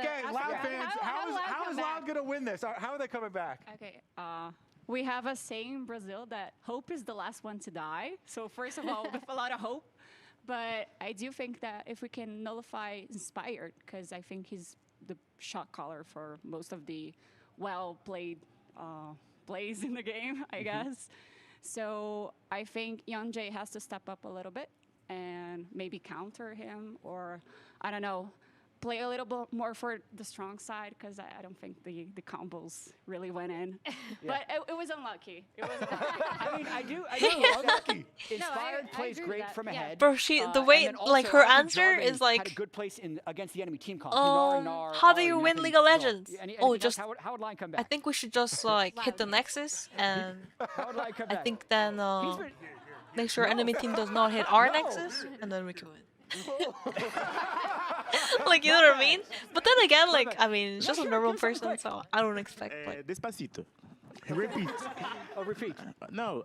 fans, how is Loud going to win this? How are they coming back? Okay, we have a saying in Brazil that hope is the last one to die. So first of all, with a lot of hope. But I do think that if we can nullify Inspired, because I think he's the shot caller for most of the well-played plays in the game, I guess. So I think Youngjae has to step up a little bit and maybe counter him, or I don't know, play a little bit more for the strong side, because I don't think the combos really went in. But it was unlucky. It was unlucky. I mean, I do unlucky. Inspired plays great from ahead. Bro, the way, like, her answer is like, had a good place against the enemy team comp. how do you win League of Legends? Just how would Lion come back? I think we should just like hit the Nexus, and I think then make sure enemy team does not hit our Nexus, and then we can win. Like, you know what I mean? But then again, like, I mean, it's just a normal person, so I don't expect, like... Despacito. Repeat. Oh, repeat. No,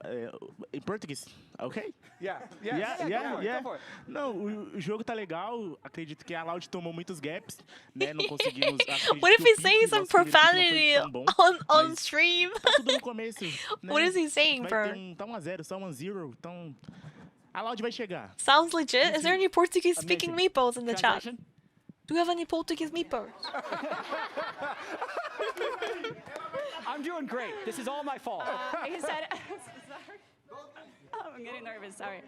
in Portuguese, okay? Yeah. Go for it. Não, o jogo tá legal. Acredito que a Loud tomou muitos gaps, né? Não conseguimos... What if he's saying some profanity on stream? Tá tudo no começo. What is he saying, bro? Tá 1-0, só 1-0, então... A Loud vai chegar. Sounds legit. Is there any Portuguese-speaking meeples in the chat? Do you have any Portuguese meeples? I'm doing great. This is all my fault. He said... Sorry. Oh, I'm getting nervous, sorry.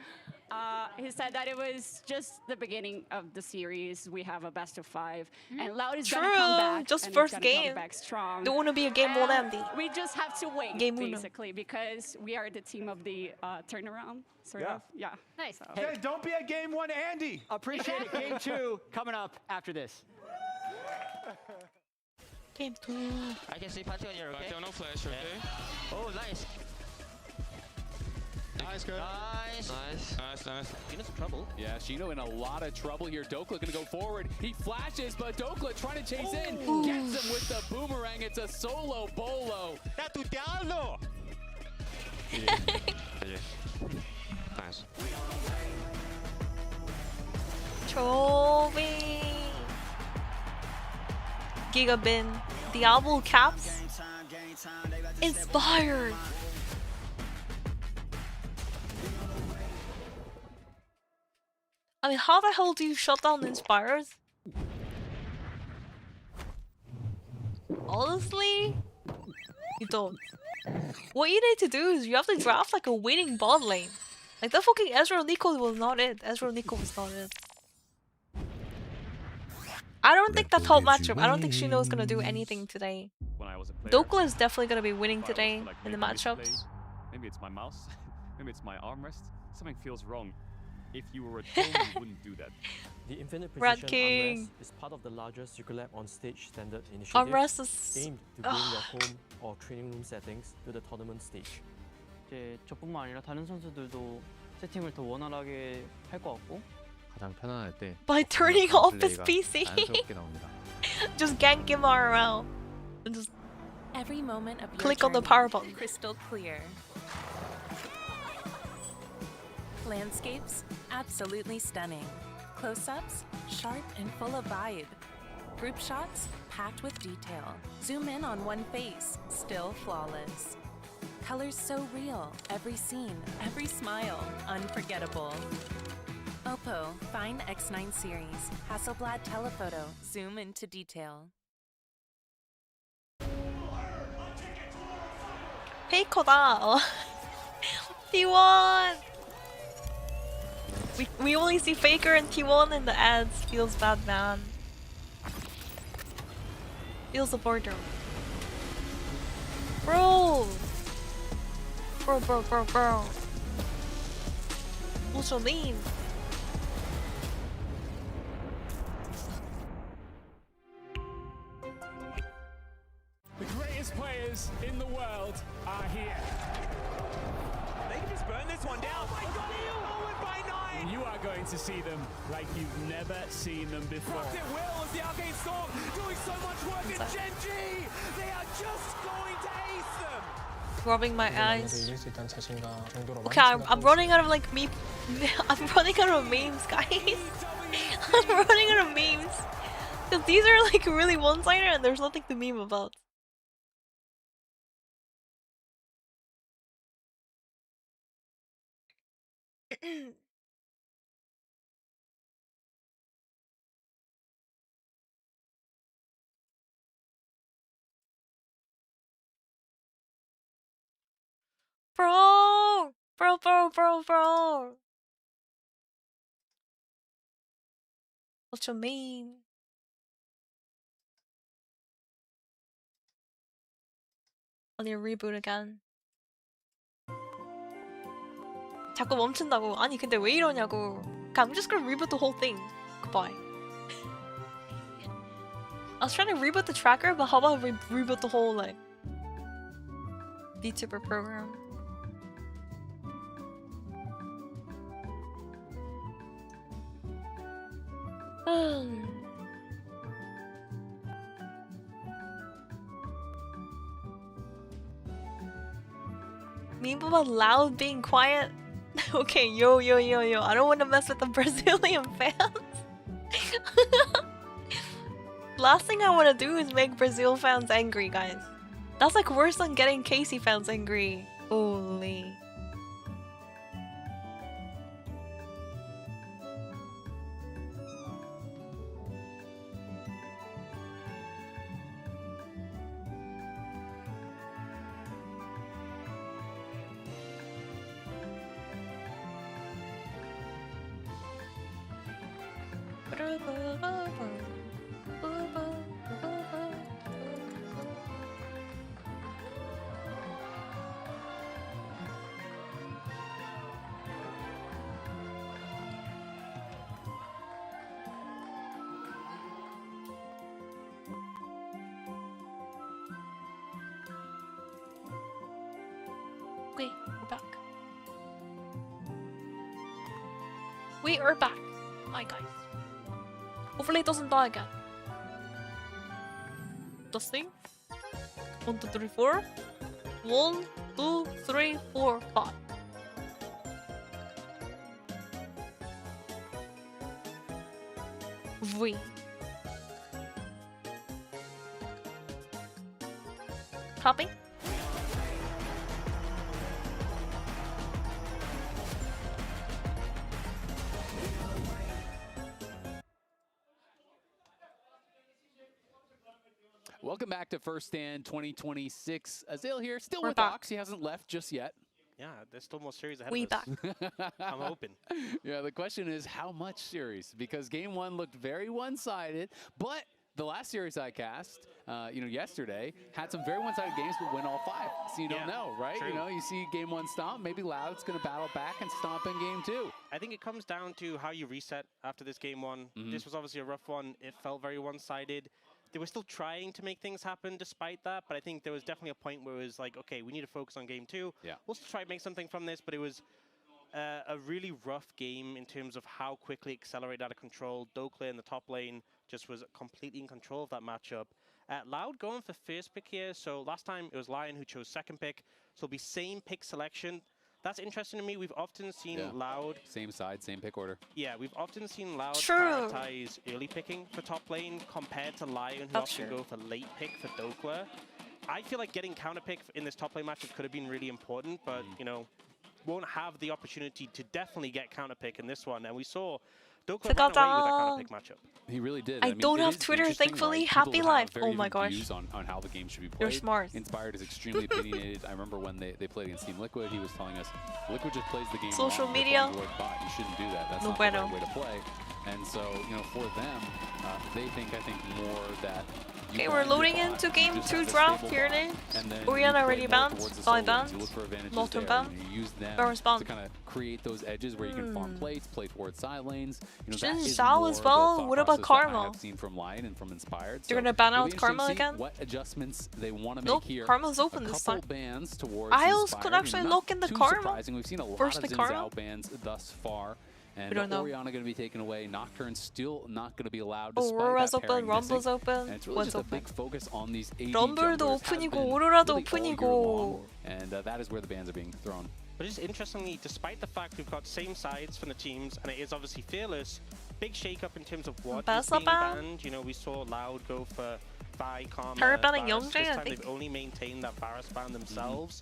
He said that it was just the beginning of the series. We have a best of 5, and Loud is gonna come back. Just and first it's gonna game. come back strong. Don't want to be a game one, Andy. We just have to wait, Game uno. basically, because we are the team of the turnaround, sort of. Yeah. Nice. So. Hey, don't be a game one Andy. Appreciate it. Game 2 coming up after this. Game 2. I can see Patrick on your okay? No flash, okay? Oh, nice. Nice, good. Nice. Nice. Shino's in trouble. Yeah, Shino in a lot of trouble here. Dokla gonna go forward. He flashes, but Dokla trying to chase in. Gets him with the boomerang. It's a solo bolo. Nice. Trophy. Gigabin. Diablo caps. Inspired. I mean, how the hell do you shut down Inspired? Honestly, you don't. What you need to do is you have to draft like a winning bot lane. Like that fucking Ezreal Nico was not it. Ezreal Nico was not it. I don't think that top matchup. I don't think Shino is gonna do anything today. When I was a player, Dokla is definitely gonna be winning today like in the making this matchups. play, maybe it's my mouse, maybe it's my armrest. Something feels wrong. If you were at home, you wouldn't do that. The infinite Red precision King. armrest is part of the larger Circulab on stage standard initiative Armrest is aimed to bring your home or training room settings to the tournament stage. 이제 저뿐만 아니라 다른 선수들도 세팅을 더 원활하게 할 것 같고 가장 편안할 때 by turning off his 플레이가 PC. 자연스럽게 나옵니다. Just gank him around. And just Every moment of your click on the journey, power button. crystal clear. Landscapes, absolutely stunning. Close-ups, sharp and full of vibe. Group shots, packed with detail. Zoom in on one face, still flawless. Colors so real, every scene, every smile, unforgettable. Oppo Find X9 series, Hasselblad telephoto, zoom into detail. 페이커다. T1. We only see Faker and T1 in the ads. Feels bad, man. Feels the border. Bro. Bro. What's your name? The greatest players in the world are here. They can just burn this one down. Oh my god, he'll win by 9! You are going to see them like you've never seen them before. Rocket Will as the Arcane Storm doing so much work in Gen G! They are just going to ace them! Rubbing my eyes. 이길 수 있다는 자신감 정도로 Okay, I'm running out of like me. I'm running out of memes, guys. I'm running out of memes. Because these are like really one-sided and there's nothing to meme about. Bro! What you mean? I need to reboot again. 자꾸 멈춘다고. 아니 근데 왜 이러냐고. I'm just gonna reboot the whole thing. Goodbye. I was trying to reboot the tracker, but how about reboot the whole like VTuber program? Meme about Loud being quiet? Okay, yo. I don't want to mess with the Brazilian fans. Last thing I want to do is make Brazil fans angry, guys. That's like worse than getting Casey fans angry. Holy. Okay, we're back. We are back. Hi guys. Hopefully it doesn't die again. Testing. 1, 2, 3, 4. 1, 2, 3, 4, 5. V. Copy. Welcome back to First Stand 2026. Azale here, still We're with back. Ox. He hasn't left just yet. Yeah, there's still more series ahead We of us. I'm hoping. Yeah, the question is how much series? Because game one looked very one-sided, but the last series I cast, yesterday, had some very one-sided games, but win all 5. So you don't know, right? True. You know, you see game 1 stomp, maybe Loud's going to battle back and stomp in game 2. I think it comes down to how you reset after this game 1. This was obviously a rough one. It felt very one-sided. They were still trying to make things happen despite that, but I think there was definitely a point where it was like, okay, we need to focus on game 2. Yeah. We'll still try to make something from this, but it was a really rough game in terms of how quickly it accelerated out of control. Dokler in the top lane just was completely in control of that matchup. Loud going for first pick here, so last time it was LYON who chose second pick, so it'll be same pick selection. That's interesting to me. We've often seen Loud... Same side, same pick order. Yeah, we've often seen Loud True. prioritize early picking for top lane compared to LYON, who often go for late pick for Dokler. I feel like getting counter pick in this top lane matchup could have been really important, but, won't have the opportunity to definitely get counter pick in this one. And we saw Dokler run away with that counter pick matchup. He really did. I mean, don't it have is Twitter, interesting, thankfully. right? Happy People have life. very Oh my different gosh. views on how the game should be played. You're smart. Inspired is extremely opinionated. I remember when they played against Team Liquid, he was telling us, Liquid just plays the game Social wrong. media. They're playing the bot. You shouldn't do that. That's No not bueno. the right way to play. And so, for them, they think, more that Okay, we're loading into game 2 draft. Here it is. Oriana already banned. Vi banned. Molten banned. You use them Baron's to banned. kind of create those edges where you can farm plates, play towards side lanes. That Jin is Zhao more as the well. thought What about process that I Karma? have seen from LYON and from Inspired. You're So gonna ban it'll out be interesting Karma to see again? what adjustments they want to make Nope, here. Karma's open a this couple time. bans towards Isles Inspired, could actually not lock in the too Karma. surprising. We've seen a lot First of pick Xin Karma. Zhao bans thus far. And We don't know. Oriana going to be taken away. Nocturne's still not going to be allowed despite Aurora's that open, pairing Rumble's missing. open. And it's really What's just a open? big focus on these AD 럼블도 junglers has 오픈이고 been 오로라도 really all year 오픈이고. long. And that is where the bans are being thrown. But just interestingly, despite the fact we've got same sides from the teams, and it is obviously Fearless, big shake-up in terms of what is being ban. banned. We saw Loud go for Vi, Karma, Parrot banning Varus. Youngjae, This I time think. they've only maintained that Varus ban themselves.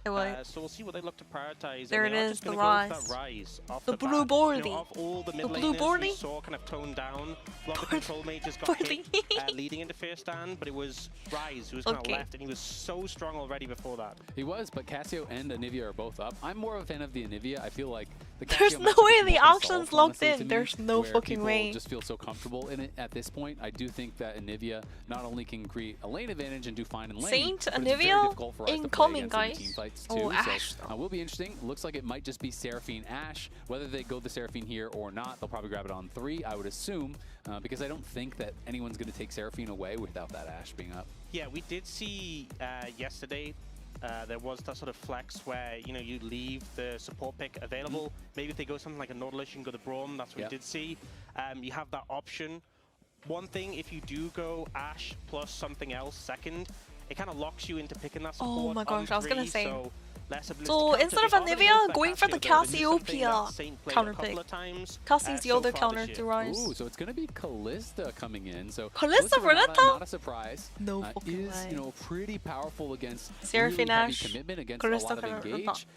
Wait. So we'll see what they look to prioritize. There and it they are is, just the gonna go Rise. for that Rise off The the blue bat. boardie. Of all the mid The blue laners boardie. we saw kind of toned down. A lot of control mages got hit leading into first stand, but it was Rise who was kind of left, and he was so strong already before that. He was, but Cassio and Anivia are both up. I'm more of a fan of the Anivia. I feel like the There's Cassio no matchup way is the more auction's solved, locked honestly, in. to me, There's no where fucking people way. just feel so comfortable in it at this point. I do think that Anivia not only can create a lane advantage and do fine in lane, Saint but it's very Anivia difficult for us to play incoming, against in guys. team fights Oh, too. Ashe, So will be interesting. Looks like it might just be Seraphine Ashe. Whether they go the Seraphine here or not, they'll probably grab it on 3, I would assume, because I don't think that anyone's going to take Seraphine away without that Ashe being up. Yeah, we did see yesterday there was that sort of flex where you leave the support pick available. Maybe if they go something like a Nautilus, you can go the Braum. That's what we did see. You have that option. One thing, if you do go Ashe plus something else second, it kind of locks you into picking that support. Oh my gosh, on I was gonna 3, say. So, less ability So to instead of counter pick. Anivia, That going for the Cassio, though, this is something that Cassiopeia Saint played a counter couple pick. of times, Cassie's the so other far this counter year. to Rise. Ooh, so it's going to be Callista coming in. So Callista for not, Netta? not a surprise. No fucking is way. Pretty powerful against Seraphine really heavy Ashe, commitment against Callista a lot of for Netta. engage.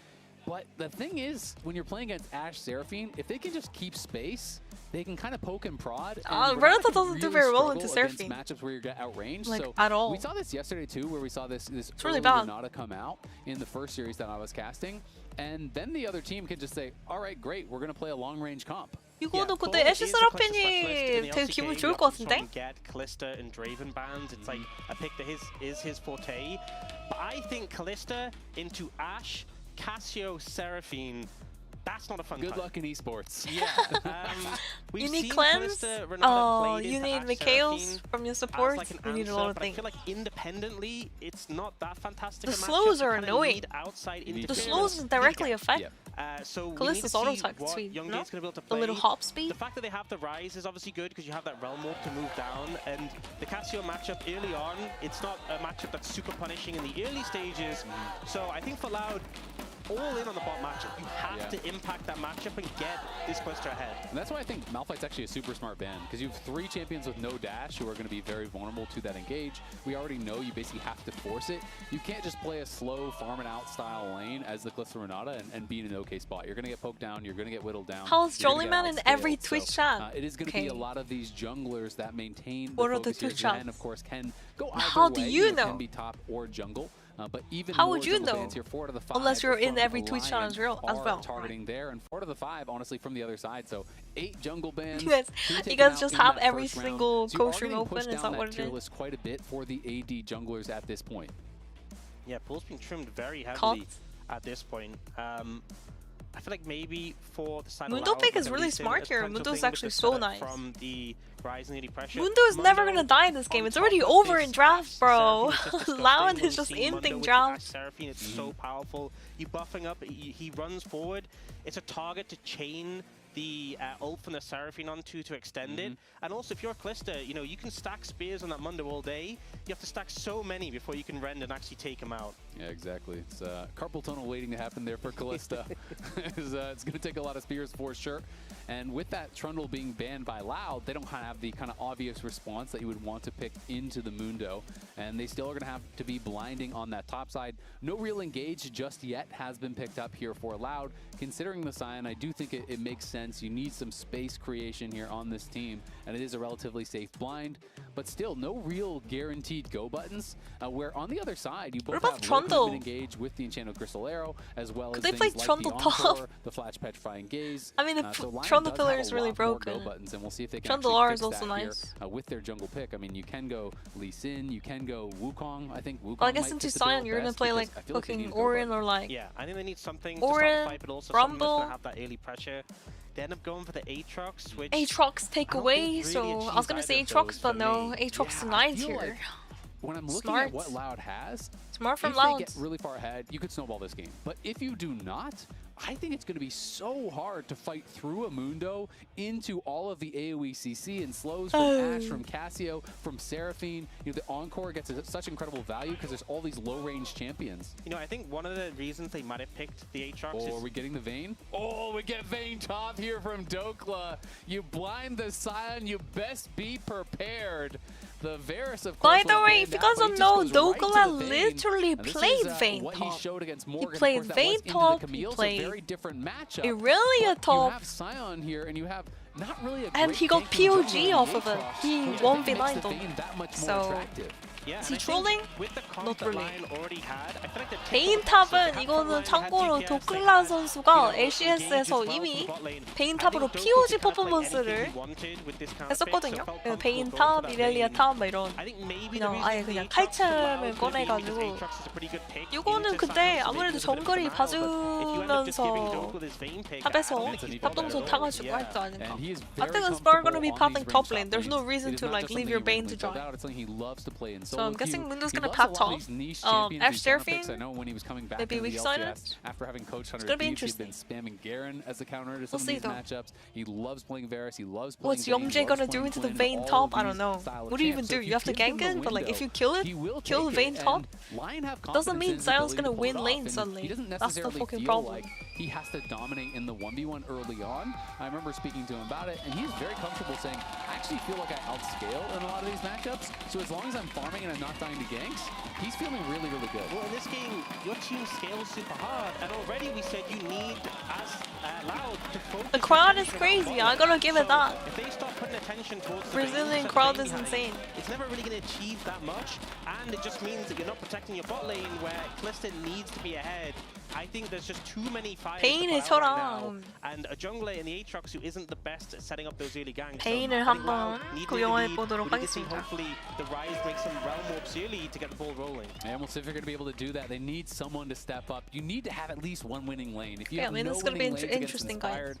But the thing is, when you're playing against Ashe Seraphine, if they can just keep space, they can kind of poke and prod. And Renata can doesn't do really very well struggle into against Seraphine. matchups where you get outranged. Like, so at all. We saw this yesterday too, where we saw this really early bad. Renata come out in the first series that I was casting. And then the other team can just say, all right, great, we're going to play a long-range comp. 이거는 근데 애쉬 세라핀이 되게 기분 좋을 것 같은데? Get Callista and Draven bans. It's like a pick that is his forte. But I think Callista into Ashe, Cassio, Seraphine. That's not a fun Good time. luck in esports. Yeah. You need cleanse. Oh, you need Mikhails from your support. Like you need a lot of I things. feel like independently, it's not that fantastic. The a slows matchup. are You kinda annoying. need outside The interference. slows directly affect. So we need Callista's to auto see attack what speed, Young no? Gate's gonna be able to The play. little hop speed. The fact that they have the rise is obviously good because you have that realm walk to move down, and the Cassio matchup early on, it's not a matchup that's super punishing in the early stages. So I think for Loud, all in on the bot matchup. You have to impact that matchup and get this cluster ahead. And that's why I think Malphite's actually a super smart ban, because you have 3 champions with no dash who are going to be very vulnerable to that engage. We already know you basically have to force it. You can't just play a slow farm it out style lane as the Calista Renata and be in an okay spot. You're going to get poked down, you're going to get whittled down. How's Jollyman in every Twitch chat? It is going to be a lot of these junglers that maintain What are the the focus here, Twitch chats? and of course can go either How way. do you know? Can be top or jungle. But even How more would you jungle know? bans here, 4 out of the 5 Unless you're in from every Twitch channel as LYON well. are targeting there, and 4 out of the 5, honestly, from the other side. So 8 jungle bans. You guys just have every single co-stream open. Is that what it tier is? list quite a bit for the AD junglers at this point. Yeah, pool's been trimmed very heavily at this point. I feel like maybe for the side of Mundo Loud, pick we is can really lease in smart a here. potential Mundo's thing with actually the so setup nice. From the Rise and pressure. Mundo is never gonna die in this game. It's already over in draft, bro. LYON is just ending draft. Seraphine, it's so powerful. You buffing up, he runs forward. It's a target to chain the ult from the Seraphine onto to extend it. And also, if you're a Calista, you know, you can stack spears on that Mundo all day. You have to stack so many before you can rend and actually take him out. Yeah, exactly. It's carpal tunnel waiting to happen there for Callista. It's going to take a lot of spears for sure. And with that Trundle being banned by Loud, they don't have the kind of obvious response that you would want to pick into the Mundo. And they still are going to have to be blinding on that top side. No real engage just yet has been picked up here for Loud. Considering the Scion, I do think it makes sense. You need some space creation here on this team. And it is a relatively safe blind. But still, no real guaranteed go buttons. Where on the other side, you both have low engage with the Enchanted Crystal Arrow, as well as things like the Encore, the Flash Petrifying Gaze. I mean, the so Trundle pillar is really broken. Buttons, and we'll see if they can Trundle R is fix also that here, nice. With their jungle pick. I mean, you can go Lee Sin, you can go Wukong. I think Wukong. Well, I guess might since you fit the bill Scion, you're gonna best play because like I feel like they need fucking a go Orin button. or like Yeah, I think they need something to start the Orin, fight, but also something that's Rumble. going to have that early pressure. They end up going for the Aatrox, which Aatrox take I don't away. think So really I was gonna achieves say either of Aatrox, those but for no, me. Aatrox Yeah, denied I feel here. like when I'm looking Smart. at what Loud has, Smart from if Loud. they get really far ahead, you could snowball this game. But if you do not, I think it's going to be so hard to fight through a Mundo into all of the AoE CC and slows from Ashe, from Cassio, from Seraphine. You know, the Encore gets such incredible value because there's all these low-range champions. You know, I think one of the reasons they might have picked the Aatrox Oh, is... are we getting the Vayne? Oh, we get Vayne top here from Dokla. You blind the Scion, you best be prepared. The Varus, of course, By the way, if you guys don't know, Dokla literally played Vayne what top. he showed against He Morgan. played Of course, Vayne that was top, into the he Camille, played so very different matchup. Irelia But top. You have Scion here, and you have not really a And great he got tank in POG general off of it. Aatrox, He which I won think makes V9 the though. Vayne that much more So attractive. Yeah, is and he I think trolling? with the comp Not that really. Lion already had, I feel like the 베인 탑은 이거는 참고로 도클라 선수가 LCS에서 이미 베인 탑으로 POG 퍼포먼스를 했었거든요. 베인 탑, 이렐리아 탑 막 이런 그냥 아예 그냥 칼챔을 꺼내가지고 이거는 근데 아무래도 정글이 봐주면서 탑에서 탑동선 타가지고 할 거 아닌가. I think it's not gonna be popping top lane. There's no reason to like leave your Bane to dry. So I'm guessing Mundo's gonna pop top. Ashe Seraphine, maybe weak silence. After having coached It's gonna be interesting. He's been spamming Garen as a counter to some We'll of see these though. matchups. He loves playing Varus. He loves playing What's Vayne, he Yomjay loves gonna do playing into the Quinn, Vayne all top? of I don't these know. style of What do you even champs. So do? if You have to give him gank the it, but like if window, you kill it, he will kill the take Vayne it, top, and Lion have doesn't confidence mean in his Zion's ability gonna to pull win it off, lane and suddenly. He doesn't That's the necessarily fucking feel problem. like he has to dominate in the 1v1 early on. I remember speaking to him about it, and he's very comfortable saying, I actually feel like I outscale in a lot of these matchups, so as long as I'm farming and I'm not dying to ganks, he's feeling really, really good. Well, in this game, your team scales super hard, and already we said you need, as Loud, to focus... The crowd is crazy. I gotta give it that. If they start putting attention towards the Brazilian Vayne crowd behind, is insane. It's never really going to achieve that much, and it just means that you're not protecting your bot lane where Calista needs to be ahead. I think there's just too many tired 베인의 to put out right now. 처럼 And a jungler in the Aatrox who isn't the best at setting up those early gangs. 베인을 한번 구경해 보도록 하겠습니다. Hopefully the Rise makes some realm orbs early to get the ball rolling. And we'll see if they're going to be able to do that. They need someone to step up. You need to have at least one winning lane. If you have no this is gonna be winning lanes against interesting, Inspired,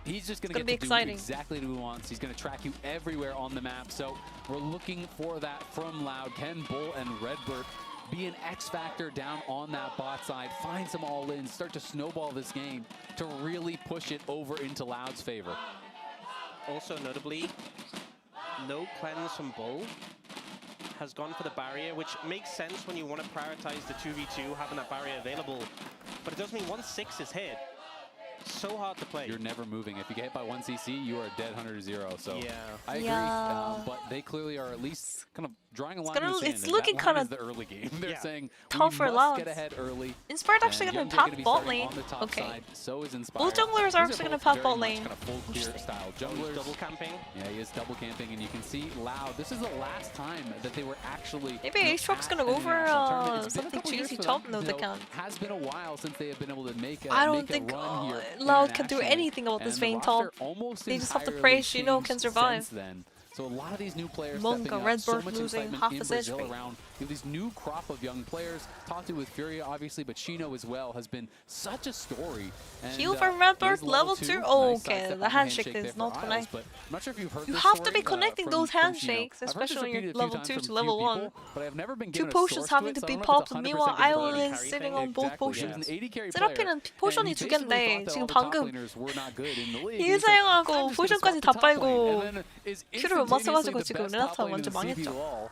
he's just going to get to do exactly what he wants. He's going to track you everywhere on the map. So we're looking for that from Loud. Can Bull and Redbird be an X factor down on that bot side, find some all-ins, start to snowball this game to really push it over into Loud's favor. Also notably, no cleanse from Bull. Has gone for the barrier, which makes sense when you want to prioritize the 2v2, having that barrier available. But it does mean 1-6 is hit. So hard to play. You're never moving. If you get hit by 1 CC, you are dead 100-0. So yeah. I agree. But they clearly are at least kind of drawing a line in the sand. It's looking kind of the early game. They're saying tough for we must Loud. get ahead early. Inspired actually going to top bot lane. Okay. Okay. So is Inspired. Both junglers are actually going to top bot lane. Kind of full clear style. Junglers double camping. Yeah, he is double camping, and you can see Loud. This is the last time that they were actually. Maybe Aatrox going to go for something cheesy top node account. Has been a while since they have been able to make a I don't think Loud can do anything about this Vayne top. They just have to pray Shino can survive. So a lot of these new players Monka, Redbird losing half his HP. Around. You have these new crop of young players. Talked to with Furia, obviously, but Shino as well has been such a story. And, Heal from Redbird, level 2. Oh, okay, the handshake is not connected. But I'm not sure if you've heard you this have story, to be connecting those handshakes, especially when you're level 2 to level 1. But I've never been 2 potions having to be popped. Meanwhile, Iol is sitting on both potions. 세라핀은 포션이 2개인데 지금 방금 힐 사용하고 포션까지 다 빨고 큐를 못 맞춰가지고 지금 레나타 완전 망했죠.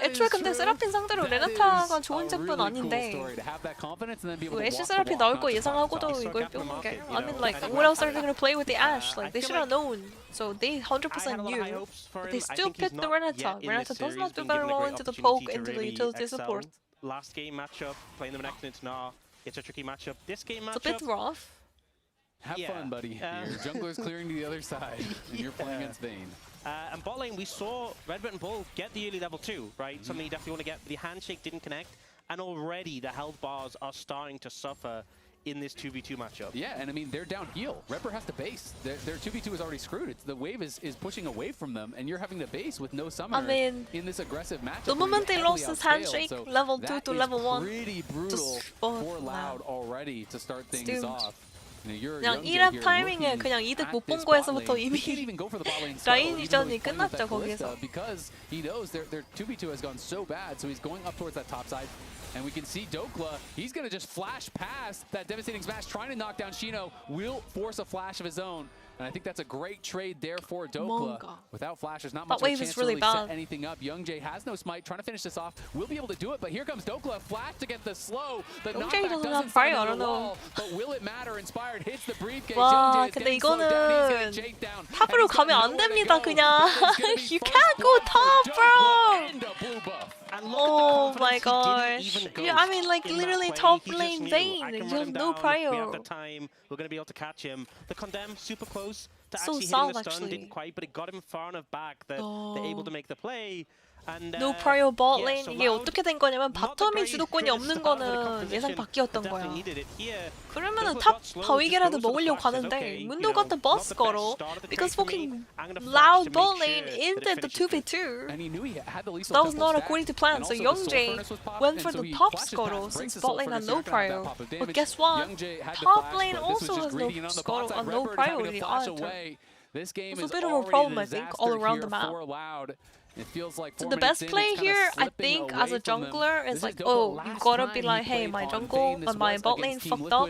애초에 근데 세라핀 상대로 레나타가 좋은 챔프는 아닌데 애쉬 세라핀 나올 거 예상하고도 이걸 뿅 게 I mean, like, what else are they gonna play with the Ashe? Like, they should have known. So they 100% knew. But they still picked the Renata. Renata does not do very well into the poke, into the utility support. Last game matchup, playing them next into Gnar. It's a tricky matchup. This game matchup... It's a bit rough. Have fun, buddy. Your jungler's clearing to the other side, and you're playing against Vayne. And bot lane, we saw Redbird and Bull get the early level 2, right? Something you definitely want to get. The handshake didn't connect, and already the health bars are starting to suffer in this 2v2 matchup. Yeah, and I mean, they're down heal. Redbird has to base. Their 2v2 is already screwed. The wave is pushing away from them, and you're having to base with no summoner in this aggressive matchup. The moment they lost this handshake, so level 2 to level 1, pretty brutal for Loud already to start things off. 그냥 1렙 타이밍에 그냥 이득 못 본 거에서부터 이미 라인 이전이 끝났죠 거기서. Because he knows their 2v2 has gone so bad, so he's going up towards that top side. And we can see Dokla, he's going to just flash past that devastating smash, trying to knock down Shino, will force a flash of his own. And I think that's a great trade there for Dokla. Without flash, there's not much of a chance to really set anything up. Young Jay has no smite, trying to finish this off. Will be able to do it, but here comes Dokla. Flash to get the slow. The knockback doesn't find the wall. But will it matter? Inspired hits the briefcase. 와, 근데 이거는 탑으로 가면 안 됩니다, 그냥. You can't go top, bro! Oh my gosh. Yeah, I mean, like, literally top lane Vayne. You have no prior. We have the time. We're going to be able to catch him. The condemn, super close to so actually hitting the stun. Didn't quite, but it got him far enough back that they're able to make the play. And, no prior bot lane. 이게 어떻게 된 거냐면 바텀이 주도권이 없는 거는 예상 밖이었던 거야. 그러면은 탑 바위게라도 먹으려고 가는데 문도 같은 버스 걸어. Because fucking Loud bot lane ended the 2v2. That was not according to plan. So Young Jay went for the top scuttle since bot lane had no prior. But guess what? Top lane also has no scuttle and no priority either. This game is a bit of a problem, I think, all around the map. It feels like so the best play here, I think, as a jungler is like, oh, you gotta be like, hey, my jungle and my bot lane fucked up,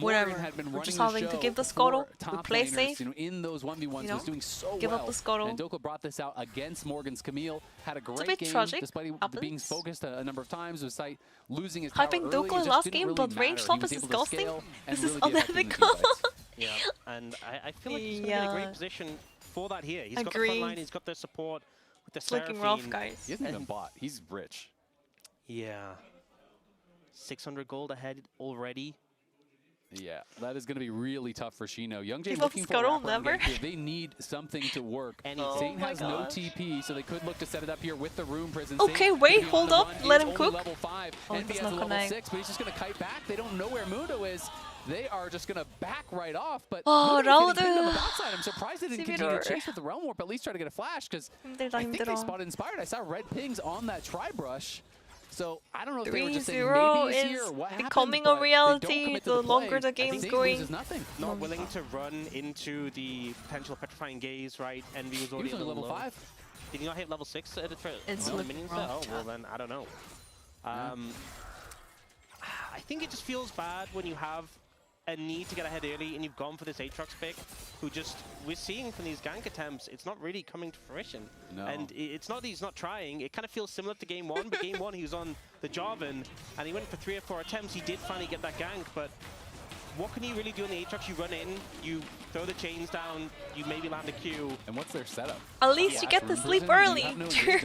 whatever. We're just having to give the scuttle, we play safe, in those 1v1s was doing so give up the scuttle. And Dokla brought this out against Morgan's Camille, had a great game, tragic, despite being focused a number of times, despite losing his hyping Dokla last game, but range top is disgusting. This is unethical. Yeah, and I feel like he's going to be in a great position for that here. He's got the front line, he's got the support. It's looking rough, guys. He hasn't even bought. He's rich. Yeah. 600 gold ahead already. Yeah, that is going to be really tough for Shino. Young Jay's looking for a wrap They need something to work. Zane has no TP, so they could look to set it up here with the Rune Prison. Okay, wait, hold up. Let him cook. Level 5. Oh, Envy has a level 6, but he's just going to kite back. They don't know where Mundo is. they are just going to back right off. But 아, Ludo's getting 라우드. pinned on the backside. I'm surprised they didn't continue to 11월. chase with the Realm Warp, at least try to get a flash, because I think they spotted Inspired. I saw red pings on that Tri-Brush. So I don't know if they were just saying 3-0 maybe here is or what happened, becoming but a they don't reality commit to the the play. longer the I think game's they going. loses nothing. Not willing to run into the potential petrifying gaze, right? Envy was already Usually a little level low. 5. Did he not hit level 6 at It's the like minions there? Oh, rough. well then, I don't know. I think it just feels bad when you have a need to get ahead early and you've gone for this Aatrox pick, who just, we're seeing from these gank attempts, it's not really coming to fruition. No. And it's not that he's not trying, it kind of feels similar to game one, but game one he was on the Jarvan and he went for 3 or 4 attempts, he did finally get that gank, but what can you really do in the Aatrox? You run in, you throw the chains down, you maybe land a Q. And what's their setup? At least you get to sleep early. True.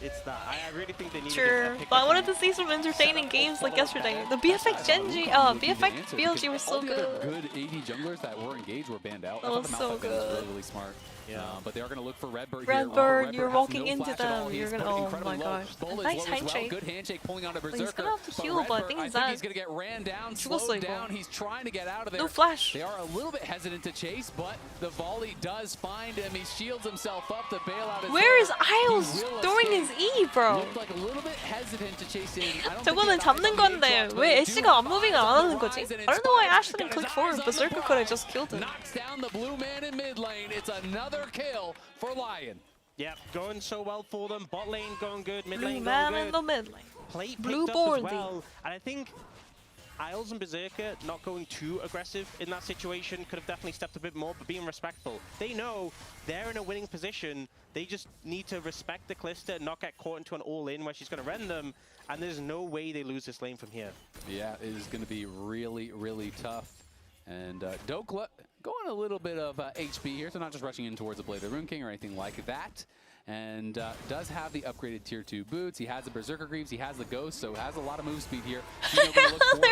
It's that. I really think they need Sure. to get But I wanted to see some entertaining games like yesterday. The BFX Genji, BFX BLG was so all the other good. good AD junglers that were engaged were banned out. That I thought was the so Malphite ban was good. really, really smart. Yeah. But they are going to look for Redbird Red here. Bird, you're has walking no into flash at all. them. He You're is gonna. put Oh incredibly my low. gosh. Bull is Nice low as handshake. well. Good handshake pulling onto But Berserker. he's gonna have to But heal, but I Redbird, think he's I think dead. he's going to get ran down, 죽었어, slowed 이거. down. He's trying to get out of there. No flash. They are a little bit hesitant to chase, but the volley does find him. He shields himself up. The bailout is Where is there. Isles He will throwing escape. his E, bro? Looked like a little bit hesitant to chase in. I don't think 저거는 he had eyes 잡는 on the 건데 Aatrox, but 왜 they do 애쉬가 have 안 무빙을 eyes 안 on 하는 the 거지? rise, and I don't know why Inspired Ash didn't got click his forward. eyes on the Berserker could have prize. just killed him. Knocks down the blue man in mid lane. It's another kill for Lion. Yeah, going so well for them. Bot lane going good, mid Blue lane man going in good. the mid lane. Plate Blue picked up as board. well. And I think Isles and Berserker not going too aggressive in that situation could have definitely stepped a bit more, but being respectful. They know they're in a winning position. They just need to respect the Calista and not get caught into an all-in where she's going to rend them. And there's no way they lose this lane from here. Yeah, it is going to be really, really tough. And Dokla going a little bit of HP here, so not just rushing in towards the Blade of the Rune King or anything like that. And does have the upgraded tier 2 boots. He has the Berserker Greaves. He has the Ghost, so has a lot of move speed here. There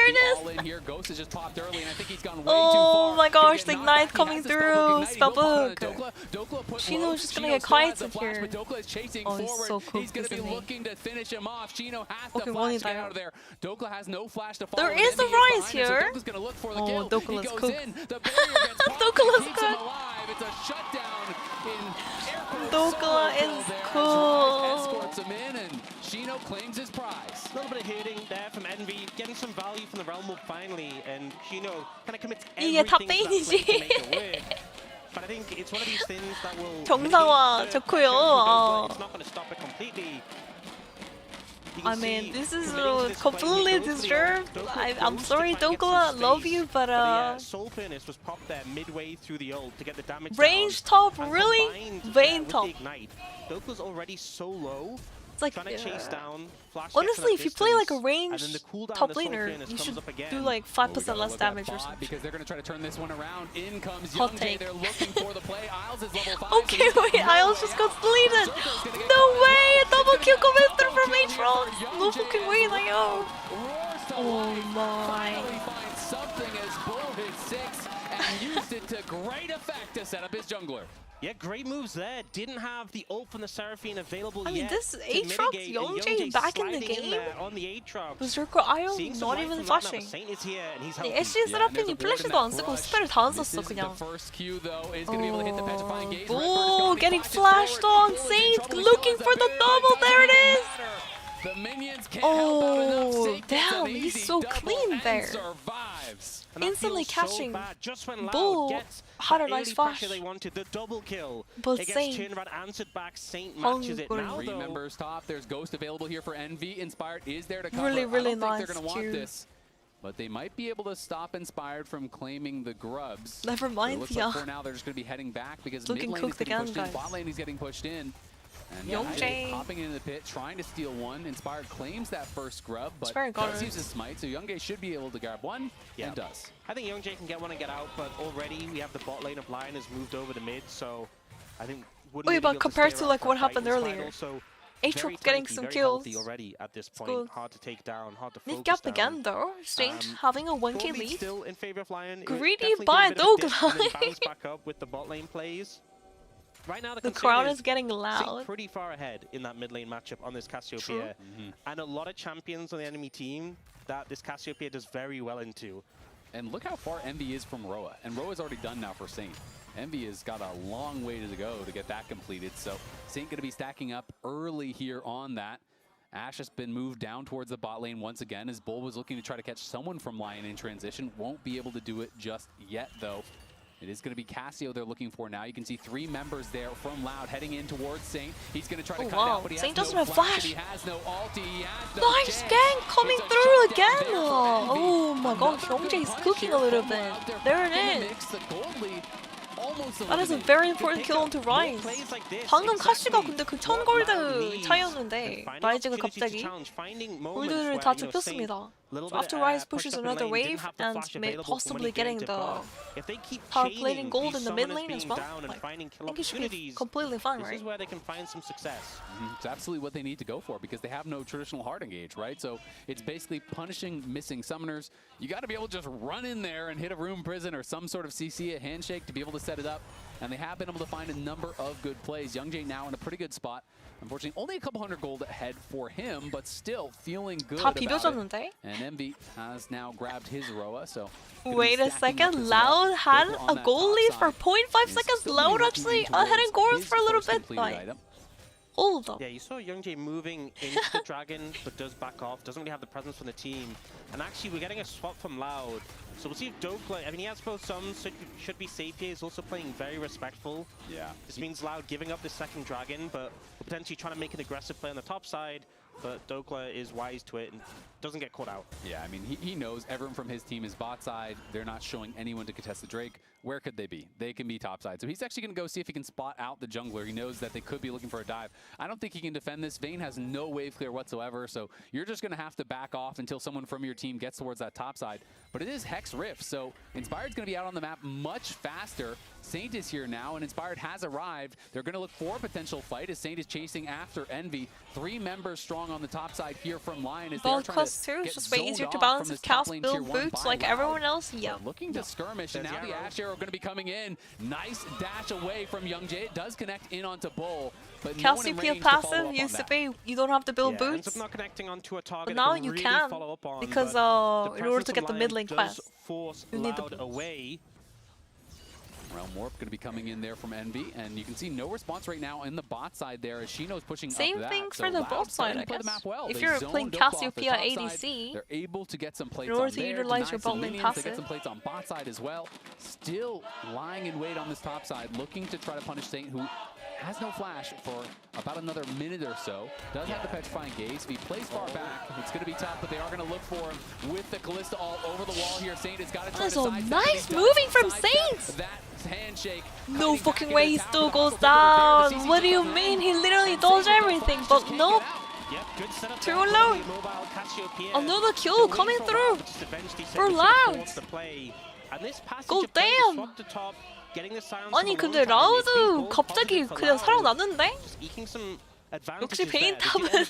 it is. All in here. Ghost has just popped early, and I think he's gone way too Oh far. my gosh, the Gonna get ignite knocked back. He coming has the spellbook through. ignite. He will pop it on Spellbook. Dokla put Chino's low. just gonna Chino get still has quiet the in flash, here. but Dokla is chasing Oh, he's forward. so cool, He's going to be isn't he? looking to finish him off. Chino has Okay, the one flash is to get out. out of there. Dokla has no flash to follow. There him. is the Envy rise behind him, here. So Dokla's going to look for the Oh, kill. Dokla's He goes cooked. in. The barrier gets popped. Dokla's Keeps good. him alive. It's a shutdown in air quotes. Dokla is cool. Escorts him in, and Shino claims his prize. A little bit of hurting there from Envy, getting some value from the Realm Warp finally, and Shino kind of commits 이게 everything to that play to 탑베인이지. make it work. But I think it's one of these things that will 정상화 mitigate the 좋고요. pressure from Dokla. 어. It's not going to stop it completely. You can I mean, see this is committing to this completely play, he goes for the deserved. ult. Dokla I'm goes to sorry, try and get Dokla, some love space, you, but the Soul Furnace was popped there midway through the ult to get the damage range down. top, And really? combined, Vayne with top. the Ignite, Dokla's already so low. It's like, trying to chase down, flash honestly, if you play like a and range then the cooldown top of the Soul laner, Furnace you comes should up again. do like 5% less damage or something. Because they're going to try to turn this one around. In comes Hot Young take. They're looking for the play. Isles is level 5. Okay, wait, Isles just got deleted. No way, a double kill coming through from Aatrox. No fucking way, Leo. Oh my. Finally finds something as Bull hit 6 and used it to great effect to set up his jungler. Yeah, great moves there. Didn't have the ult from the Seraphine available I mean, yet. this to Aatrox, mitigate, and Yongjae back in the sliding game? there on the Aatrox. Berserker Isle Seeing some not light even from that now, flashing. but Saint is here and he's 네, healthy. 애쉬 세라핀이 플래시도 안 쓰고 스펠을 다 안 썼어 그냥. The first Q though is going to be able to hit the petrifying gaze. Oh, getting flashed on. Saint looking for the double. There it is. The minions can't help out enough. Oh, Saint gets an damn, he's easy so double clean and there. survives. And that Instantly feels so catching bad. Just when Loud Bull gets had a that nice early flash. pressure they wanted, the double kill. But it gets Saint turned around, answered back. Saint matches it now Three though. members top. There's Ghost available here for Envy. Inspired is there to cover. Really, really I don't think nice they're going to want cue. this. But they might be able to stop Inspired from claiming the grubs. Never mind, It looks yeah. like for now they're just going to be heading back because Looking mid lane is cooked getting again, pushed in, guys. bot lane is getting pushed in. And Youngjae. popping into the pit, trying to steal one. Inspired claims that first grub, but Inspired got does her. use his smite, so Youngjae should be able to grab one, and does. I think Youngjae can get one and get out, but already we have the bot lane of Lion has moved over to mid, so I think wouldn't Wait, really but be able compared stay to around like for a what fight. happened Inspired earlier, also Aatrox very getting tanky, some very kills. healthy already at this It's point. good. Hard to take down, hard to Mid focus gap down. again though. Saint having a 1k Broadly lead. still in favor of Lion. It Greedy definitely by did a bit of a dip Douglas. and then bounce back up with the bot lane plays. Right now, the concern crowd is getting Saint loud. pretty far ahead in that mid lane matchup on this Cassiopeia. And a lot of champions on the enemy team that this Cassiopeia does very well into. And look how far Envy is from Roa. And Roa's already done now for Saint. Envy has got a long way to go to get that completed. So Saint going to be stacking up early here on that. Ash has been moved down towards the bot lane once again as Bull was looking to try to catch someone from LYON in transition. Won't be able to do it just yet, though. It is going to be Cassio they're looking for now. You can see 3 members there from Loud heading in towards Saint. He's going to try to cut it out, but he Saint has doesn't no have flash. flash. He has no ulti. He has no Nice gang coming through again. Oh my gosh, Youngjae is cooking a little bit. There it is. That is a very important kill onto Rise. 방금 카시가 근데 그 1000골드 차이였는데 라이즈가 갑자기 골드를 다 좁혔습니다. So after Rise pushes another wave and may possibly getting the power plating gold in the mid lane as well, I think it should be completely fine, right? This is where they can find some success. It's absolutely what they need to go for because they have no traditional hard engage, right? So it's basically punishing missing summoners. You got to be able to just run in there and hit a room prison or some sort of CC, a handshake to be able to set it up. And they have been able to find a number of good plays. Youngjae now in a pretty good spot. Unfortunately, only a couple hundred gold ahead for him, but still feeling good 다 about 비벼줬는데? it. And Envy has now grabbed his Roa, so... Wait a second, Loud had a goal lead for 0.5 seconds. Loud actually ahead in goals for a little bit. Like, hold up. Yeah, you saw Youngjae moving into the dragon, but does back off. Doesn't really have the presence from the team. And actually, we're getting a swap from Loud. So we'll see if Dokla, I mean, he has both some, so should be safe here. He's also playing very respectful. Yeah. This means Loud giving up the second dragon, but potentially trying to make an aggressive play on the top side. But Dokla is wise to it and doesn't get caught out. Yeah, I mean, he knows everyone from his team is bot side. They're not showing anyone to contest the Drake. Where could they be? They can be top side. So he's actually going to go see if he can spot out the jungler. He knows that they could be looking for a dive. I don't think he can defend this. Vayne has no wave clear whatsoever, so you're just going to have to back off until someone from your team gets towards that top side. But it is Hex Rift, so Inspired's going to be out on the map much faster. Saint is here now, and Inspired has arrived. They're going to look for a potential fight as Saint is chasing after Envy. 3 members strong on the top side here from LYON as they're trying to too. get Just way zoned easier to off balance from his this top cast lane build tier 1 boots by like Loud. everyone else. Yeah. Looking to skirmish, and now the Ash Arrow going to be coming in. Nice dash away from Youngjae. It does connect in onto Bull, but no one in Cassiopeia range to follow passive up used on to be you don't have to build Ends boots, up not connecting onto a target but that now can you really can follow up on, because but in order presence to of get the mid LYON lane does quest, force you need the Loud boots. away. Realm Warp going to be coming in there from Envy, and you can see no response right now in the bot side there as Shino's pushing Same up that. thing So for the Loud bot side, starting I to play the guess. map well. If They you're zone playing Dokla off the Cassiopeia top ADC, side. They're able to get some plates in order on to there, utilize deny your some bot lane minions, they get passive. some plates on bot side as well. Still lying in wait on this top side, looking to try to punish Saint, who has no flash for about another minute or so. Does have the petrifying gaze. If he plays far back, it's going to be tough, but they are going to look for him with the Callista all over the wall here. Saint has got to try to That's a sidestep. nice He does moving from sidestep Saint. That handshake. No fucking way he still goes down. What do you mean? He literally does everything, but nope. Too alone. Another kill coming through for Loud. Go damn. 아니 근데 라우드 갑자기 그냥 살아났는데? 역시 베인탑은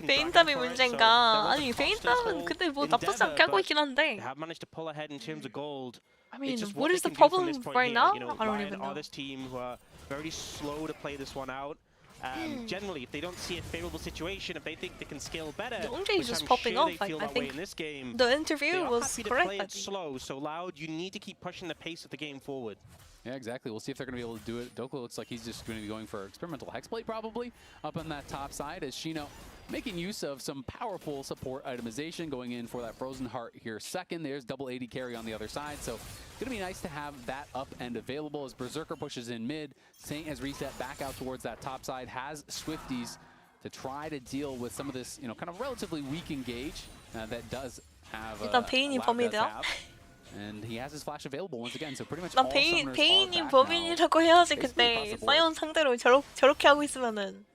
베인탑이 문제인가? 아니 베인탑은 근데 뭐 나쁘지 않게 하고 있긴 한데. I mean, what is the problem right now? I don't even know. This team who are very slow to play this one out. Generally, if they don't see a favorable situation, if they think they can scale better, Youngjae is which just I'm popping sure off. they feel I that way think in this game, the interview they are was happy to correct. play I it think. slow, so Loud, you need to keep pushing the pace of the game forward. Yeah, exactly. We'll see if they're going to be able to do it. Dokla looks like he's just going to be going for experimental Hexblade probably up on that top side as Shino making use of some powerful support itemization, going in for that Frozen Heart here second. There's double 80 carry on the other side, so it's going to be nice to have that up end available as Berserker pushes in mid. Saint has reset back out towards that top side, has Swifties to try to deal with some of this, you know, kind of relatively weak engage that does have 일단 베인이 범이다. And he has his flash available once again, so pretty much 난 all summoners are 베인이 back now. 범인이라고 해야지. 근데 사이온 상대로 저렇게 하고 있으면은.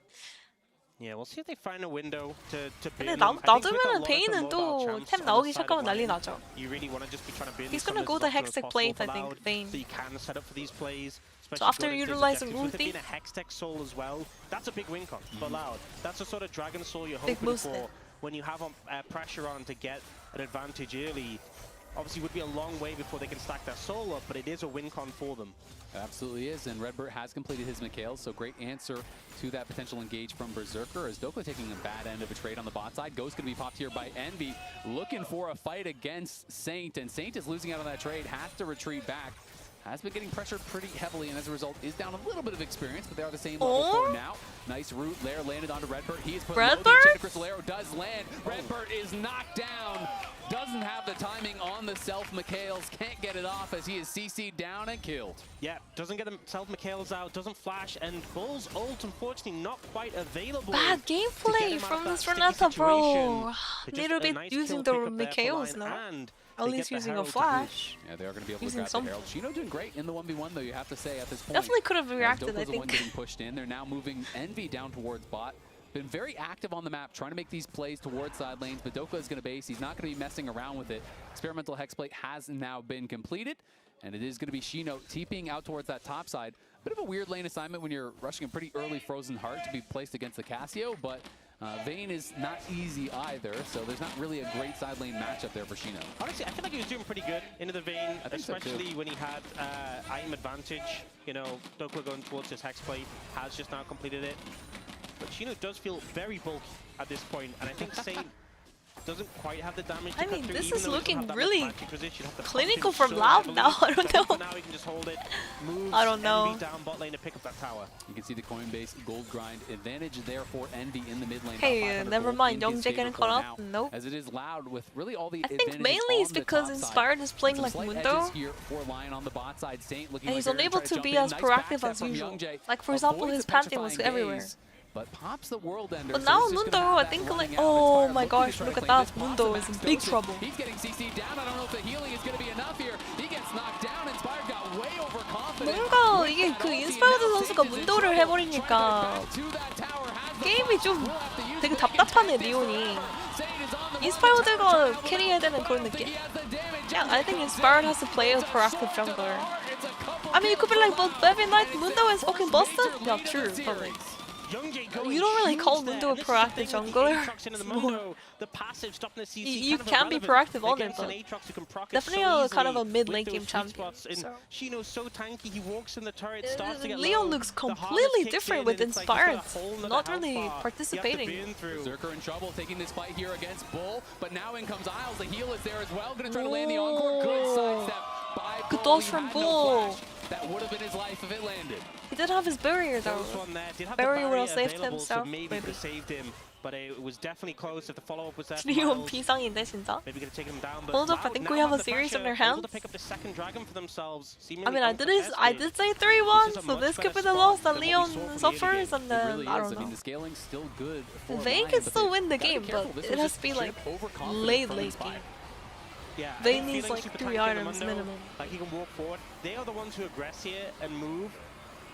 Yeah, we'll see if they find a window to 근데 bin him. 놔두면은 베인은 또 템 나오기 시작하면 난리 나죠. You really want to just be trying to bin He's some gonna of go this the as much as Hextech plate, I possible think, for Vayne. Loud, so you can set up for these plays. So after utilizing With it ulti, being a Hextech soul as well, that's a big win con for Loud. That's the sort of Dragon Soul you're Big hoping boost for there. when you have pressure on to get an advantage early. obviously would be a long way before they can stack their soul up, but it is a win con for them. It absolutely is, and Redbird has completed his Mikhails, so great answer to that potential engage from Berserker, as Dokla taking a bad end of a trade on the bot side. Ghost going to be popped here by Envy, looking for a fight against Saint, and Saint is losing out on that trade, has to retreat back. Has been getting pressured pretty heavily, and as a result is down a little bit of experience, but they are the same level for now. Nice root lair landed onto Redbird. He is put low. The Crystalero does land. Redbird is knocked down. Doesn't have the timing on the self Mikhails. Can't get it off as he is CC'd down and killed. Yeah, doesn't get himself Mikhails out, doesn't flash, and Bull's ult unfortunately not quite available. Bad gameplay from this Renata, bro. Little bit using the Mikhails now. At least using a flash. Yeah, they are going to be able to grab the Herald. Shino doing great in the 1v1 though, you have to say at this point. Definitely could have reacted, I think. The one think. getting pushed in. They're now moving Envy down towards bot. Been very active on the map, trying to make these plays towards side lanes, but Dokla is going to base. He's not going to be messing around with it. Experimental Hexplate has now been completed, and it is going to be Shino TPing out towards that top side. Bit of a weird lane assignment when you're rushing a pretty early Frozen Heart to be placed against the Cassio, but Vayne is not easy either, so there's not really a great side lane matchup there for Shino. Honestly, I feel like he was doing pretty good into the Vayne, especially when he had item advantage. You know, Dokla going towards his Hexplate has just now completed it. But Shino does feel very bulky at this point, and I think Saint doesn't quite have the damage to I mean, cut through, this even is though he doesn't looking have that really much magic resist. You'd have to clinical pump him from so Loud heavily. now. I don't know. For now, he can just hold it. Moves I don't know. Envy down bot lane to pick up that tower. You can see the Coinbase gold grind advantage there for Envy in the mid lane. Hey, never mind. Youngjae getting caught up. Nope. As it is Loud with really all the I think mainly it's because Inspired is playing like Mundo, here for Lion on the bot side. Saint looking and he's like unable to be as proactive as usual. Like for example, his panting was everywhere. But pops the World Ender. But now Mundo, I think like, oh my gosh, look at that. Mundo is in big trouble. He's getting CC'd down. I don't know if the healing is going to be enough here. He gets knocked down. Inspired got way overconfident. 뭔가 이게 그 인스파이어드 선수가 문도를 해버리니까 게임이 좀 되게 답답하네, 리온이. 인스파이어드가 캐리해야 되는 그런 느낌. Yeah, I think Inspired has to play a proactive jungler. I mean, you could be like, but feviknight, Mundo is fucking busted? Yeah, true, but like, you don't really call Mundo a proactive jungler. You can be proactive on it, but definitely a kind of a mid-lane game champion. So. Leon looks completely different with Inspired, not really participating. Berserker in trouble, taking this fight here against Bull, but now in comes Isles. The heal is there as well, going to try to land the encore. Good sidestep by Bull. Good dodge from Bull. That would have been his life if it landed. He did have his barrier though. Barrier would have saved him, so maybe could have saved him, but it was definitely close if the follow-up was there. 리온 비상인데 진짜. Maybe could have taken him down, but hold up, I think we have a series in their hands. To pick up the second dragon for themselves. I mean, I did say 3-1, so this could be the loss that Leon suffers, and then I don't know. I mean, the scaling's still good. Vayne can still win the game, but it has to be like late game. Yeah, Vayne needs like 3 items minimum. Like he can walk forward. They are the ones who aggress here and move,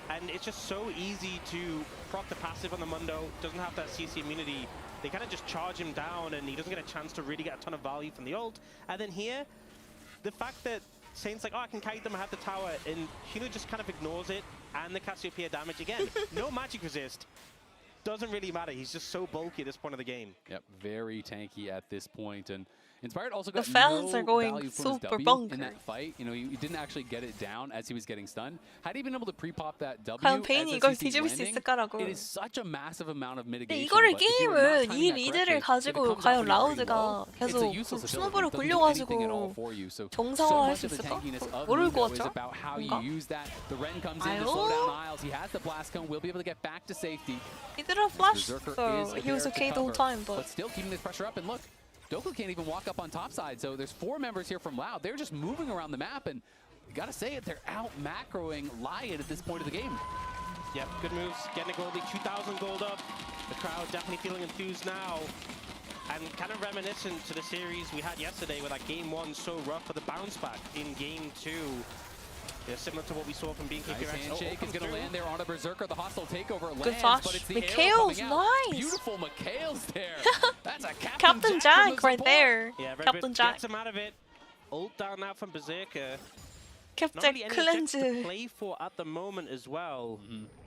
and it's just so easy to proc the passive on the Mundo. Doesn't have that CC immunity. They kind of just charge him down, and he doesn't get a chance to really get a ton of value from the ult. And then here, the fact that Saint's like, oh, I can kite them, I have the tower, and Shino just kind of ignores it, and the Cassiopeia damage again. No magic resist. Doesn't really matter. He's just so bulky at this point of the game. Yep, very tanky at this point, and Inspired also got the fans no are going value for super his W bunker in that fight. You know, he didn't actually get it down as he was getting stunned. Had he been able to pre-pop that W 과연 페인이 이걸 as a CC 뒤집을 수 landing, 있을까라고. it is such a massive amount of mitigation. 이거를 but if you are not 게임은 timing 이 that 리드를 correctly, 가지고 if it comes 과연 off very 라우드가 low, it's a 계속 useless 스노브를 ability. It doesn't do anything at all 굴려가지고 for you. So 정상화할 much 수 of the 있을까? tankiness of 모를 Mundo 것 is 같죠? about how you 뭔가? use that. The Ren comes in to slow down Isles. He has the blast cone. We'll be able to get back to safety. He did have flash, Berserker so is he was there to okay the whole cover, time, but still keeping this pressure up. And look, Dokla can't even walk up on top side, so there's 4 members here from Loud. They're just moving around the map, and you gotta say it, they're out macroing LYON at this point of the game. Yep, good moves. Getting a goldie, 2,000 gold up. The crowd definitely feeling enthused now. And kind of reminiscent to the series we had yesterday where that game 1 so rough for the bounce back in game 2. Yeah, similar to what we saw from being Nice handshake is going to land there on a Berserker. The hostile takeover lands, good flash. but it's the Mikhail's arrow coming out. nice. Beautiful Mikhail's there. That's a Captain Jack right there. Yeah, Captain Jack. gets him out of it. Ult down now from Berserker. Captain Not really any objects to Cleanse. play for at the moment as well.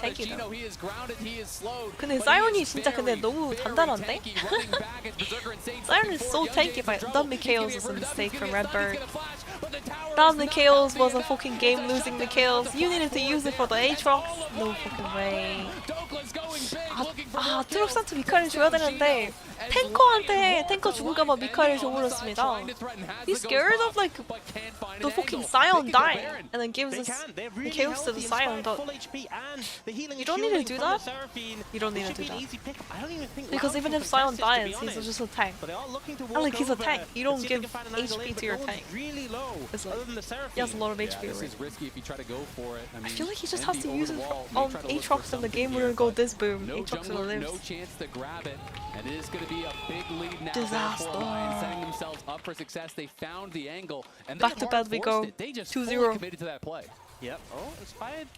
tanky다. 근데 사이온이 진짜 근데 너무 단단한데? Sion is so tanky, but the Mikhails was a mistake from Redbird. That Chaos was a fucking game losing the Chaos. You needed to use it for the Aatrox? No fucking way. 트럭스한테 미카를 줘야 되는데 탱커한테 탱커 죽을까봐 미카를 줘버렸습니다. He's scared of like the fucking Sion dying and then gives us the Chaos to the Sion. But you don't need to do that. You don't need to do that. Because even if Sion dies, he's just a tank. And like he's a tank. You don't give HP to your tank. It's like, he has a lot of HP This already. is risky if you try to go for it. I feel like he just has to use it on Aatrox in the game where go this boom. No Aatrox jungler, lives. no chance to grab it. And it is going to be a big lead now Disaster. for Lion, setting themselves up for success. They found the angle. And Back to bed we go. They just 2-0. fully committed to that play. Yep. Oh, Inspired.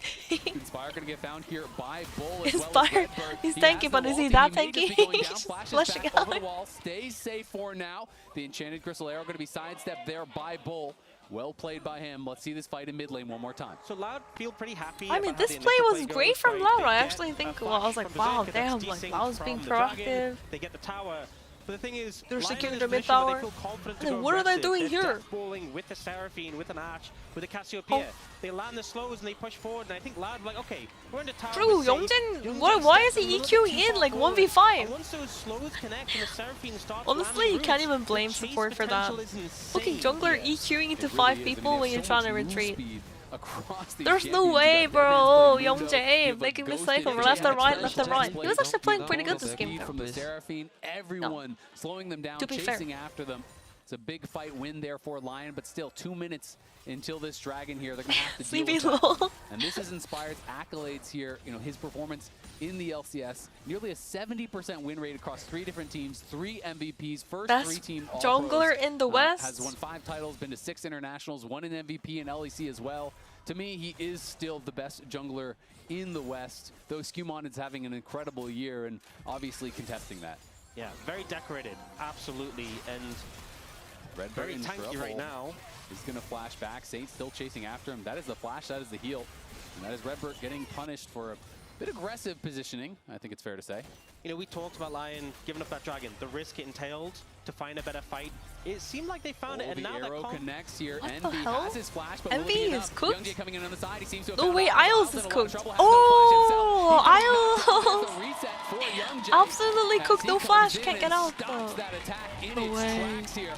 Inspire going to get found here by Bull as Inspire, well as Redbird. he's He tanky, has but the is he ulti. that He may just tanky? be going down, He's flashes flashing back out. over the wall, stays safe for now. The Enchanted Crystal Arrow going to be sidestepped there by Bull. Well played by him. Let's see this fight in mid lane one more time. So Loud feel pretty happy. I mean, about how this the play initial was play great goes, from right? Loud. They I get actually a think, flash well, I was from like, wow, Berserker damn, that's like desync Loud's being from the Dragon. proactive. They get the tower. But the thing is, They're Lion securing in the this mid position where tower. they feel confident to And then go what are they aggressive. doing They're here? deathballing with the Seraphine, with an Arch, with the Cassiopeia. They land the slows and they push forward. And I think Loud like, okay, we're in the tower. True, we're safe. Youngjin, why is he EQing in like 1v5? And once those slows connect and the Seraphine starts Honestly, you landing can't roots, even blame the chase support for that. potential is Fucking insane jungler here. EQing into It 5 really is. I mean, people when they you're have trying so to much move retreat. speed across these There's no champions. way, You got bro. Evan's playing Young Mundo, Jae you have making a mistakes Ghost from in left and Jax right, play, left and Jax right. He play, was actually playing don't pretty know good the this game speed though. from the Seraphine, everyone slowing them down, To be fair. chasing after them. It's a big fight win there for Lion, but still 2 minutes until this dragon here. They're going to have to deal Sleepy with that. low. And this is Inspired's accolades here. You know, his performance in the LCS, nearly a 70% win rate across 3 different teams, 3 MVPs, first Best 3-team jungler in the West. Has won 5 titles, been to 6 internationals, won an MVP in LEC as well. To me, he is still the best jungler in the West, though Skumon is having an incredible year and obviously contesting that. Yeah, very decorated, absolutely, and Redbird very in tanky trouble. right now. He's going to flash back. Saint still chasing after him. That is the flash, that is the heal. And that is Redbird getting punished for a bit aggressive positioning, I think it's fair to say. You know, we talked about Lion giving up that dragon, the risk it entailed to find a better fight. It seemed like they found it, and the now arrow that connects here. What the Envy hell? has his flash, but Envy will it be is enough? cooked? Young Jae coming in on the side. He seems to have No found way, out. Isles in is a lot of cooked. trouble, has no flash himself. He Oh, does Isles! the reset for Young Jae. Absolutely As cooked, he no comes flash, in can't get and out. stops that attack in No its way. tracks here.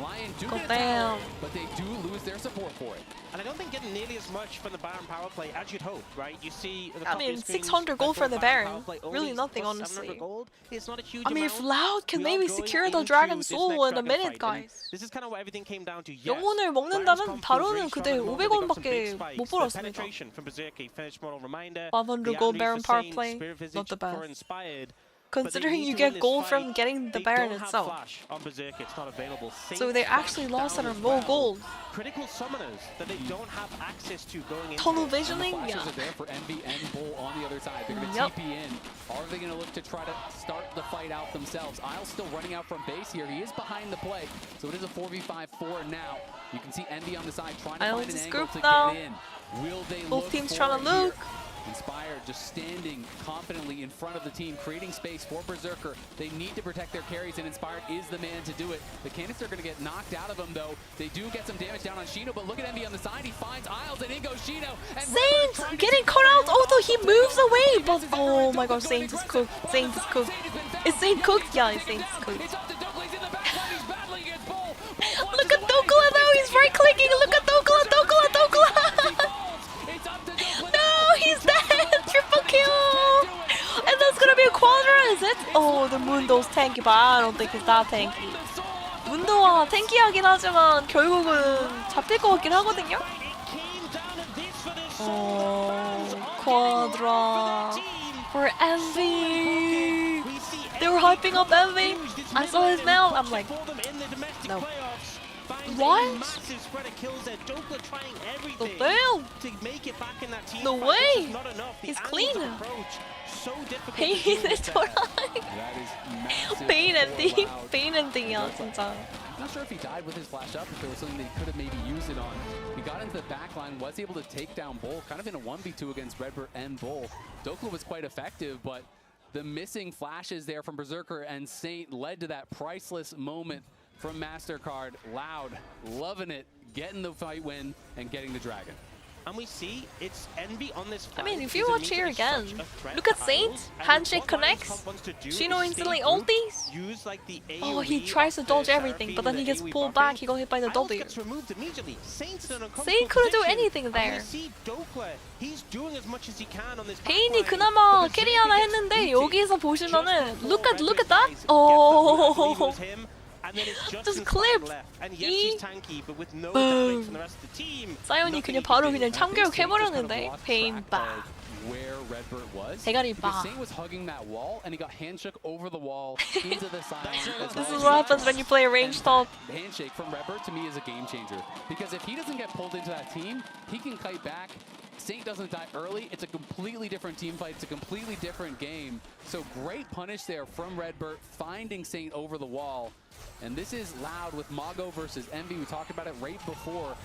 Lion do God get a tower, damn. but they do lose their support for it. And I don't think getting nearly as much from the Baron power play as you'd hope, right? You see the I top mean, of the screens, 600 gold for the Baron Baron. power play Really only nothing, plus honestly. 700 gold. It's not a huge I mean, amount. if Loud can We are maybe going secure the into Dragon this Soul next in a dragon minute, fight, and guys. This is kind of what everything came down to. Yes, 영혼을 먹는다면 바로는 그때 500원밖에 못 벌었습니다. Penetration from Berserker, finish model reminder. 500 gold Baron power play, not the best. Inspired. Considering you get gold from getting the Baron itself. On Berserker, it's not available. So they actually lost out on no gold. Critical summoners that they don't have access to going into. Tunnel visioning, Flashes yeah. are there for Envy and Bull on the other side. They're going to Yep. TP in. Are they going to look to try to start the fight out themselves? Isles still running out from base here. He is behind the play, so it is a 4v5 for now. You can see Envy on the side trying to Isles find an is angle grouped to now. get in. Will they Both look teams for trying to it here? look. Inspired just standing confidently in front of the team, creating space for Berserker. They need to protect their carries, and Inspired is the man to do it. The canister are going to get knocked out of them, though. They do get some damage down on Shino, but look at Envy on the side. He finds Isles, and in goes Shino. And Saint getting caught out, although he moves away. But oh my god, Saint is cooked. Saint is cooked. Is Saint cooked? Yeah, Saint is cooked. Look at Dokula though, he's right clicking. Look at Dokula, Dokula, Dokula. No, he's dead. Triple kill. And that's gonna be a quadra, is it? Oh, the Mundo's tanky, but I don't think it's that tanky. 문도가 탱키하긴 하지만 결국은 잡힐 것 같긴 하거든요. Quadra for Envy. They were hyping up Envy. I saw his mail. I'm like, no. What? The hell? No way. He's clean. Pain is Pain ending. Pain ending이야 진짜. I'm not sure if he died with his flash up, if there was something they could have maybe used it on. He got into the back line, was able to take down Bull, kind of in a 1v2 against Redbird and Bull. Dokla was quite effective, but the missing flashes there from Berserker and Saint led to that priceless moment from MasterCard. Loud, loving it, getting the fight win and getting the dragon. And we see it's Envy on this fight. I mean, if you watch here again, look at Saint. Handshake connects. Shino instantly ulties. Oh, he tries to dodge everything, but then he gets pulled back. He got hit by the W. Saint couldn't do anything there. 페인이 그나마 캐리 하나 했는데 여기서 보시면은 look at that. Oh. Just clipped. Boom. 사이온이 그냥 바로 그냥 참교육 해버렸는데. 페인 바. Where Redbird was. 대가리 Because 바. Saint was hugging that wall and he got handshook over the wall into the side. This is what happens when you play a ranged top. Handshake from Redbird to me is a game changer. Because if he doesn't get pulled into that team, he can kite back. Saint doesn't die early. It's a completely different team fight. It's a completely different game. So great punish there from Redbird, finding Saint over the wall. And this is Loud with Mago versus Envy. We talked about it right before,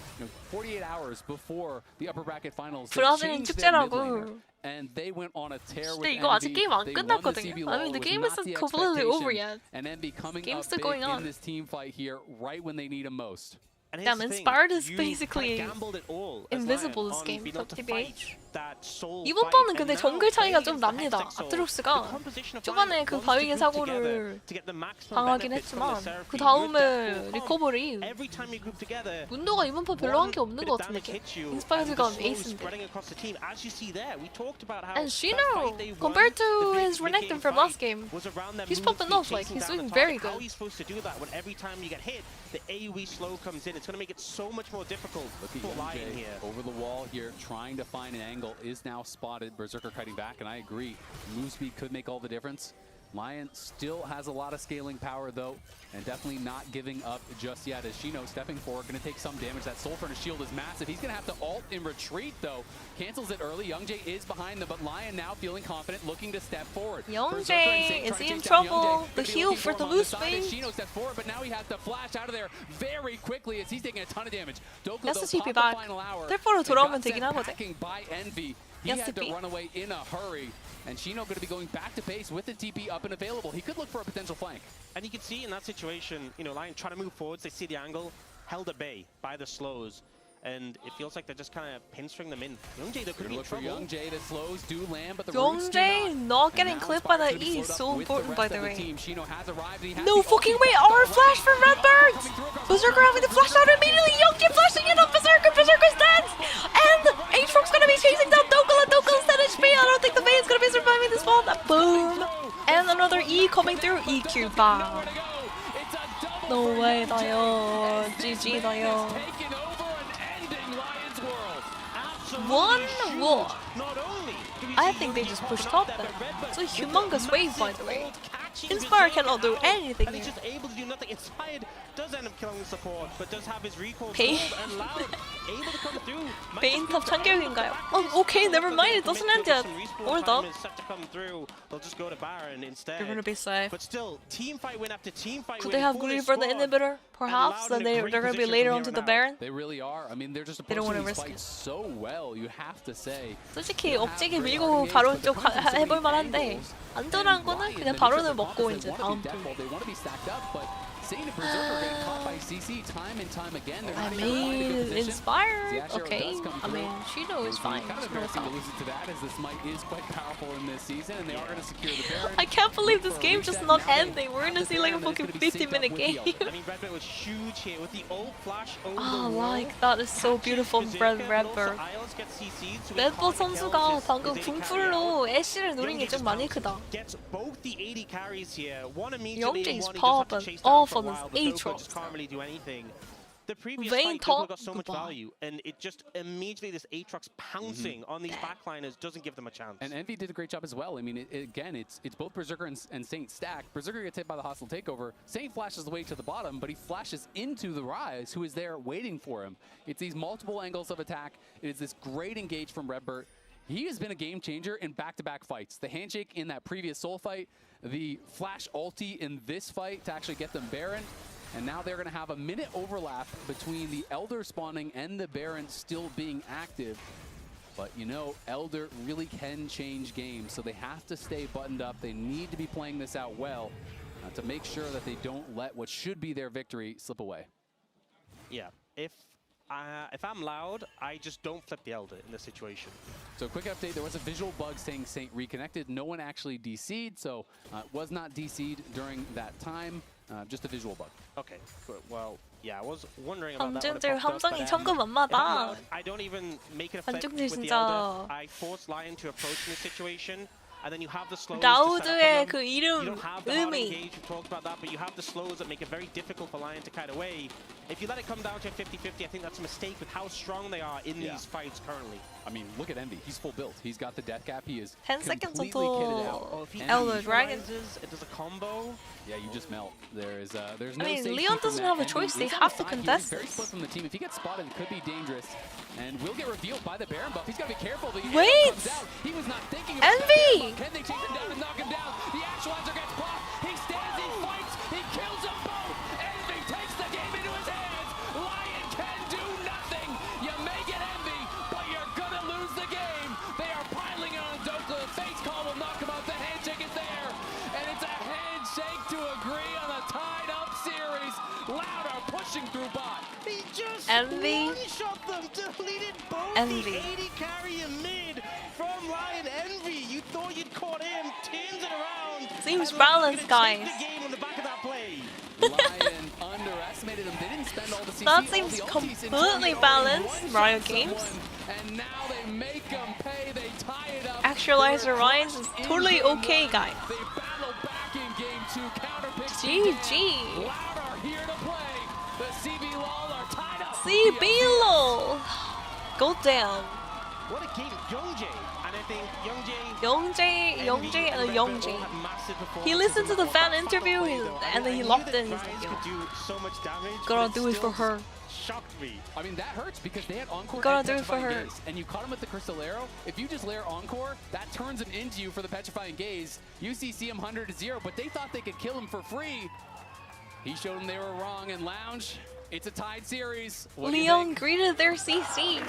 48 hours before the upper bracket finals. They changed their mid laner, and they went on a tear with 근데 Envy. 이거 아직 게임 안 They won the 끝났거든요. CB I mean, the It was game not isn't the completely over expectation. yet. And Envy coming Game's up still big going on. in this team fight here, right when they need him most. And Damn, here's the Inspired thing, is you basically kinda gambled it all as invisible Lion this on game being for able to TBH. fight that soul 이번 fight. 번은 And 근데 now 정글 차이가 좀 playing 납니다. against Hextech Soul, 아트록스가 the composition of 초반에 Lion 그 wants to 바위의 group together 사고를 to get the maximum 당하긴 benefit from 했지만 the Seraphine. 그 You're 다음에 dead full 리커버리 Every time you group together, 문도가 이번 판 별로 한 게 없는 것 같은데 and 인스파이어드가 the slow 에이스인데. spreading across the team. As you see there, we talked about how And that Shino, fight they won, compared to the big his mid-game Renekton from fight last game, was around their he's move popping speed, off, like, chasing he's down doing the very target. How good. are you supposed to do that when every time you get hit, the AoE slow comes in? It's going to make it so much more difficult for Lion here. Over the wall here, trying to find an angle, is now spotted. Berserker kiting back, and I agree. Move speed could make all the difference. Lion still has a lot of scaling power, though, and definitely not giving up just yet. As Shino stepping forward, going to take some damage. That Soul Furnace shield is massive. He's going to have to ult in retreat, though. Cancels it early. Young Jae is behind them, but Lion now feeling confident, looking to step forward. Young Berserker and Jae Saint is trying to in chase down Young trouble. Jae. The Gonna be heal looking for him the on loose side as phase. Shino steps forward, but now he has to flash out of there very quickly as he's taking a ton of damage. Doku, Yes, though, TP caught the back. final hour. 텔포로 and 돌아오면 got 되긴 sent 하거든. packing by Envy. He Yes, had to TP. run away in a hurry. And Shino going to be going back to base with the TP up and available. He could look for a potential flank. And you can see in that situation, Lion trying to move forwards. They see the angle, held at bay by the slows. And it feels like they're just kind of pinstring them in. Young Jae, they're going to be in Look for trouble. Young Jae. The slows do land, but the Young roots do Jae not. not And getting now clipped by Spark's that gonna be E is slowed so up with the important, by rest the of way. team. Shino has arrived. He has No the fucking ulti. way! Our flash from Redbird! Berserker having to flash out immediately! Young Jae flashing in on Berserker! Berserker's dead! And Aatrox's gonna be chasing down Dokal, and Dokal's dead HP! I don't think the Vayne's gonna be surviving this one! Boom! And another E coming through. EQ bomb. No way, Lion. GG, Lion. One war. I think they just pushed top there. It's a humongous wave, by the way. Inspire cannot do anything And he's here. just able to do nothing. Inspired does end up killing the support, but does have his recall Pain. pulled and Loud able to come through. Might Pain just 탑 be 참교육인가요? Oh, okay, never mind. It doesn't end yet. Hold time up. is set to come through. They'll just go to Baron instead. They're gonna be safe. But still, team fight win after team fight Could win they have for greedy this for the squad. inhibitor? Perhaps. Loud in Then a they're great gonna be position later from onto here the on out. Baron. They really are. I mean, they're just They don't approaching wanna these risk fights so well, you have to say. 솔직히 억지게 밀고 바론 쪽 해볼 만한데 안전한 거는 그냥 바론을 먹고 이제 다음 판. They want to be stacked up, but Saint and Berserker getting caught by CC time and time again. They're I not even finding a good mean, position. inspired. The Asher Okay. does come I mean, through. Shino is fine. Kind of embarrassing to lose it to that, as this might is quite powerful in this season, and they are going to secure the Baron. I can't believe this game just not ending. We're gonna see like a fucking 50-minute game. I mean, Redbird was huge here with the ult flash over Oh, the wall. like that is so beautiful from Redbird. Isles get CC'd, so he 레드버 can't 선수가 kill his 방금 AD 궁풀로 애쉬를 노린 게 좀 많이 크다. Gets both the AD carries here. One Young immediately, and Jae's one he just had to popping chase down off for a on his while, but Doku Aatrox. just can't really do anything. The previous Vayne fight, Doku top, got so much goodbye. value, and it just immediately this Aatrox pouncing on these backliners doesn't give them a chance. And Envy did a great job as well. I mean, again, it's both Berserker and Saint stacked. Berserker gets hit by the hostile takeover. Saint flashes the way to the bottom, but he flashes into the Rise, who is there waiting for him. It's these multiple angles of attack. It is this great engage from Redbird. He has been a game changer in back-to-back fights. The handshake in that previous Soul fight, the flash ulti in this fight to actually get them Baron. And now they're going to have a minute overlap between the Elder spawning and the Baron still being active. But Elder really can change games, so they have to stay buttoned up. They need to be playing this out well to make sure that they don't let what should be their victory slip away. Yeah, if if I'm loud, I just don't flip the Elder in this situation. So quick update, there was a visual bug saying Saint reconnected. No one actually DC'd, so was not DC'd during that time. Just a visual bug. Okay, good. Well, yeah, I was wondering about that. 감정들 함성이 천근만마다. I don't even make it a flip 반죽들 with the 진짜. Elder. I force Lion to approach in this situation. And then you have the slows 라우드의 그 you 이름, don't have the hard 의미. engage, we talked about that, but you have the slows that make it very difficult for Lion to kite away. If you let it come down to a 50-50, I think that's a mistake with how strong they are in these fights currently. I mean, look at Envy. He's full built. He's got the death cap. He is 10 seconds completely kitted out. until If he Elder Dragon. it does a combo. Yeah, you just melt. There's I no mean, safety Leon from doesn't that. have a choice. They He's have to on the side here. contest He's very this. split from the team. If he gets spotted, it could be dangerous. And will get revealed by the Baron buff. He's got to be careful. The Wait! arrow comes out. He was not thinking about Envy! that. Can they chase him down and knock him down? The actualizer gets blocked. He stands, he fights, he kills them both. Envy takes the game into his hands. Lion can do nothing. You may get Envy, but you're going to lose the game. They are piling on Dokla. Face call will knock him out. The handshake is there. And it's a handshake to agree on the tied-up series. Loud are pushing through bot. He just Envy. one-shot them, deleted both Envy. the 80 carry and mid from Lion. Envy, you thought you'd caught him, turns it around. Seems and balanced, gonna take guys. the game on the back of that play. Lion underestimated them. They didn't spend all the CC. That seems completely balanced, Riot Games. And now they make them pay. They tie it up. Actualizer Ryan is totally okay, guys. They battle back in game 2. Counterpick. GG. Loud are here to play. The CB LOL are tied up. CB LOL. Go down. What a game, Youngjae. And I think Youngjae and Youngjae. He listened to the fan interview and then he locked in. He's like, yo, do so much damage. gotta do it for her. Shocked me. I mean, that hurts because they had Encore Gotta and do it for Petrifying her. Gaze, and you caught him with the Crystal Arrow. If you just layer Encore, that turns him into you for the Petrifying Gaze. UCC him 100-0, but they thought they could kill him for free. He showed them they were wrong, and Lounge, it's a tied series. What do you Leon think? greeted their CC.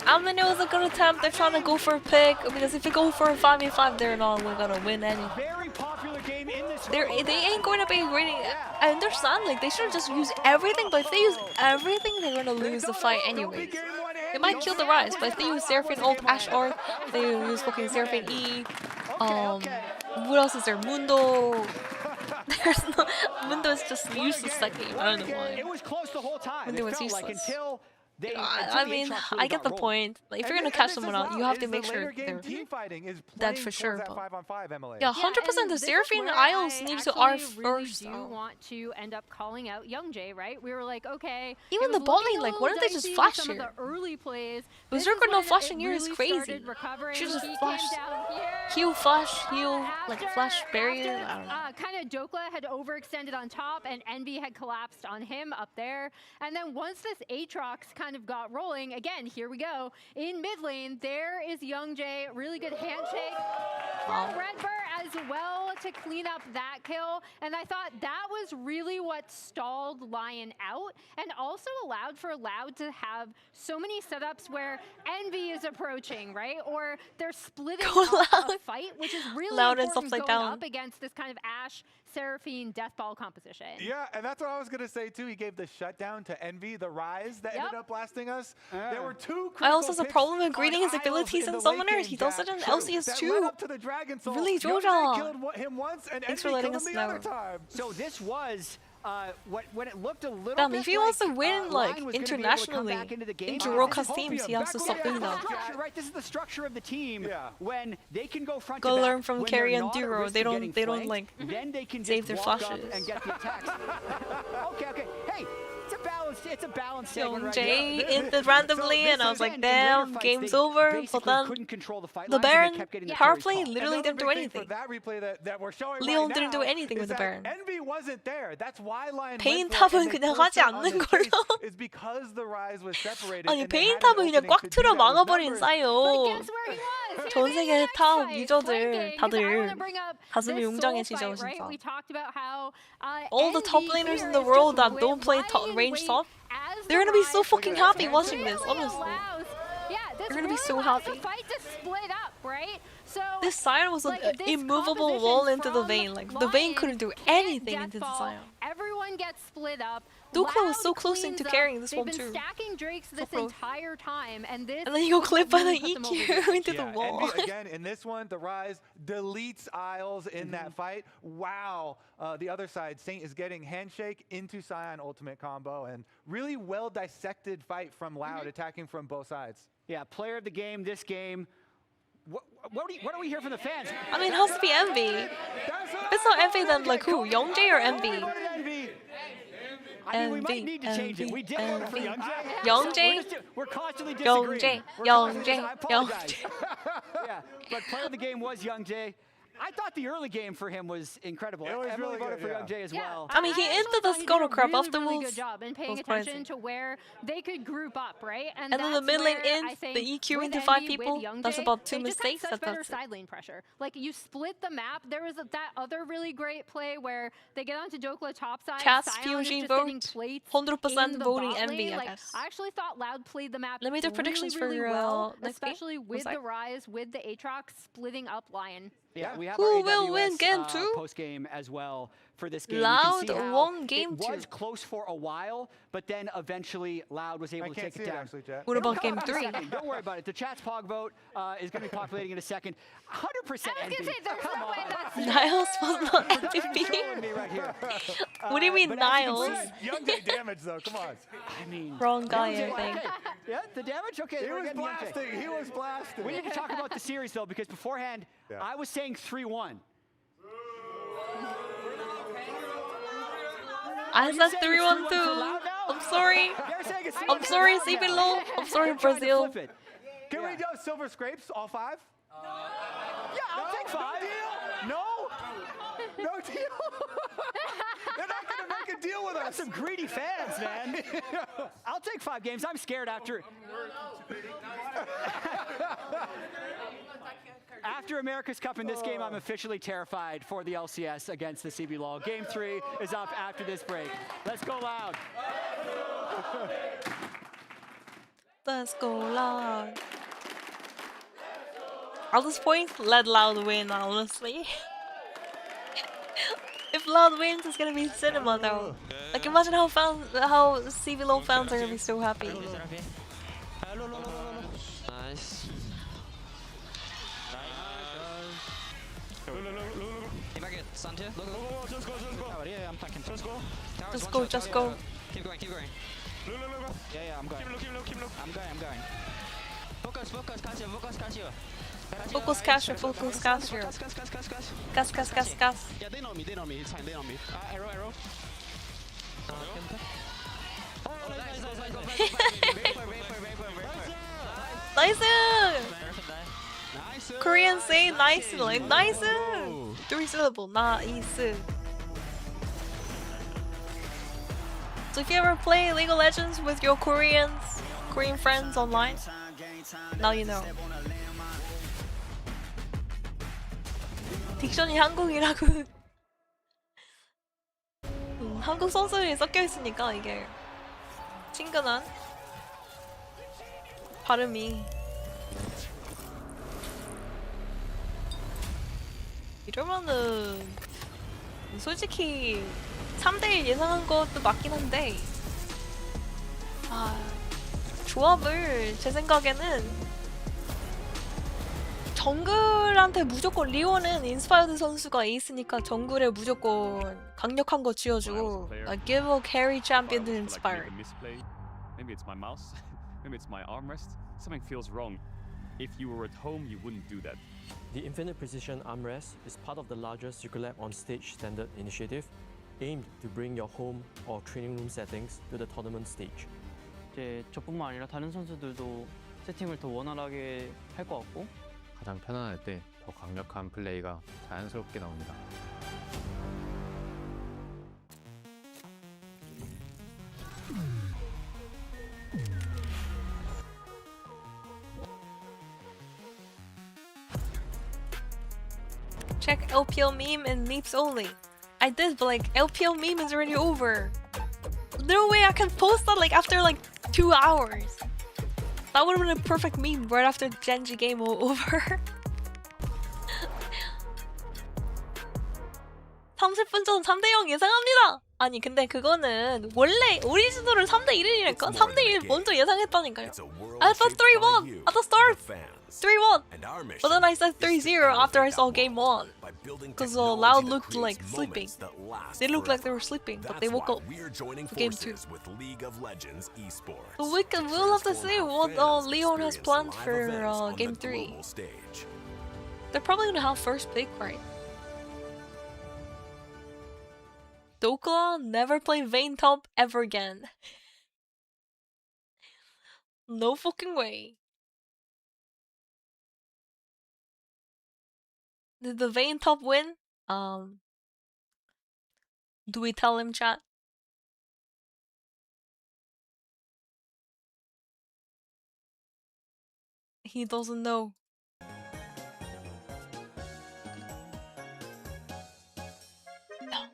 Alman was a good attempt. They're trying to go for a pick because if you go for a 5v5, they're not gonna win any. Very popular game in this. They ain't going to be greedy. I understand, like they should just use everything, but if they use everything, they're gonna lose the fight anyways. They might kill the Rise, but if they use Seraphine ult, Ashe ult, they use fucking Seraphine E. What else is there? Mundo. There's no Mundo is just useless that game. I don't know why. It was close the whole time. Mundo It was felt like useless. until they. I mean, I get the point. Like, if you're gonna catch someone out, you have to make sure they're team fighting is dead for sure. that But 5-on-5, Emily. yeah, 100% the Seraphine Isles need to R first. I want to end up calling out Youngjae, right? We were like, okay. Even it the was bot looking lane, a like, little why don't they just dicey flash with some here? of the early plays. Berserker This is no when flashing it here is really crazy. started recovering. She just He came flashed. down here. Heal flash, heal, like flash barrier. I don't know. Kind of Dokla had overextended on top and Envy had collapsed on him up there. And then once this Aatrox kind of got rolling, again, here we go. In mid lane, there is Youngjae. Really good handshake from Redbird as well to clean up that kill. And I thought that was really what stalled Lion out and also allowed for Loud to have so many setups where Envy is approaching, right? Or they're splitting up a fight, which is really Loud and important stuff like going that. up against this kind of Ashe, Seraphine, Deathball composition. Yeah, and that's what I was going to say, too. He gave the shutdown to Envy, the Rise that ended up blasting us. There were two I also has a picks problem with on greeting his Isles abilities in and the late summoners. game, He does it Jack. in That LCS led too. up to the Dragon Soul. Really, Youngjae Joja. killed him once, and Thanks for Envy letting killed us him the other know. time. So this was when it looked a little Damn, bit if he wants to like, win like Lion was gonna be able to come internationally, back into the game. in This is Jiroka's teams, he has to stop doing that. structure, right? This is the structure of the team when they can go front Go to back, learn from when Carry they're and not at Duro. risk They of don't getting flanked, like then they can save just their walk up flashes. and get the attacks. Okay. Hey, it's a balanced segment right Youngjae here. in the randomly, and I was like, damn, game's over. But then the Baron power play literally didn't do anything. That replay that we're showing Leon right didn't do now anything with is the that Baron. Envy wasn't there. That's why Lion 페인 went for it, 탑은 and they 그냥 forced 하지 it on 않는 the 걸로. chase is because the Rise was separated. 아니 and they 페인 had an 탑은 그냥 opening 꽉 to do 틀어 that with 막아버린 numbers. 싸요. 전 세계 탑 유저들 다들 가슴이 웅장해지죠 Right? 진짜. We talked about how All the top laners in the world that don't play top range top, they're gonna be so fucking happy watching this, honestly. Yeah, this They're gonna be really so allows happy. the fight to split up, right? So This Sion was like, an this immovable wall into the composition vein. Like the from vein couldn't do Lion anything can't into the deathfall. Sion. Everyone gets split up. Duka was so Loud close cleans into up. carrying this They've one been too. stacking Drakes this close. entire time, and this. And then you go clip by the really put them over the EQ into the Yeah, wall. Envy, again, in this one, the Rise deletes Isles in that fight. Wow. The other side, Saint is getting Handshake into Sion ultimate combo, and really well dissected fight from Loud, attacking from both sides. Yeah, player of the game this game. What do we hear from the fans? I mean, it has to be Envy. If it's not Envy, then like who? Youngjae or Envy? I mean, we might need to change it. We did vote for Youngjae. Youngjae? We're constantly disagreeing. Youngjae. Yeah, but player of the game was Youngjae. I thought the early game for him was incredible. It was Emily really voted good, for yeah. Youngjae as well. I mean, he ended the scuttle crab afterwards. Good job in paying was attention crazy. to where they could group up, right? And then the that's mid lane where in, I think the EQ with into 5 Envy, with people, that's Youngjae, about 2 they just had mistakes, such that's better it. side lane pressure. Like you split the map. There was that other really great play where they get onto Dokla top side. Cast Sion is Fusion just vote, getting plates 100% in the voting bot Envy, lane. I Like, guess. I actually thought Loud played the map Let me do predictions really for well, next game. especially with One the sec. Rise, with the Aatrox splitting up Lion. Yeah, we have Who our will AWS, win game 2? Post game as well for this game. Loud you can see how won game it was 2. close for a while, but then eventually Loud was able to can't take see it it down. actually, chat. What It'll about come game in a 3? second. Don't worry about it. The chat's Pog vote is going to be populating in a second. 100% I was Envy. gonna say there's Come no way on. that's Niles was not You're killing MVP. me right here. What do you mean, but as you can Niles? see- Youngjae damage, though. Come on. I mean, Wrong guy, Youngjae- I think. okay. Yeah, the damage? Okay. He we're was getting Youngjae. blasting. He was blasting. We need to talk about the series, though, because beforehand, I was saying 3-1. I Are you said saying 3-1 it's 3-1 too. for Loud now? I'm sorry. You're saying it's I'm 3-1 sorry, for Loud CB now. Low. I'm sorry, You're trying to Brazil. flip it. Can we do silver scrapes, all 5? Yeah, I'll take 5. No? No deal? They're not going to make a deal with us. Some greedy fans, man. I'll take 5 games. I'm scared after. After America's Cup in this game, I'm officially terrified for the LCS against the CB Law. Game 3 is up after this break. Let's go Loud. Let's go Loud. At this point, let Loud win, honestly. If Loud wins, it's gonna be cinema though. Like imagine how CB Low fans are gonna be so happy. Nice. If I get stunned here, look. Oh, yeah, I'm packing. Just go, just go. Keep going. Yeah, I'm going. I'm going. Focus, Casio. Focus Casio, focus Casio. Gas. Yeah, they know me. It's fine, they know me. Arrow. Oh, nice. Nice! Korean say nice, like nice! 3 syllable, nice. So if you ever play League of Legends with your Korean friends online, now you know. 딕션이 한국이라고. 한국 선수들이 섞여 있으니까 이게 친근한 발음이. 이러면은 솔직히 3대1 예상한 것도 맞긴 한데 조합을 제 생각에는 정글한테 무조건 리오는 인스파이어드 선수가 에이스니까 정글에 무조건 강력한 거 쥐어주고 give a carry champion to inspired. Maybe it's my mouse, maybe it's my armrest. Something feels wrong. If you were at home, you wouldn't do that. The Infinite Precision Armrest is part of the larger Circulab on Stage standard initiative, aimed to bring your home or training room settings to the tournament stage. 이제 저뿐만 아니라 다른 선수들도 세팅을 더 원활하게 할 것 같고 가장 편안할 때 더 강력한 플레이가 자연스럽게 나옵니다. Check LPL meme and memes only. I did, but like LPL meme is already over. No way I can post that like after like 2 hours. That would have been a perfect meme right after the GENG game over. 30분 전 3대0 예상합니다. 아니 근데 그거는 원래 오리지널은 3대1이니까 3대1 먼저 예상했다니까요. I thought 3-1 at the start. 3-1. But then I said 3-0 after I saw game 1. Because Loud looked like sleeping. They looked like they were sleeping, but they woke up for game 2. So we'll have to see what LYON has planned for game 3. They're probably gonna have first pick, right? Dokla never play Vayne top ever again. No fucking way. Did the Vayne top win? Do we tell him, chat? He doesn't know. No.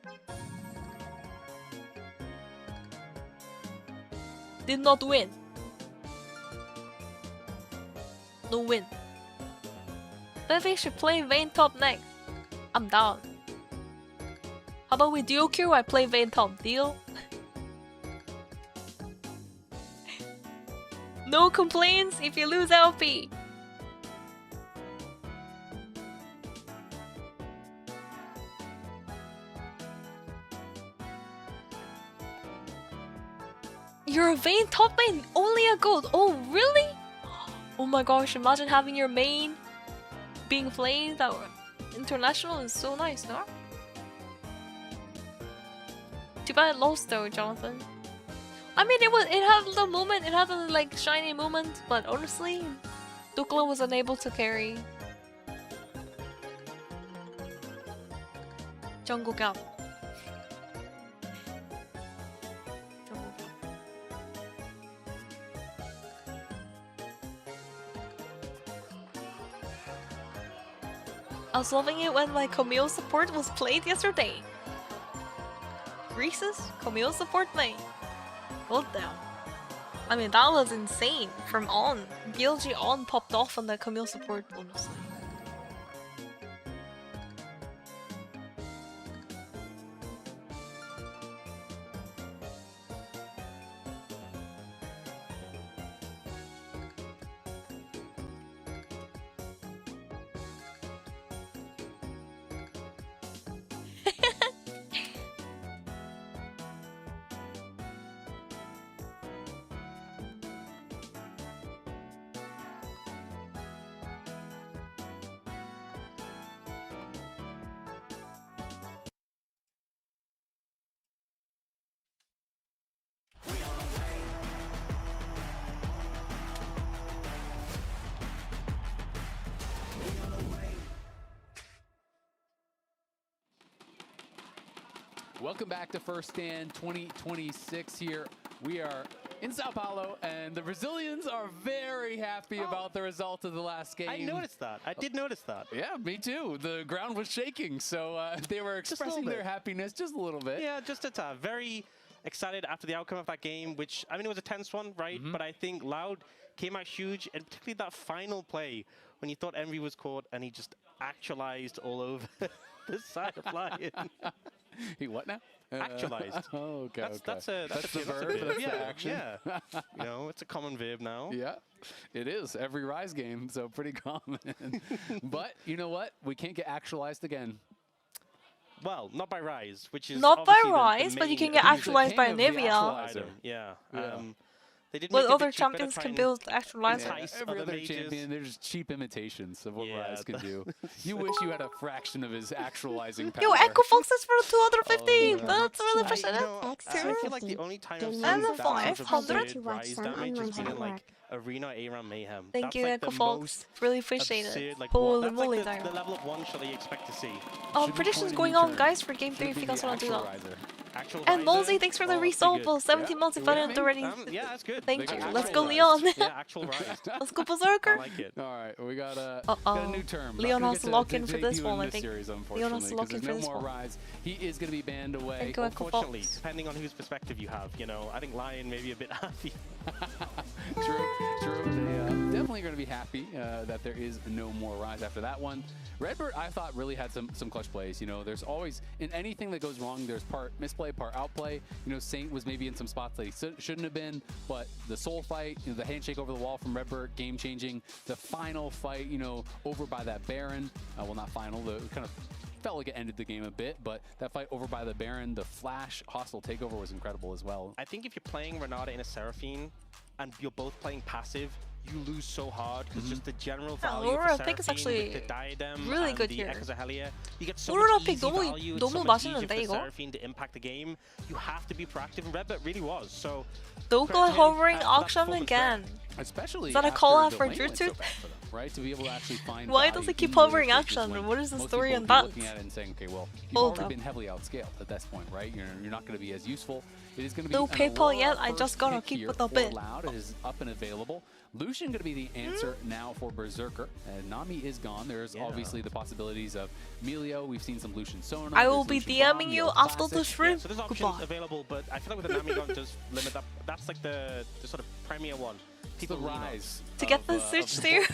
Did not win. No win. Fevi should play Vayne top next. I'm down. How about we duo queue? I play Vayne top. Deal? No complaints if you lose LP. You're a Vayne top main, only a gold. Oh, really? Oh my gosh, imagine having your main being played that international is so nice, no? Too bad it lost though, Jonathan. I mean, it had the moment, it had the like shiny moment, but honestly, Dokla was unable to carry. Jungle Gap. I was loving it when my Camille support was played yesterday. Greece's Camille support play. Hold down. I mean, that was insane. From on. BLG on popped off on the Camille support, honestly. Welcome back to First Stand 2026 here. We are in Sao Paulo, and the Brazilians are very happy about the result of the last game. I noticed that. I did notice that. Yeah, me too. The ground was shaking, so they were expressing their happiness just a little bit. Yeah, just a tad. Very excited after the outcome of that game, which, I mean, it was a tense one, right? But I think Loud came out huge, and particularly that final play when you thought Envy was caught, and he just actualized all over the side of Lion. He what now? Actualized. Oh, okay. That's the verb. That's Yeah, the action. yeah. You know, it's a common verb now. Yeah, it is. Every Rise game, so pretty common. But you know what? We can't get actualized again. Well, not by Rise, which is not by obviously Rise, but you can get actualized by Nivea. Yeah. They did But make it a other bit cheaper to champions try can and build actualizers. entice Every other mages. champion, they're just cheap imitations of what Rise can do. You wish you had a fraction of his actualizing power. Yo, Echo Fox is for 250. That's really I feel like the only time I've seen And that 500. Rise damage has been in like Arena ARAM Mayhem. Thank That's you, like Echo the Fox. most Really appreciate absurd, it. like, Holy that's moly, like the Dyron. level of one shot that you expect to see. Predictions going on, guys, for game 3 if you guys want to do that. And Molzy, thanks for the result for 17 months if I didn't already. Yeah, that's good. Thank you. Let's go, Leon. Yeah, actual Rise. Let's go, Berserker. I like it. All right, we got a new term. Leon Not has to gonna lock get in for debut this one, I think. Series, Leon has to lock in for there's this no more one. Rise. He is going to be banned away. Thank you, Echo Unfortunately, Fox. depending on whose perspective you have, you know, I think Lion may be a bit happy. True. They definitely going to be happy that there is no more Rise after that one. Redbird, I thought, really had some clutch plays. You know, there's always, in anything that goes wrong, there's part misplay, part outplay. You know, Saint was maybe in some spots that he shouldn't have been, but the soul fight, you know, the handshake over the wall from Redbird, game-changing. The final fight, you know, over by that Baron. Well, not final, the kind of felt like it ended the game a bit, but that fight over by the Baron, the flash hostile takeover was incredible as well. I think if you're playing Renata in a Seraphine and you're both playing passive, you lose so hard because just the general value Aurora of the pick is Seraphine actually with the diadem really and good the here. Exohelia, you get so Aurora much pick easy 너무 value. It's so 너무 much easier for 맛있는데 the 이거? Seraphine to impact the game. You have to be proactive, and Redbird really was. So Local hovering auction again. Especially Is that a after call out the for lane went Jutsu? so bad for them, right? To be able to actually find Why value does it keep in the later hovering stages action? when What is the most story people on would that? be looking at it and saying, okay, well, you've Hold already up. been heavily outscaled at this point, right? You're not going to be as useful. It is going to be No an PayPal Aurora yet, I first just gotta pick keep here with the for bid. Loud. It is up and available. Lucian going to be the answer now for Berserker. And Nami is gone. There's obviously the possibilities of Melio. We've seen some Lucian Sona. I will There's be Lucian DMing Bomb, you Neo after the Classic. stream. so there's options Goodbye. available, but I feel like with the Nami gun does limit up. That's like the sort of premier one. It's the rise To get the switch there.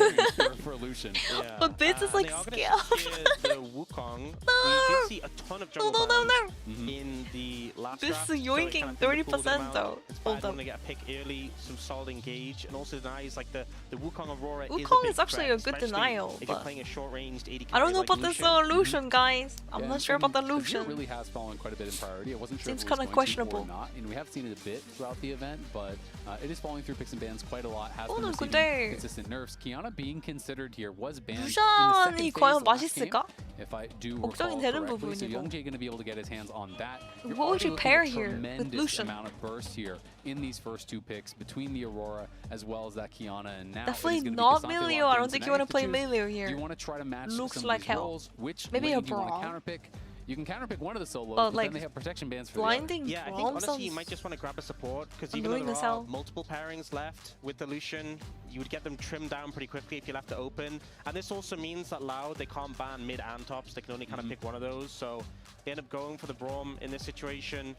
for Lucian. Yeah. But Bits is like they are gonna scared. secure the Wukong. We did see a ton of jungle bans in the last This draft. is yoinking so it kind of 30% though. Inspired Hold when they get a pick early, some solid engage, and also denies like the Wukong Aurora Wukong is is actually threat, a good especially denial, if you're but playing a short-ranged AD I don't know like about this Lucian. Lucian, guys. I'm Yeah, not sure about the and Azir Lucian. really has fallen quite a bit in priority. I wasn't sure Seems if it was kinda going to questionable. or not. And we have seen it a bit throughout the event, but it is falling through picks and bans quite a lot. Has been 오늘 receiving 근데 consistent nerfs. Kiana being considered here was banned in the 루션이 second phase 과연 last game, 맛있을까? if I do 걱정이 recall 되는 correctly. So 부분이고. Youngjae going to be able to get his hands on that. You're What would already you looking pair at here with tremendous Lucian? amount of burst here in these first two picks between the Aurora as well as that Kiana, and now Definitely it is going to not be Casante Melio. locked I don't in. So think now you want to have play choose, Melio here. Do you want to try to match Looks some like of these hell. roles? Which Maybe lane a do you want to Brawl. counterpick? You can counterpick one of the solos, But, but like, then they have protection bans for blinding Yeah, I think Brawl honestly you sounds might just want to grab a support because even though annoying there as are hell. multiple pairings left with the Lucian, you would get them trimmed down pretty quickly if you left it open. And this also means that Loud, they can't ban mid and tops. They can only kind of pick one of those. So they end up going for the Braum in this situation.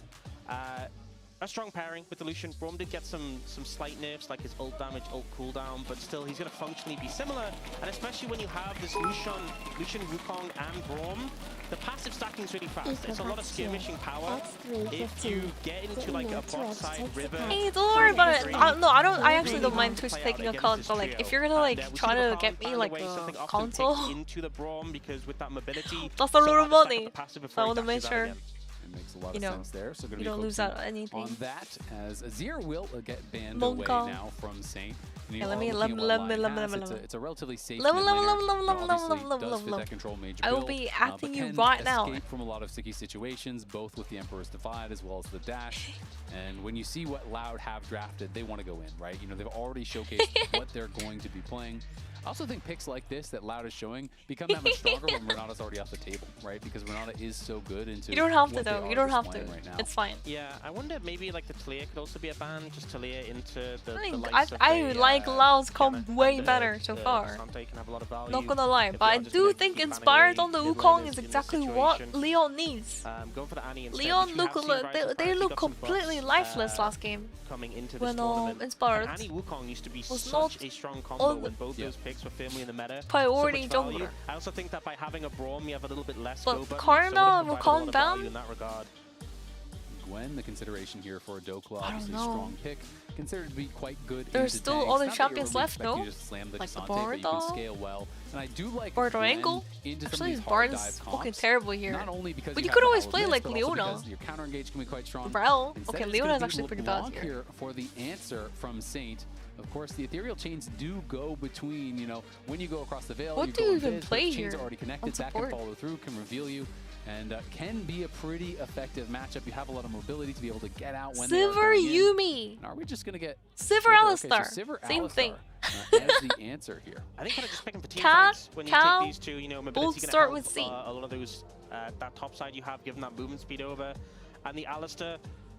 A strong pairing with the Lucian. Braum did get some slight nerfs, like his ult damage, ult cooldown, but still he's going to functionally be similar. And especially when you have this Lucian, Wukong, and Braum, the passive stacking is really fast. It's a lot of skirmishing power. If you get into like a bot side river, Hey, don't worry about it. No, I don't. I actually don't mind Twitch taking a cut, but like, if you're gonna like try to get me like the console, into the Braum, because with that mobility, that's a lot of money. passive So before I he want to dashes make out sure again. It makes a lot you of know, sense there. So going you to be don't lose focusing out anything. on that, as Azir will get banned Monk away call. now from Saint. And you Yeah, let are me- looking let at me- what let me- Lion let me- has. let me- It's a relatively safe Level, mid level, laner, level, level, who level, obviously level, does level, fit level. that control mage I will build, be but acting you can right now. escape from a lot of sticky situations, both with the Emperor's Divide as well as the dash. And when you see what Loud have drafted, they want to go in, right? You know, they've already showcased what they're going to be playing. I also think picks like this that Loud is showing become that much stronger when Renata's already off the table, right? Because Renata is so good into You don't have to what they though. are You don't just have to. playing right now. It's fine. Yeah, I wonder maybe like the Talia could also be a ban, just Talia into the, I think likes of I the, like Lao's Kiana comp way and better so the far. Casante can have a lot of value. Not gonna lie, if but you I are just do gonna think keep banning inspired away on the mid Wukong laners is in this exactly what situation. Leon needs. Going for the Annie instead, Leon which we have look seen Rise of they Priority look got some completely buffs, lifeless last game. coming into When this tournament. inspired And Annie Wukong used to be was such not a strong combo on when both those picks were firmly in the meta. priority So much value. jungler. I also think that by having a Braum, you have a little bit less But go button, Karma, so it would have provided a Wukong lot of value down? in that regard. Gwen, the consideration here for a Dokla, I don't obviously know. strong pick, considered to be quite good. There's into still tanks. other Not that champions you're left, really no? expecting you to slam the Like the Casante, but you can Bardo? scale well. And I do like Bardo Gwen angle? into some Actually, of his these Bard hard is dive fucking comps. terrible here. Not only because But you you have could that always power play blitz, like but also Leona. because your counter engage can be quite strong. Bro, Instead, okay, it's Leona gonna is be actually pretty bad LeBlanc here. for the answer from Saint. Of course, the ethereal chains do go between, you know, when you go across the veil, What you do go you in even biz, but play the chains here are already connected, on that can support? follow through, can reveal you, and can be a pretty effective matchup. You have a lot of mobility to be able to get out when they are Sivir going in. Yumi. And are we just going to get Sivir Okay, so Alistar. Sivir Same Alistar, thing. as the answer here. I think kind of just picking for team Cat, fights when you Cal, take these two, you know, mobility both can start help with C. a lot of those that top side you have, given that movement speed over, and the Alistar.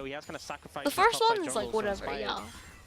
expo, he has kind of sacrificed The his first top side one is jungle like for whatever, Inspired. yeah.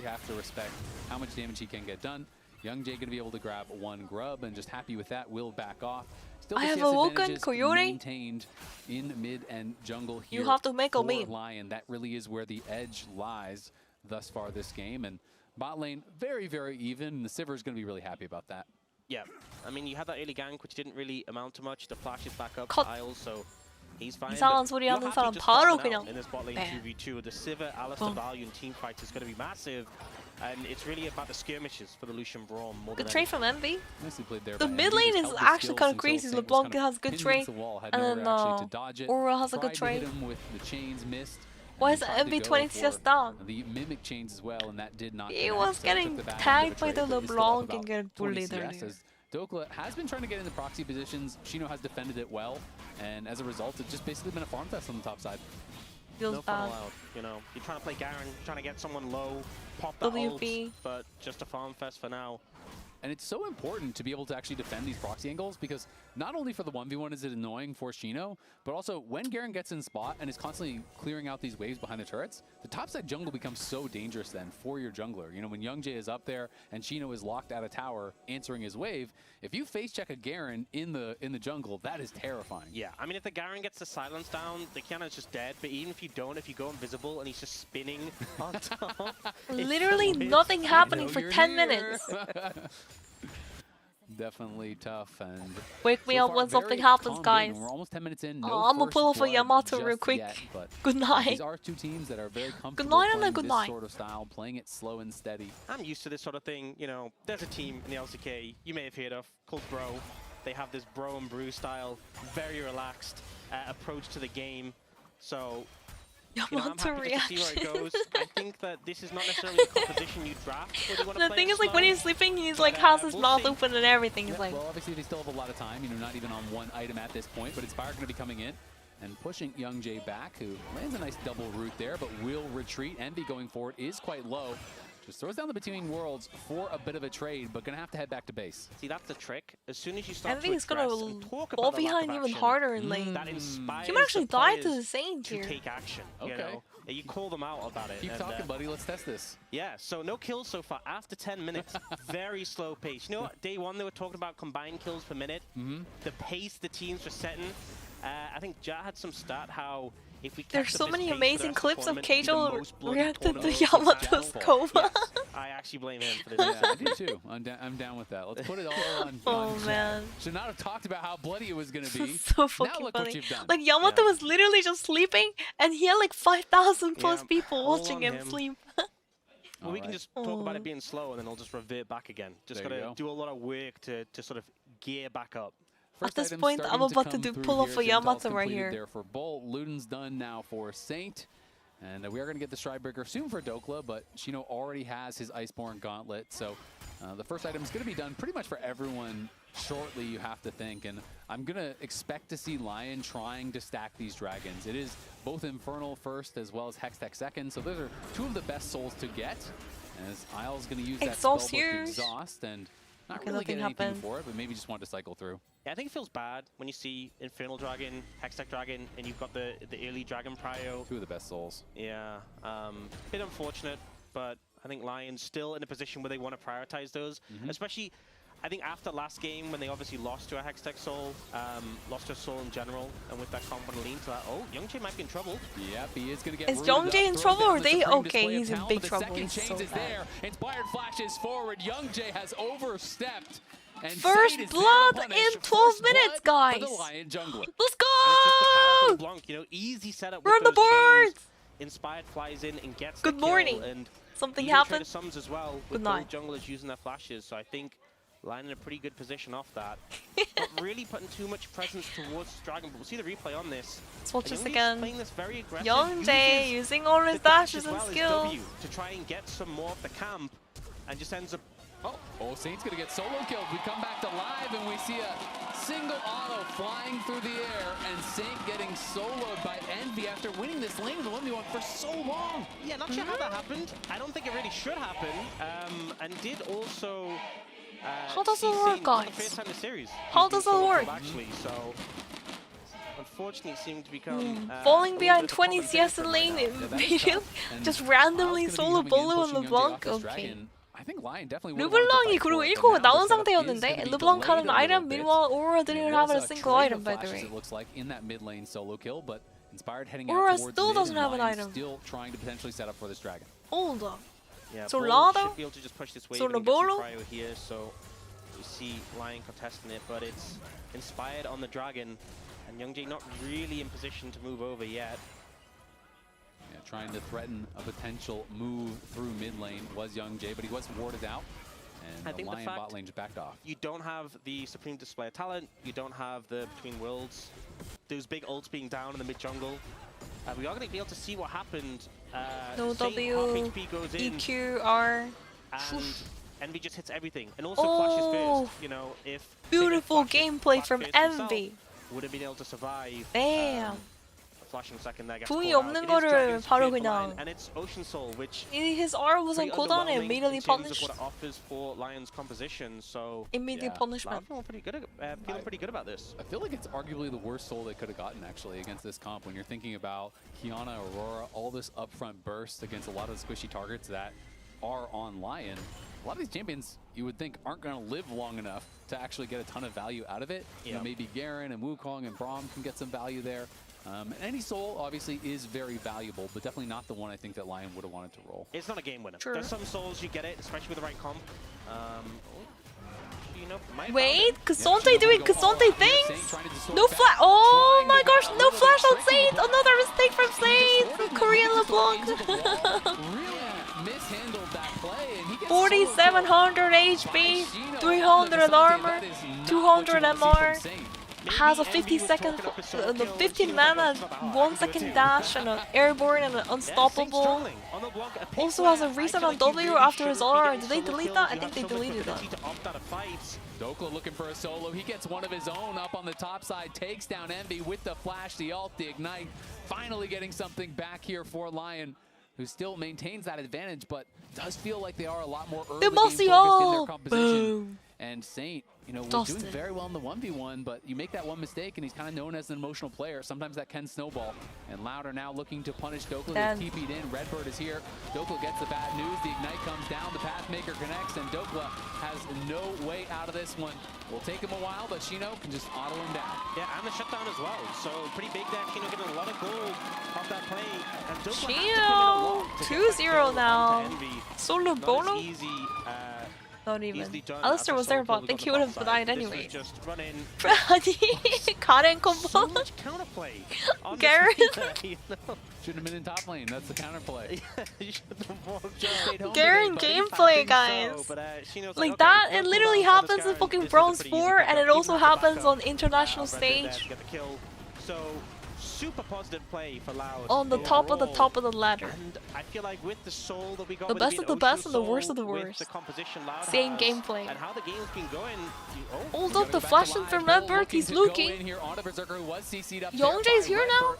really have to respect how much damage he can get done. Young Jay going to be able to grab one grub and just happy with that. Will back off. Still I the have CS awoken advantages Coyote. maintained in mid and jungle here. You have to make a for meme. Lion. That really is where the edge lies thus far this game. And bot lane, very, very even. The Sivir is going to be really happy about that. Yeah, I mean, you had that early gank, which didn't really amount to much. The flash is back up 컷. Isles, so he's fine. 이상한 but 소리 you're 하는 happy 사람 just 바로 farming 그냥 out in this bot lane 뱀. 2v2. The Sivir, Alistar, 뻥. Valiant team fight is going to be massive. And it's really about the skirmishes for the Lucian Braum more Good than trade from Envy. Nicely played there The by mid Envy, lane just is held the actually skills kind of until crazy. Saint was LeBlanc kind has of good pinned trade, against the wall, had and nowhere then actually to dodge it. Aura has a Tried good to hit trade. him with the chains, missed. Why and is he tried to Envy go 20 for CS down? the mimic chains as well, and that did not He connect, was so getting took the back end tagged of by a the trade, but is still up LeBlanc and about get 20 bullied CS earlier. as Dokla has been trying to get into proxy positions. Shino has defended it well, and as a result, it's just basically been a farm fest on the top side. Feels no fun bad. allowed. You know, you're trying to play Garen, trying to get someone low, pop that WP. ult, but just a farm fest for now. And it's so important to be able to actually defend these proxy angles because not only for the 1v1 is it annoying for Shino, but also when Garen gets in spot and is constantly clearing out these waves behind the turrets, the topside jungle becomes so dangerous then for your jungler. You know, when Youngjae is up there and Shino is locked at a tower answering his wave, if you face check a Garen in the jungle, that is terrifying. Yeah, I mean, if the Garen gets the silence down, the Kiana's just dead. But even if you don't, if you go invisible and he's just spinning on top, Literally nothing happening for 10 minutes. Definitely tough and Wake me so up far when very something happens, calm guys. game. We're almost 10 minutes in. No I'm gonna first pull off a blood Yamato just real quick. yet, but Good night. These are two teams that are very comfortable night and a playing good this night. sort of style, playing it slow and steady. I'm used to this sort of thing. You know, there's a team in the LCK you may have heard of called Bro. They have this bro and brew style, very relaxed approach to the game. So, you know, I'm happy just to see where it goes. I think that this is not necessarily the composition you draft. The thing is, like, when he's sleeping, he's like has his mouth open and everything. He's Yeah, like, well, obviously they still have a lot of time, you know, not even on one item at this point, but Inspire going to be coming in and pushing Youngjae back, who lands a nice double root there, but will retreat. Envy going forward is quite low. Just throws down the Between Worlds for a bit of a trade, but gonna have to head back to base. See, that's the trick. As soon as you start Envy is gonna talk fall about the lack behind of even action, harder in lane. that inspires He might actually the die to players the Saint to here. take action. Okay. You know? You call them out about it. Keep and, talking, buddy. Let's test this. Yeah, so no kills so far after 10 minutes. Very slow pace. You know what? Day one, they were talking about combined kills per minute. The pace the teams were setting. I think Ja had some stat how if we There's kept so up this many pace for the amazing rest of clips the of tournament, the Keijo most bloody reacting to tournament Yamato's coma. Yes, I actually blame him for this. Yeah, I do too. I'm down with that. Let's put it all on. Oh, on man. Should not have talked about how bloody it was going to be. So Now fucking look funny. what you've done. Like Yamato was literally just sleeping, and he had like 5,000 plus Yeah, people all watching on him him. sleep. Well, we can just talk about it being slow, and then it'll just revert back again. Just There you gotta go. do a lot of work to sort of gear back up. At this item point, starting I'm about to come do through pull off here. a Zental's Yamato right completed here. There for Bolt. Luden's done now for Saint. And we are going to get the Stridebreaker soon for Dokla, but Shino already has his Iceborne Gauntlet. So the first item is going to be done pretty much for everyone shortly, you have to think. And I'm going to expect to see LYON trying to stack these dragons. It is both Infernal first as well as Hextech second. So those are two of the best souls to get. As Isle's going to use that spellbook Exhaust and not really get anything for it, but maybe just want to cycle through. Yeah, I think it feels bad when you see Infernal Dragon, Hextech Dragon, and you've got the early Dragon Prio. Two of the best souls. Yeah, bit unfortunate, but I think LYON's still in a position where they want to prioritize those, especially I think after last game when they obviously lost to a Hextech soul, lost to a soul in general, and with that combo lean to that, oh, Youngjae might be in trouble. Yep, he is going to get Is Youngjae in trouble or are they okay? He's in big trouble. The He's second so chains is bad. there. Inspired flashes forward. Youngjae has overstepped. And First Saint is blood there to in punish. 12 First minutes, blood guys. for the LYON jungler. Let's And it's just a powerful go! Blanc, you know, easy setup We're with on the those chains. board! Inspired flies in and gets Good the kill, morning. and Something even happened. Trader Sums as well Good with night. both junglers using their flashes, so I think LYON in a pretty good position off that. Not really putting too much presence towards Dragon, but we'll see the replay on this. Let's watch this Youngjae's again. Playing this very aggressive. Youngjae uses using all his the dash dashes as and well as skills. W to try and get some more of the camp, and just ends up. Oh, Saint's going to get solo killed. We come back to live and we see a single auto flying through the air and Saint getting soloed by Envy after winning this lane in the 1v1 for so long. Yeah, not sure how that happened. I don't think it really should happen. And did also. How does it see work, Saint for the guys? first time in the series. How He's been does it solo work? killed, actually, so. Unfortunately, it seemed to become Falling a behind little bit 20 of a CS problem in lane for him right now. immediately, just randomly solo Bolo and LeBlanc. Okay. I think LYON definitely 르블랑이 그리고 1코 나온 상태였는데 르블랑 하는 아이템 meanwhile Aura didn't have a single item by the way. It looks like in that mid lane solo kill, but Inspired heading Aura out towards still mid, doesn't and have an LYON item. still trying to potentially set up for this dragon. Hold up. Yeah, So Bull Lado? should be able to just push this wave So and get some Nobolo? prio here, so you see LYON contesting it, but it's Inspired on the dragon, and Youngjae not really in position to move over yet. Yeah, trying to threaten a potential move through mid lane was Young Jay, but he was warded out. And I the think Lion the bot fact lane just backed off. you don't have the Supreme Display of Talent, you don't have the Between Worlds, those big ults being down in the mid jungle. We are going to be able to see what happened. No Saint W, half HP goes in, EQ, R. and Envy just hits everything. And also flashes first. You know, if Beautiful gameplay from Envy. would have been able to survive. Damn. Flashing second there gets 궁이 caught 없는 out. 거를 It is 바로 Dragon's 그냥. Lion, and it's Ocean Soul, which His R was on pretty cooldown and underwhelming immediately in terms punished. of what it offers for Lion's composition. So Immediate punishment. I'm feeling pretty good about this. I feel like it's arguably the worst soul they could have gotten actually against this comp when you're thinking about Kiana, Aurora, all this upfront burst against a lot of the squishy targets that are on Lion. A lot of these champions you would think aren't going to live long enough to actually get a ton of value out of it. You know, maybe Garen and Wukong and Braum can get some value there. Any soul obviously is very valuable, but definitely not the one I think that Lion would have wanted to roll. It's not a game winner. True. There's some souls you get it, especially with the right comp. You know, Wait, Cassante doing Cassante things? No flash. Oh my gosh, no flash on Saint. Another mistake from Saint. Korean LeBlanc. Mishandled that play, and he gets 4700 HP, 300 armor, 200 MR. Has a 15 mana, 1 second dash, and an airborne and an unstoppable. Also has a reset on W after his R. Did they delete that? I think they deleted that. Dokla looking for a solo. He gets one of his own up on the top side, takes down Envy with the flash, the ult, the ignite. Finally getting something back here for Lion, who still maintains that advantage, but does feel like they are a lot more early game focused in their composition. Boom. And Saint, you know, was doing very well in the 1v1, but you make that one mistake and he's kind of known as an emotional player. Sometimes that can snowball. And Louder now looking to punish Dokla. They keep it in. Redbird is here. Dokla gets the bad news. The ignite comes down. The Pathmaker connects, and Dokla has no way out of this one. Will take him a while, but Shino can just auto him down. Yeah, and the shutdown as well. So pretty big there. Shino getting a lot of gold off that play. And Dokla Shino 2-0 now. Solo Bono? Easy. Not even. Alistair was there, but I think he would have died anyway. Just run in. Karen combo. So much counterplay. Garen. Shouldn't have been in top lane. That's the counterplay. Garen gameplay, guys. Like that, it literally happens in fucking Bronze 4, and it also happens on international stage. So super positive play for Loud. On the top of the ladder. And I feel like with the soul that we got, the best of the best and the worst of the with worst. the composition Loud Same has, gameplay. And how the game's been going. Hold up the flashing from Redbird, he's looking. Youngjae's here now?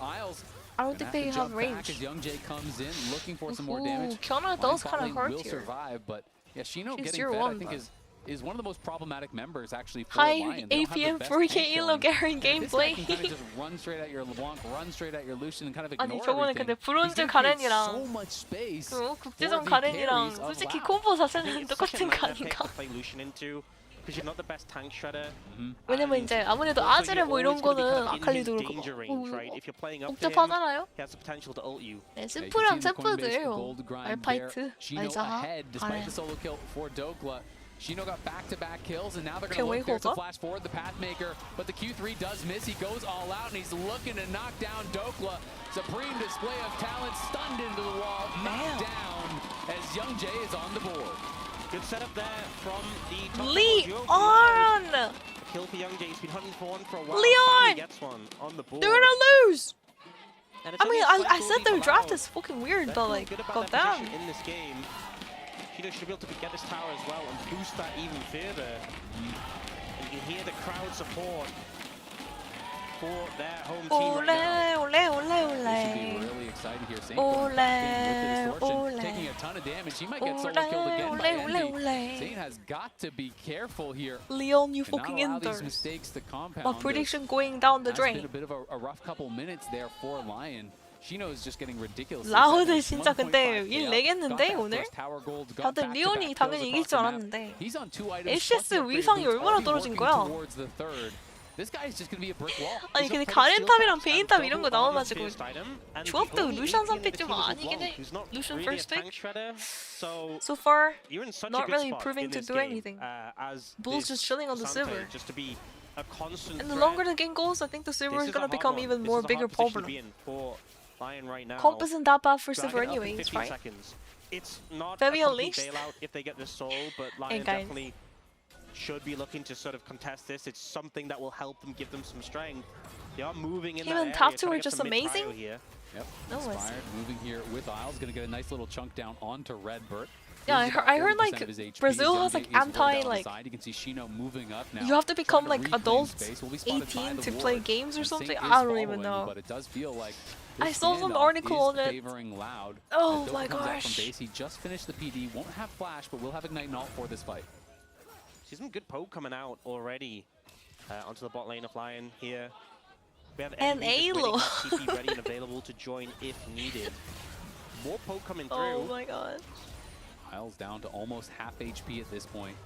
I don't think they have range. Youngjae comes in looking for some more damage. Kiana does kind of hurt will here. survive, but yeah, Shino She's getting your fed, one, I think but is one of the most problematic members actually for Hi, Lion. APM 4K Elo Garen gameplay. This guy can kind of just run straight at your LeBlanc, run straight at your Lucian, and kind of 아니 ignore 저번에 everything. 근데 브론즈 so 가렌이랑 much space 그 for 국제전 the 가렌이랑 carries of 솔직히 Loud. 콤보 자체는 똑같은 거 아닌가? play Lucian into because you're not the best tank shredder. 왜냐면 이제 아무래도 아즈레 뭐 이런 거는 아칼리도 그렇고 복잡하잖아요. He has the potential to ult you. 네, 스프랑 챔프들요. 알파이트, 알자하, Despite the solo kill for Dokla. Shino got back-to-back kills, and now they're going to look there to flash forward the Pathmaker, but the Q3 does miss. He goes all out, and he's looking to knock down Dokla. Supreme display of talent, stunned into the wall, knocked down as Youngjae is on the board. Good setup there from the top LYON! Kill for Youngjae. He's been hunting for one for a while. LYON! Gets one on the board. They're gonna lose! I mean, I said their draft is fucking weird, but like, goddamn. In this game, Shino should be able to get this tower as well and boost that even further. And you can hear the crowd support for their home team right now. Really excited here. Saint with the distortion, taking a ton of damage. He might get solo killed again by Envy. Saint has got to be careful here. Leon, you and not fucking allow enter. these mistakes to compound. My prediction going down the drain. It's been a bit of a rough couple minutes there for Lion. Shino is just getting ridiculous. 라우드 진짜 근데 일 내겠는데 오늘? 다들 리온이 당연히 이길 줄 알았는데 HS 위상이 얼마나 떨어진 거야? 아니 근데 가렌탑이랑 베인탑 이런 거 나와가지고 조합도 루시안 선픽 좀 아니긴 해. 루시안 first pick. So far, not really proving to do anything. Bull's just chilling on the silver. And the longer the game goes, I think the silver is gonna become even more bigger problem. Lion right now. Comp isn't that bad for Silver Dragon up in anyways, 15 right? seconds. It's not Very a complete unleashed. bailout if they get the soul, but Hey, Lion guys. definitely should be looking to sort of contest this. It's something that will help them, give them some strength. They are moving in Even that top area, two trying are to get just some mid-prio amazing? here. Yep. No, I see. Inspired moving here with Isles, gonna get a nice little chunk down onto Redbird. Yeah, Loses I about heard 40% like of his HP. Brazil has Youngjae like is way anti down the like side. You can see Shino moving up now. you have to become trying like reclaim adult space. Will be spotted by 18 the to play ward. games or And something. Saint is I don't even following, know. But it does feel like I this saw some standoff article is on it. favoring Loud. Oh Doka my comes out from gosh. base. He just finished the PD. Won't have flash, but will have Ignite and Ult for this fight. See some good poke coming out already onto the bot lane of Lion here. We have And Envy just waiting, Alo. has TP ready and available to join if needed. More poke coming through. Oh my god. Isles down to almost half HP at this point.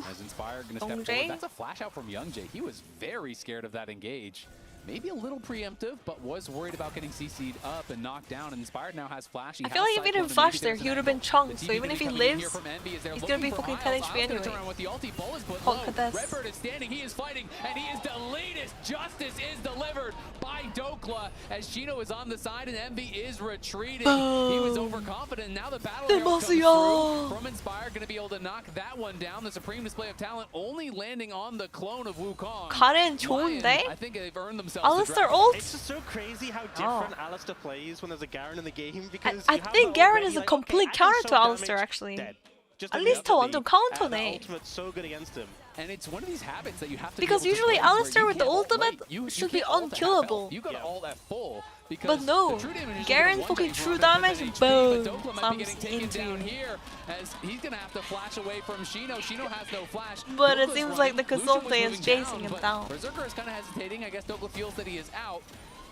As Inspired gonna step Youngjae? forward. That's a flash out from Youngjae. He was very scared of that engage. Maybe a little preemptive, but was worried about getting CC'd up and knocked down. And Inspired now has flash. He I feel has like if he Cyclone, didn't and flash maybe there, there's he an would have angle. been chunked. The So even TP if he coming in here lives, from Envy as they're he's gonna be looking for fucking 10 Isles. HP Isles gonna anyway. turn around with the ulti. Bull is put Hulk low. contest. Redbird is standing. He is fighting, and he is deleted. Justice is delivered by Dokla as Shino is on the side and Envy is retreating. He was overconfident. Now the battle arrow comes Demasiado. through from Inspired. Going to be able to knock that one down. The supreme display of talent only landing on the clone of Wukong. Karen Lion, 좋은데? I think they've earned themselves. Alistair the ult? It's just so crazy how different Alistair plays when there's a Garen in the game because I you have think that Garen already, is a like, complete okay, I can counter to soak Alistair damage, actually. dead. Just like Alistair the 완전 that 카운터네. ultimate's so good against him. And it's one of these habits that you have to Because be able to usually play where Alistair you with the can't ult ultimate late. You should be can't ult at half health. unkillable. You got to ult at full. But no, the true damage is Garen gonna fucking one true damage damage, HP, boom, but Dokla might be slams getting taken into down you. here as he's gonna have to flash away from Shino. Shino has no flash. But it Dokla's seems running. like the Lucian was Consulte is moving chasing him but down. Berserker is kind of hesitating. I guess Dokla feels that he is out.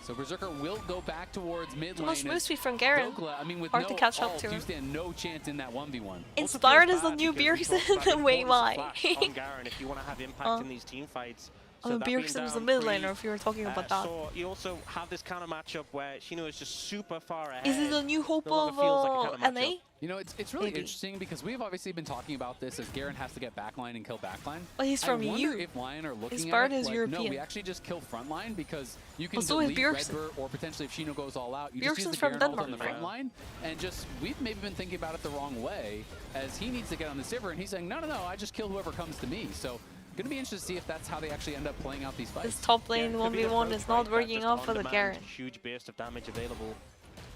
So Berserker will go back towards mid Too lane. much move speed from Garen. Dokla, I mean, with Hard no to catch up ult, to. you stand no chance in that 1v1. Inspired is the new Bjergsen. Wait, why? On Garen if you want to have impact in these team fights. So that being Bjergsen is the down mid three, laner if you were talking about that. So you also have this kind of matchup where Shino is just super far ahead. Is it the new hope No longer of feels like a kind of NA? matchup. You know, it's really Maybe. interesting because we've obviously been talking about this as Garen has to get backline and kill backline. But he's from I wonder EU. if Lion are looking Inspired at it is like, European. no, we actually just kill frontline because you can But so is delete Bjergsen. Redbird or potentially if Shino goes all out, you just use Bjergsen's the from Garen ult on the Denmark, front right? line and just, we've maybe been thinking about it the wrong way as he needs to get on the Sivir and he's saying, no, I just kill whoever comes to me. So going to be interested to see if that's how they actually end up playing out these fights. This top lane 1v1 is not working out for the Garen. Huge burst of damage available.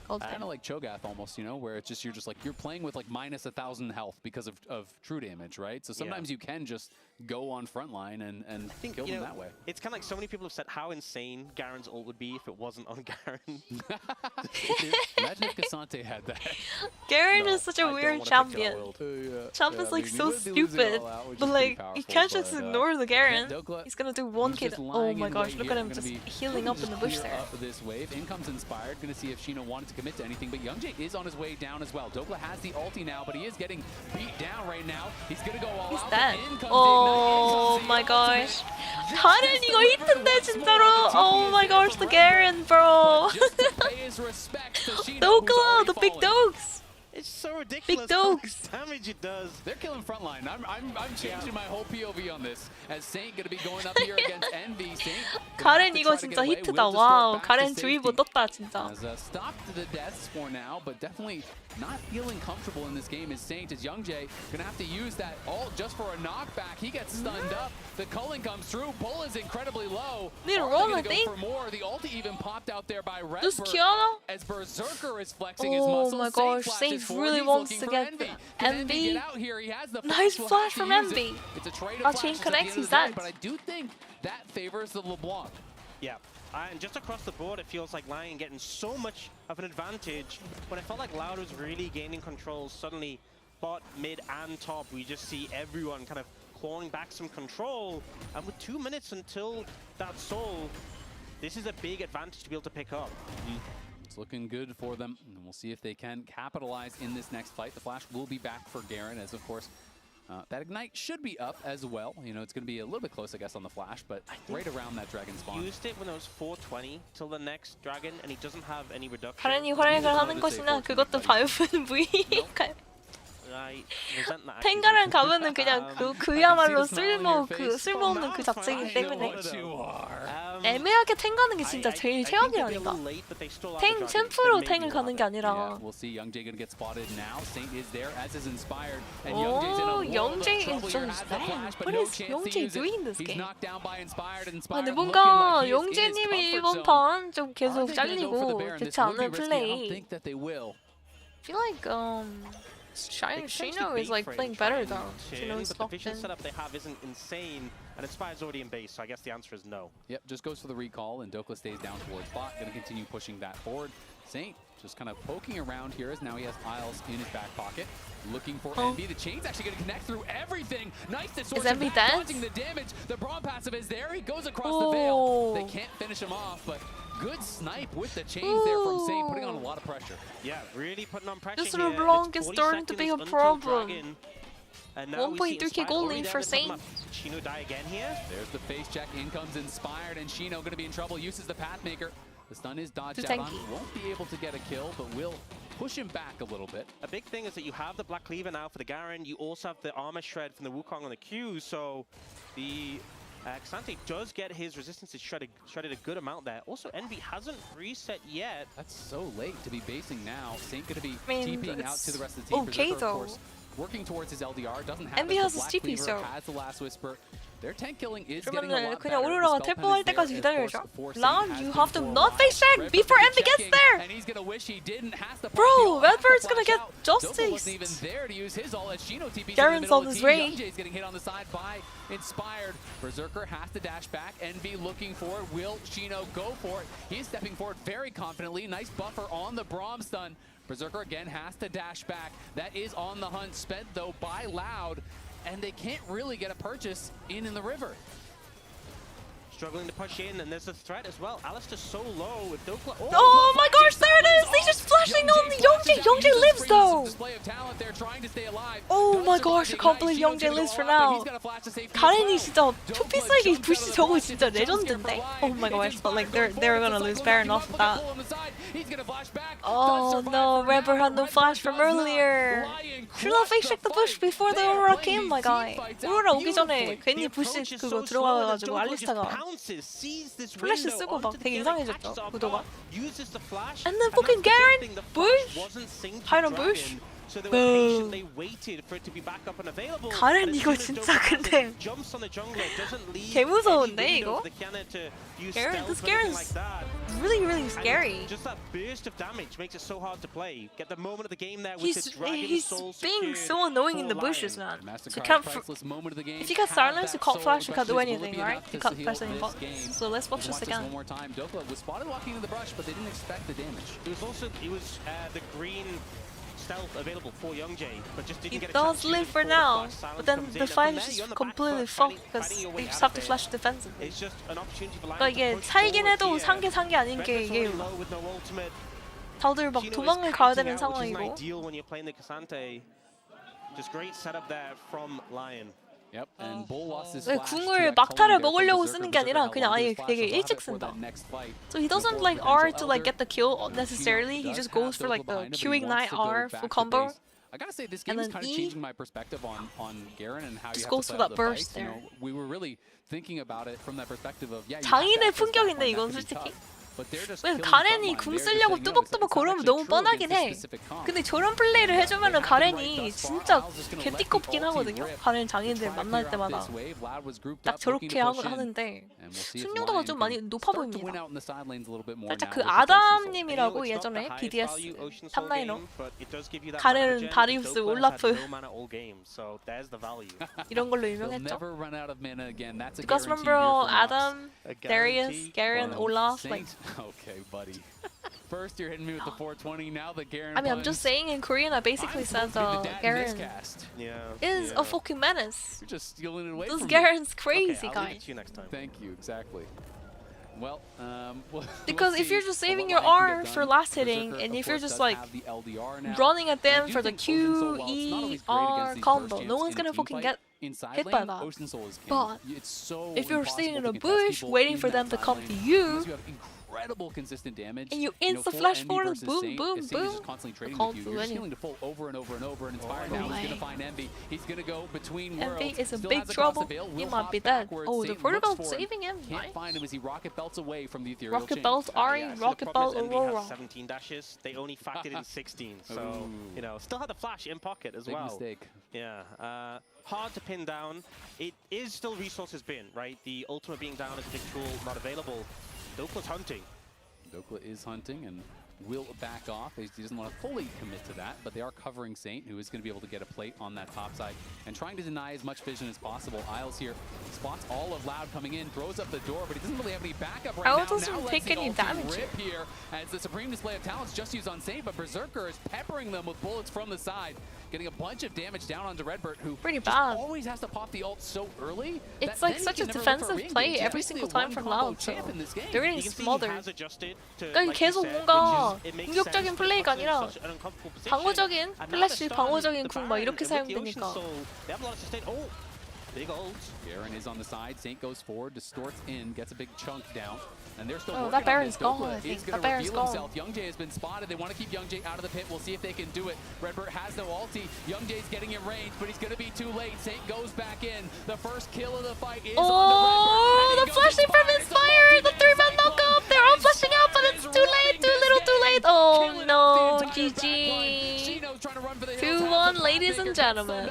Kind of like Cho'Gath almost, you know, where it's just you're playing with like minus 1,000 health because of true damage, right? So sometimes you can just go on frontline and kill them that way. It's kind of like so many people have said how insane Garen's ult would be if it wasn't on Garen. Imagine if Cassante had that. Garen is such a weird champion. Champ is like so stupid, but like you can't just ignore the Garen. He's gonna do one kid. Oh my gosh, look at him just healing up in the bush there. This wave, in comes Inspired. Gonna see if Shino wanted to commit to anything, but Youngjae is on his way down as well. Dokla has the ulti now, but he is getting beat down right now. He's gonna go all out. dead. In comes Oh the my gosh. Karen 이거 히트인데 진짜로. Oh my gosh, the Garen, bro. Dokla, the big dogs. It's so ridiculous Big how dogs. much damage it does. They're killing frontline. I'm changing my whole POV on this. As Saint gonna be going up here against Envy. Saint. Karen 이거 진짜 히트다. 와우, Karen 주의보 떴다 진짜. Has stopped the deaths for now, but definitely not feeling comfortable in this game is Saint. As Youngjae gonna have to use that ult just for a knockback. He gets stunned up. The culling comes through. Bull is incredibly low. Need a Are they roll, gonna I go think. for more? The ulti even popped out there by This Redbird. Kiana? As Berserker is flexing his Oh muscles. my Saint gosh, flashes Saint forward. really He's wants looking to for get Envy. the Can Envy Envy. get out here? He has the Nice We'll flash have to from use it. Envy. It's a trade Our of chain flashes at the connects, end of he's the day, dead. but I do think that favors the LeBlanc. Yeah. And just across the board, it feels like Lion getting so much of an advantage. When it felt like Loud was really gaining control, suddenly bot, mid, and top, we just see everyone kind of clawing back some control. And with 2 minutes until that soul, this is a big advantage to be able to pick up. It's looking good for them, and we'll see if they can capitalize in this next fight. The flash will be back for Garen, as of course, that Ignite should be up as well. You know, it's going to be a little bit close, I guess, on the flash, but right around that dragon spawn. Used it when it was 420 till the next dragon, and he doesn't have any reduction. 가렌이 활약을 하는 것이냐 그것도 봐요는 V. I resent that. 탱가랑 가면은 그냥 그야말로 쓸모없는 그 자체이기 때문에. 애매하게 탱 가는 게 진짜 제일 최악이라니까. 탱 챔프로 탱을 가는 게 아니라. We'll see Youngjae gonna get spotted now. Saint is there, as is Inspired. And Oh, Youngjae is just bad. What is Youngjae doing in this game? 근데 뭔가 영재님이 이번 판 좀 계속 잘리고 좋지 않은 플레이. I feel like Shino is like playing better though. Shino is but the locked vision in. setup they have isn't insane, and Inspired's already in base, so I guess the answer is no. Yep, just goes for the recall, and Dokla stays down towards bot. Gonna continue pushing that forward. Saint just kind of poking around here as now he has Isles in his back pocket. Looking for Envy. The chain's actually going to connect through everything. Nice distortion. Is Envy dead? Causing the damage. The Braum passive is there. He goes across the veil. They can't finish him off, but good snipe with the chains there from Saint, putting on a lot of pressure. Yeah, really putting on pressure This here. LeBlanc is It's 40 starting to be a seconds until problem. Dragon. And now we see 1.3k Inspired goal already lead there for to put him Saint. up. Chino die again here. There's the face check. In comes Inspired, and Shino going to be in trouble. Uses the Pathmaker. The stun is dodged out on. Won't be able to get a kill, but will push him back a little bit. A big thing is that you have the Black Cleaver now for the Garen. You also have the Armor Shred from the Wukong on the Q, so the Xante does get his resistances shredded a good amount there. Also, Envy hasn't reset yet. That's so late to be basing now. Saint going to be I mean, TPing out to the rest of the team. okay, Berserker, though. of course, working towards his LDR. Doesn't have Envy it. has The his Black TP, Cleaver so. has the last whisper. Their tank killing is getting a 그러면은 lot 그냥 better. 오로라가 The spell 템포 할 pen is 때까지 there, 기다려야죠. of course, Lan, Saint you has have to been not face check Redbird's before gonna Envy be gets checking, there. And he's gonna wish he didn't. Has to Bro, Redbird's gonna get Doka wasn't justice. even there to use his ult as Shino TP's Garen's on his way. Youngjae's getting hit on the side by Inspired. Berserker has to dash back. Envy looking for it. Will Shino go for it? He's stepping forward very confidently. Nice buffer on the Braum stun. Berserker again has to dash back. That is on the hunt. Spent though by Loud. And they can't really get a purchase in the river. Struggling to push in, and there's a threat as well. Alistair's so low with Dokla. Oh my gosh, there it is! He's just flashing on the Youngjae! Youngjae lives though! Display of talent there, trying to stay alive. Oh my gosh, I can't believe Youngjae lives for now. 가렌이 진짜 초피싸게 부시 저거 진짜 레전드인데? Oh my gosh, but like they're gonna lose Baron off of that. Oh no, Rebel had no flash from earlier. Should have face checked the bush before the Aurora came, my guy. Aurora 오기 전에 괜히 부시 그거 들어가가지고 알리스타가 플래시 쓰고 막 되게 이상해졌죠, 구도가. And then fucking Garen, bush, Pyro bush. So they were patiently waited for it to be back up and available. 가렌 이거 진짜 근데 개 무서운데 이거? Garen, this Garen's really scary. Just that burst of damage makes it so hard to play. Get the moment of the game there with the Dragon He's Soul being secured so annoying in the for bushes, Lion. man. You can't if you got silence, you can't flash, you can't do anything, right? You can't press any buttons. So let's watch this again. One more time. Dokla was spotted walking in the brush, but they didn't expect the damage. It was the green stealth available for Youngjae, but just didn't He get a does chance live for now, but then the fight is just completely fucked because they just have to flash defensively. It's just an opportunity for 그러니까 Lion 이게 to push 살긴 forward 해도 here. 산게 아닌 게 이게 Redbird's already low with no ultimate. 다들 막 도망을 가야 되는 상황이고. Which is ideal when you're playing the Cassante. Just great setup there from Lion. Yep, and Bull lost his 궁을 막타를 먹으려고 쓰는 게 아니라 그냥 아예 되게 일찍 쓴다. So he doesn't like R to like get the kill necessarily. He just goes for like the feviknight R full combo. I gotta say, this game is kind of changing my perspective on Garen and how you have to goes play for all that the burst fights. You there. know, we were really thinking about it from that perspective of 장인의 풍경인데 이건 솔직히. 왜냐면 가렌이 궁 쓰려고 뚜벅뚜벅 걸으면 너무 뻔하긴 해. 근데 저런 플레이를 해주면은 가렌이 진짜 개띠껍긴 하거든요. 가렌 장인들 만날 때마다 딱 저렇게 하는데 숙련도가 좀 많이 높아 보입니다. 살짝 그 아담님이라고 예전에 BDS 탑라이너 가렌은 다리우스 올라프 이런 걸로 유명했죠. Do you guys remember Adam, Darius, Garen, Olaf? Like okay, buddy. First, you're hitting me with the 420. Now the Garen. I mean, I'm just saying in Korean, I basically said Garen is a fucking menace. You're just stealing it away This from Garen's me. crazy, I'll guy. leave it to you next time. Thank you. Exactly. Well, because if you're just saving your R for last hitting, and if you're just like running at them for the Q, E, R combo, no one's gonna fucking get hit by that. But if you're sitting in a bush waiting for them to come to you, incredible consistent damage. And you know, insta for flash Envy forward, versus boom, Saint, boom, if Saint is boom. just constantly trading Can't with you, do you're just anything. healing to full over and over and over. And Inspired now he's going to find Envy. He's going to go between worlds. Envy is in Still big has across trouble. the veil, He will might hop be dead. backwards. Oh, the Saint protocol looks for him. saving him. Can't Nice. find him as he rocket belts away from the ethereal Rocket chain. belt, Ari, Yeah, so rocket the problem belt, is Envy Aurora. has 17 dashes. They only factored in 16. So, Ooh. you know, still had the flash in pocket as Big well. mistake. Yeah. Hard to pin down. It is still resources bin, right? The ultimate being down is a big tool not available. Dokla's hunting. Dokla is hunting and will back off. He doesn't want to fully commit to that, but they are covering Saint, who is going to be able to get a plate on that top side and trying to deny as much vision as possible. Isles here spots all of Loud coming in, throws up the door, but he doesn't really have any backup right Isles now. doesn't Now take lets the any ulti damage rip here as the supreme display of talents just used on Saint, but Berserker is peppering them with bullets from the side, getting a bunch of damage down onto Redbird, who Pretty just bad. always has to pop the ult so early. It's that like then he such a can never look for defensive re-engage. play He's every basically single a time from one-combo Loud. So champ in this game. they're getting You can see he smothered. has adjusted to, 그러니까 like you 계속 said, 뭔가 which is, it makes 공격적인 sense, 플레이가 put him in 아니라 such an uncomfortable position. 방어적인 And now 플래시, they're starting 방어적인 the 궁 막 Baron 이렇게 with the Ocean 사용되니까. Soul. They have a lot of sustain. Oh, big ult. Garen is on the side. Saint goes forward, distorts in, gets a big chunk down. And they're still Oh, working that on Baron's this. gone, Dokla I think. is That going to Baron's reveal gone. himself. Youngjae has been spotted. They want to keep Youngjae out of the pit. We'll see if they can do it. Redbird has no ulti. Youngjae's getting in range, but he's going to be too late. Saint goes back in. The first kill of the fight is on Oh, the Redbird. the flashing from Inspire, the 3-man knockup. They're all flashing out, but it's too late, too little, too late. Oh no, GG. 2-1, ladies and gentlemen.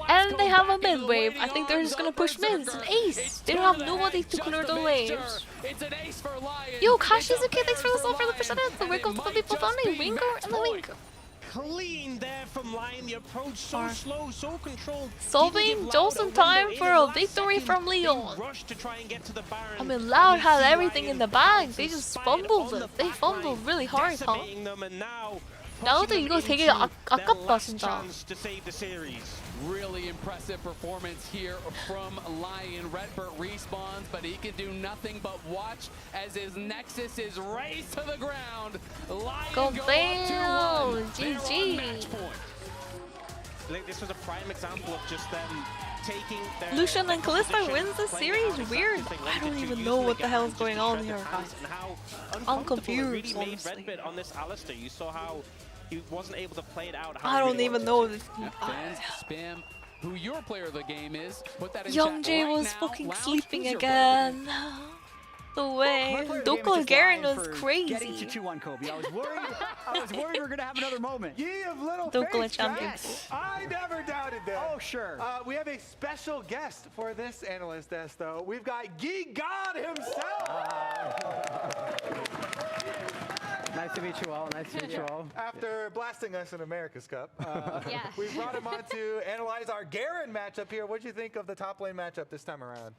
And they have a mid wave. I think they're just gonna push mid. It's an ace. They don't have nobody to clear the waves. Yo, Kashizuki, thanks for the soul for the percentage. The wake of the people Tony, Winger, and the Winger. Clean there from Lion. The approach so slow, so controlled. Solving just in time for a victory from LYON. Rushed to try and get to the Baron. I mean, Loud had everything in the bag. They just fumbled it. They fumbled really hard, huh? 나도 이거 되게 아깝다, 진짜. To save the series. Really impressive performance here from Lion. Redbird respawns, but he can do nothing but watch as his Nexus is razed to the ground. Lion Go go bam! up 2-1. They're on GG. I match point. think this was a prime example of just them taking their Lucian and Kalista position, wins this playing series? out as Weird. fast as they I don't wanted to, even using know the what the hell is gap going just to on shred here, their guys. hands, and how I'm uncomfortable it really confused, made honestly. Redbird on this Alistair. You saw how he wasn't able to play it out. How I he don't really even wanted know to. this. Fans spam who your player of the game is. Put that in chat Youngjae right was now. fucking Lounge, sleeping who's your player of the game? again. The way My player of the game is Dokla just Garen Lion was for crazy. Getting to 2-1 Kobe. I was worried we were gonna have another moment. Ye of little Dokla faith, champion. Jack. I never doubted that. Oh sure. We have a special guest for this analyst desk, though. We've got Geek God himself. Nice to meet you all. Nice to meet you all. After blasting us in America's Cup, we brought him on to analyze our Garen matchup here. What do you think of the top lane matchup this time around?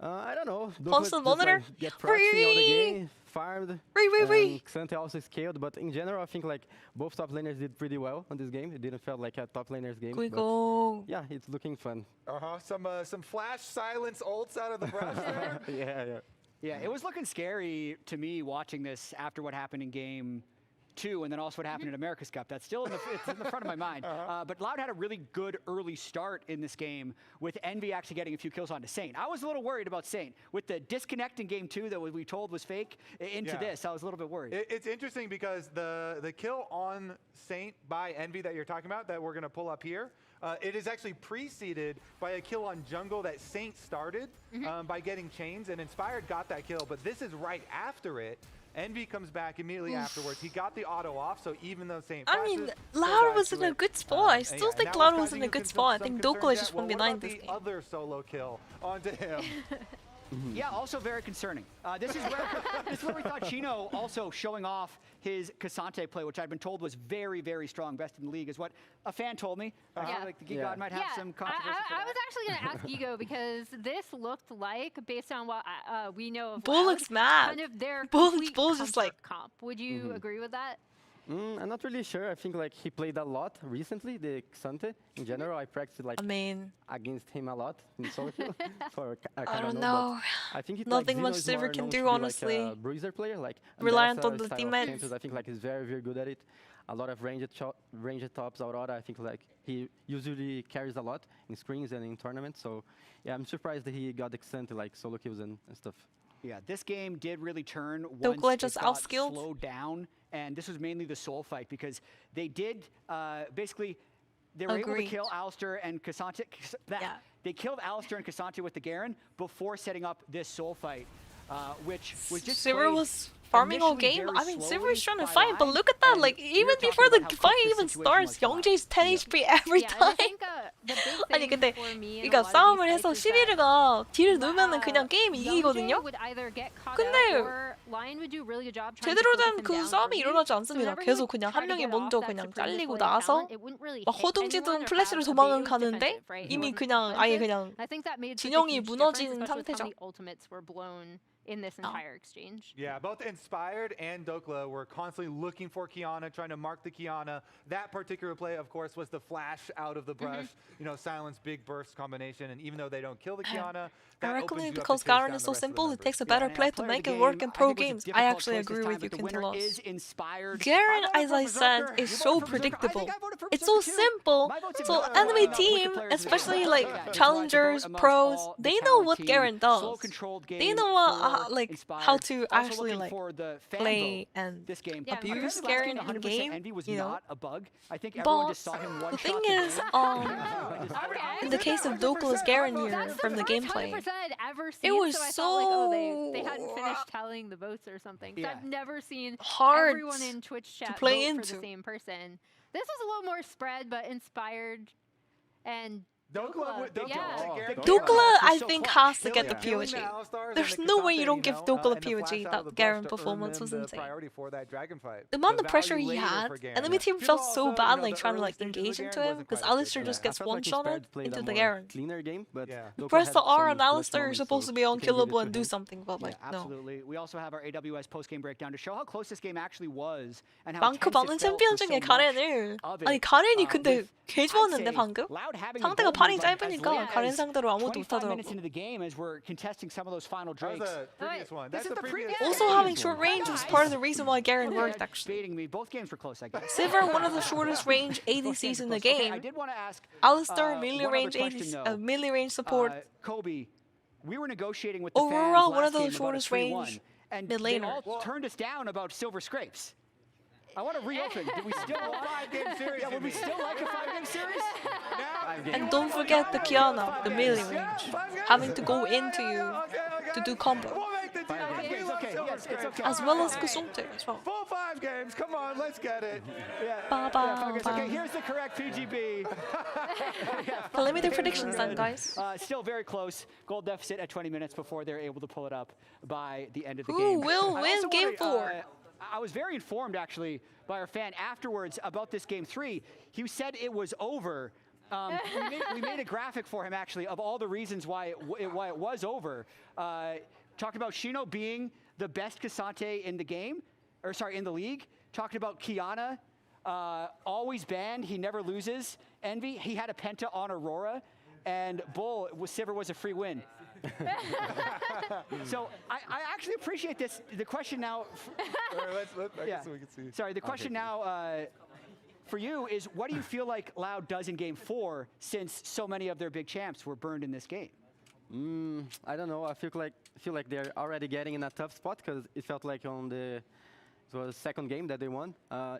I don't know. Constant monitor? Get proxy all the game, farmed. Xante also scaled, but in general, I think like both top laners did pretty well on this game. It didn't feel like a top laner's game. We but go. Yeah, it's looking fun. Some flash silence ults out of the brush there. Yeah. Yeah, it was looking scary to me watching this after what happened in game 2 and then also what happened in America's Cup. That's still it's in the front of my mind. But Loud had a really good early start in this game with Envy actually getting a few kills onto Saint. I was a little worried about Saint. With the disconnect in game 2 that we told was fake into this, I was a little bit worried. It's interesting because the kill on Saint by Envy that you're talking about that we're going to pull up here, it is actually preceded by a kill on jungle that Saint started by getting chains, and Inspired got that kill, but this is right after it. Envy comes back immediately afterwards. He got the auto off, so even though Saint I mean, Loud was in a good spot. I still think Loud was in a good spot. I think Dokla is just 1v9 this game. The other solo kill onto him. Yeah, also very concerning. This is where we thought Chino also showing off his Cassante play, which I've been told was very, very strong, best in the league, is what a fan told me. I feel like the Geek God might have some controversy. I was actually going to ask Gigo because this looked like, based on what we know of Bull Loud, looks mad. kind of their Bull's just like comp. Would you agree with that? I'm not really sure. I think like he played a lot recently, the Xante. In general, I practiced like against him a lot in solo queue. I don't know. I think it's nothing like much Zeno is Silver more can known do, to be, honestly. like a bruiser player, like Reliant Andessa on the style of teammates. champions, I think like he's very, very good at it. A lot of ranged tops, Aurora. I think like he usually carries a lot in screens and in tournaments. So yeah, I'm surprised that he got Xante like solo kills and stuff. Yeah, this game did really turn Dokla once just it got outskilled. slowed down, and this was mainly the soul fight because they did basically they were able to Agreed. kill Alistair and Cassante. They killed Alistair and Cassante with the Garen before setting up this soul fight, which was just Sivir was farming all initially game. very I mean, Sivir slowly is trying to by fight, but line, look at that. and Like, we even were talking before the about how fight close even this situation starts, was to Lion. 영재's 10 HP every Yeah, and I time. think the big 아니, thing 근데 for me in a 그러니까 lot of 싸움을 these 해서 fights is that 11가 딜을 넣으면은 그냥 게임이 이기거든요? would either get caught 근데 out or Lion would do a really good job trying to 제대로 focus 된 him 그 down 싸움이 early. 일어나지 So 않습니다. whenever he 계속 would 그냥 try 한 to 명이 get 먼저 off that 그냥 supreme 잘리고 display of 나서 talent, it wouldn't really 막 hit anyone 허둥지둥 or 플래시를 cause a 도망은 big 가는데 defensive, right? He 이미 wasn't 그냥 아예 defensive. 그냥 I think that made such a 진영이 huge difference, 무너진 especially with how 상태죠. many ultimates were blown in this entire exchange. Yeah, both Inspired and Dokla were constantly looking for Kiana, trying to mark the Kiana. That particular play, of course, was the flash out of the brush, you know, silence, big burst combination. And even though they don't kill the Kiana, that Directly opens you up because to chase Garen down is the so rest of the simple, it members. takes a better play to make it work in pro games. I actually agree with you, Quintelos. Garen, as I said, is so predictable. It's so simple. So enemy team, especially like challengers, pros, they know what Garen does. They know what, like how to actually like play and abuse Garen in game. You know. I think But just saw him the thing is, in the case of Dokla's Garen here from the gameplay, it was I so thought, like, they hadn't finished tallying the votes or something. So I've never seen hard everyone in Twitch chat play vote for the into. same person. This was a little more spread, but Inspired and Dokla. Dokla, I think, has to get the POG. There's no way you don't give Dokla POG. That Garen performance was insane. The amount of pressure he had, enemy team felt so bad like trying to like engage into him because Alistair just gets one-shotted into the Garen. Cleaner game, but You press the R on Alistair, you're supposed to be unkillable and do something, but like, no. Absolutely. We also have our AWS post-game breakdown to show how close this game actually was and how 많고 tense 많은 it felt 챔피언 for 중에 so much 가렌을 of it. 아니 가렌이 근데 With, 개 I'd 좋았는데 say, 방금? Loud having a 상대가 bold 팔이 lead, but as 짧으니까 late 가렌 as 상대로 아무것도 25 못하더라고. minutes into the game as we're contesting some of those final drakes. That was the previous one. That's the previous Also having short range was part of the reason why Garen worked actually. Beating me. Both games were close, I guess. Sivir, one of the shortest range ADCs in the game. I did want to ask Alistair, melee one range other question, ADC, though. melee range support. Kobe, we were negotiating with the Overall, fans one of last the game about a shortest 3-1, range and mid they laner. all turned us down about Silver Scrapes. I want to reopen. Do we still want a 5-game series? Yeah, would we still like a 5-game series? And don't forget the Kiana, the melee range, having to go into you to do combo. As well as Kasumte as well. Full 5 games. Come on, let's get it. Ba, ba, ba. Okay, here's the correct PGB. So let me do predictions then, guys. Still very close. Goal deficit at 20 minutes before they're able to pull it up by the end of the Who game. will I win also game wanna, 4? I was very informed, actually, by our fan afterwards about this game 3. He said it was over. We made a graphic for him, actually, of all the reasons why it was over. Talked about Shino being the best Cassante in the game, or sorry, in the league. Talking about Kiana, always banned, he never loses. Envy, he had a penta on Aurora. And Bull, Sivir was a free win. So I actually appreciate this. The question now, So we can see. Sorry, the question now for you is, what do you feel like Loud does in Game 4 since so many of their big champs were burned in this game? I don't know. I feel like they're already getting in a tough spot because it felt like on the second game that they won,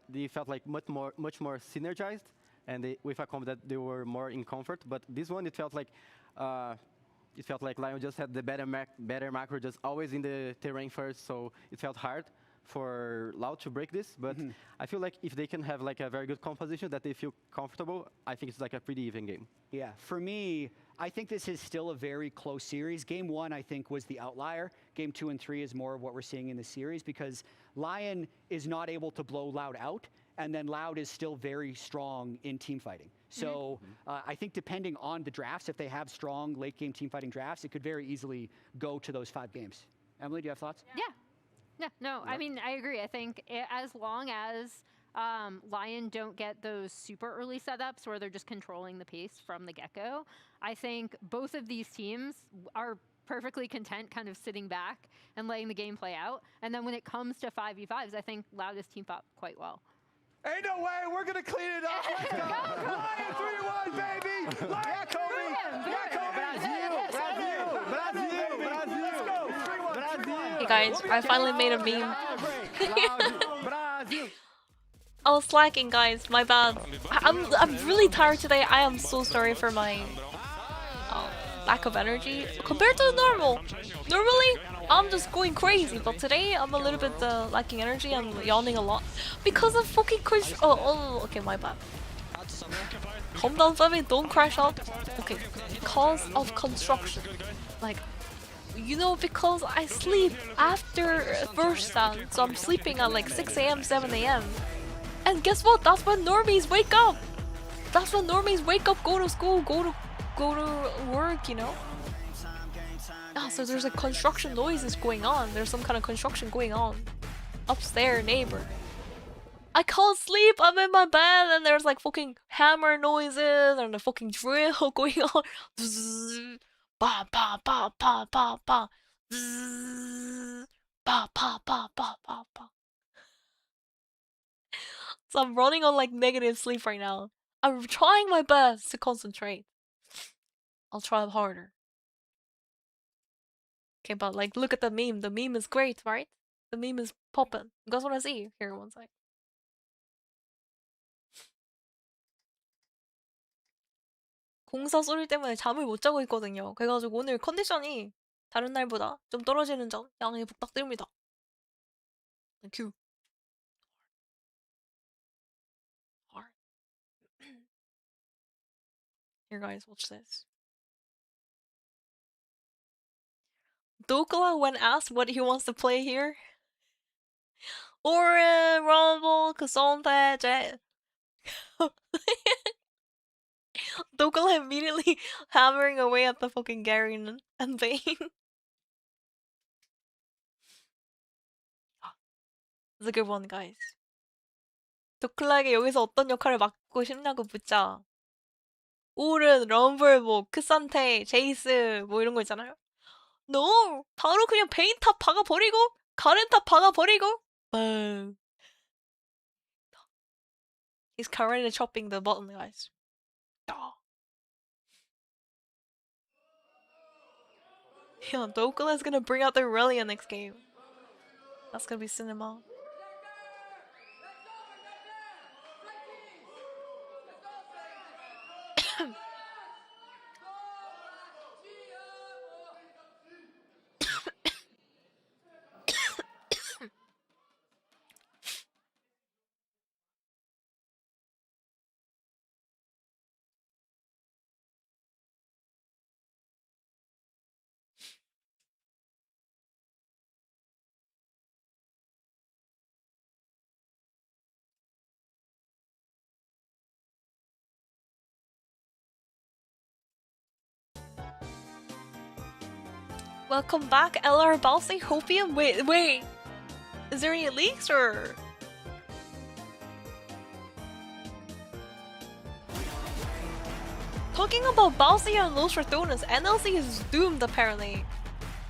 they felt like much more synergized, and with a combo that they were more in comfort. But this one, it felt like LYON just had the better macro, just always in the terrain first. So it felt hard for Loud to break this. But I feel like if they can have like a very good composition that they feel comfortable, I think it's like a pretty even game. Yeah, for me, I think this is still a very close series. Game 1, I think, was the outlier. Game 2 and 3 is more of what we're seeing in the series because LYON is not able to blow Loud out, and then Loud is still very strong in team fighting. So I think depending on the drafts, if they have strong late-game team fighting drafts, it could very easily go to those 5 games. Emily, do you have thoughts? Yeah, no, I mean, I agree. I think as long as LYON don't get those super early setups where they're just controlling the pace from the get-go, I think both of these teams are perfectly content kind of sitting back and letting the game play out. And then when it comes to 5v5s, I think Loud has teamed up quite well. Ain't no way, we're gonna clean it up. Let's go. LYON 3-1, baby. LYON, Kobe. Yeah, Kobe. Brasil, Brasil, Brasil, Brasil, Brasil. Hey guys, I finally made a meme. I was slacking, guys. My bad. I'm really tired today. I am so sorry for my lack of energy compared to normal. Normally, I'm just going crazy, but today I'm a little bit lacking energy. I'm yawning a lot because of fucking crash. Oh, okay, my bad. Calm down, Femi. Don't crash out. Okay, because of construction, like. You know, because I sleep after first stand, so I'm sleeping at like 6 a.m., 7 a.m. And guess what? That's when normies wake up. That's when normies wake up, go to school, go to work, you know? Ah, so there's a construction noises going on. There's some kind of construction going on. Upstairs, neighbor. I can't sleep, I'm in my bed, and there's like fucking hammer noises and a fucking drill going on. Ba ba ba ba ba ba. Ba ba ba ba ba ba. So I'm running on like negative sleep right now. I'm trying my best to concentrate. I'll try harder. Okay, but like look at the meme. The meme is great, right? The meme is poppin'. You guys wanna see? Here, one sec. 공사 소리 때문에 잠을 못 자고 있거든요. 그래가지고 오늘 컨디션이 다른 날보다 좀 떨어지는 점 양해 부탁드립니다. 큐. Here guys, watch this. Dokula, when asked what he wants to play here, Orin, Rumble, Cassandra, Jet. Dokula immediately hammering away at the fucking Gary and Vayne. It's a good one, guys. 도클라에게 여기서 어떤 역할을 맡고 싶냐고 묻자. 오른, 럼블, 뭐 크산테, 제이스 뭐 이런 거 있잖아요. No! 바로 그냥 베인 탑 박아버리고 가렌 탑 박아버리고 bang. He's currently chopping the button, guys. Yeah, Dokula's gonna bring out the Aurelia next game. That's gonna be cinema. Welcome back, LR Balsy Hopium. Wait. Is there any leaks or? Talking about Balsy and Los Fortunas, NLC is doomed apparently.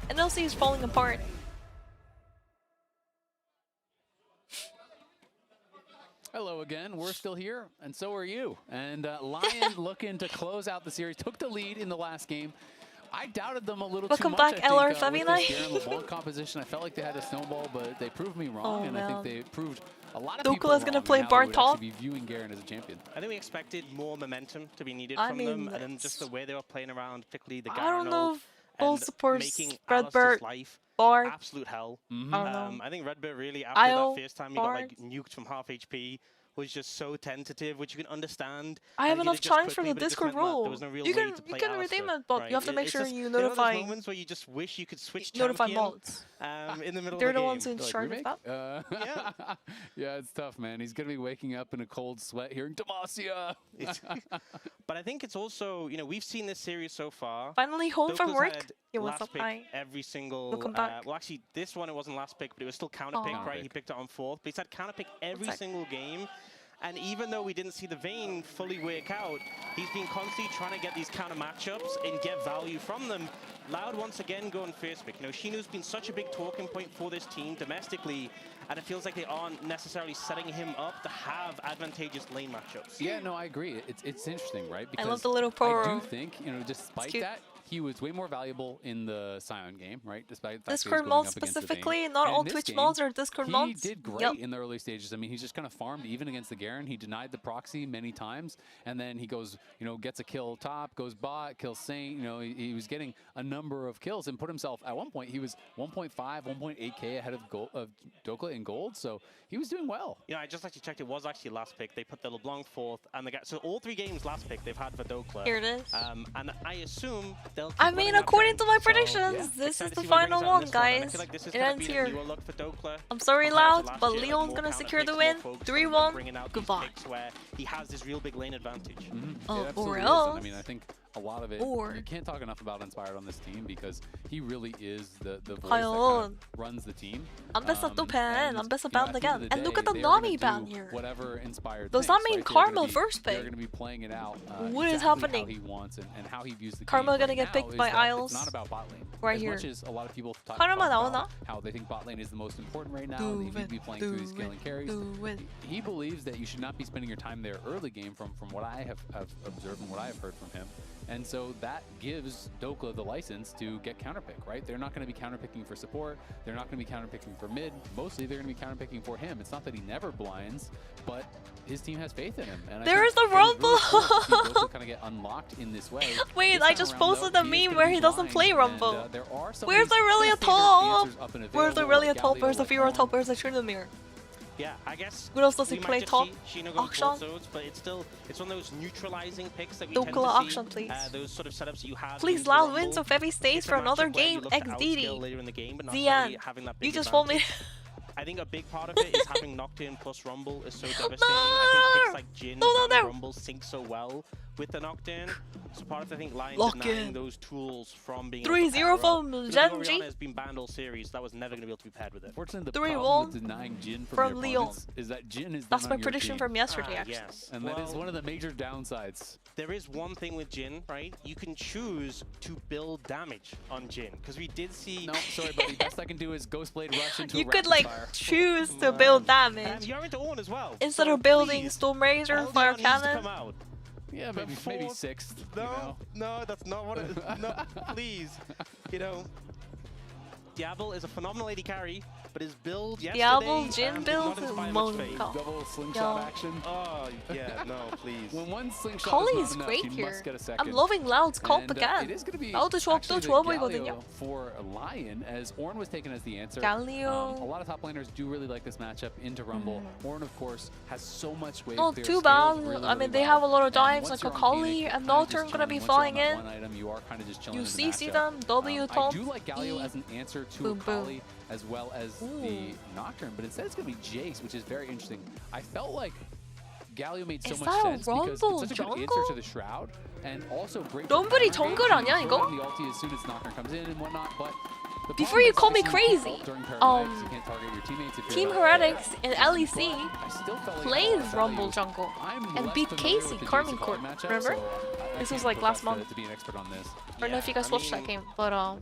NLC is falling apart. Hello again, we're still here, and so are you. And LYON looking to close out the series, took the lead in the last game. I doubted them a little too much. Welcome back, LR with this feviknight. Garen LeBlanc composition. I felt like they had a snowball, but they proved me wrong, and I think they proved a lot of people Dokula's gonna play Bart top. Be viewing Garen as a champion. I think we expected more momentum to be needed from them, and then just the way they were playing around, particularly the Garen. I don't know if both supports making Redbird, life Bart. absolute hell. I don't know. I think Redbird really, after that first time he got like nuked from half HP, was just so tentative, which you can understand. I have enough challenge from the Discord role. You can redeem it, but you have to make sure you notify. There are moments where you just wish you could switch notify champion, mods. In the middle They're of the game. ones in charge of that. Yeah, it's tough, man. He's gonna be waking up in a cold sweat hearing Demacia. But I think it's also, you know, we've seen this series so far. Finally home from Doku's work. had Yeah, what's up? pick Hi. every single. Welcome back. Well, actually, this one it wasn't last pick, but it was still counter pick, right? He picked it on fourth, but he's had counter pick every single game. And even though we didn't see the Vayne fully work out, he's been constantly trying to get these counter matchups and get value from them. Loud once again going first pick. You know, Shinu's been such a big talking point for this team domestically, and it feels like they aren't necessarily setting him up to have advantageous lane matchups. Yeah, no, I agree. It's interesting, right? Because I love the little pro. I do think, you know, despite that, he was way more valuable in the Sion game, right? Despite the fact that he was Discord going mods up against the Vayne. specifically, not And all in this Twitch game, mods or Discord mods. He did great in the early stages. I mean, he's just kind of farmed even against the Garen. He denied the proxy many times, and then he goes, gets a kill top, goes bot, kills Saint. He was getting a number of kills and put himself, at one point, he was 1.5, 1.8K ahead of Dokla in gold, so he was doing well. I just actually checked. It was actually last pick. They put the LeBlanc 4th, and so all 3 games last pick they've had for Dokla. Here it is. And I assume they'll keep I mean, according to my predictions, this is the final one, guys. It ends here. I'm sorry, Loud, but Leon's gonna secure the win. 3-1. Goodbye. Where he has this real big lane advantage. Or else. I mean, I think a lot of it, you can't talk enough about Inspired on this team because he really is the voice that kind of runs the team. I'm best at the pen. I'm best at banned again. And look at the Nami ban here. Whatever Inspired does that mean Karma first pick? They're going to be playing it out. What is exactly happening? How he wants and how he views the Karma game gonna right get picked now by is that Isles. It's not about bot lane. Right as here. much as a lot of people talk Karma about how they think bot lane is the most important right now, they need to be playing through these scaling carries. He believes that you should not be spending your time there early game from what I have observed and what I have heard from him. And so that gives Dokla the license to get counterpick, right? They're not going to be counterpicking for support. They're not going to be counterpicking for mid. Mostly, they're going to be counterpicking for him. It's not that he never blinds, but his team has faith in him. And there is the Rumble! Really cool kind of get unlocked in this way. Wait, I just posted a meme where he doesn't play Rumble. Where's the really a top? Where's the really a top? Where's the Fira top? Where's the Trinamir? Yeah, I guess. What else does he play top? Auction? But it's one of those neutralizing picks that we Dokla tend to see. Auction, please. Those sort of setups that you have. Please, Loud wins so Fevi stays for another game. XDD. The end. You just told me. I think a big part of it is having Nocturne plus Rumble is so devastating. I think picks like Jin and Rumble sync so well with the Nocturne. So part of I think LYON denying those tools from being 3-0 from GENG. has been banned all series. That was never going to be able to be paired with it. Fortunately, the problem with denying Jin from LYON is that Jin is That's my prediction from yesterday, actually. Yes. And that is one of the major downsides. There is one thing with Jin, right? You can choose to build damage on Jin. Because we did see... No, sorry, buddy. Best I can do is Ghostblade rush into you a could, rapid like, fire. choose to build damage. You're into Ornn as well. Instead of building Storm Razor, Fire Cannon. Yeah, maybe sixth. No, no, that's not what it... No, please. Diablo is a phenomenal AD carry, but his build yesterday... Diablo, Jin build, Monka. Double slingshot action. Oh, yeah, no, please. When one slingshot Kali is is not great enough, you here. must get a second. I'm loving Loud's comp And, again. it is going to be Loud's 조합도 좋아 보이거든요. for LYON, as Ornn was taken as the answer. Galio. A lot of top laners do really like this matchup into Rumble. Ornn, of course, has so much wave. Not too bad. I mean, they have a lot of dives like a Kali and Nocturne gonna be flying in. You CC them, W top. I do like Galio as an answer to a Kali as well as the Nocturne, but instead it's going to be Jace, which is very interesting. I felt like Galio made so much sense because it's such a good answer to the Shroud, and also great. 럼블이 정글 아니야 이거? The ulti as soon as Nocturne comes in and whatnot, but before you call me crazy, Team Heretics and LEC plays Rumble jungle and beat Casey Carmine Court. Remember? This was like last month. I don't know if you guys watched that game, but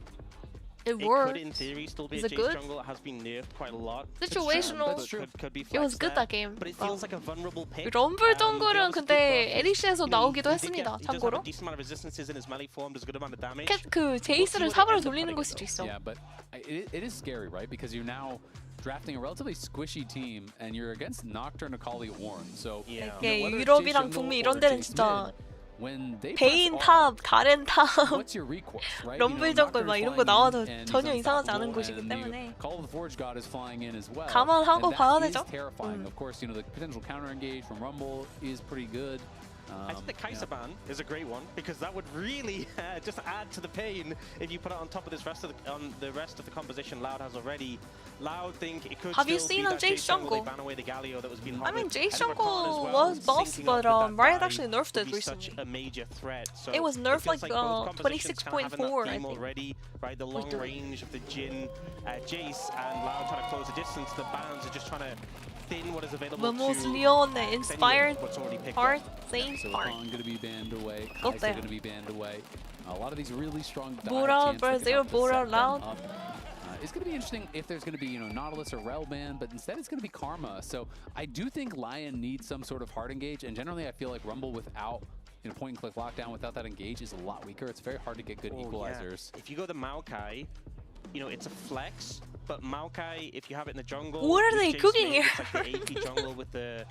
it worked. Could, in theory, still be Is a it Jace good? jungle. It has been nerfed quite a lot. Situational. That's true. Could be It was flexed good there, that game. But it feels like a vulnerable pick. 럼블 정글은 근데 에디시에서 나오기도 했습니다. 참고로. Decent amount of resistances in his melee form, does a good amount of damage. 그 제이스를 탑으로 돌리는 걸 수도 있어. Yeah, but it is scary, right? Because you're now drafting a relatively squishy team, and you're against Nocturne, Akali, Ornn. So 이게 유럽이랑 북미 이런 데는 진짜 when they 베인 탑, 가렌 탑, what's your recourse, right? 럼블 정글 막 이런 거 나와도 전혀 이상하지 않은 곳이기 and 때문에 Call of the Forge God is flying in as well. 감안하고 and 봐야 that is 되죠. terrifying. Of course, the potential counter engage from Rumble is pretty good. I think the Kai'Sa ban is a great one because that would really just add to the pain if you put it on top of this rest of the rest of the composition Loud has already. Loud think it could Have you still seen be on that Jace jungle? They ban away the Galio that was being I mean, harvested. Jace And Rakan as jungle well, was boss, syncing but up with that Riot dive actually nerfed it would be such recently. a major threat. So It was nerfed feels like both compositions kind of having that 26.4, I theme think. already, right? The long range of the Jin, Jace, and Loud trying to close the distance. The bans are just trying to thin what is available Vamos to Leon, inspired what's already picked part, up. same So part. Khan going to be banned away. Got Kai'Sa there. going to be banned away. A lot of these really strong Bora, Brazil, Bora, Loud. It's going to be interesting if there's going to be, Nautilus or Rel ban, but instead it's going to be Karma. So I do think LYON needs some sort of hard engage, and generally I feel like Rumble without point and click lockdown without that engage is a lot weaker. It's very hard to get good equalizers. Yeah. If you go the Maokai, it's a flex, but Maokai, if you have it in the jungle, What are they cooking here? It's like the AP jungle with the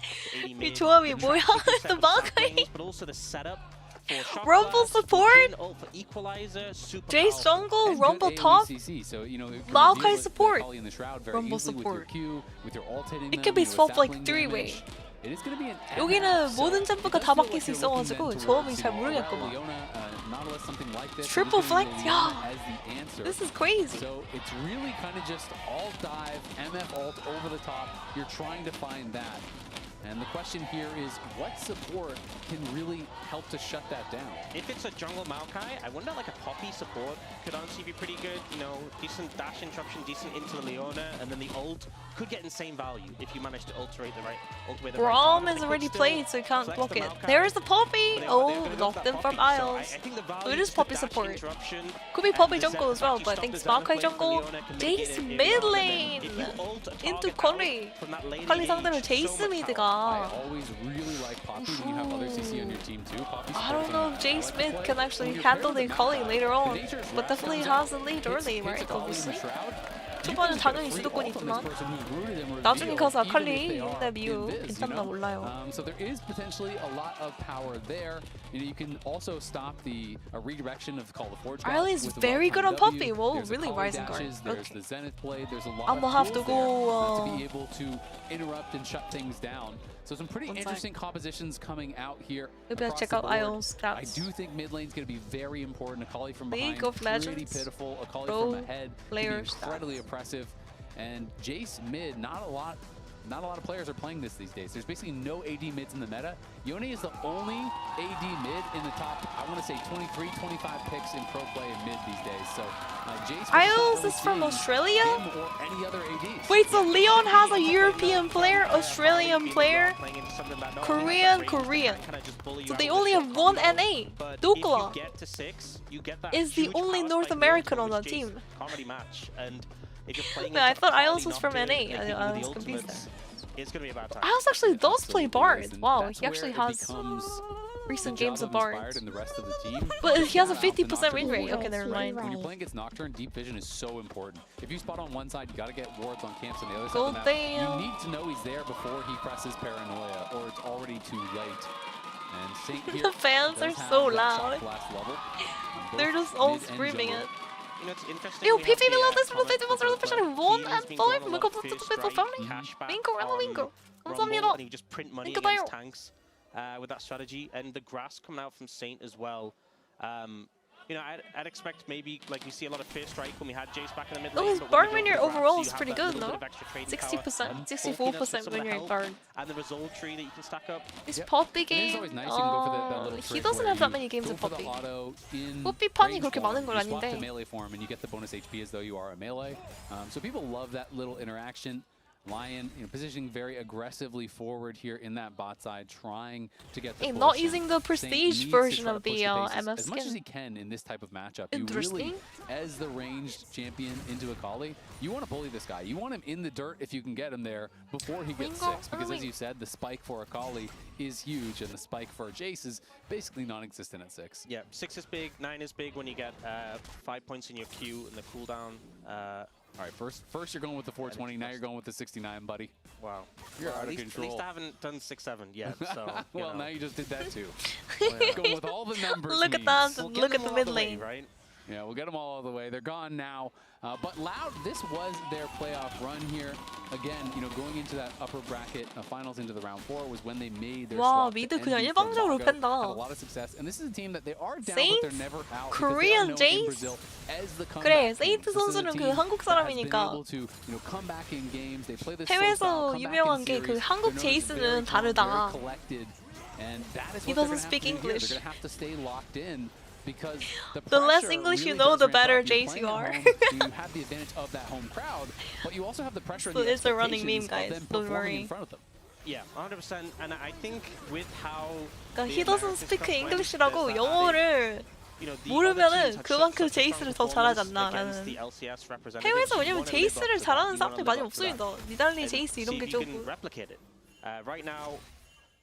AD mid. 이 조합이 뭐야? The Maokai. But also the setup. Rumble support, Jace jungle, Rumble top, Maokai support, Rumble support. It can be swapped like 3-way. 여기는 모든 챔프가 다 바뀔 수 있어가지고 조합이 잘 모르겠구만. Triple flex, yeah. This is crazy. So it's really kind of just all dive, MF ult over the top. You're trying to find that. And the question here is, what support can really help to shut that down? If it's a jungle Maokai, I wonder like a Poppy support could honestly be pretty good. Decent dash interruption, decent into the Leona, and then the ult could get insane value if you manage to ultimate the right Braum is already played, so you can't block it. There's the Poppy! Oh, locked in from Isles. So it is Poppy support. Could be Poppy jungle as well, but I think it's Maokai jungle. Jace mid lane! Into Curry. Curry 상대로 Jace mid가. I always really like Poppy when you have other CC on your team too. I don't know if Jace mid can actually handle the Cully later on, but definitely has the lead early, right? Obviously. 초반은 당연히 주도권이 있지만 나중에 가서 아칼리 근데 미유 괜찮나 몰라요. So there is potentially a lot of power there. You can also stop the redirection of Call the Forge. Riley is very good on Poppy. Whoa, really rising guard. There's the Zenith play. There's a lot I'm gonna have to go to be able to interrupt and shut things down. So some pretty interesting compositions coming out here. Maybe I'll check out Isles stats. I do think mid lane's going to be very important. Akali from behind, League of Legends, pretty pitiful. Akali from ahead, players, incredibly oppressive. And Jace mid, not a lot of players are playing this these days. There's basically no AD mids in the meta. Yone is the only AD mid in the top, I want to say 23, 25 picks in pro play and mid these days. So Jace Isles is from Australia? Or any other ADs. Wait, so Leon has a European player, Australian player, Korean. So they only have one NA. Dukla is the only North American on that team. Yeah, I thought Isles was from NA. I was confused there. It's gonna be about time. Isles actually does play Bard. Wow, he actually has recent games of Bard. But he has a 50% win rate. Okay, never mind. When you're playing against Nocturne, deep vision is so important. If you spot on one side, you gotta get wards on camps on the other side of the map. You need to know he's there before he presses Paranoia, or it's already too late. And Saint here, the fans are so loud. They're just all screaming it. It's interesting. Yo, PV below this for the 51% 1 and 5. Look up the phone. Winko. 감사합니다. And you just print money against tanks with that strategy, and the grass coming out from Saint as well. I'd expect maybe like we see a lot of Fear Strike when we had Jace back in the mid lane. Oh, his Bard win rate overall is pretty good though. 60%, 64% win rate Bard. And the result tree that you can stack up. This Poppy game, he doesn't have that many games of Poppy. Poppy 판이 그렇게 많은 건 아닌데. melee form and you get the bonus HP as though you are a melee. So people love that little interaction. LYON, positioning very aggressively forward here in that bot side, trying to get the not using the prestige version of the MF as much as he skin. can in this type of matchup. You really, as the ranged champion into Akali, you want to bully this guy. You want him in the dirt if you can get him there before he gets 6, because as you said, the spike for Akali is huge, and the spike for Jace is basically non-existent at 6. Yeah, 6 is big, 9 is big when you get 5 points in your Q and the cooldown. All right, first you're going with the 420, now you're going with the 69, buddy. Wow. You're out of control. At least I haven't done 6-7 yet, so... Well, now you just did that too. Going with all the numbers. Look at that, look at the mid lane. Right? Yeah, we'll get them all the way. They're gone now. But Loud, this was their playoff run here. Again, going into that upper bracket finals into the round 4 was when they made their swap. 미드 그냥 일방적으로 Had a 팬다. lot of success, and this is a team that they are down, Saint? but they're never out. Korean Jace? 그래, 세인트 선수는 그 한국 사람이니까. 해외에서 유명한 게 그 한국 제이스는 다르다. He doesn't speak English. They're gonna have to stay locked in. Because the less English you know, the better Jace you are. You have the advantage of that home crowd, but you also have the pressure. So it's a running meme, guys. Don't worry. Yeah, 100%. And I think with how he doesn't speak English라고 영어를 모르면은 그만큼 제이스를 더 잘하지 않나라는. 해외에서 왜냐면 제이스를 잘하는 사람들이 많이 없습니다. 니달리 제이스 이런 게 조금. Right now,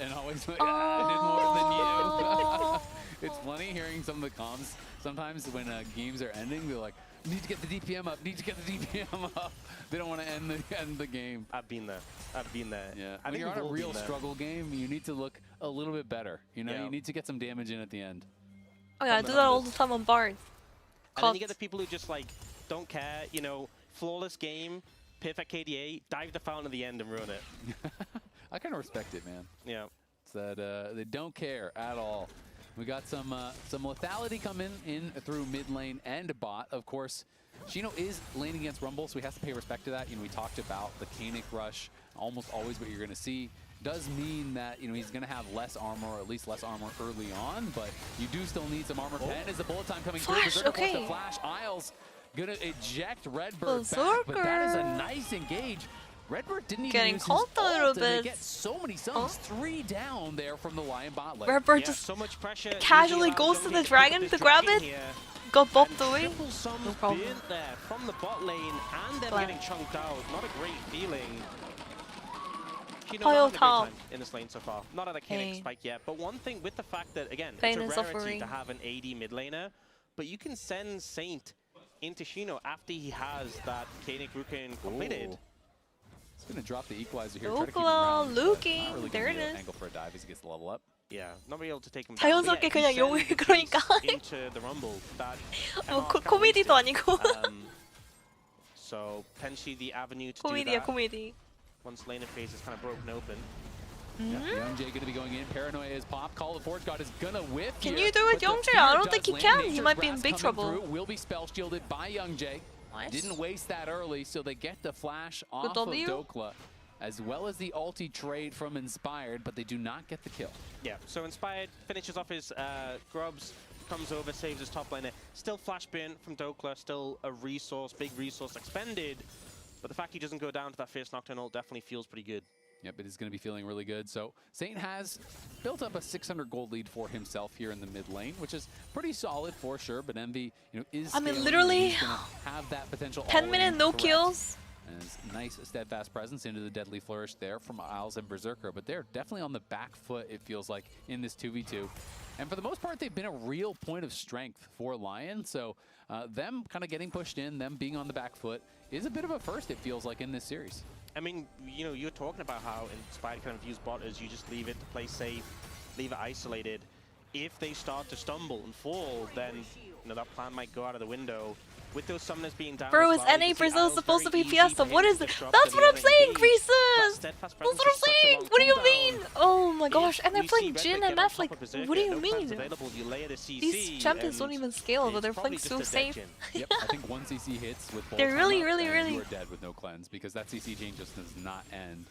and always like, I did more than you. It's funny hearing some of the comms sometimes when games are ending. They're like, need to get the DPM up, need to get the DPM up. They don't want to end the game. I've been there. Yeah. I When think you're on we've a all real been there. struggle game, you need to look a little bit better. You know, Yeah. you need to get some damage in at the end. Oh yeah, I do that all the time on Bard. And then you get the people who just like don't care, you know, flawless game, perfect KDA, dive the fountain at the end and ruin it. I kind of respect it, man. Yeah. It's that they don't care at all. We got some lethality coming in through mid lane and bot. Of course, Shino is laning against Rumble, so he has to pay respect to that. You know, we talked about the Kanik rush, almost always what you're going to see. Does mean that, you know, he's going to have less armor, or at least less armor early on, but you do still need some armor. Pen is the bullet time coming through. Flash, okay. The flash. Isles gonna eject Redbird back, but that is a nice engage. Redbird didn't even Getting use caught his a little ult, and they bit. get so many suns, 3 down there from the Lion bot lane. Redbird Yeah, just so much pressure. casually Usually goes how to Zhongli the put dragon this to grab dragon it. here, Got bopped and away. triple sums No problem. burnt there from the bot lane, and them Flat. getting chunked out. Not a great feeling. Shino Pile not having a great top. time in this lane so far. Not at a Hey. Kanik spike yet, but one thing with the fact that, again, Pain it's and a rarity suffering. to have an AD mid laner, but you can send Saint into Shino after he has that Kanik Rukin completed. Ooh. He's gonna drop the equalizer here. Dokla try to keep him around, but looking. not really There gonna it be an is. angle for a dive as he gets the level up. Yeah, not really able to take him down. 자연스럽게 But yeah, 그냥 he 용을 sends the 그러니까. Jace into the Rumble. That 뭐 MR 코미디도 아니고. So potentially the avenue to 코미디야 do that 코미디. once laner phase is kind of broken open. Yeah, Youngjae gonna be going in. Paranoia is pop. Call of the Forge God is gonna whiff. Can here, you do it, but the Youngjae? fear I don't does think he land. can. He Nature's might be in Grasp big coming trouble. through, will be spell shielded by Youngjae. Nice. Didn't waste that early, so they get the flash off of W. Dokla, as well as the ulti trade from Inspired, but they do not get the kill. Yeah, so Inspired finishes off his grubs, comes over, saves his top laner. Still flash burn from Dokla, still a resource, big resource expended. But the fact he doesn't go down to that first Nocturnal definitely feels pretty good. Yep, it is going to be feeling really good. So Saint has built up a 600 gold lead for himself here in the mid lane, which is pretty solid for sure. But Envy, you know, is I mean, scaling, literally, he's gonna have that potential 10-minute no threat. kills. As nice steadfast presence into the deadly flourish there from Isles and Berserker, but they're definitely on the back foot, it feels like, in this 2v2. And for the most part, they've been a real point of strength for Lion. So them kind of getting pushed in, them being on the back foot, is a bit of a first, it feels like, in this series. I mean, you know, you're talking about how Inspired kind of views bot as you just leave it to play safe, leave it isolated. If they start to stumble and fall, then you know that plan might go out of the window. With those summoners being down, Bro, as is well, you NA can see Brazil Isles supposed to very be easy Fiesta? for What him is to it? disrupt That's and what I'm even saying, engage. Greases! Steadfast That's presence what I'm is such a saying! long What do you cooldown. mean? Oh my gosh, If and they're we playing see Jin Redbird and get on Map, top like, of Berserker, what do you no plans mean? available, you layer the CC, These champions don't and even scale, but they're probably playing just so a dead safe. Jhin. Yep, I think one CC hits with They're really, really, and really- you are dead with no cleanse, because that CC chain just does not end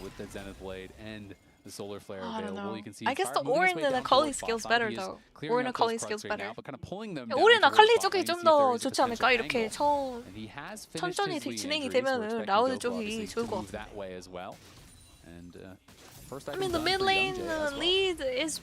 with the Zenith Blade and the Solar Flare I don't available. know. You can see I guess Inspired the moving his Orin way and down Akali towards skills bot. better He is though. clearing Orin out Akali those skills Krugs right better. now, but kind of pulling them 오른 down 아칼리 towards bot 쪽이 lane, 좀 see if 더 there is a 좋지 않을까? potential 이렇게 angle. 천 And he has finished 천천히 his lead 진행이 injuries. We're 되면은 expecting 라우드 Dokla, 쪽이 obviously, 좋을 to 것 move 같아. that way as well. And first I item mean, the done mid for lane Youngjae as well. lead is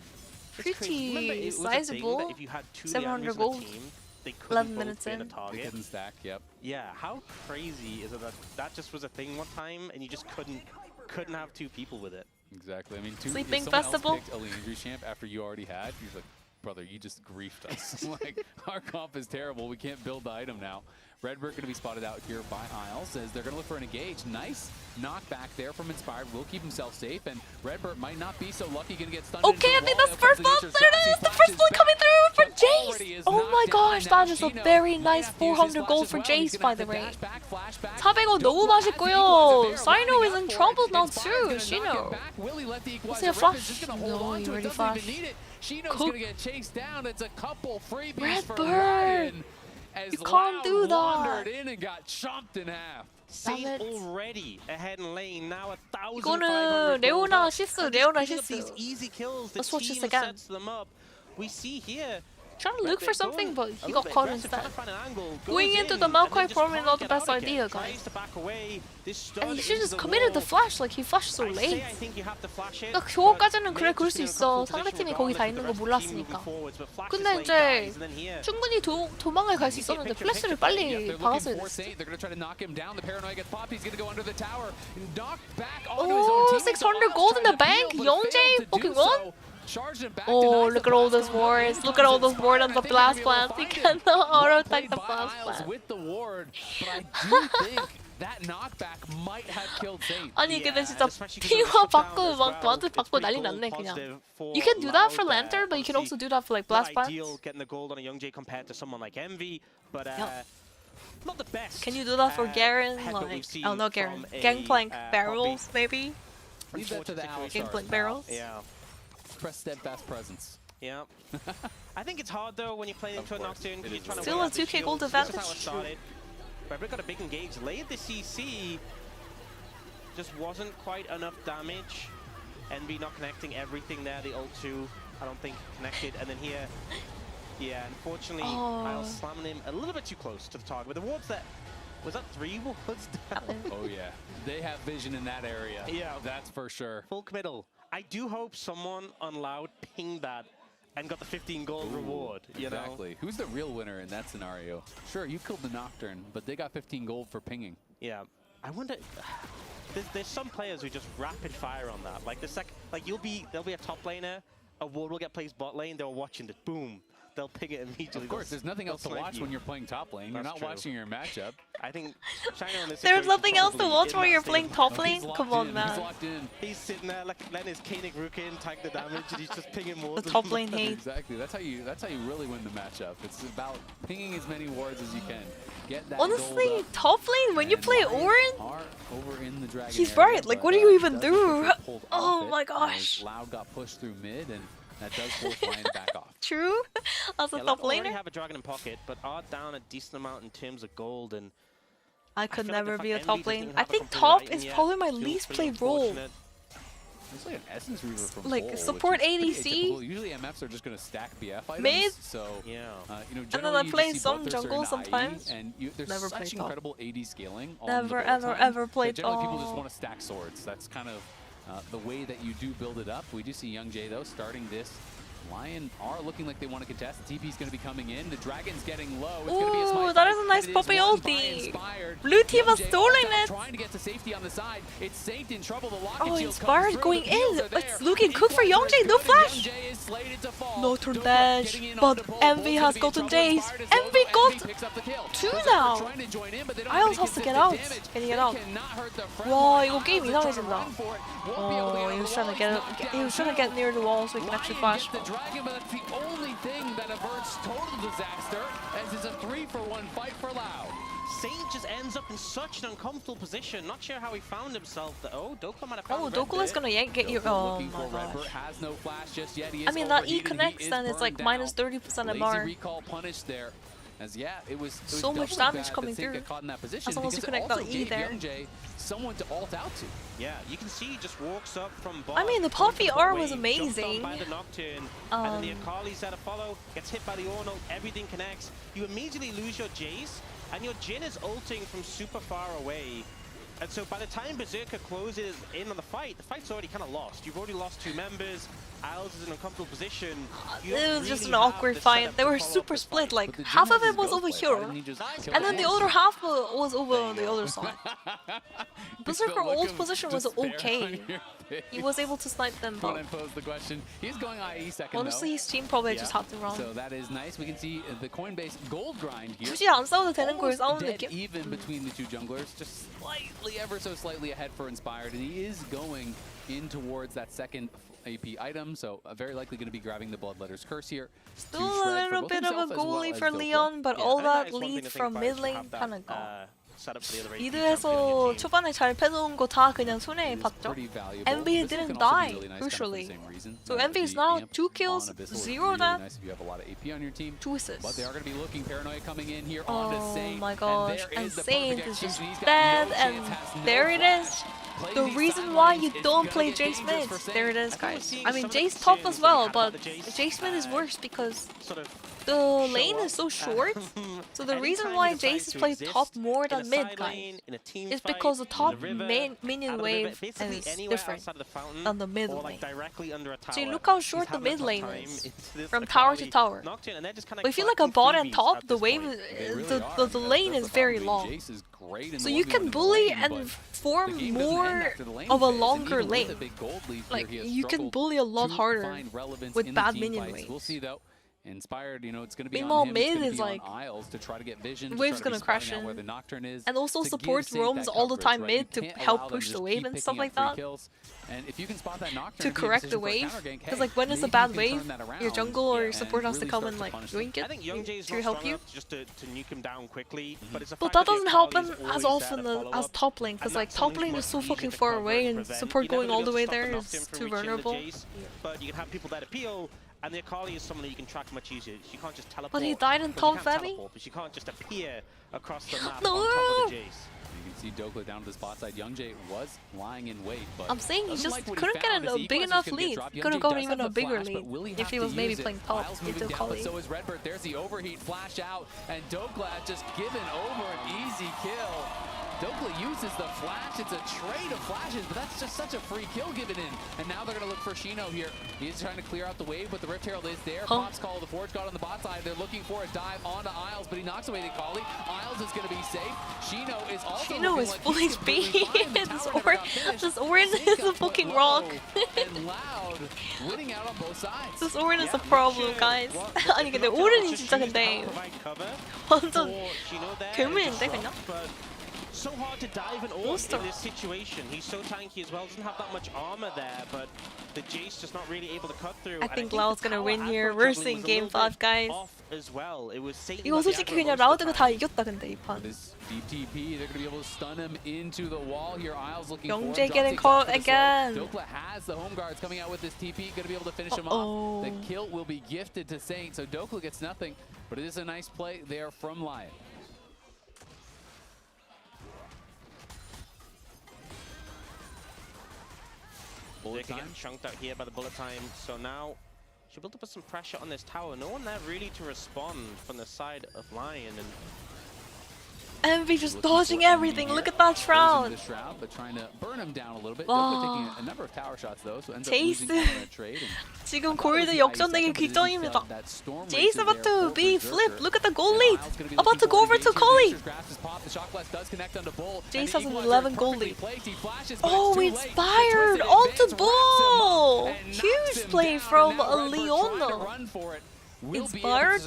It's crazy. Remember, pretty it was a thing that sizable. if you had two 700 enemies on gold. the team, they couldn't 11 both minutes burn a in. They target. couldn't stack, yep. Yeah, how crazy is it that that just was a thing one time and you just couldn't have two people with it? Exactly. I mean, Sleeping if someone Festival? else picked a Leandry champ after you already had, you're like, brother, you just griefed us. Like, our comp is terrible. We can't build the item now. Redbird going to be spotted out here by Isles as they're going to look for an engage. Nice knockback there from Inspired. Will keep himself safe, and Redbird might not be so lucky. Going to get stunned. Okay, I think that's the first one. There it is, the first one coming through for Jace. Oh my gosh, that is a very nice 400 gold for Jace, by the way. 400 너무 맛있고요. Sino is in trouble now too. Shino. See a flash? No, you already flashed. Shino's going to get chased down. It's a couple freebies for Redbird. Ryan. As You can't Lau do that. wandered in and got chomped in half. Saint already ahead in lane, now 1,500 이거는 gold 레오나 up. 실수, And just 레오나 picking up 실수. these easy kills, the Let's watch this team again. sets them up. We see here Trying to look for something, but he got caught instead. Going Going into the Maokai probably not the best idea, guys. And he should just committed the flash, like he flashed so late. 그러니까 교호까지는 그래 그럴 수 있어. 상대팀이 거기 다 있는 거 몰랐으니까. 근데 이제 충분히 도망을 갈 수 있었는데 플래시를 빨리 박았어야 됐어. They're going to try to knock him down. The Paranoia gets popped. He's going to go under the tower. Knocked back onto his own Oh, team. 600 gold in the bank. Youngjae fucking won. Oh, look at all those wards. Look at all those wards on the blast plants. He cannot auto-attack the blast plant. with the ward, but I do think that knockback might have killed Saint. 아니 근데 진짜 피와 받고 막 완전 받고 난리 났네 그냥. You can do that for Lantern, but you can also do that for like blast plants. Ideal getting the gold on a Youngjae compared to someone like Envy, but not the best. Can you do that for Garen? headbutt Like, we've seen oh, not Garen. from a, Gangplank Poppy. barrels, maybe? Leave that to the Alistar. Gangplank barrels? Yeah. Press steadfast presence. Yeah. I think it's hard though when you're playing into a Nocturne. You're trying to Still weigh a out the 2k gold shields. This is advantage. how it started. Rebel got a big engage, laid the CC. Just wasn't quite enough damage. NB not connecting everything there. The ult 2, I don't think connected. And then here, yeah, unfortunately, I'll slamming him a little bit too close to the target. But the wards that, was that 3 wards down? Oh yeah, they have vision in that area. Yeah. That's for sure. Full committal. I do hope someone on Loud pinged that and got the 15 gold reward, you know? Exactly. Who's the real winner in that scenario? Sure, you killed the Nocturne, but they got 15 gold for pinging. Yeah. I wonder, there's some players who just rapid fire on that. Like there'll be a top laner, a ward will get placed bot lane, they're watching it, boom. They'll pick it immediately. Of course, there's nothing else to watch when you're playing top lane. You're not watching your matchup. I think China on this There's situation nothing else to probably watch in when that you're state playing of top mind. lane? Come on, man. He's locked in. He's sitting there, like, letting his Koenig rook in, tank the damage, and he's just pinging more. The top lane hate. Exactly. That's how you really win the matchup. It's about pinging as many wards as you can. Get that Honestly, gold up. top lane, when you play Orin, Are over in the dragon he's area, right. Like, but, what do you even does do? get pulled Oh off it my as gosh. Loud got pushed through mid, and that does force Lion back off. True. As a Yeah, top Loud already laner, have a dragon in pocket, but are down a decent amount in terms of gold, and I could feel like the never fact be a Envy top doesn't lane. even I have a think complete top item is yet probably my feels least pretty played role. unfortunate. It's like an Essence Reaver from Like, Bull, which support is pretty ADC. atypical. Usually MFs are just going to stack BF items. Mid. So, yeah. You know, And then generally I you play just see some Bloodthirster jungle and IE, sometimes. And there's Never such played top. incredible AD scaling on Never, the build ever, time ever that played generally people just top. want to stack swords. That's kind of the way that you do build it up. We do see Young Jay, though, starting this. Lion are looking like they want to contest. The TP's going to be coming in. The Dragon's getting low. It's going to be a Ooh, smite that fight, is a nice and it Poppy won by ulti. Inspired. Blue team Young has Jay stolen also it. trying to get to safety on the side. It's Saint in trouble. The lock Oh, and shield Inspired comes through. going The peels in. are there. It's looking good for Youngjae. No flash. Young Jay is slated to fall. No turn Dobra dash. getting in But onto Bull. Envy Bull's has gonna be in gotten trouble. days. Inspired is low, Envy though. got picks up the kill. 2 Berserker now. trying to join in, but they don't Ions have has to any get consistent out. damage. Can he get They out? cannot hurt the front 와, line. 이거 게임 Ions are trying to 이상해진다. run for it. Won't be able to get Oh, out he of was the trying wall. to get He's knocked he was trying to down. get near the wall so he can Lion actually flash. gets the dragon, but that's the only thing that averts total disaster, as it's a 3-for-1 fight for Loud. Saint just ends up in such an uncomfortable position. Not sure how he found himself. Oh, Doku might have found Oh, Red Doku is Bird. gonna get you. Oh Looking my for Redbird, gosh. has no flash just yet. He I is mean, that E overheated. He connects, is then it's like burned minus down. 30% Lazy MR. recall punished there. As yeah, it was So much doubly damage bad coming that Saint through. got caught in that position As long as you because it connect also that E gave there. Youngjae someone to ult out to. Yeah, you can see he just walks up from bot. I mean, the goes Poppy to R bot was wave, amazing. jumped on by the Nocturne, and then the Akali's there to follow, gets hit by the Ornal, everything connects. You immediately lose your Jace, and your Jhin is ulting from super far away. And so by the time Berserker closes in on the fight's already kind of lost. You've already lost 2 members. Isles is in an uncomfortable position. You It don't was just really an have awkward the fight. setup They to were follow up super this split. fight. Like, the half Jhin of has it was his over ghost play. Why here. didn't he just kill And then the Jhin? other half was over the other side. The Berserker look ult of position was despair okay. on your He face was able to snipe them when both. I posed the question. He's going IE second Honestly, though. his team probably just had to run. So that is nice. We can see the Coinbase gold grind here. 굳이 안 싸워도 되는 걸 Almost 싸우는 dead 느낌? even between the 2 junglers, just slightly, ever so slightly ahead for Inspired, and he is going in towards that second AP item, so very likely going to be grabbing the Bloodletter's Curse here. Still a little bit of a goalie for Leon, but all that lead from mid lane kind of gone. 미드에서 초반에 잘 패놓은 거 다 그냥 손에 봤죠? Envy didn't die, crucially. So Envy is now 2 kills, 0 death, 2 assists. But they are going to be looking paranoia coming in here onto Oh Saint. my gosh, and the Saint perfect is just execution. He's got dead, no and chance, has no there it flash. is. Plays The these reason why you sidelines, don't it's play gonna get Jace dangerous mid. for Saint. There it is, I think we're guys. seeing I mean, some of the Jace top concerns as that we well, had but about the Jace, Jace mid is worse because sort of the lane is so short. So the reason why Jace is played top more than mid, guys, is because the top main minion wave is different than the mid lane. So you look how short the mid lane is from tower to tower. But if you like a bot and top, the wave, the lane is very long. So you can bully and form more of a longer lane. Like, you can bully a lot harder with bad minion waves. We'll see though. Inspired, you know, it's going to be Meanwhile, on him. It's mid gonna is be on like Isles to try to get vision. wave's to try to gonna be crash spotting out in. where the Nocturne is. And also to supports give Saint roams that all the coverage, time right? mid You to can't help allow them push to the just wave keep and picking stuff up like free that. kills. And if you can spot that Nocturne To and be in correct the position for a wave, counter gank, because hey, like when it's a maybe bad you can wave, turn that your around, jungle or your and support has to really come start and to like punish them. yoink it I think Youngjae's to not help strong you. enough just to nuke him down quickly, but it's a But fact that that doesn't help Akali's him as always often there to as follow up, top lane, and because like that's top something lane is so much fucking easier to far cover away and and prevent. support You're going never all the gonna way be able to there stop the is Nocturne from too reaching the vulnerable. Jace, but you can have people that appeal, and the Akali is someone that you can track much easier. She can't just teleport. But he died in Well, top, she can Femi. teleport, but she can't just appear across the map No! on top of the Jace. You can see Dokla down to the spot side. Youngjae was lying in wait, but I'm saying he doesn't just like what couldn't get found. a His big equalizer's enough gonna get lead. dropped. He could have Youngjae gotten does even have a the bigger flash, lead but will he if have he to was maybe use it? playing top Isles moving into down, Kali. but so is Redbird. There's the overheat flash out, and Dokla just given over an easy kill. Dokla uses the flash. It's a trade of flashes, but that's just such a free kill given in. And now they're going to look for Shino here. He's trying to clear out the wave, but the Rift Herald is there. Pop's call the Forge God on the bot side. They're looking for a dive onto Isles, but he knocks away the Kali. Isles is going to be safe. Shino is also Shino is like full he's HP. completely fine. The This tower never got finished. Orin Saint is got a put fucking low rock. and Loud winning out on both sides. This Orin is a problem, guys. 아니 근데 오른이 진짜 근데 완전 괴물인데 그냥? So hard to dive an orb in this situation. He's so tanky as well. Doesn't have that much armor there, but the Jace just not really able to cut through. I think Lao's gonna win here. We're seeing game 5, guys. As well. It was Satan 이거 솔직히 그냥 라우드가 다 이겼다 근데 이 판. This deep TP, they're going to be able to stun him into the wall here. Isles looking for him. Youngjae getting caught again. Dokla has the home guards coming out with this TP, going to be able to finish him off. The kill will be gifted to Saint, so Dokla gets nothing, but it is a nice play there from Lion. Bullet time chunked out here by the bullet time, so now should build up some pressure on this tower. No one there really to respond from the side of Lion, and Envy just dodging everything. Look at that shroud. The shroud, but trying to burn him down a little bit. 와. Dokla taking a number of tower shots though, so ends up losing 제이스. on a trade. 지금 골드 역전되기 직전입니다. Jace about to be flipped. Look at the gold lead. About to go over to Kali. Jace has an 11 gold lead. Oh, inspired onto Bull. Huge play from LYON. Inspired.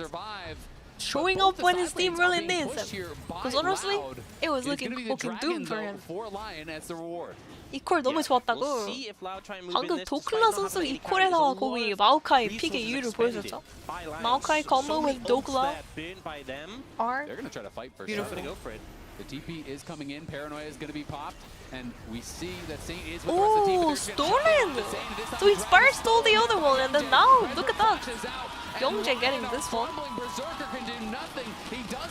Showing up when his team really needs him. Because honestly, it was looking fucking doomed for him. 이퀄 너무 좋았다고. 방금 도클라 선수 이퀄에다가 거기 마오카이 픽의 이유를 보여줬죠. 마오카이 combo with Dokla are beautiful. The TP is coming in. Paranoia is going to be popped, and we see that Saint is with the rest of the team. Oh, stolen! So Inspired stole the other one, and then now look at that. Youngjae getting this one.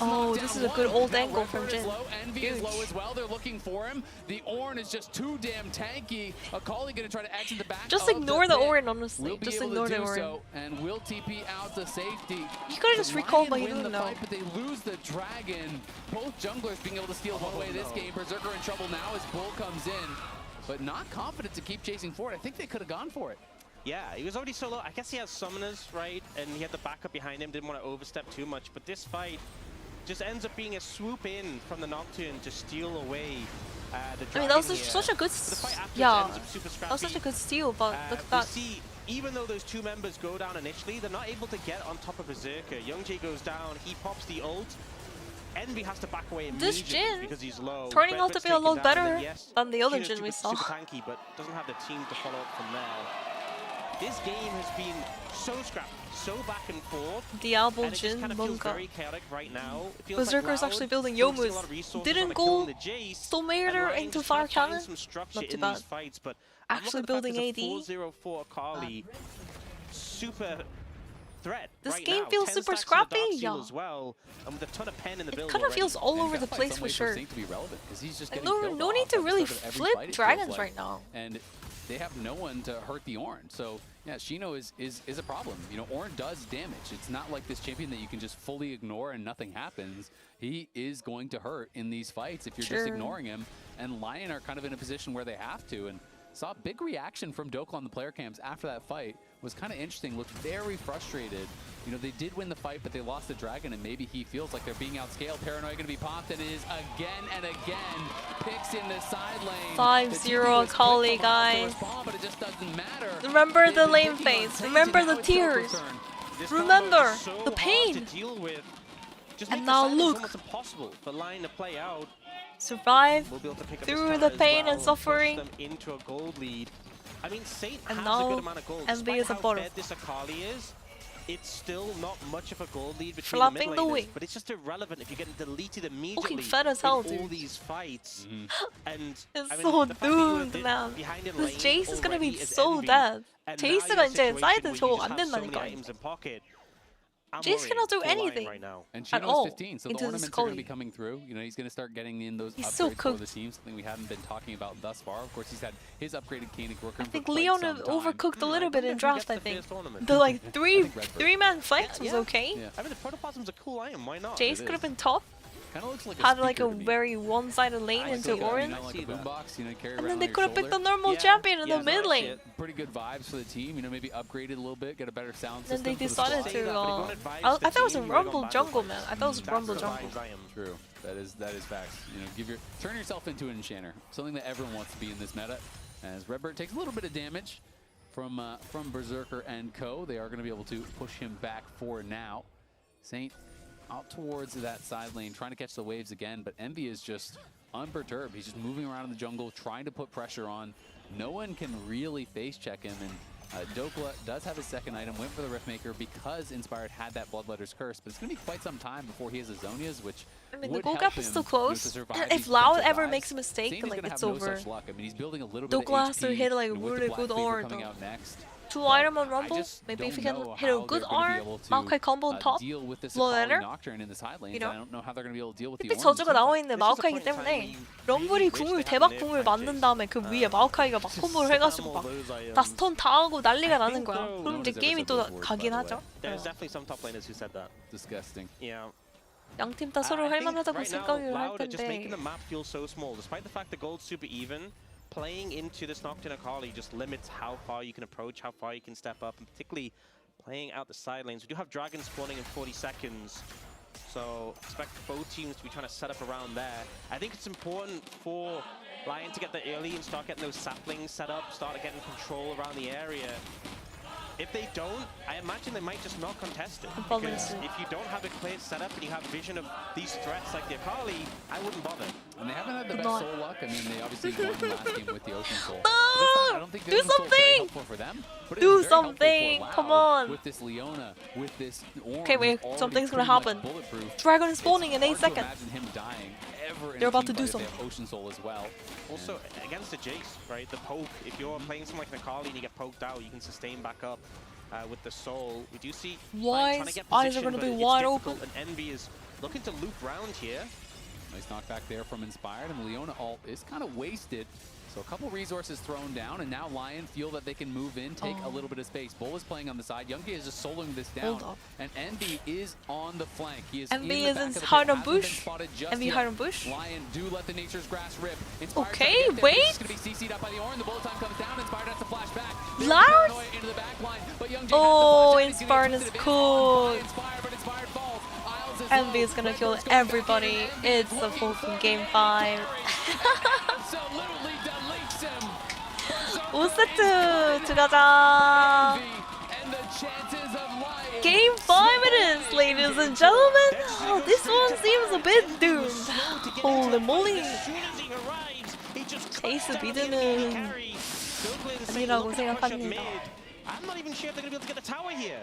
Oh, this is a good old angle from Jin. Envy is low as well. They're looking for him. The Ornn is just too damn tanky. Akali going to try to exit the back. Just ignore the Ornn, honestly. Just ignore the Ornn. So, and will TP out to safety. You could have just recalled, but you didn't know. But they lose the dragon. Both junglers being able to steal one away this game. Berserker in trouble now as Bull comes in, but not confident to keep chasing forward. I think they could have gone for it. yeah, he was already so low. I guess he has summoners, right? And he had the backup behind him, didn't want to overstep too much. But this fight just ends up being a swoop in from the Nocturne to steal away the dragon. I mean, that was here. such a good, Yeah, that was such a good steal, but look at that. See, even though those two members go down initially, they're not able to get on top of Berserker. Youngjae goes down, he pops the ult. Envy has to back away This immediately Jin because he's low. turning out to be a lot better than the other Shino's Jin we saw. super tanky, but doesn't have the team to follow up from there. This game has been so scrappy, so back and forth. Diablo and it just Jin, kind of feels 뭔가. very chaotic right now. It feels Berserker's like actually Loud building focusing a Youmu's. lot of resources Didn't on go killing the Jace, Stormmater and into Ryan's Fire trying to find Cannon. some structure Not too in bad. these fights, but Actually I'm looking building at the fact AD. there's a 4-0-4 Akali. Super threat This right game now. feels 10 super stacks on the scrappy, Dark Seal yeah. as well, and with a ton of pen in the build Kind of already. feels all And over he's the got to find place some for way sure. Saint to be relevant, 'cause he's just And getting no, killed no off need to at the really start of every flip fight, it feels dragons like. right now. And they have no one to hurt the Ornn. So yeah, Shino is a problem. You know, Ornn does damage. It's not like this champion that you can just fully ignore and nothing happens. He is going to hurt in these fights if you're just ignoring him. And Lion are kind of in a position where they have to. And saw a big reaction from Dokla on the player cams after that fight. Was kind of interesting. Looked very frustrated. You know, they did win the fight, but they lost the dragon, and maybe he feels like they're being outscaled. Paranoia going to be popped, and it is again and again. Picks in the side lane. 5-0 Akali, guys. But it just doesn't matter. Remember the lane phase. Remember the tears. This Remember combo is so the hard pain. to deal with. Just And make the now silence look. almost impossible for Lion to play out. Survive We'll be able to pick up this through tower the as pain well and suffering. push them into a gold lead. I mean, Saint And has a now good amount of gold. Envy Despite is a how bottom. fed this Akali is, it's still not much of a gold lead between Flapping the the mid laners. wing. But it's just irrelevant if you're getting deleted immediately fed as hell, in all dude. these fights. And It's I mean, so the fact that you were doomed, man. behind in This lane Jace is gonna be already is so Envy, dead. and now 제이스가 you're in a 이제 situation 사이드 where you 저거 just 안 have so many 된다니까. items in pocket. I'm Jace worried cannot do for Lion anything right now. And at Chino's all 15, so the into this ornaments are going to Scully. be coming through. You know, he's going to start getting in those He's so upgrades for the cooked. team, something we haven't been talking about thus far. Of course, he's had his upgraded Koenig working I for think quite Leon some time. overcooked a little bit in draft, I the think. first ornament. The like I three think Redbird. three-man flanks was Yeah. okay. Yeah. I mean, the protoplasm's a cool item. Why not? Jace could have been tough. Kind of looks like Had a like a speaker to me. very one-sided lane into Like a, Orin. You know, like a boombox, you know, carry And around then on they your could have picked the shoulder. normal champion in the mid nice lane. shit. Pretty good vibes for the team. You know, maybe upgraded a little bit, get a better sound Then system. they for the decided squad. Say to. that, but if you wanted vibes I to thought it was a team, you would've Rumble gone jungle, Battle man. I thought it was That's Rumble the jungle. vibes I am. True. That is facts. You know, turn yourself into an enchanter. Something that everyone wants to be in this meta. As Redbird takes a little bit of damage from Berserker and Co. They are going to be able to push him back for now. Saint out towards that side lane, trying to catch the waves again, but Envy is just unperturbed. He's just moving around in the jungle, trying to put pressure on. No one can really face check him, and Dokla does have his second item, went for the Riftmaker because Inspired had that Bloodletter's Curse, but it's going to be quite some time before he has his Zonias, which I mean, the would goal help gap him, is still you know, close. to survive If these Loud potential ever dives. makes a mistake, Saint is like gonna it's have no over. such luck. I mean, he's building a little bit Dokla of has to HP, hit like you know, with the really Black good Cleaver art coming though. out next. 2 But item on I Rumble. just Maybe if he don't can know hit a how good they're gonna be art, able to, Maokai combo on top. deal with this low Akali ladder. Nocturne in the side lanes. You know? I don't know how they're going to be able to deal with the 근데 Ornn. 저주가 나와 있는 마오카이기 때문에 럼블이 궁을 대박 궁을 맞는 다음에 그 위에 마오카이가 막 콤보를 해가지고 막 다 스턴 다 하고 난리가 나는 거야. 그럼 이제 게임이 또 가긴 하죠. There's definitely some top laners who said that. Disgusting. Yeah. 양팀 다 서로 I think 할만하다고 right now, 생각을 할 Loud are just making 텐데 the map feel so small. Despite the fact the gold's super even, playing into this Nocturne Akali just limits how far you can approach, how far you can step up, and particularly playing out the side lanes. We do have dragons spawning in 40 seconds, so expect both teams to be trying to set up around there. I think it's important for Lion to get there early and start getting those saplings set up, start getting control around the area. If they don't, I imagine they might just not contest it. Because if you don't have a clear setup and you have vision of these threats like the Akali, I wouldn't bother. And they haven't had the best soul luck. I mean, they obviously won last game with the Ocean Soul. No! I don't think the Do Ocean Soul is very something! helpful for them. But it Do is very helpful something! for Loud Come on! With this Leona, with this Ornn, Okay, wait, who's already something's gonna pretty much happen. bulletproof. Dragon is spawning in 8 It's hard to seconds. imagine him dying ever in They're a about team to do fight if they something. have Ocean Soul as well. Also, against the Jace, right, the poke, if you're playing something like an Akali and you get poked out, you can sustain back up with the soul. We do see Why trying to get eyes are position, gonna but be it's wide difficult, open? and Envy is looking to loop round here. Nice knockback there from Inspired, and Leona ult is kind of wasted. So a couple resources thrown down, and now Lion feel that they can move in, take a little bit of space. Bull is playing on the side. Youngki is just soloing this down, Hold up. and Envy is on the flank. He is Envy in is the back in of the pit, hard on hasn't been bush. spotted just Envy yet. hard on bush. Lion do let the nature's grass rip. Inspired Okay, trying to get there. wait. It's going to be CC'd up by the Ornn. The bullet time comes down. Inspired has to flash back. Loud? Paranoia into the back line, but Young Jay Oh, has to flash out. He's gonna Inspired get is twisted cool. by Inspired, but Inspired falls. Isles is Envy low. is gonna kill Redbird's going everybody. It's the fucking game 5. Absolutely deletes him. 5세트 들어가자. And the chances of Lion. Game 5 it is, ladies and gentlemen. Oh, this one seems a bit doomed. Holy moly. 제이스 미드는 아니라고 생각합니다. I'm not even sure if they're going to be able to get the tower here.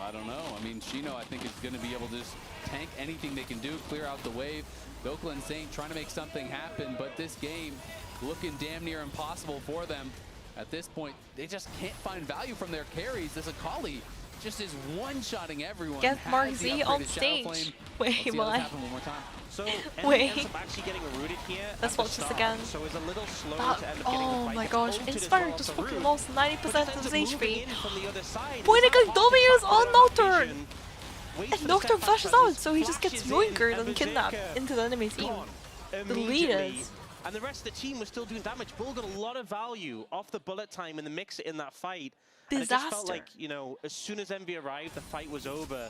I don't know. I mean, Shino, I think, is going to be able to just tank anything they can do, clear out the wave. Dokla and Saint trying to make something happen, but this game looking damn near impossible for them. At this point, they just can't find value from their carries. This Akali just is one-shotting everyone. Get Has Mark the Z on upgraded Shadow stage. Flame. Wait, Let's see how why? this happen one more time. So Wait. ends up actually getting rooted here. Let's at the watch this start, again. So it's a little slow That, to end up getting the oh fight. my Gets gosh, ulted as Inspired well just for fucking root, lost but 90% just of ends his up moving HP. in from the other side. Pointing It's at not hard to W's track on down Nocturne. vision. Waits And for the Nocturne step back flashes presence, out, so he just gets flashes in, yoinkered and and kidnapped Berserker into the enemy team. gone The immediately. leaders. And the rest of the team was still doing damage. Bull got a lot of value off the bullet time in the mix in that fight. And it just felt Disaster. like, you know, as soon as Envy arrived, the fight was over.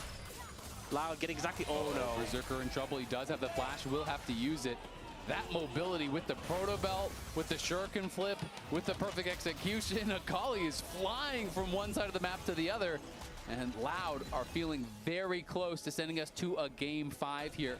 Loud get exactly, oh no. Berserker in trouble. He does have the flash, will have to use it. that mobility with the proto belt, with the shuriken flip, with the perfect execution. Akali is flying from one side of the map to the other, and Loud are feeling very close to sending us to a game 5 here.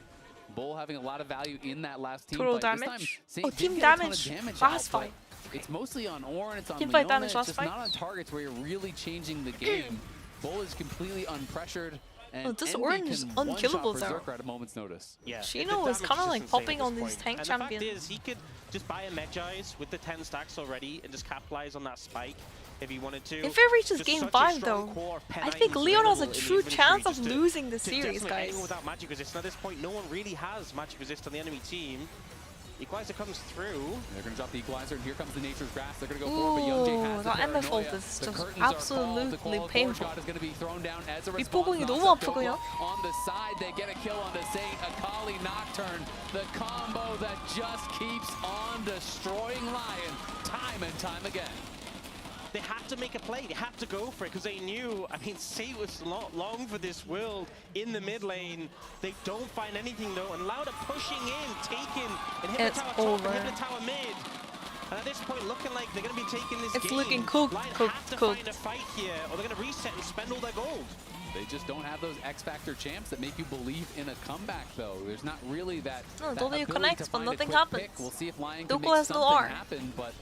Bull having a lot of value in that last team Total fight. damage? This time, Team damage. Last fight. It's mostly on Ornn, it's on Team fight Leona, damage it's last just fight? not on targets where you're really changing the game. Bull is completely unpressured. And this Envy Ornn is can one-shot unkillable though. Berserker at a moment's notice. Yeah, Shino the is kind of damage like insane popping at on this these point. tank And champions. the fact is, he could just buy a Medjai's with the 10 stacks already and just capitalize on that spike if he wanted to. If it reaches Just game such a 5 strong though, core of pen I think items Leon has a available in true inventory chance of just to- losing the to series, decimate guys. anyone without magic resist. And at this point, no one really has magic resist on the enemy team. Equalizer comes through. They're going to drop the equalizer, and here comes the Nature's Grasp. They're going to go for it, but Young Jay has the that MF paranoia. ult is The just curtains are called. The absolutely Coil painful. Shot is going to be thrown down as a response. 윗보공이 너무 Knocks up 아프고요. Dopa. On the side, they get a kill onto Saint. Akali Nocturne, the combo that just keeps on destroying Lion time and time again. They had to make a play. They had to go for it because they knew, I mean, Say was not long for this world in the mid lane. They don't find anything though, and Loud are pushing in, taking, and hit the tower top and hit the tower mid. And at this point, looking like they're going to be taking this game. It's looking cooked, Lion cooked, have to cooked. find a fight here, or they're going to reset and spend all their gold. They just don't have those X-Factor champs that make you believe in a comeback, though. There's not really that, No, that W ability connects, to but find a nothing quick happens. pick. We'll see if Lion Dopa can make has no something R. happen, but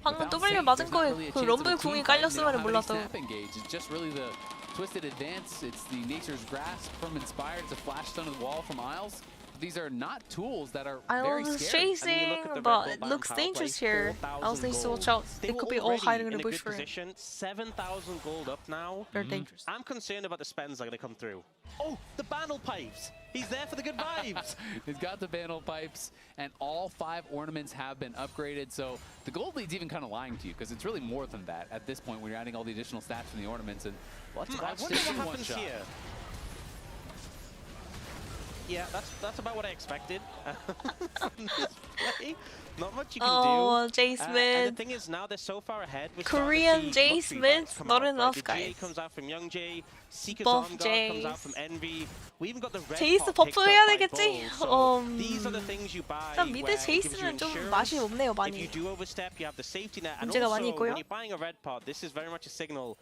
방금 without W Saint, 맞은 there's 거에 not really a 그 chance of a 럼블 team 궁이 fight. They 깔렸으면 don't have any 몰라도 snap engage. It's just really the twisted advance. It's the Nature's Grasp from Inspired. It's a flash stun of the wall from Isles. These are not tools that are very Isles is scary. chasing, but it looks dangerous here. Isles needs to watch out. It could be all hiding in the bush for him. 7,000 gold up now. Very dangerous. I'm concerned about the spends that are going to come through. Oh, the Banal Pipes. He's there for the good vibes. He's got the Banal Pipes, and all 5 ornaments have been upgraded. So the gold lead's even kind of lying to you, because it's really more than that at this point when you're adding all the additional stats from the ornaments. And let's I watch wonder this what in one happens shot. here. Yeah, that's about what I expected. Play. Not much you can Oh, do. Jay And Smith. the thing is, now they're so far ahead. We're Korean starting to see Jay luxury Smith, backs come not out, enough, right? The J guys. comes out from Young Jay. Seeker's Both On Guard comes out Jays. from Envy. We even got the red 제이스 pot picked up 버프해야 by 되겠지? Bold. So these are the things you buy. 일단 미드 where it gives you 제이스는 좀 insurance. 맛이 없네요, If 많이. you do overstep, you have the safety net. And 문제가 also, 많이 있고요. when you're buying a red pot, this is very much a signal.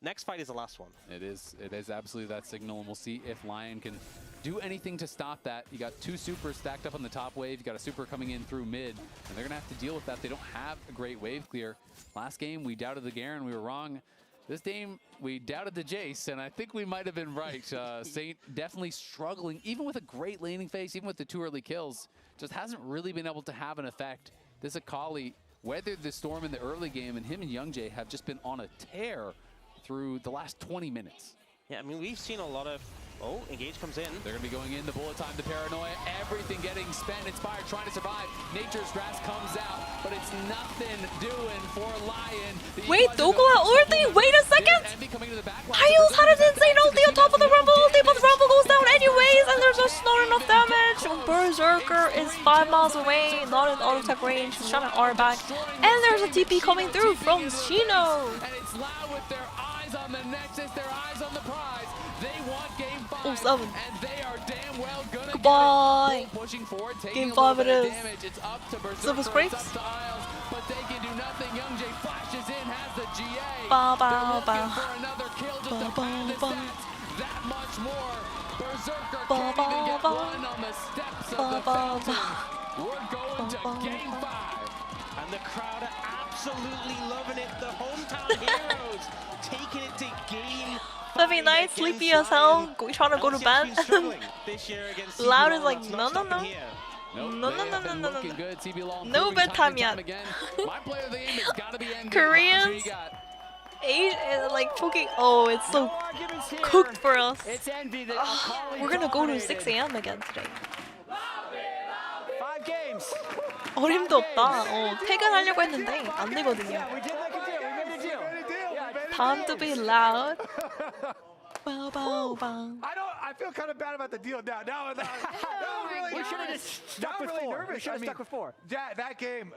Next fight is the last one. It is absolutely that signal, and we'll see if Lion can do anything to stop that. You got 2 supers stacked up on the top wave. You got a super coming in through mid, and they're gonna have to deal with that. They don't have a great wave clear. Last game, we doubted the Garen, we were wrong. This game, we doubted the Jace, and I think we might have been right. Saint definitely struggling, even with a great laning phase, even with the 2 early kills, just hasn't really been able to have an effect. This Akali weathered the storm in the early game, and him and Young Jay have just been on a tear through the last 20 minutes. Yeah, I mean, we've seen a lot of... Oh, Engage comes in. They're going to be going in, the bullet time, the paranoia, everything getting spent. Inspired, trying to survive. Nature's Grasp comes out, but it's nothing doing for Lion. Wait, Dogola ulti? Wait a second! Hyos had an insane ulti on top of the Rumble ulti, but the Rumble goes down anyways, and there's just not enough damage. Berserker is 5 miles away, not in auto attack range. He's trying to R back. And there's a TP coming through from Shino. And it's Loud with their eyes on the Nexus, their eyes on the prize. They want game 5, Oh, 7. and they are damn well gonna Goodbye. get it. Pushing forward, taking Game a 5 little it bit is. of damage. It's up to Silver Berserker, it's Scrapes. up to Isles, but they can do nothing. Young Jay flashes in, has the GA. Ba, ba, They're looking ba. for another kill just Ba, to ba, pad the ba. stats that much more. Berserker Ba, can't ba, even get ba. one on the steps Ba, of the ba, fountain. ba. We're going to game 5. And the crowd are absolutely loving it. The hometown heroes taking it to game 5 Feviknight, sleepy as hell, trying to go to bed. Loud is like, no, no, no. Nope, No, they no, no, have no, been no, no, looking no. good. CB Law No improving bedtime time and time yet. again. My player of the game has got to be Envy. Koreans, like fucking. Oh, it's so cooked for us. We're gonna go to 6 a.m. again today. 5 games. 어림도 없다. 퇴근하려고 했는데 안 되거든요. Yeah, we did make a deal. We made a deal. Time to be loud. Bow, bow, bow. I feel kind of bad about the deal now. Now We should have just stuck with 4. We should have stuck with 4. That game,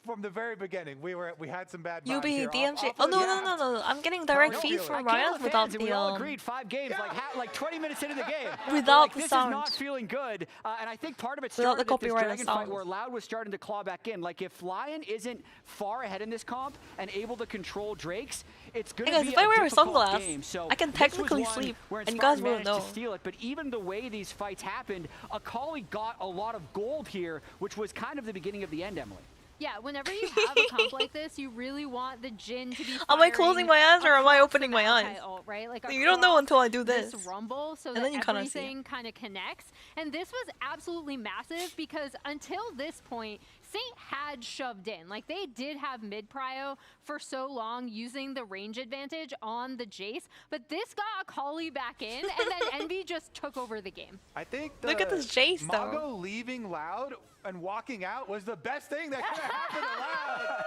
from the very beginning, we had some bad vibes UB, here. DMC. Oh no. I'm getting direct feed from Ryan without we all the agreed 5 games, like 20 minutes into the game. Without the this sound. is not feeling good. And I think part of it Without the started at this copyright Dragon sound. fight where Loud was starting to claw back in. Like if Lion isn't far ahead in this comp and able to control Drakes, it's going to Hey be guys, if I a wear a difficult sunglass, game. So I can this was technically one sleep, where and you Inspired guys wouldn't managed know. to steal it. But even the way these fights happened, Akali got a lot of gold here, which was kind of the beginning of the end, Emily. Yeah, whenever you have a comp like this, you really want the Jhin to be Am I closing my eyes or am I opening my eyes? Right? Like You don't know until I do this this. rumble, so And that then you kinda see it. everything kind of connects. And this was absolutely massive because until this point, Saint had shoved in. Like they did have mid prio for so long using the range advantage on the Jace, but this got Akali back in, and then Envy just took over the game. I think Look at this Jace, though. Mago leaving Loud and walking out was the best thing that could have happened to Loud.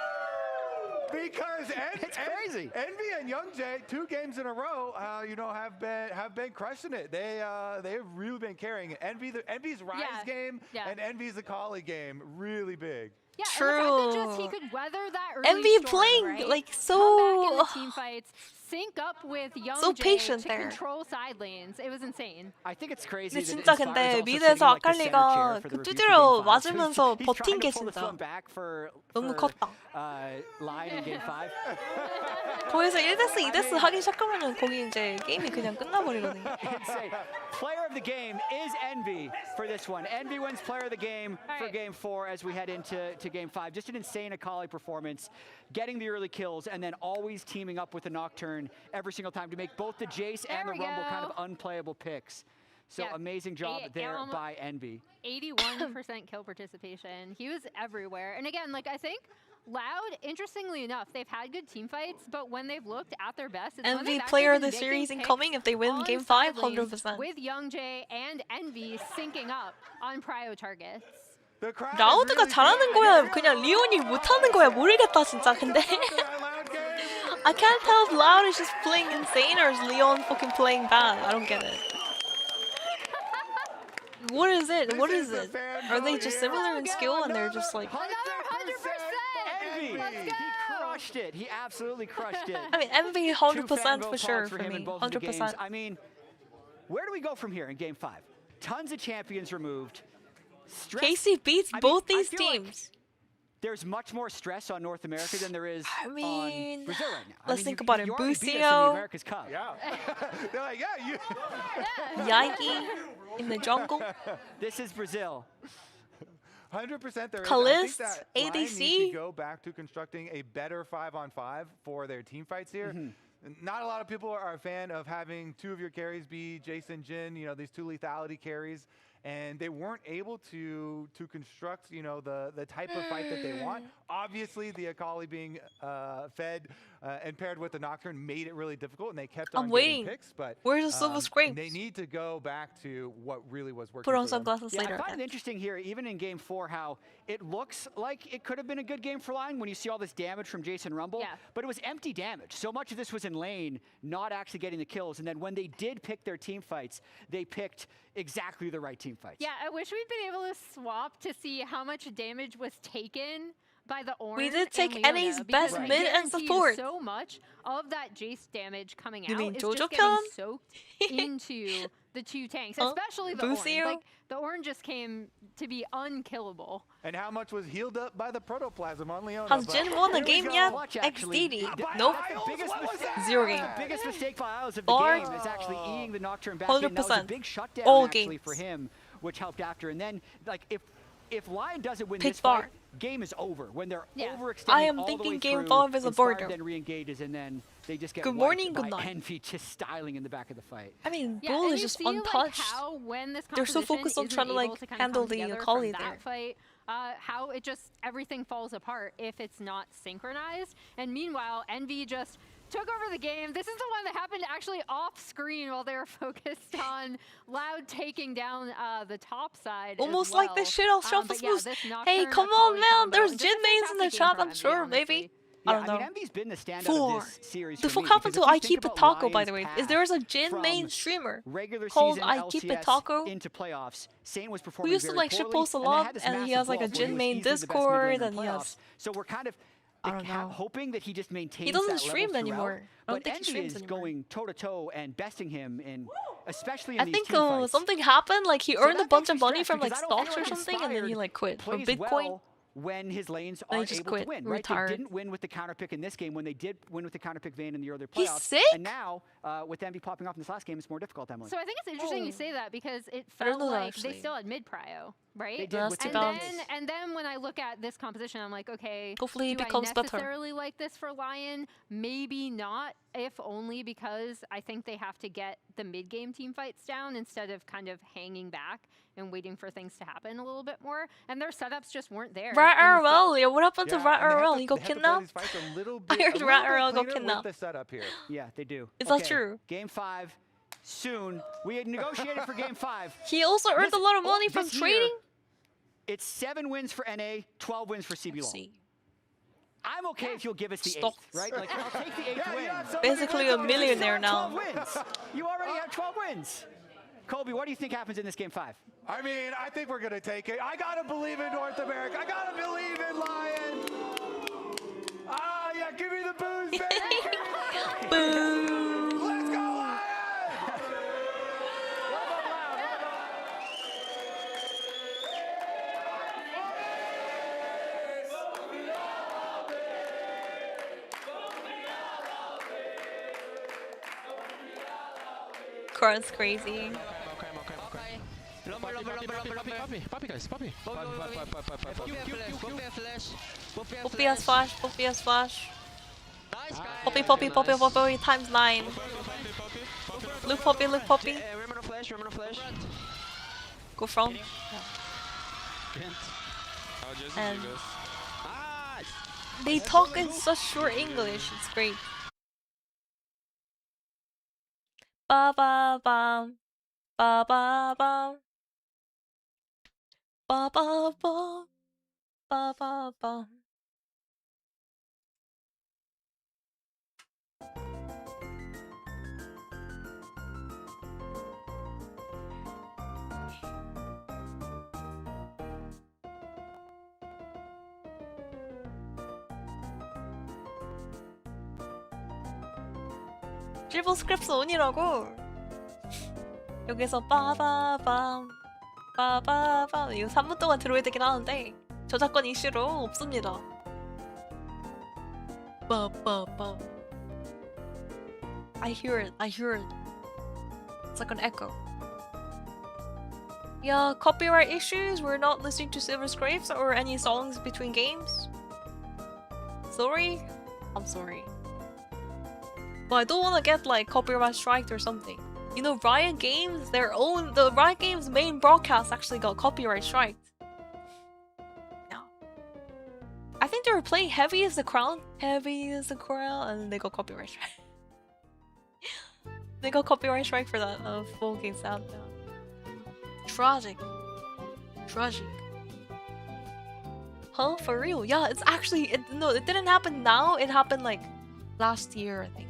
Because it's crazy. Envy and Young Jay, 2 games in a row, have been crushing it. They've really been carrying it. Envy's Rise game and Envy's Akali game really big. Yeah, True. and the fact that just he could weather that early Envy storm, playing right? like Come back in so the team fights, sync up with Young So Jay patient to there. control side lanes. It was insane. I think it's crazy. 근데 that 진짜 Inspired's 근데 also 미드에서 sitting like the center 아칼리가 chair for 그 the review 두드려 for Game 5. 맞으면서 So he's 버틴 trying 게 to pull this 진짜 one back for 너무 컸다. Lion in Game 5. 거기서 1데스, 2데스 하기 시작하면은 거기 이제 게임이 그냥 끝나버리거든요. Insane. Player of the game is Envy for this one. Envy wins player of the game for Game 4 as we head into Game 5. Just an insane Akali performance, getting the early kills and then always teaming up with the Nocturne every single time to make both the Jace and the Rumble kind of unplayable picks. So amazing job there by Envy. 81% kill participation. He was everywhere. And again, like I think Loud, interestingly enough, they've had good team fights, but when they've looked at their best, it's when Envy they've player of actually the been series making incoming if they win picks Game on 5, side lanes 100%. with Young Jay and Envy syncing up on prio targets. 라우드가 잘하는 거야, 그냥 리온이 못하는 거야. 모르겠다 진짜. 근데 I can't tell if Loud is just playing insane or is Leon fucking playing bad. I don't get it. What is it? What is it? Are they just similar in skill and they're just like... Envy! He crushed it. He absolutely crushed it. I mean, Envy 100% for sure for me. 100%. I mean, where do we go from here in Game 5? Tons of champions removed. Casey beats both these teams. There's much more stress on North America than there is on Brazil right now. Let's think about it. You already beat us in the Bucio. America's Cup. Yeah. They're like, yeah, you. Yagi in the jungle. This is Brazil. 100% there is. Kalist, I think that Lion needs ADC. to go back to constructing a better 5-on-5 for their team fights here. Not a lot of people are a fan of having 2 of your carries be Jason Jhin, you know, these 2 lethality carries. And they weren't able to construct, you know, the type of fight that they want. Obviously, the Akali being fed and paired with the Nocturne made it really difficult, and they kept on getting picks. But where's the silver scrapes? They need to go back to what really was working. Put on for them. sunglasses Yeah, later. I find it interesting here, even in Game 4, how it looks like it could have been a good game for Lion when you see all this damage from Jason Rumble. But it was empty damage. So much of this was in lane, not actually getting the kills. And then when they did pick their team fights, they picked exactly the right team fights. Yeah, I wish we'd been able to swap to see how much damage was taken by the Orange. We did take and NA's Leona, best because I mid and guarantee you support. So much of that Jace damage coming You out mean is Jojo just kill getting him? soaked into the 2 tanks, Huh? especially the Bucio? Orange. Like, the Orange just came to be unkillable. And how much was healed up by the protoplasm on Leona? Has but Jhin won a here we game go. yet? Clutch, actually. XDD. Nope. Biggest mistake, 0 game. The biggest mistake by Isles of the Or- game is actually eating the Nocturne back in. That was a 100%. big shutdown All actually games. for him, which helped after. And then, like, if Lion doesn't win Pick this bar. fight, game is over. When they're overextending I am all the thinking way game through, 5 is a Inspired border. then re-engages, and then they just get Good wiped morning, by good night. Envy just styling in the back of the fight. I mean, Yeah, Bull and is you just see, like, untouched. how when this They're so composition focused on isn't trying to able like to kind of handle come the together Akali from there. that fight, how it just everything falls apart if it's not synchronized. And meanwhile, Envy just took over the game. This is the one that happened actually off screen while they were focused on Loud taking down the top side. Almost as like well. this shit I'll But shuffle yeah, smooth. this Hey, Nocturne come on, Akali man. combo, There's just a Jhin mains in the fantastic game chat, for I'm Envy, sure, honestly. maybe. I Yeah, don't know. mean, Envy's been the standout 4. of this series The for fuck me, happened because to if I you think Keep It about Taco, by Lion's the way? path Is there's a Jin from main streamer regular called season I Keep It LCS Taco into playoffs, Saint was who performing used to very like poorly, shitpost a and they lot, had this and he massive has like a blow-up where he Jin was main easily the best mid Discord, laner in and he playoffs. has. So we're kind of I don't know. hoping that he just maintains He doesn't that stream level throughout, anymore. I don't but think he Envy streams is anymore. going toe-to-toe and besting him in, especially in I these think team fights. something happened, like he So earned a that bunch makes of me money stressed from like because I don't feel stocks or like something, and then he Inspired like quit or plays Bitcoin. well when his lanes And he are just able quit, to win, right? retired. They didn't win with the counter pick in this game when they did win with the counter pick Vayne in the earlier He's playoffs. sick? And now, with Envy popping off in this last game, it's more difficult, Emily. So I think it's interesting you say that because it I don't felt know that, like they actually. still had mid prio, right? They did with and the then Vaynes. and then when I look at this composition, I'm like, okay, Hopefully he do becomes I better. necessarily like this for Lion? Maybe not, if only because I think they have to get the mid game team fights down instead of kind of hanging back and waiting for things to happen a little bit more. And their setups just weren't there. Rat in the RL, yeah, what happened to Rat and they have RL? to- He got they have to play these kidnapped? fights a little I bit, heard a Rat little bit RL got cleaner kidnapped. with the setup here. Yeah, they do. Is that Okay, true? Game 5 soon. We had negotiated for Game 5. He also earned a lot of money from this year, trading? It's 7 wins for NA, 12 wins for CB Law. I'm okay if you'll give us the 8th, right? Like, I'll take the 8th win. Basically a millionaire now. 12 wins. You already have 12 wins. Colby, what do you think happens in this Game 5? I mean, I think we're going to take it. I got to believe in North America. I got to believe in Lion. Ah, yeah, give me the booze, baby. Boo. Let's go, Lion! Crowd's crazy. Poppy guys, Poppy. Poppy has flash, Poppy has flash. Poppy, Poppy, Poppy, Poppy, times 9. Luke Poppy, Luke Poppy. Remember flash, remember flash. Go from. And they talk in such short English, it's great. Ba ba bam. Ba ba bam. Ba ba bam. Ba ba bam. 일본 스크랩스 온이라고. 여기서 빠바밤 빠바밤 이거 3분 동안 들어야 되긴 하는데 저작권 이슈로 없습니다. 빠빠빠. I hear it. I hear it. It's like an echo. Yeah, copyright issues. We're not listening to Silver Scrapes or any songs between games. Sorry. I'm sorry. But I don't want to get like copyright striked or something. You know, Riot Games, the Riot Games main broadcast actually got copyright striked. Yeah. I think they were playing Heavy is the Crown. Heavy is the Crown, and then they got copyright strike. They got copyright strike for that full game sound. Yeah. Tragic. Tragic. Huh? For real? Yeah, it's actually, no, it didn't happen now. It happened like last year, I think.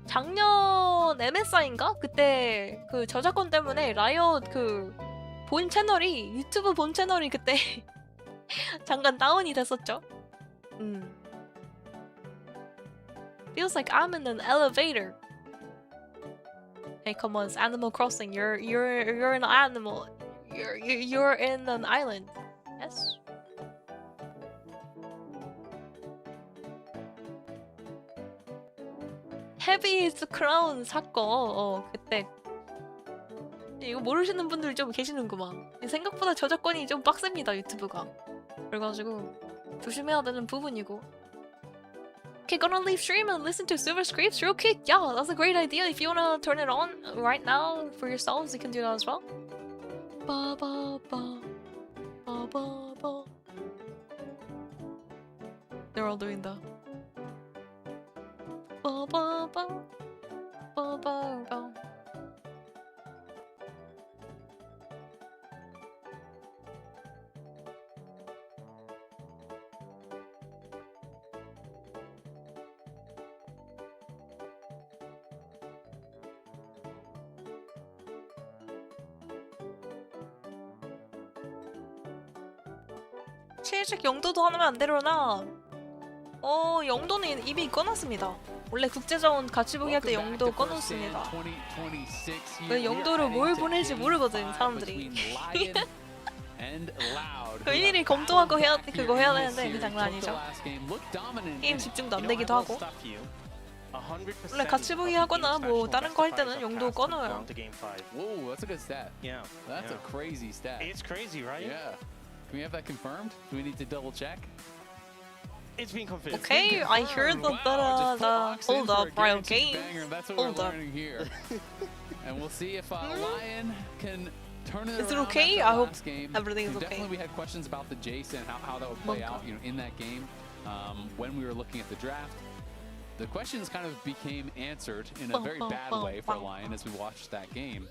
작년 MSI인가? 그때 그 저작권 때문에 라이엇 그 본 채널이 유튜브 본 채널이 그때 잠깐 다운이 됐었죠. Feels like I'm in an elevator. Hey, come on, it's Animal Crossing. You're an animal. You're in an island. Yes. Heavy is the Crown 사건 그때 이거 모르시는 분들 좀 계시는구만. 생각보다 저작권이 좀 빡셉니다 유튜브가. 그래가지고 조심해야 되는 부분이고. Okay, gonna leave stream and listen to Silver Scrapes real quick. Yeah, that's a great idea. If you wanna turn it on right now for yourselves, you can do that as well. Ba ba ba ba ba ba. They're all doing that. Ba ba ba ba ba ba. 실직 영도도 하면 안 되려나? 영도는 이미 꺼놨습니다. 원래 국제자원 같이 보기 할 때 영도 꺼놓습니다. 왜 영도로 뭘 보낼지 모르거든 사람들이. 그 일일이 검토하고 그거 해야 되는데 그 장난 아니죠. 게임 집중도 안 되기도 하고. 원래 같이 보기 하거나 뭐 다른 거 할 때는 영도 꺼놓아요. Whoa, that's a good stat. Yeah. That's a crazy stat. It's crazy, right? Yeah. Can we have that confirmed? Do we need to double check? It's been confirmed. Okay, I heard the hold up, Brian game. That's what Hold we're up. learning here. And we'll see if Lion can turn it Is it around okay? after I the hope last game. everything is okay. Definitely we had questions about the Jace and how that would play out, in that game when we were looking at the draft. The questions kind of became answered in a very bad way for Lion as we watched that game.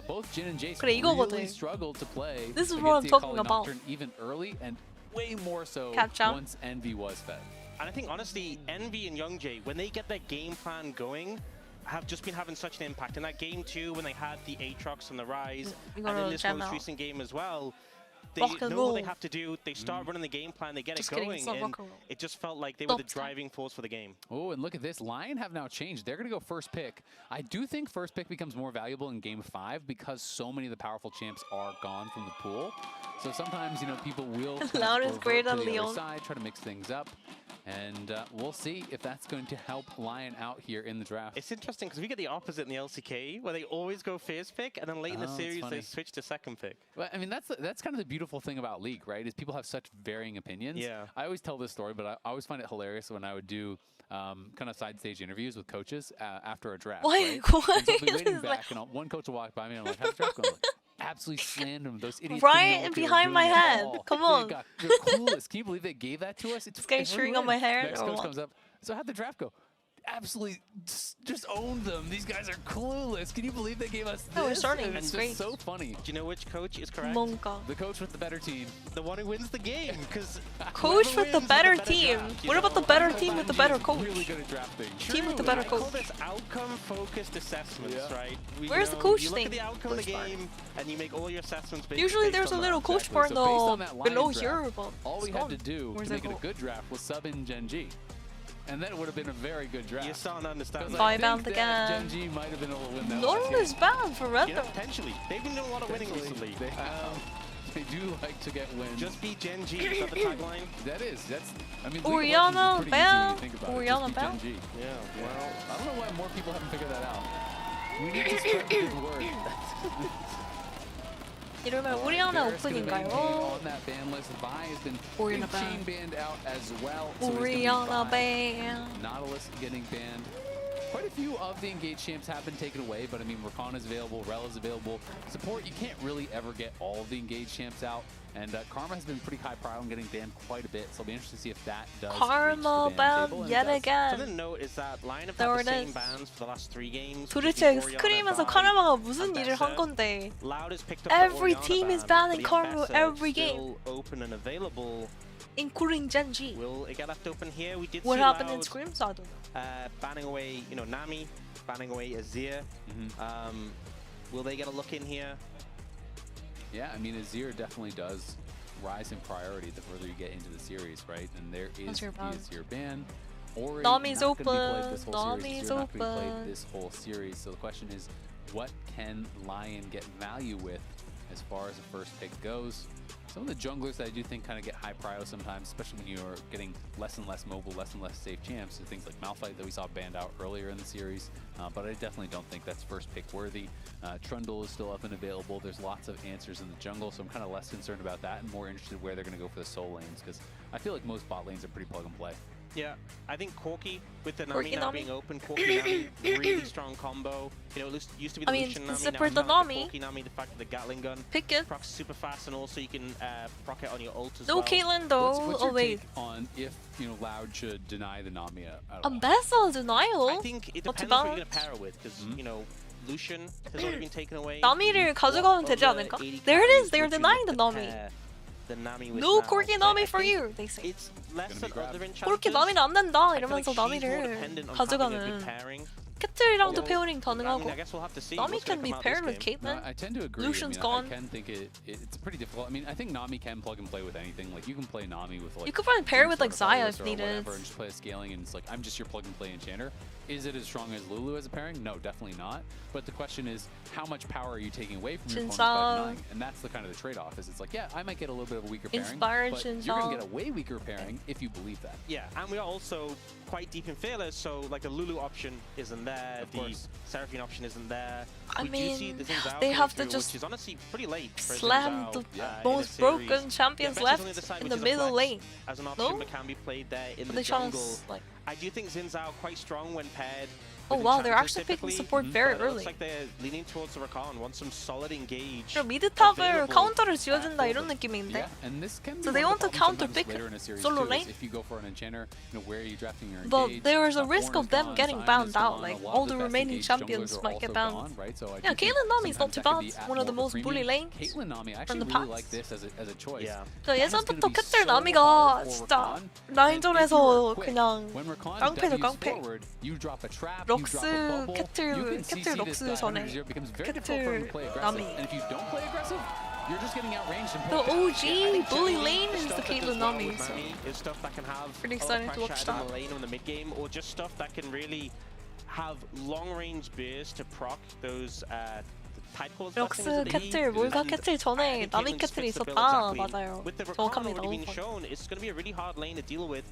Both Jin and Jace 그래, 이거거든. really struggled to play This is against what I'm the talking Akali about. Nocturne even early and way more so Catch up. once Envy was fed. And I think, honestly, Envy and Youngjae, when they get their game plan going, have just been having such an impact. In that game, too, when they had the Aatrox and the Rise, and in this most recent game as well, they know what they have to do. They start running the game plan, they get it going, and it just felt like they were the driving force for the game. Oh, and look at this. Lion have now changed. They're going to go first pick. I do think first pick becomes more valuable in Game 5 because so many of the powerful champs are gone from the pool. So sometimes, people will LYON is great on the other LYON. side, try to mix things up. And we'll see if that's going to help Lion out here in the draft. It's interesting because we get the opposite in the LCK, where they always go first pick, and then late in the series they switch to second pick. Well, I mean, that's kind of the beautiful thing about League, right? Is people have such varying opinions. Yeah. I always tell this story, but I always find it hilarious when I would do kind of side stage interviews with coaches after a draft. Why? Right? And so I'll be waiting back, and one coach will walk by me, and I'm like, "How's the draft going?" Absolutely slammed them. Those idiots. Right behind my head. Come on. They're clueless. Can you believe they gave that to us? It's Skate on my hair. Next coach comes up. So how'd the draft go? Absolutely just owned them. These guys are clueless. Can you believe they gave us this? Oh, we're starting. And it's just so funny. Do you know which coach is correct? The coach with the better team. The one who wins the game. Because coach with the better team. What about the better team with the better coach? Really good at drafting. Team with the better coach. I call this outcome-focused assessments, right? Where's the coach you thing? look at the outcome of the game, and you make all your assessments based Usually based there's a on little that. coach bar So based on that below Lion here, draft, but all we it's had to gone. do Where's to make that it a goal? good draft was sub in Gen G. And then it would have been a very good draft. You're starting to understand. Bye bound again. Gen G might have been able to win that. LYON is bad forever. You know, potentially. They've been doing a lot of winning recently. They do like to get wins. Just beat Gen G, is that the tagline? That is. That's. I mean, Oriana pretty easy when Bell. you think about it. Oriana Just beat Bell. Gen G. Yeah, well. I don't know why more people haven't figured that out. We need to spread the good word. 이러면 오리아나 Barrett's gonna maintain 오픈인가요? on that ban list. Vi has been Oriana chain Bell. banned out as well. So it's gonna be Oriana Vi. Bell. Nautilus getting banned. Quite a few of the engaged champs have been taken away, but I mean, Rakan is available, Rel is available. Support, you can't really ever get all of the engaged champs out. And Karma has been pretty high profile and getting banned quite a bit, so I'll be interested to see if that does. Karma reach the ban ban table, and yet does. again. Something to note is that Lion have There had the it same is. bans for the last 3 games. 도대체 Oriana, 스크림에서 Vi, 카르마가 무슨 and 일을 한 Bessa. 건데? Loud has picked up the Every Oriana team is ban, banning but Karma Bessa every is game. still open and available. Including Gen G. Will it get left open here? We did What see happened in Loud, scrims? I don't know. banning away, Nami, banning away Azir. Will they get a look in here? Yeah, I mean, Azir definitely does rise in priority the further you get into the series, right? And there is the Azir ban. Ori Nami's not gonna be played open. this whole series. Nami's Azir not gonna be played open. this whole series. So the question is, what can Lion get value with as far as the first pick goes? Some of the junglers that I do think kind of get high prio sometimes, especially when you're getting less and less mobile, less and less safe champs, so things like Malphite that we saw banned out earlier in the series. But I definitely don't think that's first pick worthy. Trundle is still up and available. There's lots of answers in the jungle, so I'm kind of less concerned about that and more interested where they're going to go for the soul lanes, because I feel like most bot lanes are pretty plug and play. Yeah, I think Corki with the Nami Corki now Nami. being open, Corki Nami, really strong combo. It used to be the I mean, Lucian Nami, zipper now the it's Nami. the Corki Nami, the fact that the Gatling gun Pick it. procs super fast, and also you can proc it on your ult as No well. Caitlyn though. What's Oh your wait. take on if Loud should deny the Nami at all? Ambessa denial. I think it What depends what about? you're going to pair it with, because, Lucian has already been taken away. 나미를 가져가면 되지 않을까? There it is. They're denying the Nami. The Nami with No now. Corki So Nami I for think you. They say. It's less than other enchanters. Corki 나미는 안 된다 I feel like 이러면서 she's more 나미를 dependent on having a good 가져가는. pairing. 캐틀이랑도 페어링 가능하고. I guess we'll have to see Nami what's gonna can be come out this paired with game. Caitlyn. I tend to agree. Lucian's I gone. can think it's pretty difficult. I mean, I think Nami can plug and play with anything. Like you can play Nami with like. You could probably pair with like Xayah if or needed. whatever, and just play a scaling, and it's like I'm just your plug and play enchanter. Is it as strong as Lulu as a pairing? No, definitely not. But the question is, how much power are you taking away from your opponent's by denying? And that's the kind of the trade-off. Is it's like, yeah, I might get a little bit of a weaker pairing, but you're gonna get a way weaker pairing if you believe that. Yeah, and we are also quite deep in fearless, so like the Lulu option isn't there, the Seraphine option isn't there. I we mean, do see the Xin Zhao they have through, to just which is honestly pretty late for slam Xin Zhao, the most broken champions left side, in which the is a middle flex lane. As an option, No? but can be played there in But the they trying to, jungle. like, I do think Xin Zhao quite strong when paired. oh with wow, they're enchanters actually picking typically, support very but it early. looks like they're leaning towards the Rakan, want some solid engage. 그럼 미드 탑을 available 카운터를 지어준다 이런 느낌인데. Yeah, and this can be So they one want of to the counter problems pick sometimes later in a series solo too, lane. is if you go for an enchanter, you know, where are you drafting your But engage? there is a risk Ornn of is them gone, getting Sion banned is out. gone, Like a lot all of the best remaining engaged champions junglers are might get also banned. gone, right? So I Yeah, do think Caitlyn Nami's not sometimes too that can bad. be at One of the more most premium. bully lanes Caitlyn Nami, I from actually the really past. like this as a choice. Yeah. 저 예전부터 캐틀 나미가 진짜 라인전에서 그냥 깡패죠 깡패. 럭스 캐틀 럭스 전에 캐틀 나미. You're just getting outranged and The OG bully lane is the Caitlyn Nami. So is stuff that can have pretty a lot of excited to watch pressure in that. the lane or in the mid game, or just stuff that can really have long range bursts to proc those tide calls. 럭스 캐틀 몰가 캐틀 전에 나미 캐틀이 있었다. 맞아요. With the Rakan 정확합니다. already being shown, it's going to be a really hard lane to deal with.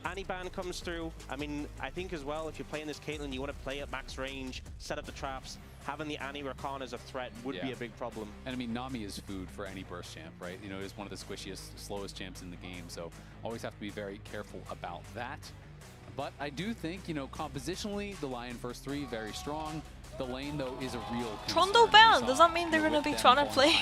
Annie ban comes through. I mean, I think as well, if you're playing this Caitlyn, you want to play at max range, set up the traps. Having the Annie Rakan as a threat would be a big problem. And I mean, Nami is food for any burst champ, right? You know, it's one of the squishiest, slowest champs in the game, so always have to be very careful about that. But I do think, you know, compositionally, the Lion first three, very strong. The lane, though, is a real concern. Trundle ban. Does that mean they're going to be trying to play?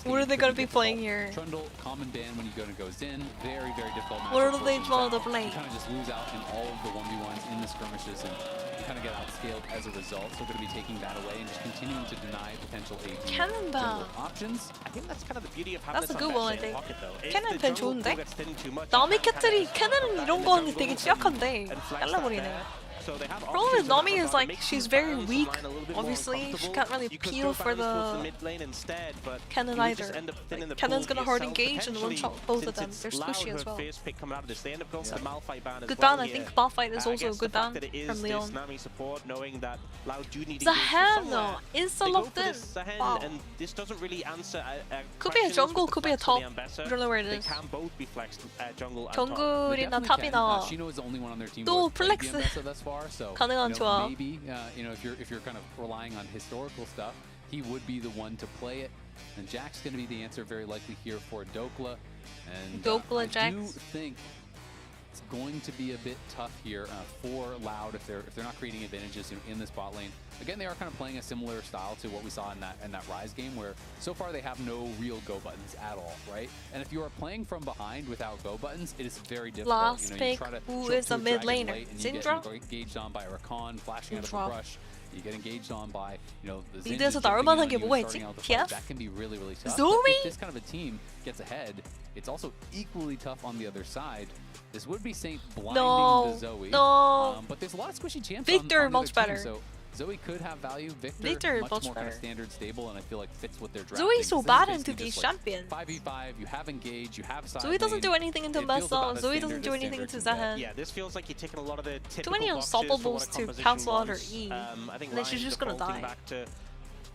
What are they going to be playing here? Trundle, common ban when you goes in. Very, very difficult matchup. What are they trying to play? You kind of just lose out in all of the 1v1s in the skirmishes, and you kind of get outscaled as a result. So we're going to be taking that away and just continuing to deny potential AD Cannon ban. options. I think that's kind of the beauty of having That's a this good on one, I best lane think. pocket, though. If 캐논 the 밴 jungle 좋은데? pool gets thin too much, 나미 you can kind 캐틀이 of 캐논은 이런 거 하는데 되게 취약한데 잘라버리네. So they have Problem with options on Nami the is front, like makes she's the very balance weak. line a little bit more Obviously, she uncomfortable. can't really You could peel throw for balance towards the mid lane instead, but Cannon you would just either. end up thinning the Cannon's pool gonna hard yourself, engage and one shot potentially, both of since them. it's They're Lao squishy who as well. first pick coming out of this. They end up going for the Malphite ban as Good well ban. I here. think Malphite is I also a guess good the fact ban that it is from this LYON. Nami support, knowing that Lao do need to Zahana is they go locked for in. this Zahen, Wow. and this doesn't really answer Could be a questions jungle, with the could be a flex of top. the Ambassador. I don't know where it They is. can both be flexed jungle and top. 정글이나 탑이나 Shino is the only one on their team 또 who has played 플렉스 the Ambessa thus far, so 가능한 you know, 조합. maybe you know, if you're kind of relying on historical stuff, he would be the one to play it. And Jack's going to be the answer very likely here for Dokla. And Dokla, I Jax. do think it's going to be a bit tough here for Loud if they're not creating advantages in this bot lane. Again, they are kind of playing a similar style to what we saw in that Rise game, where so far they have no real go buttons at all, right? And if you are playing from behind without go buttons, it is very difficult. Last you pick, try to who show is up a to mid Dragon laner? late and you Syndra? get engaged on by a Rakan, flashing out of Syndra. a brush. You get engaged on by, you know, the Zinj 미드에서 jumping 나올 in 만한 on 게 you 뭐가 and 있지? starting out the fight. TF? That can be really, really tough. Zoe? But if this kind of a team gets ahead, it's also equally tough on the other side. This would be Saint blinding the Zoe. No. But there's a lot of squishy champs Victor on the much other team, better. so Zoe could have value. Victor much much more kind of better. standard stable, and I feel like fits what they're drafting. Zoe's so This is bad basically into these just like champions. 5v5, you have engage, you have side Zoe doesn't lane. do anything into It feels about Mesa. as Zoe standard doesn't do as anything standard into can get. Zahen. Yeah, this feels like you're ticking a lot of the Too typical many boxes for what unstoppables a to composition cancel out her wants. E. I think And then she's Ryan's just gonna defaulting die. back to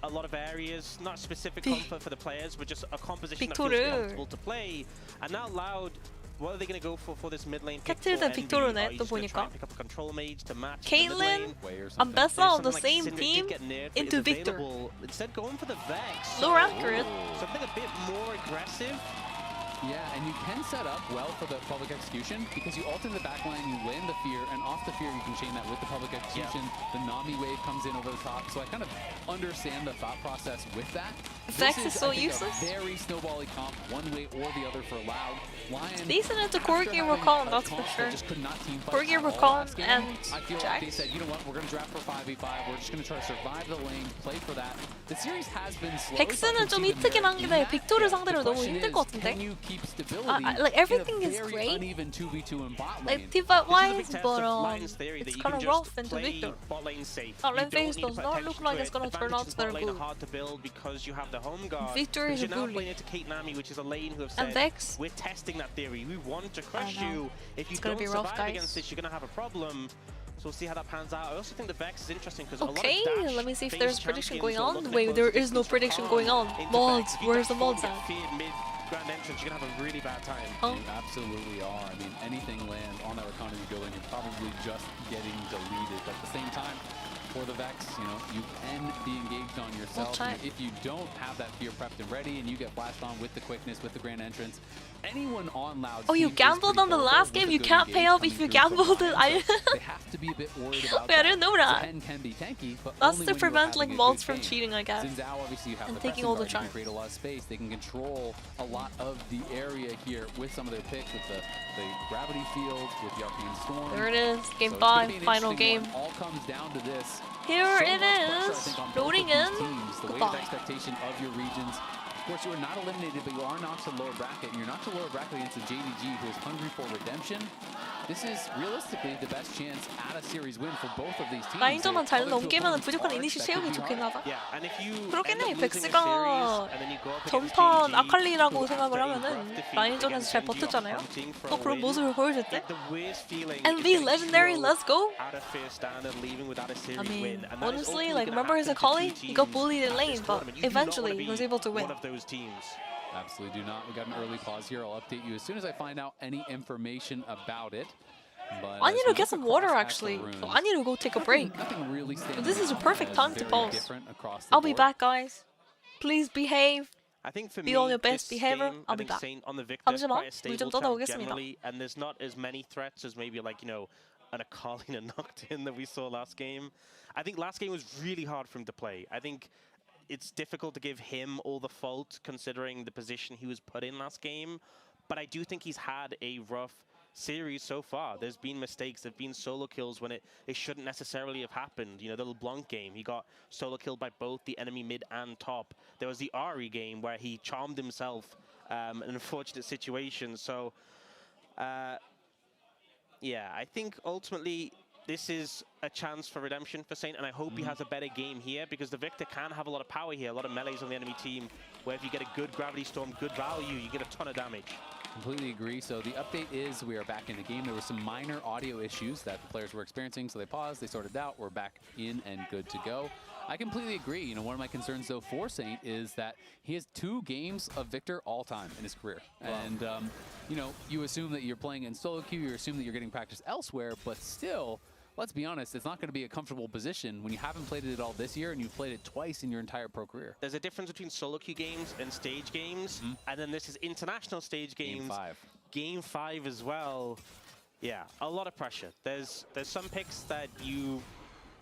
a lot of areas, not specific comfort for the players, but just a composition that feels 빅토르. comfortable to play. And now Loud, what are they going to go for this mid lane pick 캐틀 for 대 Envy? 빅토르네, Are you 또 just gonna try 보니까. and pick up a control mage to match the mid Caitlyn, lane? Ambessa on the Something like same Syndra did team get nerfed, but into is Victor. available. Instead going for the Vex. Low accurate. Something a bit more aggressive. Yeah, and you can set up well for the public execution because you ult in the backline, you land the fear, and off the fear you can chain that with the public execution. The Nami wave comes in over the top, so I kind of understand the thought process with that. Vex This is so I think, useless. a very snowbally comp, one way or the other for Loud. Lion, Decent into after Corgi having Rakan, a that's for comp that sure. just could not team fight Corgi at all Rakan last game, and I feel like they said, you know what, we're going to draft for 5v5, we're just going to try to survive the lane, play for that. The series has been slow. so I 벡스는 can 좀 see the 히트긴 merit 한데 in that. 빅토르 The 상대로 너무 question 힘들 is, 것 같은데? can you keep stability like everything in a is very great. uneven 2v2 in bot lane. Like T-Fight-wise, but it's kind of rough into Victor. Bot lane safe. Top lane phase does not look like it's gonna turn out to their good. Hard to build because you have the home guard. Victor is a you're now bully. playing into Kate Nami, which is a lane who have And said, Vex. we're testing that theory. We want to crush you. If you It's gonna don't be rough, survive guys. against this, you're gonna have a problem. So we'll see how that pans out. I also think the Vex is interesting because Okay, a lot of let me see if dash there's based prediction champions going will on. look Wait, close there to is no distance prediction harm going on. into Mods, Vex. If you where's the dash forward, mods you get at? feared mid-grand entrance, you're gonna have a really bad time. You absolutely are. I mean, anything land on that economy building, you're probably just getting deleted. But at the same time, for the Vex, you know, you can be engaged on yourself. try. If you don't have that fear prepped and ready, and you get flashed on with the quickness, with the grand entrance, anyone on Loud's Oh, you team is gambled pretty on the powerful last with game? a You good can't pay engage up if coming you through from gambled it. behind, so they have to be a bit worried about Wait, I that. didn't know that. Zen can be tanky, but That's only to when you're prevent like having a mods good from game. cheating, I guess. Xin Zhao, obviously, you have And the taking pressing all the guard, you can charge. create a lot of space. They can control a lot of the area here with some of their picks, with the gravity field, with the Arcane Storm. There it is, game So it's gonna 5, be an final interesting game. one. All comes down to this. Here So it much pressure, I is, think, on both loading of these in. teams. The weighted Goodbye. expectation of your regions. Of course, you are not eliminated, but you are knocked to lower bracket, and you're knocked to lower bracket against a JDG who is hungry for redemption. This is realistically the best chance at a series win for both of these teams. 라인전만 잘 Other two 넘기면 opponents 무조건 are 이니시 expected 채우기 to be 좋긴 hard. 하다. Yeah, and if you 그러긴 end 해. up losing a series, 백스가 and then you go up against 전판 JDG, 아칼리라고 who 생각을 after a 하면은 rough defeat 라인전에서 against 잘 GENG are 버텼잖아요. hunting for 또 a 그런 win. 모습을 보여줄 때. Like the worst feeling And is be getting legendary, thrown let's go. Out of first stand and leaving without a series I mean, win. And that is honestly, ultimately like, gonna remember his happen to Akali? two He got teams bullied in at lane, this but tournament. You do not eventually wanna he was be able to win. one of those teams. Absolutely do not. We got an early pause here. I'll update you as soon as I find out any information about it. But I as need we to get look some across water at the actually. runes, So I need to go take a break. nothing really stands This is a out perfect as time to very pause. different across the I'll be board. back, guys. Please behave. I think for Be me, on your best this behavior. game, I'll I be think back. Saint on the Victor is 잠시만, quite a 물 stable 좀 champ 떠나오겠습니다. generally, and there's not as many threats as maybe like, you know, an Akali and a Nocturne that we saw last game. I think last game was really hard for him to play. I think it's difficult to give him all the fault considering the position he was put in last game, but I do think he's had a rough series so far. There's been mistakes, there've been solo kills when it shouldn't necessarily have happened. You know, the LeBlanc game, he got solo killed by both the enemy mid and top. There was the Ari game where he charmed himself an unfortunate situation. So, yeah, I think ultimately this is a chance for redemption for Saint, and I hope he has a better game here because the Victor can have a lot of power here, a lot of melees on the enemy team, where if you get a good Gravity Storm, good value, you get a ton of damage. Completely agree. So the update is we are back in the game. There were some minor audio issues that the players were experiencing, so they paused, they sorted it out. We're back in and good to go. I completely agree. You know, one of my concerns, though, for Saint is that he has 2 games of Victor all time in his career. Wow. And, you know, you assume that you're playing in solo queue, you assume that you're getting practice elsewhere, but still, let's be honest, it's not going to be a comfortable position when you haven't played it at all this year and you've played it twice in your entire pro career. There's a difference between solo queue games and stage games, and then this is international stage games. Game 5. Game 5 as well. Yeah, a lot of pressure. There's some picks that you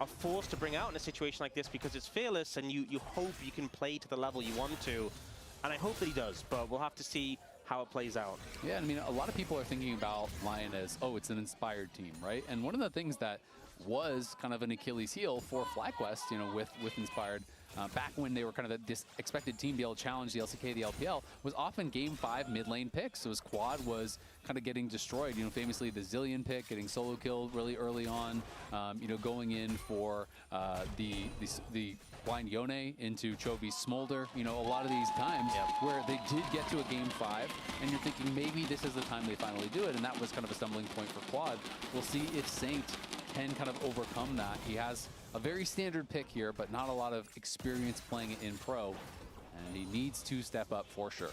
are forced to bring out in a situation like this because it's fearless and you hope you can play to the level you want to. And I hope that he does, but we'll have to see how it plays out. Yeah, I mean, a lot of people are thinking about LYON as, oh, it's an inspired team, right? And one of the things that was kind of an Achilles heel for FlyQuest, you know, with Inspired, back when they were kind of this expected team to be able to challenge the LCK, the LPL, was often Game 5 mid lane picks. So his quad was kind of getting destroyed. You know, famously the Zillion pick, getting solo killed really early on. You know, going in for the blind Yone into Chovy's Smolder. You know, a lot of these times where they did get to a Game 5, and you're thinking maybe this is the time they finally do it, and that was kind of a stumbling point for Quad. We'll see if Saint can kind of overcome that. He has a very standard pick here, but not a lot of experience playing it in pro, and he needs to step up for sure.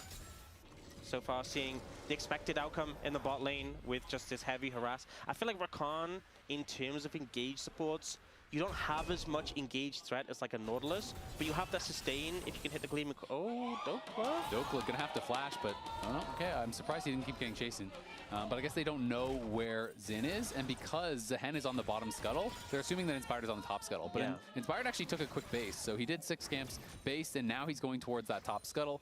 So far, seeing the expected outcome in the bot lane with just this heavy harass. I feel like Rakan, in terms of engage supports, you don't have as much engaged threat as like a Nautilus, but you have that sustain if you can hit the Gleam. Oh, Dokla? Dokla gonna have to flash, but okay, I'm surprised he didn't keep getting chasing. But I guess they don't know where Xin is, and because Zehen is on the bottom scuttle, they're assuming that Inspired is on the top scuttle. But Inspired actually took a quick base, so he did 6 camps base, and now he's going towards that top scuttle.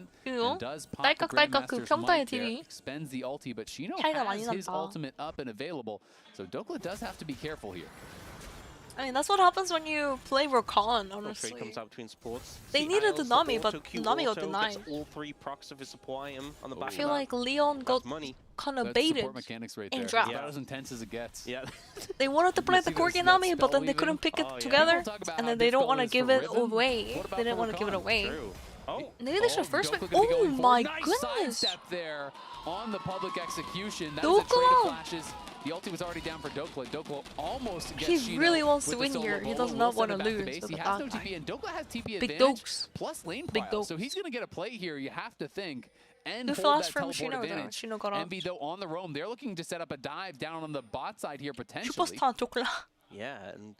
second. 그리고 And does pop the 딸깍딸깍 그 Grandmaster's 평타의 might there, 딜이 expends the ulti, but Shino 차이가 많이 has his 난다. ultimate up and available. So Dokla does have to be careful here. I mean, that's what happens when you play Rakan, honestly. Trade comes out between supports. They needed the Nami, but Nami got denied. All 3 procs of his supply on the back I feel of like Leon got kind of That's baited support mechanics right in there. draft. About as intense as it gets. Yeah. They wanted to play the Corgi Nami, but then they couldn't pick it together, and then they don't want to give it away. They didn't want to give it away. Negation first pick. Oh my goodness! Step there on the public execution. That was a trade of flashes. The ulti was already down for Dokla. Dokla almost gets He really wants to win here. He does not want to lose. He has no TP, and Dokla has TP Big advantage dokes. plus lane Big pile. dokes. So he's going to get a play here, you have to think. And Good hold flash that from teleport Shino though. advantage. Shino got off. Envy though on the roam. They're looking to set up a dive down on the bot side here potentially. 슈퍼스타 조클라. Yeah, and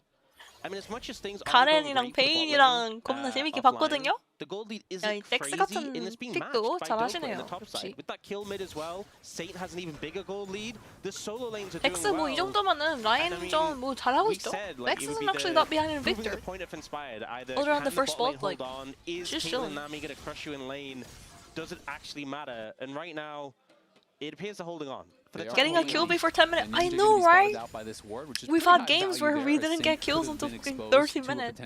I mean, as much as things 가렌이랑 베인이랑 겁나 재밌게 봤거든요. The gold lead 야, isn't 이 덱스 crazy, 같은 and it's being matched 픽도 by 잘 Dokla in 하시네요. the top side. 역시. With that kill mid as well, Saint has an even bigger gold lead. The solo lanes are doing 덱스 뭐 이 well. 정도면은 라인전 뭐 잘하고 있죠. Max isn't actually that behind in Victor. Other than the first ball, like, she's chilling. Nami gonna crush you in lane? Does it actually matter? And right now, it appears they're holding on. Getting a kill before 10 minutes. I know, right? We've had games where we didn't get kills until 30 minutes.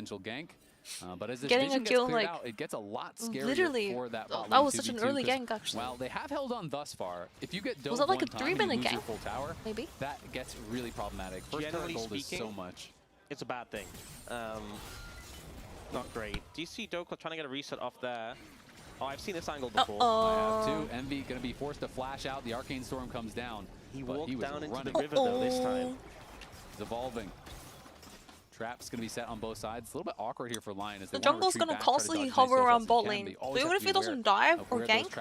But as Getting a kill, like, out, it gets a lot scarier literally, for that that was such an early gank, actually. Well, they have held on thus far. If you get Was that like a 3-minute gank? gank? Full tower, maybe? That gets really problematic. First turret gold is so much. It's a bad thing. Not great. Do you see Dokla trying to get a reset off there? Oh, I've seen this angle before. I have too. Envy going to be forced to flash out. The Arcane Storm comes down. He walked down into the running. river though this time. He's evolving. Trap's going to be set on both sides. It's a little bit awkward here for Lion. As the jungle's going to constantly hover around bot lane. So even if he doesn't dive or gank,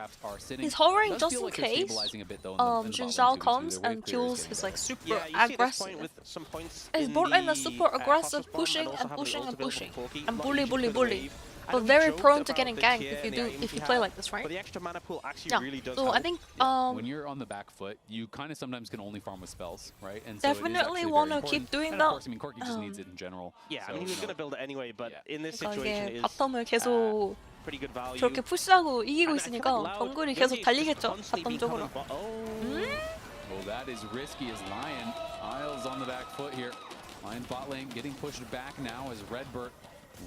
he's hovering just in case Jin Zhao comes and kills his like super aggressive. His bot lane is super aggressive, pushing and pushing and pushing. And bully. But very prone to getting ganked if you play like this, right? But the extra mana pool actually Yeah. really does So help. I think when you're on the back foot, you kind of sometimes can only farm with spells, right? And definitely want to keep doing and that. Of course, I mean, Corki just needs it in general. Yeah, so, I mean, he was going to build it anyway, but in this situation 이게 is 바텀을 계속 pretty good value. 저렇게 푸시하고 이기고 있으니까 정글이 계속 달리겠죠, 바텀 쪽으로. Well, that is risky as Lion. Isles on the back foot here. Lion bot lane getting pushed back now as Redbird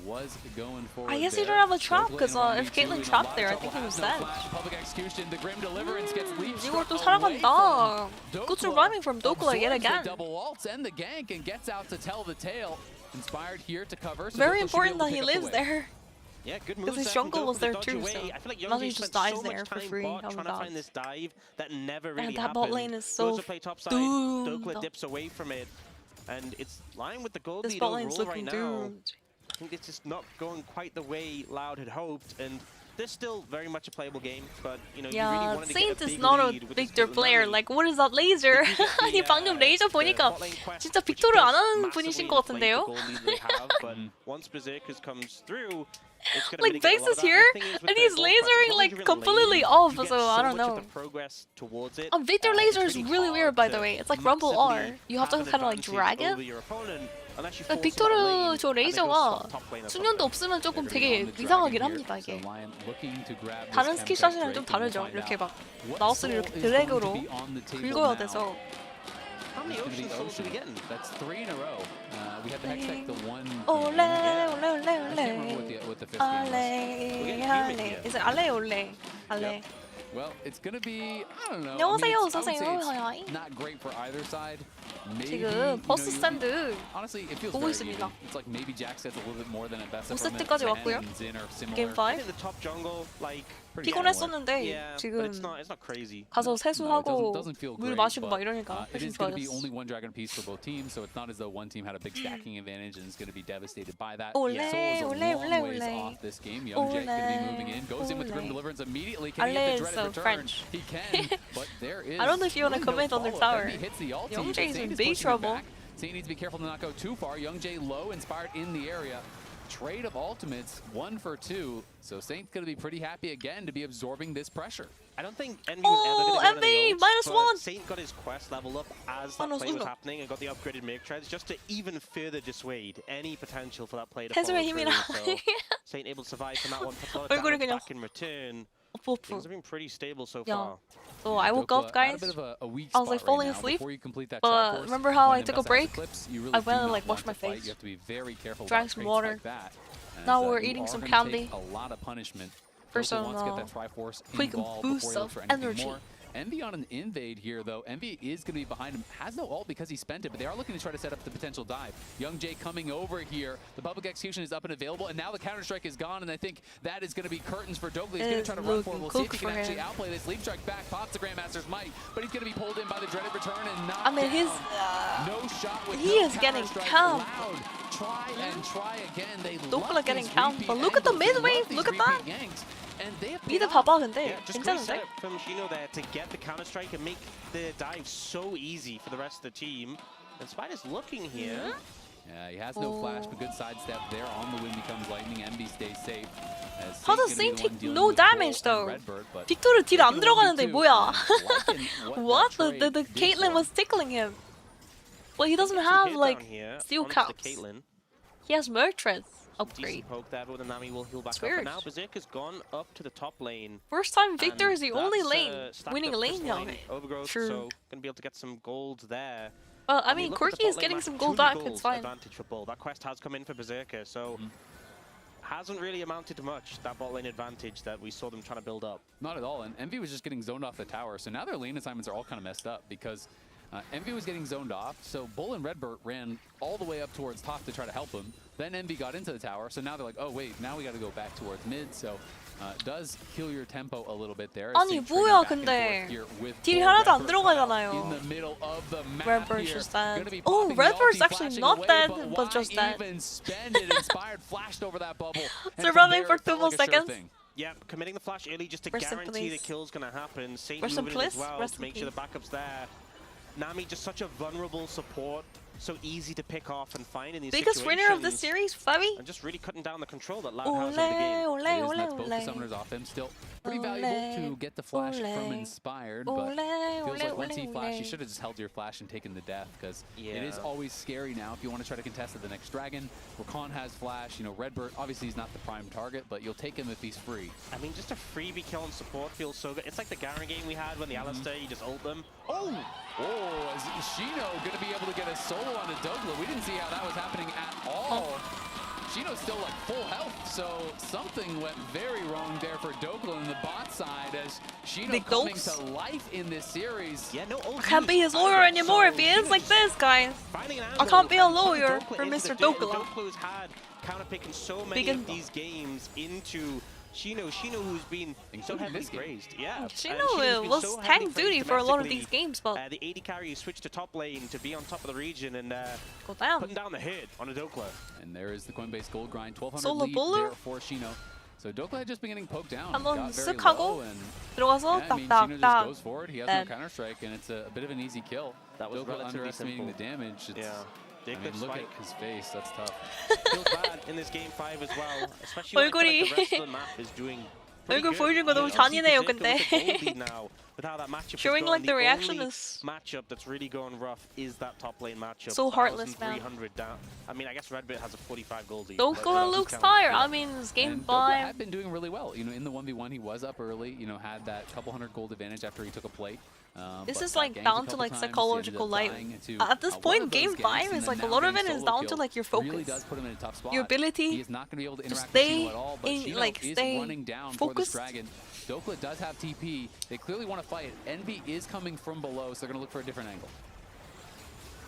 was going forward. I guess he didn't have a trap because if Caitlyn trapped there, I think he was dead. Public execution, the Grim Deliverance gets leaped. 이걸 또 살아간다. Good surviving from Dokla yet again. Double ults and the gank and gets out to tell the tale. Inspired here to cover. So Very important that he lives there. Yeah, good Because his jungle was there too, so I feel like nothing Youngji just spent dies so there much for time free. bot Oh trying my to god. find this dive that never really that happened. bot lane is so Goes to play top side. doomed. Dokla dips away from it, and it's Lion with the gold This lead bot lane's overall looking right now. doomed. I think it's just not going quite the way Loud had hoped, and there's still very much a playable game, but you know, you really Yeah, wanted to Saint get a is big not a lead with this Victor Caitlyn player. Nami. Like, what is that laser? 아니 방금 레이저 보니까 진짜 빅토르 안 하는 분이신 것 같은데요? But once Berserkers comes through, it's gonna Like mitigate a lot Base is of that. here The thing is with and the he's gold price, as lasering long as like you're in completely lane, off, you get so I don't much of know. the progress towards it. Victor laser is It's really weird, by the way. It's like Rumble R. massively You have to have an kind of like advantage drag over it. your opponent unless you 근데 force it out 빅토르 lane 저 and they go 레이저가 top lane or 수면도 없으면 조금 되게 이상하긴 합니다, 이게. 다른 스킬 샷이랑 좀 다르죠. 이렇게 막 마우스를 이렇게 드래그로 긁어야 돼서. How many ocean souls do we get? That's 3 in a row. We had the Hextech, the one. 올레. What the fifth game was. 알레. Is it 알레 올레? 알레. Well, it's gonna be, I don't know. 안녕하세요, I would say 어서오세요. it's not great for either side. Maybe, 지금 버스 스탠드 honestly, it feels 보고 very 있습니다. even. It's like maybe Jack sets a little bit more than a best 5세트까지 왔고요. 게임 5. the top jungle, like 피곤했었는데 지금 it's not crazy. 가서 세수하고 doesn't feel 물 great, 마시고 but, 막 이러니까 it 훨씬 is going to be 좋아졌어. only one dragon piece for both teams, so it's not as though one team had a big stacking advantage and is going to be devastated by that. 올레, Soul is a 올레, long 올레, ways 올레. off this game. Young Jake going to be moving in, goes in with Grim Deliverance immediately. Can he 알레 get the is dreaded return? French. He can, but there is I don't know if you want to really comment no on their follow-up. tower. Envy hits the ulti, Young but Jay's Saint in is big pushing it trouble. back. Saint needs to be careful to not go too far. Young Jay low, Inspired in the area. Trade of ultimates, 1 for 2. So Saint's going to be pretty happy again to be absorbing this pressure. I don't think Envy was ever going to Envy, go -1. Saint got his quest leveled up as that play was happening and got the upgraded make treads just to even further dissuade any potential for that play to follow 태수의 through. 힘이라. So Saint able to survive from that one, took a lot of 얼굴이 damage 그냥 back in return. 뽀뽀. Things have been pretty stable so Yeah. far. So I woke up, guys. I was like falling asleep. But remember how I took a break? I went and like washed my face. You have to be very careful. Drank some water. Like that. Now As, we're you eating are some gonna candy. take a lot of punishment. For Dokla some wants to get that Triforce quick involved boost before he looks of for anything energy. more. Envy on an invade here, though. Envy is going to be behind him. Has no ult because he spent it, but they are looking to try to set up the potential dive. Young Jay coming over here. The public execution is up and available, and now the Counter-Strike is gone, and I think that is going to be curtains for Douglas. He's going to try to run for it. We'll see if he can actually outplay this. Leap Strike back, pops the Grandmaster's might, but he's going to be pulled in by the dreaded return and not he's... no shot with he is getting camped. Try and try again. They Douglas getting camped, but look at the mid-wave. Look at that. 미드 봐봐 근데 괜찮은데? From Shino there to get the counter strike and make the dive so easy for the rest of the team. And Spider's looking here. Yeah, he has no flash, but good sidestep there. On the win becomes lightning. MB stays safe. How does Saint take no damage though? 빅토르 딜 안 들어가는데 뭐야? What? The Caitlyn was tickling him. Well, he doesn't have like steel caps. He has Mertred upgrade. Poke there, but the Nami will heal back It's up. weird. And now Berserker's gone up to the top lane. First time Victor is the And only that's, lane stacked winning up lane this now. Overgrowth, True. so gonna be able to get some gold there. Well, I mean, look at the Quirky is bot lane getting map, some 2 gold back. gold It's fine. advantage for Bull. That quest has come in for Berserker, so hasn't really amounted to much, that bot lane advantage that we saw them trying to build up. Not at all, and Envy was just getting zoned off the tower, so now their lane assignments are all kind of messed up because Envy was getting zoned off, so Bull and Redbird ran all the way up towards top to try to help him. Then Envy got into the tower, so now they're like, oh wait, now we got to go back towards mid, so does kill your tempo a little bit there. 아니 뭐야 근데 딜이 하나도 안 들어가잖아요. In the middle of the map Redbird's here, just dead. gonna be Oh, popping Redbird's ulti, actually flashing not away, dead, but but just why dead. even spend it? Inspired flashed over that bubble. and Surviving from for there, 2 it more felt like a sure seconds. thing. Yeah, committing the flash early just to Rest in guarantee the peace. kill's gonna happen. Saint Rest in moving in as peace. well Rest to in make sure the peace. backup's there. Nami just such a vulnerable support, so easy to pick off and find in these Biggest winner of the situations. series, Fabi. And just really cutting down the control that Loud has over the game. Ole, It is, ole, and that's both the ole. summoners off him. Still pretty valuable to get the flash from Inspired, but feels like once he flashed, you should have just held your flash and taken the death, because it is always scary now if you want to try to contest at the next dragon. Rakan has flash, you know, Redbird, obviously he's not the prime target, but you'll take him if he's free. I mean, just a freebie kill on support feels so good. It's like the Garen game we had when the Alistair, you just ult them. Oh, is Shino going to be able to get a solo on a Dougla? We didn't see how that was happening at all. Shino's still like full health, so something went very wrong there for Dougla on the bot side as Shino Big coming dopes. to life in this series. Yeah, no ult. I can't be his lawyer anymore if he is like this, guys. I can't be a lawyer for Mr. Douglas. Dougla's had counterpicking so many of these games into Shino, who's been so heavily praised. Yeah, Shino was tank duty for a lot of these games, but the AD carry switched to top lane to be on top of the region and go down. putting down the hit on a Dougla. And there is the Coinbase gold grind, 1200 Solo lead bowler? there for Shino. So Dougla had just been getting poked down. 한번 got very 쓱 하고 low, and 들어가서 yeah, I mean, Shino just 딱딱딱. goes forward. He has Dead. no counter strike, and it's a bit of an easy kill. That was Dougla relatively underestimating simple. the damage. It's, I mean, Jacob's look fight. at his face. That's tough. Feels bad in this game 5 as well, especially when I feel like the rest of the map is doing pretty 얼굴 good. 보여준 거 너무 Obviously, 잔인해요, Berserker 근데. with the gold lead now, with how that matchup is Showing going, like the reaction only is matchup that's really going rough is that top lane matchup. So heartless, man. 1,300 down. I mean, I guess Redbit has a 45 gold lead. Dougla looks tired. I mean, it's game And Dougla 5. had been doing really well. You know, in the 1v1, he was up early. You know, had that couple hundred gold advantage after he took a plate. This but is got like ganked a down to couple like times. He ended psychological up light. dying to, At this one point, of those game ganks, 5 and is then like a now lot of it getting is solo down to kill like your really focus, does put him in a tough spot. your ability He is not going to be able to to interact with stay Shino at all, but in, Shino like is stay running down for this focused. dragon. Dougla does have TP. They clearly want to fight. Envy is coming from below, so they're going to look for a different angle.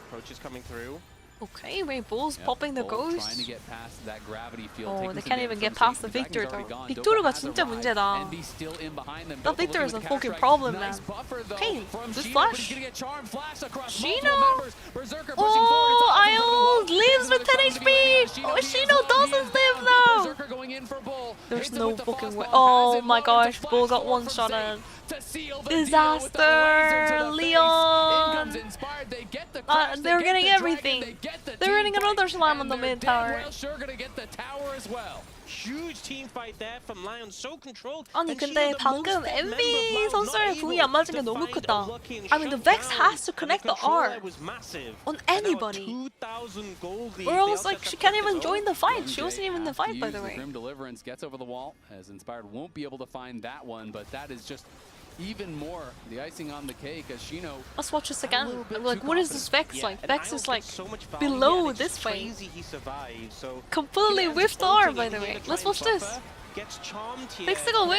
Approach is coming through. Okay, Ray Bull's Yep, popping the Bull ghost. trying to get past that gravity field. Oh, taking they some can't damage even get from past the Saint. Victor Dragon's though. already gone. 빅토르가 Dougla has 진짜 arrived. 문제다. Envy still in behind them. That Dougla Victor is looking a with the fucking counter-strike. problem, Nice man. buffer, though, Okay, from this Shino, flash. but he's gonna get charm flash across Shino? multiple members. Berserker pushing forward. It's Oh, awesome for the Io wall. lives with 10 HP. Oh, Shino doesn't live though. Berserker going in for Bull. There's Hits him no with the fucking way. fastball, has Oh him my low, gosh, it's a Bull flash got forward one from shot Saint at to seal the deal with the laser to Disaster, the face. Leon. In comes Inspired. They get the crash, they They're get getting the everything. dragon, they get the They're getting team another fight, slam on and the they're mid damn tower. well sure gonna get the tower as well. Huge team fight there from Lion, so controlled. 아니 And 근데 Shino, the 방금 most member of MV Lion, 선수의 not 궁이 able 안 맞은 게 to 너무 find 크다. Unlucky and I mean, the shut Vex down. has to And connect the control R there was massive. on And now a anybody. 2,000 gold lead. Or They else also like have she to can't pick even this join up. the fight. She Jay wasn't even in the have to fight, by use the way. Grim Deliverance gets over the wall as Inspired won't be able to find that one, but that is just even more the icing on the cake as Shino. Let's watch this again. I'm like, what is this Vex Yeah, like? and Vex Ion is gets like so much value below here, and this it's fight. crazy he survived. So Completely he ends whiffed up R, ulting by in the here way. to try Let's and watch this. buffer. gets charmed here. 빅스가 왜?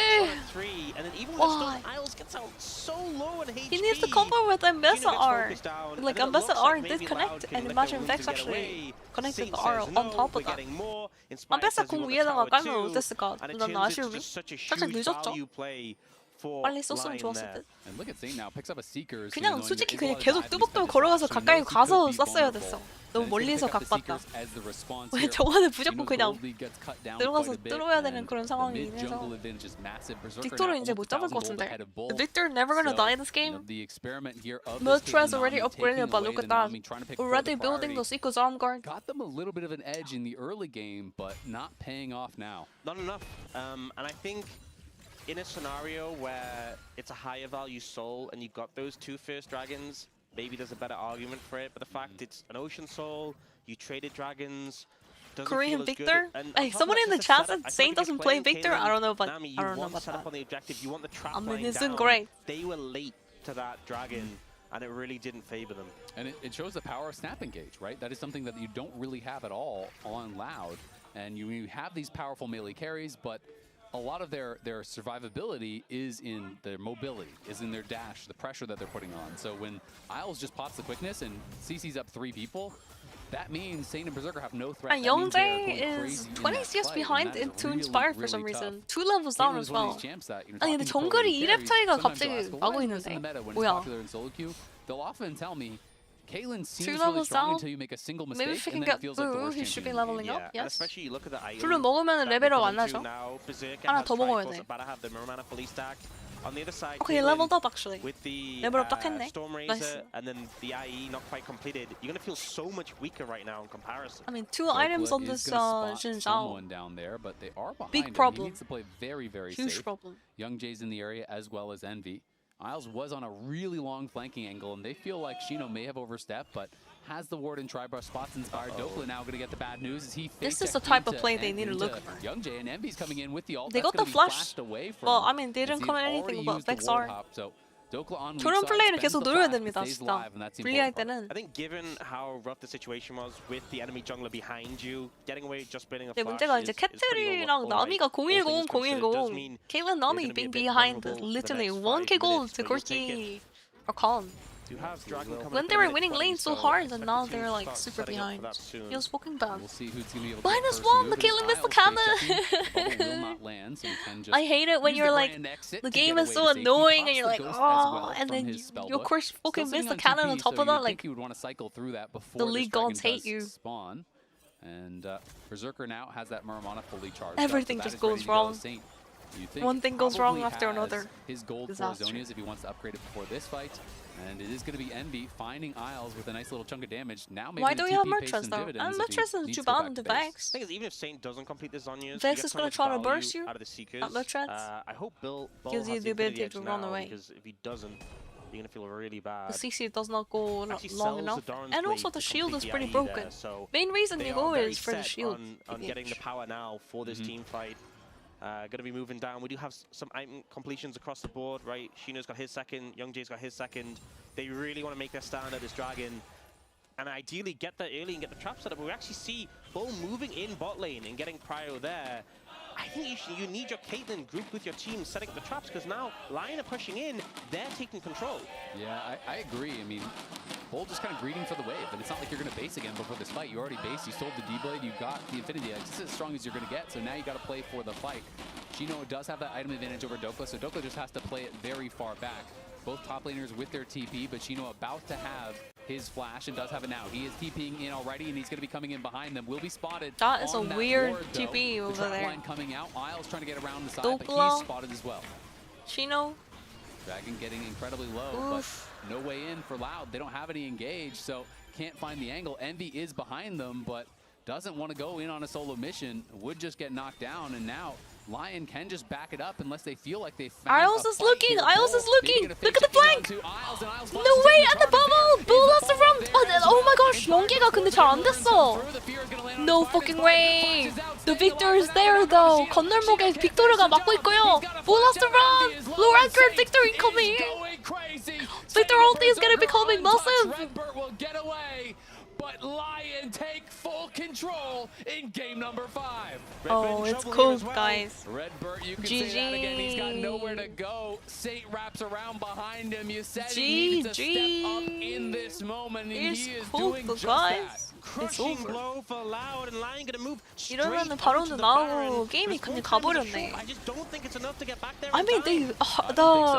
And then even with the Why? stun, Isles gets out so low in HP. He needs to combo with Ambessa Gino gets R. focused down, Like and then it Ambessa looks R like maybe disconnect, Loud can and let imagine their Vex wings get actually away. connected Zing the R says, on "No, top we're of that. getting more." Inspired Ambessa says, "We 궁 want the 위에다가 tower 깔면 too." 어땠을까? And it 난 turns into 아쉬움이. just such a 살짝 huge 늦었죠? value play for 빨리 썼으면 Lion 좋았을 there. 듯. And look at Zing now picks up a Seekers. 그냥 솔직히 그냥 계속 뚜벅뚜벅 걸어가서 가까이 가서 쐈어야 됐어. 너무 멀리서 각 봤다. 왜 저거는 무조건 그냥 들어가서 뚫어야 되는 그런 상황이긴 해서. 빅토르 이제 못 잡을 것 같은데. Victor never gonna die in this game. Mudtra's already upgraded, but look at that. Already building the Seeker's arm guard. Got them a little bit of an edge in the early game, but not paying off now. Not enough. And I think in a scenario where it's a higher value soul and you've got those two first dragons, maybe there's a better argument for it. But the fact it's an ocean soul, you traded dragons. Korean Victor? Hey, someone in the chat said Saint doesn't play Victor. I don't know about that. I mean, he's doing great. They were late to that dragon, and it really didn't favor them. And it shows the power of Snap Engage, right? That is something that you don't really have at all on Loud. And you have these powerful melee carries, but a lot of their survivability is in their mobility, is in their dash, the pressure that they're putting on. So when Isles just pops the quickness and CC's up 3 people, that means Saint and Berserker have no threat. And Yongjae is 20 CS behind into Inspire for some reason. 2 levels down as well. 아니 근데 정글이 2렙 차이가 갑자기 나고 있는데 뭐야? They'll often tell me, Caitlyn 2 seems really levels strong down. until you make a single Maybe mistake, if he and can then get it feels like the blue, worst he should be champion. leveling up. Yes. Especially you look at the item. 블루 먹으면 레벨업 안 나죠. 하나 더 먹어야 돼. On the other side, Okay, he leveled up actually. With the 레벨업 딱 했네. Storm Nice. Razor and then the IE not quite completed, you're gonna feel so much weaker right now in comparison. I mean, 2 items on this Jin Zhao. Someone down there, but they are behind Big him. problem. He needs to play very, very Huge safe. problem. Young Jay's in the area as well as Envy. Isles was on a really long flanking angle, and they feel like Shino may have overstepped, but has the ward and Tribrush spots inspired. Dokla now going to get the bad news as he This is the type of play they need to look for. Young Jay and Envy's coming in with the ult. They got the flash. Well, I mean, they didn't come in anything but Vex R. 저런 플레이를 계속 노려야 됩니다, 진짜. 불리할 때는. I think given how rough the situation was with the enemy jungler behind you, getting away just spinning a 근데 flash 문제가 이제 is pretty 캐틀이랑 나미가 0100, 010. 010. Caitlyn Nami being behind literally 1k gold to Gorky or Colin. When they were winning lane so hard, and now they're like super behind. Feels fucking bad. We'll see who's going to be able -1, the Caitlyn missed the cannon. I hate it when you're like, the game is so annoying, and you're like, oh, and then you of course fucking miss the cannon on top of that. Like, the league gods hate you. And Berserker now has that Muramana fully charged. Everything just goes wrong. One thing goes wrong after another. His gold for Zonias if he wants to upgrade it before this fight. And it is going to be Envy finding Isles with a nice little chunk of damage. Now maybe why do we have TP pays Murtress some though? dividends And if he Murtress is needs to too go bad back in the to base. Vex. The thing is, even if Saint doesn't complete the Zonias, Vex you get is so gonna much try to value burst you out of the Seekers. at Murtress. I hope Bill Gives you has the infinity ability edge to run now, away. because if he doesn't, you're gonna feel really bad. The CC does not go Actually long sells enough. the Doran's And blade also the to shield is complete pretty the IE broken. there, so Main reason they you are go very is for the set shield. on getting the power now for this team fight. Gonna be moving down. We do have some item completions across the board, right? Shino's got his second, Young Jay's got his second. They really want to make their stand at this dragon, and ideally get there early and get the trap set up. But we actually see Bull moving in bot lane and getting Prio there. I think you need your Caitlyn grouped with your team setting up the traps, because now Lion are pushing in, they're taking control. Yeah, I agree. I mean, Bull just kind of greeting for the wave, but it's not like you're going to base again before this fight. You already based, you sold the D-Blade, you got the Infinity Edge. This is as strong as you're going to get, so now you got to play for the fight. Shino does have that item advantage over Dokla, so Dokla just has to play it very far back. Both top laners with their TP, but Shino about to have his flash and does have it now. He is TPing in already, and he's going to be coming in behind them. Will be spotted. That is a weird ward, TP the over trap there. line coming out. Isles trying to get around the side, Dokla. but he's spotted as well. Shino. Dragon getting incredibly low, but no way in for Loud. They don't have any engage, so can't find the angle. Envy is behind them, but doesn't want to go in on a solo mission. Would just get knocked down, and now Lion can just back it up unless they feel like they found Isles is looking! Isles is looking! Look at the flank! Isles No way! At the bubble! Bull lost the front! Oh my gosh! 연계가 근데 잘 안 됐어! No fucking way! The Victor is there though! 건널목에 빅토르가 막고 있고요! Bull lost the run! Blue record! Victor incoming! Victor ulti is gonna be coming massive! but LYON take full control in game number 5. Oh, it's cool, guys. Redbird, you can say that again. He's got nowhere to go. Saint wraps around behind him. You said he needs to step up in this moment, and he is doing just that. Crushing blow for Loud, and LYON gonna move straight 이러면은 onto 바로는 the 나오고 Baron. 게임이 There's 그냥 no time to 가버렸네. shoot. I just don't think it's enough to get back there. I mean, the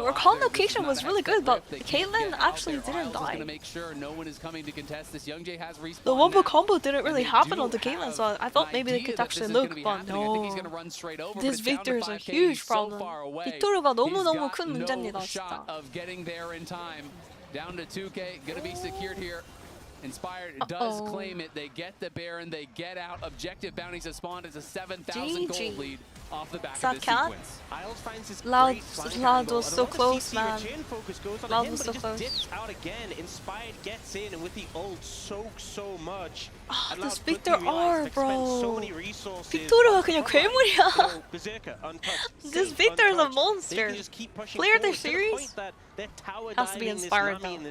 recall location was really good, but Caitlyn actually didn't die. The wombo combo didn't really happen on the Caitlyn, so I thought maybe they could actually look, but no. This Victor is a huge problem. 빅토르가 너무너무 큰 문제입니다, 진짜. Down to 2K, gonna be secured here. Inspired does claim it. They get the Baron, they get out. Objective bounties have spawned. It's a 7,000 gold lead off the back of this sequence. Loud was so close, man. Loud was so close. Dips out again. Inspired gets in, and with the ult soaks so much. This Victor R, bro. 빅토르가 그냥 괴물이야. This Victor is a monster. Player of the series has to be Inspired though.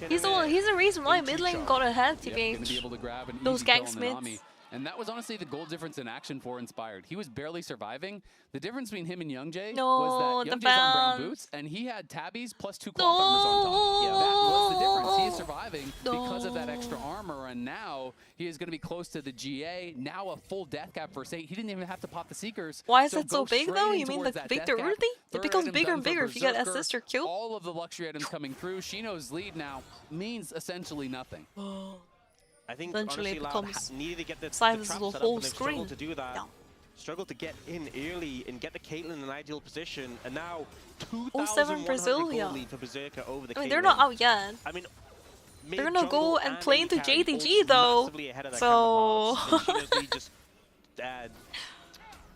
He's the reason why mid lane got ahead, TBH. Those gang smiths. And that was honestly the goal difference in action for Inspired. He was barely surviving. The difference between him and Youngjae was that Youngjae's on brown boots, and he had tabbies plus 2 cloth armors on top. Yeah, that was the difference. He is surviving because of that extra armor, and now he is going to be close to the GA. Now a full death cap for Saint. He didn't even have to pop the Seekers. Why is it so big though? You mean the Victor ulti? It becomes bigger and bigger if you get assist or kill? All of the luxury items coming through. Shino's lead now means essentially nothing. I think eventually it becomes needed to get the sizes trap of the set up, whole and they've screen. struggled to do that. Struggled to get in early and get the Caitlyn in an ideal position, and now 2,100 Brazil, gold lead for Berserker over the I mean, Caitlyn. they're not out yet. I mean, they're gonna go and play into JDG though, so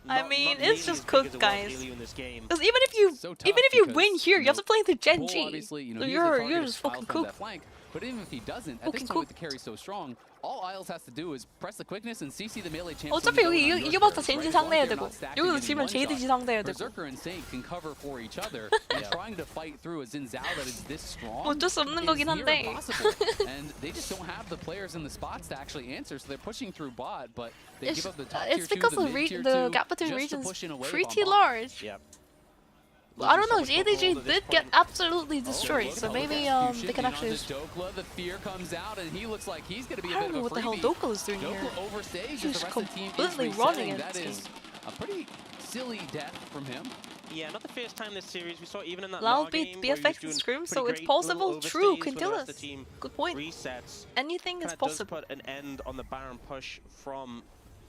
I mean, it's just cooked, guys. Because even if you win here, you have to play into Gen G. So you're just fucking cooked. But even if he doesn't, at this point with the carry so strong, all Isles has to do is press the quickness and CC the melee champ. 어차피 여기 이겨봤자 젠지 상대해야 되고 여기도 지면 JDG 상대해야 되고. Berserker and Saint can cover for each other, and trying to fight through a Xin Zhao that is this strong 어쩔 수 없는 거긴 is near 한데. impossible. And they just don't have the players in the spots to actually answer, so they're pushing through bot, but they give up the top tier 2, It's because the gap between just to regions push in a wave pretty on bot. large. Yep. I don't know, JDG did get absolutely destroyed, so maybe they can actually. The fear comes out, and he looks like he's going to be I don't know what the hell Dokla is doing here. He's completely running against That this is a pretty silly death from him. Yeah, not the first time this series. We saw even in that Loud beat BFX and Scream, so it's possible. True, Quintillas. Good point. Anything is possible. Does put an end on the Baron push from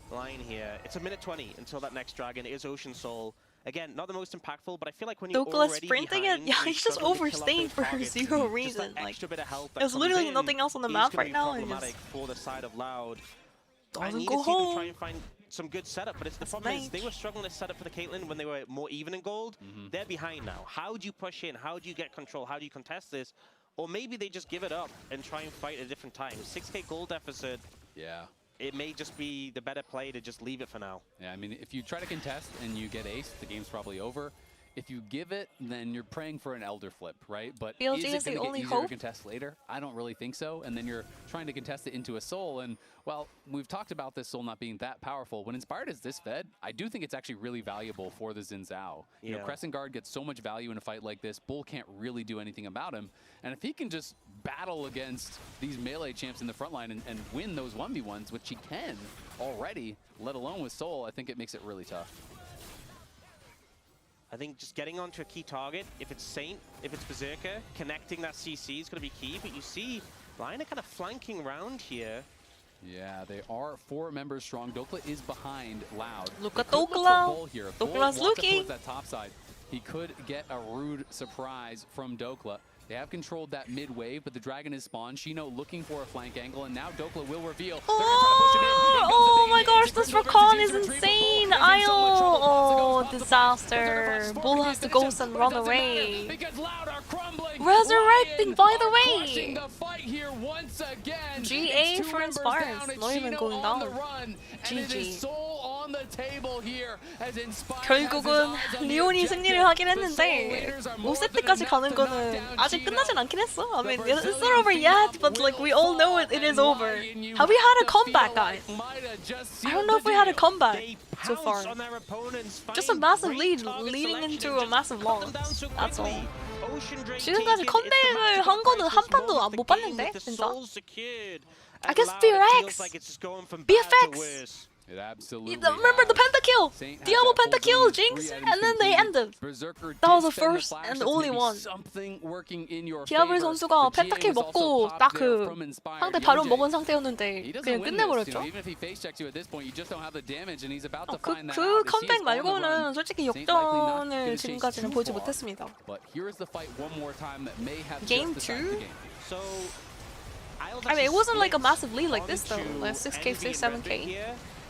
LYON here. It's a minute 20 until that next dragon. It is Ocean Soul. Again, not the most impactful, but I feel like when you're already sprinting behind, it, yeah, he's just overstaying for zero reason. Like, there's literally nothing else on the map right now, and just for the side of Loud. doesn't go home. Try and find some good setup, but the problem is they were struggling to set up for the Caitlyn when they were more even in gold. They're behind now. How do you push in? How do you get control? How do you contest this? Or maybe they just give it up and try and fight at a different time. 6k gold deficit. Yeah. It may just be the better play to just leave it for now. Yeah, I mean, if you try to contest and you get ace, the game's probably over. If you give it, then you're praying for an elder flip, right? But BLG is is it the going to only get easier to hope? contest later? I don't really think so. And then you're trying to contest it into a soul. And, well, we've talked about this soul not being that powerful. When Inspired is this fed, I do think it's actually really valuable for the Xin Zhao. You know, Crescent Guard gets so much value in a fight like this. Bull can't really do anything about him. And if he can just battle against these melee champs in the front line and win those 1v1s, which he can already, let alone with soul, I think it makes it really tough. I think just getting onto a key target, if it's Saint, if it's Berserker, connecting that CC is going to be key. But you see, LYON are kind of flanking around here. Yeah, they are 4 members strong. Dokla is behind Loud. Look at Dokla. Dokla's looking. That top side. He could get a rude surprise from Dokla. They have controlled that mid wave, but the dragon is spawned. Shino looking for a flank angle, and now Dokla will reveal. Oh my gosh, this recon is insane! Oh, disaster. Bull has to ghost and run away. Resurrecting, by the way! GA for Inspired. Not even going down. GG. on the table here as Inspire 결국은 리온이 승리를 하긴 했는데 5세트까지 가는 거는 아직 끝나진 않긴 했어. I mean, it's not over yet, but like we all know it is over. Have we had a comeback, guys? I don't know if we had a comeback so far. Just a massive lead leading into a massive loss. That's all. 지금까지 컴백을 한 거는 한 판도 못 봤는데 진짜. I guess BRX, BFX. It absolutely remember the pentakill, Diablo pentakill, Jinx, and then they ended. That was the first and only one. 디아블 선수가 펜타킬 먹고 딱 그 상대 바론 먹은 상태였는데 그냥 끝내버렸죠. 그 컴백 말고는 솔직히 역전을 지금까지는 보지 못했습니다. Game 2? I mean, it wasn't like a massive lead like this though, like 6K, 6, 7K.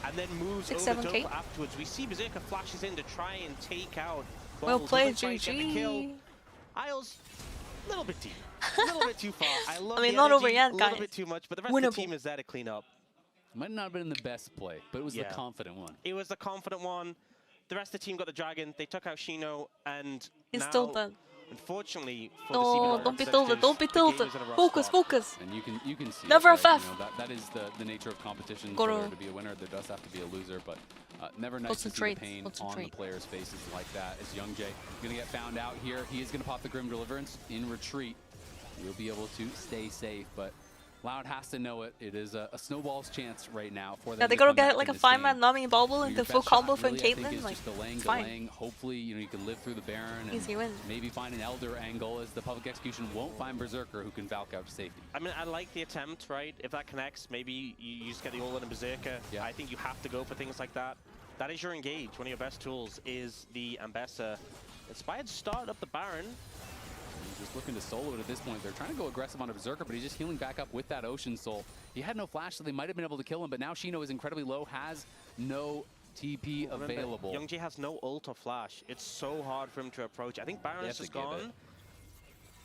And then moves 6, over 7K. afterwards. We see Berserker flashes in to try and take out. Well played, GG. Isles, a little bit deep, a little bit too far. I love I mean, the not energy, over yet, a guys. little bit too much, but the rest of the team is there to clean up. Might not have been the best play, but it was the confident one. It was the confident one. The rest of the team got the dragon. They took out Shino, and He's now, still dead. unfortunately, for No, the don't be tilted, don't be tilted. Focus, focus. And you can see Never it, right? FF. You know, that is the nature of competition. Go For to- there to be a winner, there does have to be a loser, but never nice to see the pain on the players' faces like that. As Young Jay gonna get found out here, he is gonna pop the Grim Deliverance in retreat. You'll be able to stay safe, but Loud has to know it. It is a snowball's chance right now for them. Yeah, they gotta get like a 5-man Nami bubble into full combo from Caitlyn. Like, it's fine. Delaying. Hopefully, you know, you can live through the Baron and Easy win. maybe find an Elder angle as the public execution won't find Berserker who can Valk out to safety. I mean, I like the attempt, right? If that connects, maybe you just get the all-in Berserker. Yeah. I think you have to go for things like that. That is your engage. One of your best tools is the Ambessa. Inspired start up the Baron. Just looking to solo it at this point. They're trying to go aggressive on a Berserker, but he's just healing back up with that Ocean Soul. He had no flash, so they might have been able to kill him, but now Shino is incredibly low, has no TP available. Youngji has no ult or flash. It's so hard for him to approach. I think Baron is just gone.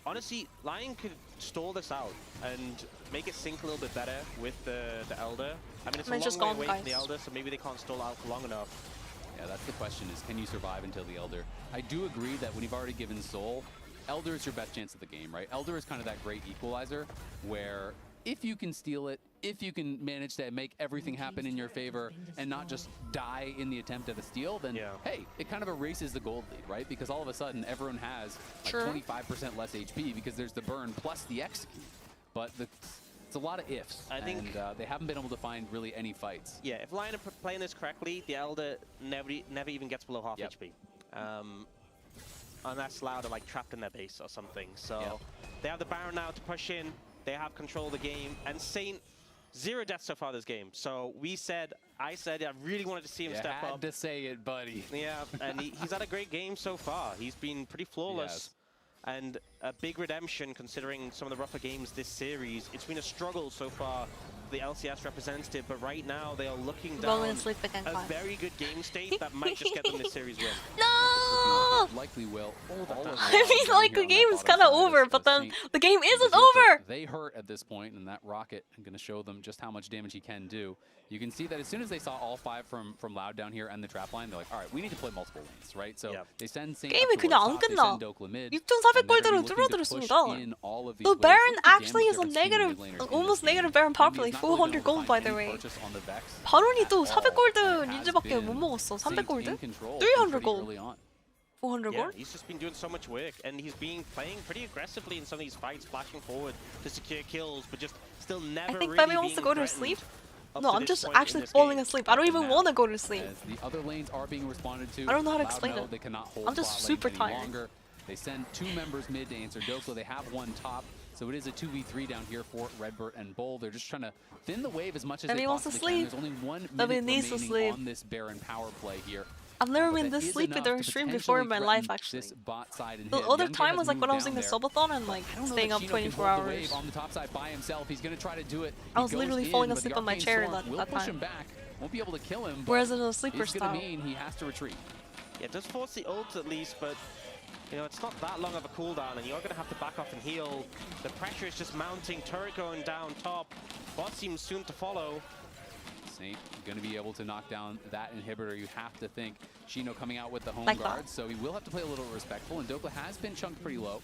Honestly, LYON could stall this out and make it sync a little bit better with the Elder. I mean, it's a long way away from the Elder, so maybe they can't stall out for long enough. Yeah, that's the question, is can you survive until the Elder? I do agree that when you've already given Soul, Elder is your best chance of the game, right? Elder is kind of that great equalizer where if you can steal it, if you can manage to make everything happen in your favor and not just die in the attempt at a steal, then hey, it kind of erases the gold lead, right? Because all of a sudden everyone has like 25% less HP because there's the burn plus the execute. But it's a lot of ifs, I think, and they haven't been able to find really any fights. Yeah, if LYON are playing this correctly, the Elder never even gets below half HP. Unless Loud are like trapped in their base or something. So they have the Baron now to push in. They have control of the game. And Saint, 0 deaths so far this game. So I said I really wanted to see him step up. You had to say it, buddy. Yeah, and he's had a great game so far. He's been pretty flawless. And a big redemption considering some of the rougher games this series. It's been a struggle so far for the LCS representative, but right now they are looking down a very good game state that might just get them this series win. No! Likely will. I mean, like, the game is kind of over, but then the game isn't over! They hurt at this point, and that Rocket is going to show them just how much damage he can do. You can see that as soon as they saw all 5 from Loud down here and the trap line, they're like, all right, we need to play multiple lanes, right? So they send Saint 게임이 그냥 안 끝나. 6,400골드로 줄어들었습니다. The Baron actually is a negative, almost negative Baron power play, 400 gold by the way. 바론이 또 400골드 닌즈밖에 못 먹었어. 300골드? 300 gold. 400 gold? He's just been doing so much work, and he's been playing pretty aggressively in some of these fights, flashing forward to secure kills, but just still never I think really Femi wants to go to sleep. up No, to I'm this just point actually in this falling game. asleep. I don't even want to go to sleep. As the other lanes are being responded to. I don't know how to Loud explain know it. They cannot hold I'm just bot super lane any tired. longer. They send 2 members mid to answer Doko. They have 1 top. So it is a 2v3 down here for Redbird and Bull. They're just trying to thin the wave as much as they wants to possibly can. sleep. There's only 1 Nobody minute needs to remaining sleep. on this Baron power play here. I've never been this sleepy during a stream before in my life, actually. The other time was like when I was in the subathon and like staying up 24 hours. On the top side by himself, he's going to try to do it. I was literally falling asleep on my chair that time. Won't be able to kill him. Whereas in a sleeper it's gonna style. mean he has to retreat. Yeah, it does force the ult at least, but you know, it's not that long of a cooldown, and you're going to have to back off and heal. The pressure is just mounting. Turret going down top. Bot seems soon to follow. Saint going to be able to knock down that inhibitor. You have to think Shino coming out with the home Like guard, that. so he will have to play a little respectful, and Dokla has been chunked pretty low.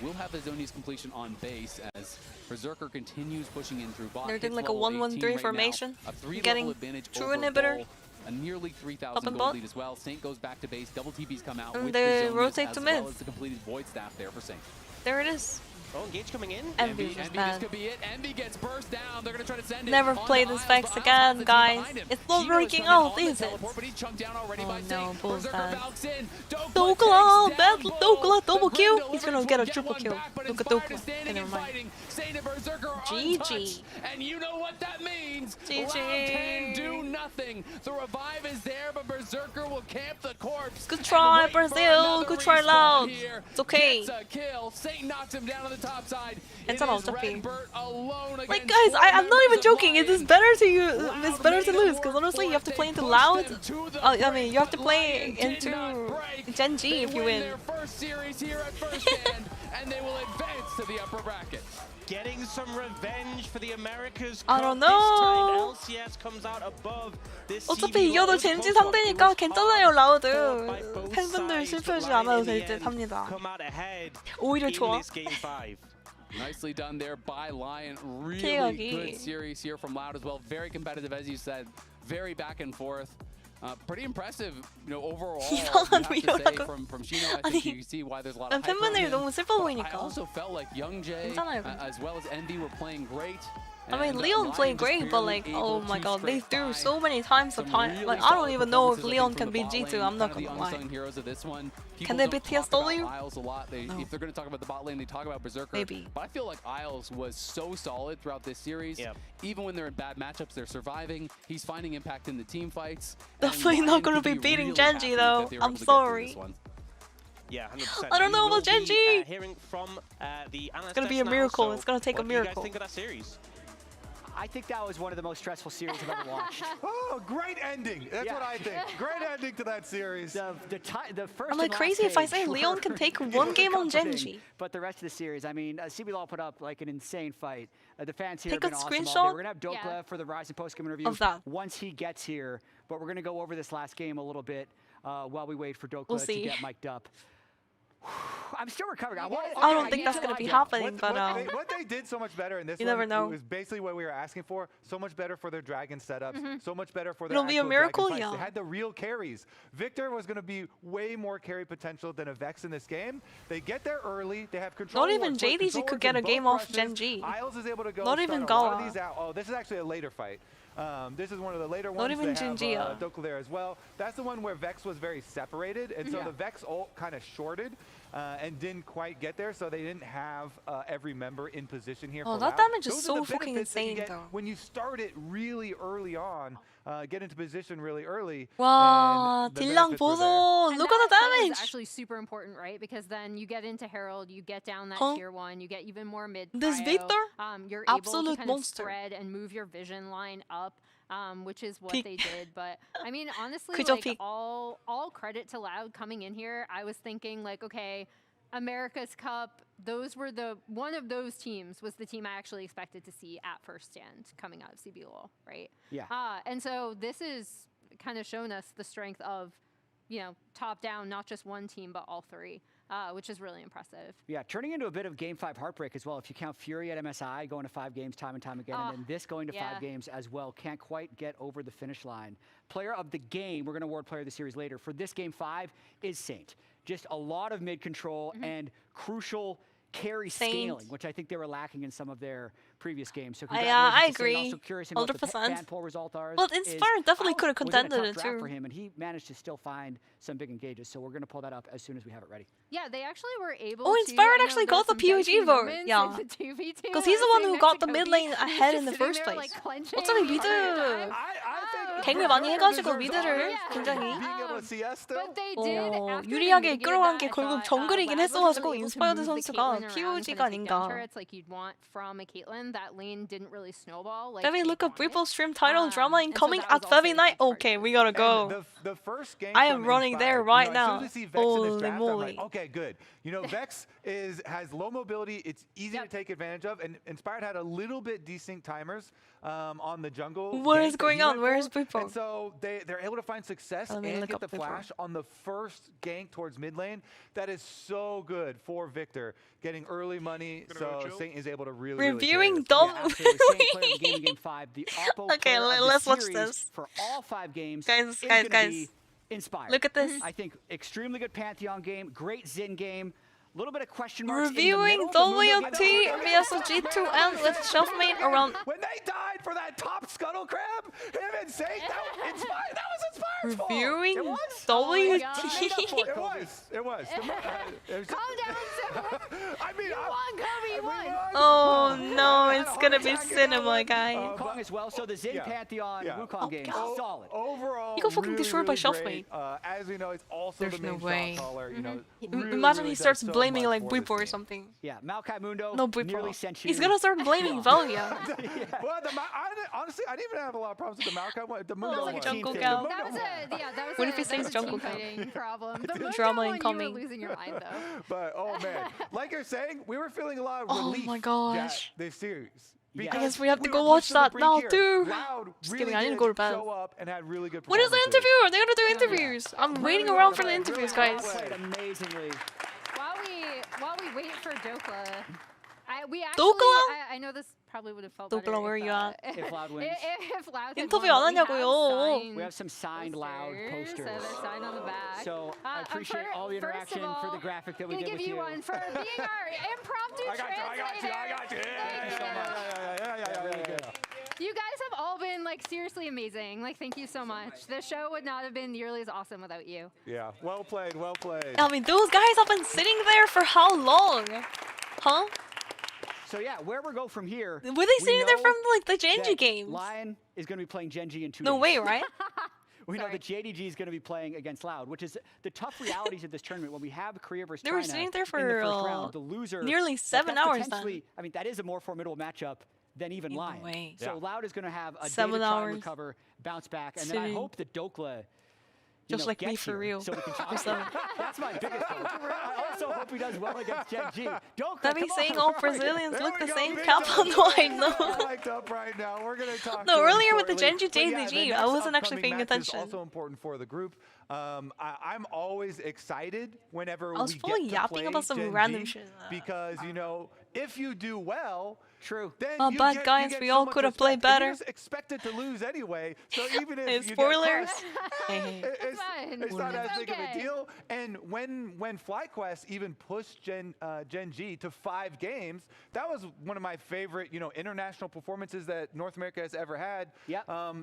Will have his Zoni's completion on base as Berserker continues pushing in through bot. They're doing Hits like a level 1-1-3 18 right formation. now. A 3-level Getting advantage true over inhibitor. Bull. A nearly 3,000 Up and gold bot. lead as well. Saint goes back to base. Double TP's come out And with they the Zoni's rotate as to well mid. as the completed Void Staff there for Saint. There it is. Oh, Engage coming in. Envy Envy, was this bad. could be it. Envy gets burst down. They're going to try to send it. Never onto play this Isles, Vex but Isles again, has the team guys. behind him. It's not Shino working coming out, on the is it? teleport, but he's chunked down already Oh by no, Saint. Bull's Berserker bad. valks in. Dokla, bad Dokla, double The kill. Grim He's gonna Deliverance get a will triple one kill. back, but Look at Inspired Dokla. is standing Okay, and never mind. fighting. Saint and Berserker are GG. untouched. And you know what that means. GG. Loud can do nothing. The revive is there, but Berserker will camp the corpse. Good and try, wait for Brazil. another Good try, respawn Loud. here. It's okay. Gets a kill. Saint knocks him down on the top side. It 괜찮아, is 어차피. Redbird alone Like against guys, four I'm not even members of joking. It Lion. is better to it's better to lose because honestly you have to play into Loud. I mean you have to play into GENG if you win. Their first series here at First Stand, and they will advance to the upper bracket. Getting some revenge for the Americas I Cup. don't This time know. LCS comes out above this 어차피 CB 이겨도 World 젠지 Cup. 상대니까 괜찮아요 라우드. by both 팬분들 sides, but 슬퍼하지 Lion 않아도 in the 될 듯 end 합니다. come out ahead 오히려 in 좋아. this game 5. Nicely done there by Lion. Really KO기. good series here from Loud as well. Very competitive, as you said. Very back and forth. Pretty impressive, you know, overall. You have 이상한 to say 위로라고. from Shino, I think 아니, you see why there's a lot 난 of hype around 팬분들이 him. 너무 슬퍼 But I 보이니까. also felt like Young Jay, 괜찮아요. as well as Envy, were playing great. I mean, And, Leon played Lion just great, but barely like, able oh my to god, they scrape threw by. so many times Some upon. really Like, I don't solid even know if performances, I Leon think, can from beat the bot G2. lane. I'm not Kind of gonna the lie. unsung heroes of this one. Can People they don't beat talk about TSW? Isles a lot. No. If they're going to talk about the bot lane, they talk about Berserker. Maybe. But I feel like Isles was so solid throughout this series. Yep. Even when they're in bad matchups, they're surviving. He's finding impact in the team fights. Definitely And not Lion gonna could be beating really Genji, happy though. that they were I'm able to get through sorry. this one. Yeah, 100%. I don't know We will about Gen be, G. hearing from the analysts gonna be a now, miracle. so It's gonna take a what do you miracle. guys think of that series? I think that was one of the most stressful series I've ever watched. Oh, great ending. That's Yeah. what I think. Great ending to that series. The first I'm like and last crazy if I say stage Leon were- can take were one game on comforting, Genji. But the rest of the series, I mean, CB Law put up like an insane fight. The fans here Take have a been awesome all day. screenshot? We're gonna have Dokla Yeah. for the Rise and post game interview Of that. once he gets here. But we're gonna go over this last game a little bit while we wait for Dokla We'll to see. get mic'd up. I'm still recovering. I don't think that's need to gonna be lie happening, but What they did so much better in this You one never know. was basically what we were asking for. So much better for their dragon setups. So much better for their It'll be a actual miracle, dragon fights. yeah. They had the real carries. Victor was going to be way more carry potential than a Vex in this game. They get there early. They have control. Not even JDG could get a game off Genji. Isles is able to go Not start even a lot of Gala. these out. Oh, this is actually a later fight. This is one of the later ones. Not even they have, Jinjia. Dokla there as well. That's the one where Vex was very separated, and so Yeah. the Vex ult kind of shorted and didn't quite get there, so they didn't have every member in position here. Oh, for that Loud. damage is Those are so the fucking benefits that you insane, get though. when you start it really early on, get into position really early. 와, and the 딜량 benefits were there. 보소. And Look at the that is damage. actually super important, right? Because then you get into Herald, you get down that Huh? tier 1, you get even more mid. This prio, Victor? you're able Absolute to kind monster. of spread and move your vision line up, which is what Peak. they did. But I mean, honestly, 그저 like peak. all credit to Loud coming in here. I was thinking like, okay, America's Cup. Those were one of those teams was the team I actually expected to see at First Stand coming out of CBLOL, right? Yeah. And so this is kind of shown us the strength of, you know, top down, not just one team, but all three, which is really impressive. Yeah, turning into a bit of game 5 heartbreak as well. If you count Fury at MSI going to 5 games time and time again, and then this going to 5 games as well, can't quite get over the finish line. Player of the game, we're going to award player of the series later. For this game 5 is Saint. Just a lot of mid control and crucial carry Saint. scaling, which I think they were lacking in some of their previous games. So I congratulations to Saint. agree. Also curious in what the 100%. fan poll result are. Well, Inspire definitely could have was in a contended tough it draft too. for him, and he managed to still find some big engages. So we're going to pull that up as soon as we have it ready. Yeah, they actually were able Oh, to. Inspired I know actually there got the were some dicey POG vote. moments Yeah. in the 2v2. Because he's the one who got the mid lane ahead in the just first sitting there, place. like, clenching 어차피 the 미드 entire time. 갱을 많이 해가지고 deserves 미드를 honors for 굉장히 being able to see us still. But they did, after they 유리하게 mitigated 끌어간 that, 게 I 결국 thought, 정글이긴 Loud was 했어가지고 able to 인스파이어드 move the 선수가 Caitlyn around, POG가 kind of take down 아닌가. turrets like you'd want from a Caitlyn. That lane didn't really snowball. Like Let me they look up wanted. Ripple stream title drama and so incoming that was at also a feviknight. tough part Okay, of we it. gotta go. the first game. I am from running Inspired, there right As now. soon as I see Vex in Holy this draft, I'm moly. like, okay, good. Vex has low mobility. It's easy to take advantage of, and Inspired had a little bit desync timers on the jungle. What gank is that going he on? went Where for, is Buipo? And so they're able to find success Let me and look get up the Buipo. flash on the first gank towards mid lane. That is so good for Victor, getting early money. So Saint is able to really Reviewing carry Dom. this. Absolutely. Saint player of the game in game 5. The Oppo Okay, player of the let's watch series this. for all 5 games Guys, is guys, gonna guys. be Inspired. Look at this. I think extremely good Pantheon game, great Xin game. A little bit of question marks Reviewing in the middle. WT vs G2M with Shelfmate around. When they died for that top scuttle crab, him and Saint, that was Inspired's fault. Reviewing It was. WT. It was. Calm down, Simba. I mean, you won, Kobe. You won. Oh no, it's gonna be cinema, guys. Wukong as well. So the Xin Pantheon Wukong game is solid. Overall, He got fucking destroyed by great. Shelfmate. As we know, it's also There's the no main way. shot caller. Imagine he starts blaming like Buipo or something. Yeah, Maokai Mundo No nearly Buipo. sent you. He's gonna start blaming Velia. Well, honestly, I didn't even have a lot of problems with the Maokai one. The Mundo like a one. jungle gal. That was a What if he that says was a jungle team gal? fighting problem. The Mundo Drama one, you incoming. were losing your mind though. But oh man, like you're saying, we were feeling a lot of Oh relief my gosh. that this series. I guess we have to were go watch pushed to the that brink now here. too. Loud Just really kidding, I didn't did go to bed. show up and had really good When is the performances. interview? They're gonna do interviews. I'm waiting around for the interviews, guys. Played amazingly. While we wait for Dokla, Dokla? I know this probably would have felt Dokla, better where if, you at? If Loud wins. If Loud had 인터뷰 won, 안 but 하냐고요. We have some signed Loud posters. So they're signed on the back. So I appreciate all the interaction for the graphic that we gonna get give with you one for being our impromptu translator. I got you. Yeah. You guys have all been like seriously amazing. Like, thank you so much. The show would not have been nearly as awesome without you. Yeah, well played. I mean, those guys have been sitting there for how long? Huh? So yeah, where we go from here. Were they sitting there from like the Genji that games? Lion is going to be playing Genji in 2 No days. way, right? We know that JDG is going to be playing against Loud, which is the tough realities of this tournament. When we have Korea versus They China were sitting there in the for, first round, the loser nearly 7 that's hours then. potentially- I mean, that is a more formidable matchup than even Lion. way. So Loud is going to have a 7 day to try hours. and recover, bounce back, and then I Sitting. hope that Dokla. Just like me gets for here real. So we can For 7. That's my biggest hope. I also hope he does well against Gen G. Dokla, That be come saying on. all Brazilians look the same big cap on the white, Mic'd up right now. We're gonna talk. No, to him earlier with the shortly. Genji But yeah, JDG, the I next wasn't actually upcoming paying match attention. Is also important for the group. I'm always excited whenever I was we fully get to yapping play about some Gen random G shit. because if you do well. True. Then Oh, you bad get, guys, you get we so all much could have respect. played better. And you're just expected to lose anyway. So even if Hey, you spoilers. get Hey, it's not as big of a okay. deal. And when FlyQuest even pushed Gen G to 5 games, that was one of my favorite international performances that North America has ever had.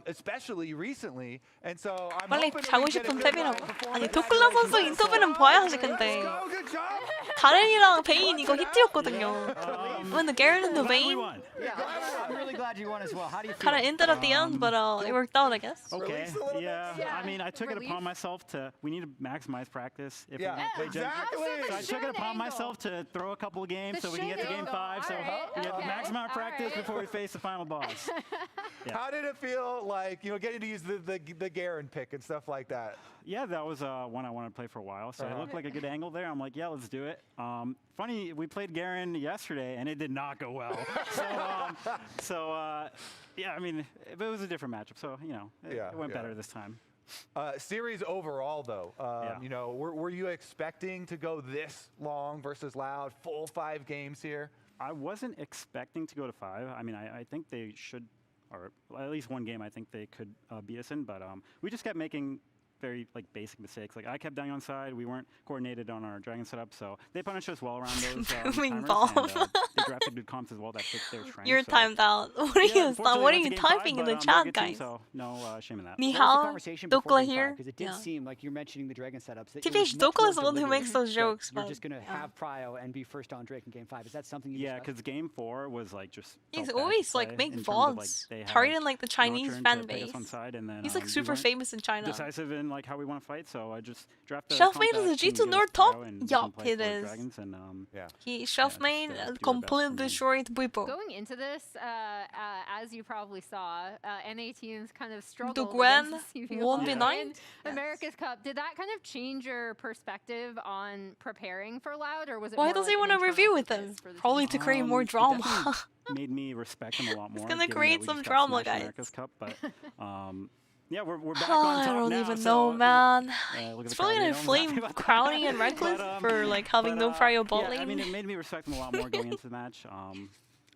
Especially recently. And so I'm 빨리 hoping that 자고 we get a 싶은 good 페비나고. live 아니, performance. 도클라 선수 인터뷰는 봐야지, 근데. 가렌이랑 베인 이거 히트였거든요. When the Garen and the Vayne. Yeah, I'm really glad you won as well. How do you feel? Kind of ended at the end, but it worked out, I guess. Okay. Yeah. I mean, I took it upon myself to. We need to maximize practice if Yeah, we're gonna play exactly. Gen G. So I took it upon myself to throw a couple of games so we can get to game 5. So we have maximum practice before we face the final boss. Yeah. How did it feel like getting to use the Garen pick and stuff like that? Yeah, that was one I wanted to play for a while. So it looked like a good angle there. I'm like, yeah, let's do it. Funny, we played Garen yesterday, and it did not go well. Yeah, I mean, it was a different matchup. So, it went better this time. Series overall, though, were you expecting to go this long versus Loud, full 5 games here? I wasn't expecting to go to 5. I mean, I think they should, or at least one game I think they could beat us in, but we just kept making very basic mistakes. Like I kept dying on side. We weren't coordinated on our dragon setup, so they punished us well around those Booming timers, ball. and they drafted good comps as well that fit their strengths. You're so. timed out. What are you typing in the chat, guys? So no shame in that. Ni What was the hao, conversation before Dokla game 5? here. Because it did seem like you're mentioning the dragon setups. That TPH Dokla is the one who makes those jokes. You're but, just gonna have prio and be first on Drake in game 5. Is that something you? Yeah, discussed? because game 4 was just. he's felt bad always to play making in terms of, VODs, they had targeting the Chinese Nocturne fan to play us base. on side, and then, He's we super weren't famous in China. Decisive in like how we want to fight, so I just drafted. Self-made is a G2 North top? Yup, it is. Dragons and, He self-made completely destroyed people. Going into this, as you probably saw, NA teams kind of struggled The Gwen against the CBL 1v9? in America's Cup. Did that kind of change your perspective on preparing for Loud, or was it Why more does like he an want to internal review with focus them? for the Probably to create more drama. Made me respect him a lot more. It's gonna given create that we some just got drama, smashed in guys. America's Cup, but yeah, we're back on I top don't now, even so, know, man. look at It's the probably crowd, gonna I'm happy flame about that. Crowny and Reckless for like having no prior bot yeah, lane. I mean, it made me respect him a lot more going into the match.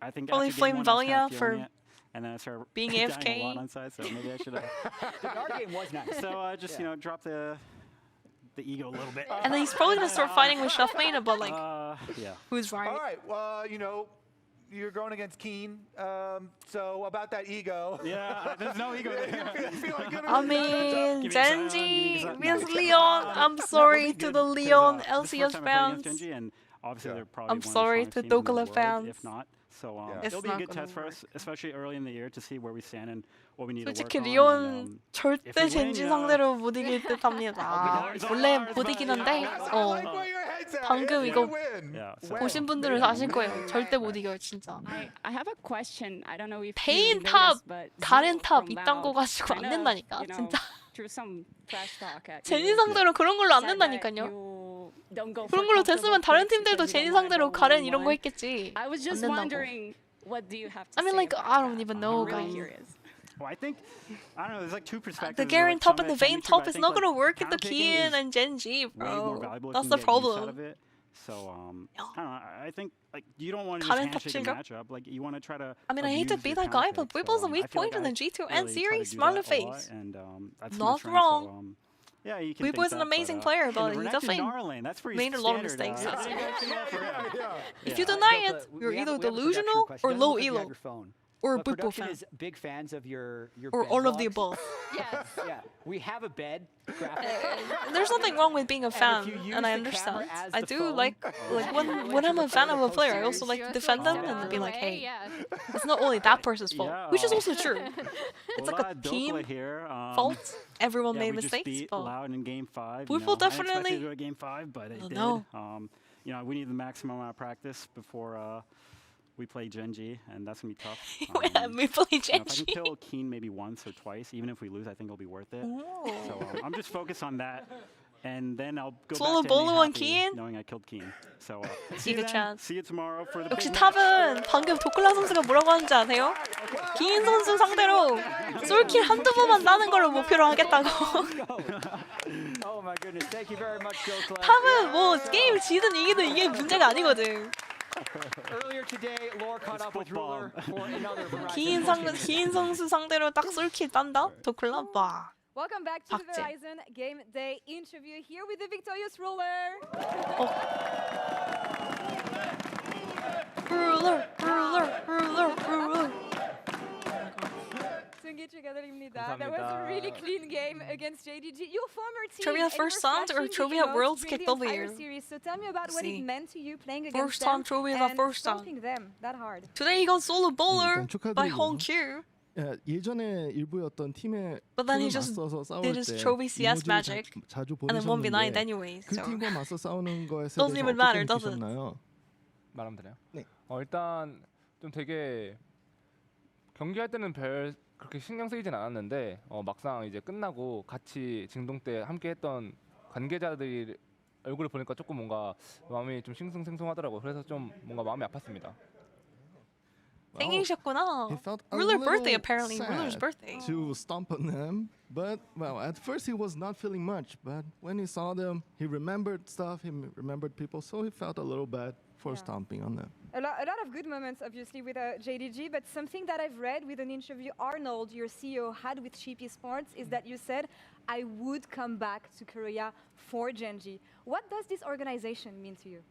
I think Probably after flame game one, I was kinda Valia feeling for it, and then I started being dying AFK. a lot on side, so maybe I should Our game was nice. So I just drop the ego a little bit. And then he's probably gonna start fighting with Chefmate about like yeah. who's right. All right, well, you're going against Keen, so about that ego. Yeah, there's no ego there. Feeling good I mean, Genji vs Leon. I'm sorry to the Leon LCS fans. I'm sorry to Dokala fans. If not, so It's it'll be a not good gonna test for us, especially early in the year, to see where we stand and what we need to work 솔직히 on. 리온 절대 if we win, 젠지 상대로 못 이길 듯합니다. 원래 못 이기는데 방금 이거 보신 분들은 아실 거예요. 절대 못 이겨요 진짜. I have a question. I don't know if 베인 탑, 다른 탑 이딴 거 가지고 안 된다니까 진짜. Through some trash talk at 제니 상대로 그런 걸로 안 된다니까요. 그런 걸로 됐으면 다른 팀들도 제니 상대로 가렌 이런 거 했겠지. I was 안 just 된다고. wondering, what do you have to I mean, say like, about I don't that? even know, I'm really guys. curious. Well, I think, I don't know, there's like two perspectives. The Garen like, top some and of the it can Vayne be true, but top I is think, not like, gonna work with the counterpicking Kian is and Genji, way more bro. valuable if That's you the can get use out problem. of it. So, I don't know, I think like you don't want to Karen just handshake a top matchup. Like you want to try to. I mean, I hate to abuse be your that guy, counter but pick, Weeble's so, a weak I feel point like in the I G2 really and try to series. do Smiley that a lot, face. and that's Not my strength, wrong. So, yeah, you can Weeble think is an that, amazing but, player, in but the he Renekton definitely Nara lane, that's pretty made a lot of standard, mistakes. that's If you deny it, you're either delusional or low elo. Or But Bupo production fan. is big fans of your Or bed all of the vlogs. above. Yes. Yeah, we have a bed graphic. There's nothing wrong with being a And if fan, you use and I the camera understand. as I the do phone, like when I'm a fan of a player, I also like to defend them and be like, hey, yeah. it's not only that person's fault, Yeah. which is also true. It's like Well, a team here, fault. Everyone yeah, made we just mistakes, beat but Loud in game 5. we you will know. I didn't expect definitely- to do a game 5, but it Oh, did. no. We need the maximum amount of practice before we play Genji, and that's gonna be tough. We play If I can Genji. kill Keen maybe once or twice, even if we lose, I think it'll be worth it. So I'm just focused on that, and then I'll go Solo back to Bolo NA on happy, Keen? knowing I killed Keen. So See you, then. chance. See you tomorrow for the 역시 big match. 탑은 방금 도클라 선수가 뭐라고 하는지 아세요? 기인 선수 상대로 솔킬 한두 번만 따는 걸 목표로 하겠다고. Oh my goodness, thank you very much, Joe Clay. 탑은 뭐 게임 지든 이기든 이게 문제가 아니거든. Earlier today, Lore caught up with Ruler for another 기인 선수 상대로 딱 솔킬 딴다? 도클라? 와. Welcome back to the 박제. Verizon Game Day interview here with the victorious Ruler. Ruler. 승기 축하드립니다. That was a really clean game against JDG. Your former team. Trophy at and first your round or flashing Trophy big at emotes Worlds during get the entire W? series. So tell me about what See. it meant to you playing against First time them Trophy is and the first time. stomping them that hard. Today he got solo bowler 일단 by 축하드리고요. Hong Q. 예전에 일부였던 팀에 But then he 팀을 just 맞서서 싸울 did his 때 trophy CS 이모지를 magic 자주 and then 1v9 보내셨는데 anyway. 그 So 팀과 맞서 싸우는 거에 doesn't 대해서 even 어떻게 matter, does it? 느끼셨나요? 말하면 되나요? 네. 일단 좀 되게 경기할 때는 별 그렇게 신경 쓰이진 않았는데 막상 이제 끝나고 같이 징동 때 함께 했던 관계자들이 얼굴을 보니까 조금 뭔가 마음이 좀 싱숭생숭하더라고요. 그래서 좀 뭔가 마음이 아팠습니다. 생일이셨구나. He felt a Ruler little birthday apparently. sad Ruler's birthday. to stomp on them, but well, at first he was not feeling much, but when he saw them, he remembered stuff, he remembered people, so he felt a little bad for stomping on them. A lot of good moments, obviously, with JDG, but something that I've read with an interview Arnold, your CEO, had with Sheepy Sports is that you said, I would come back to Korea for Genji. What does this organization mean to you?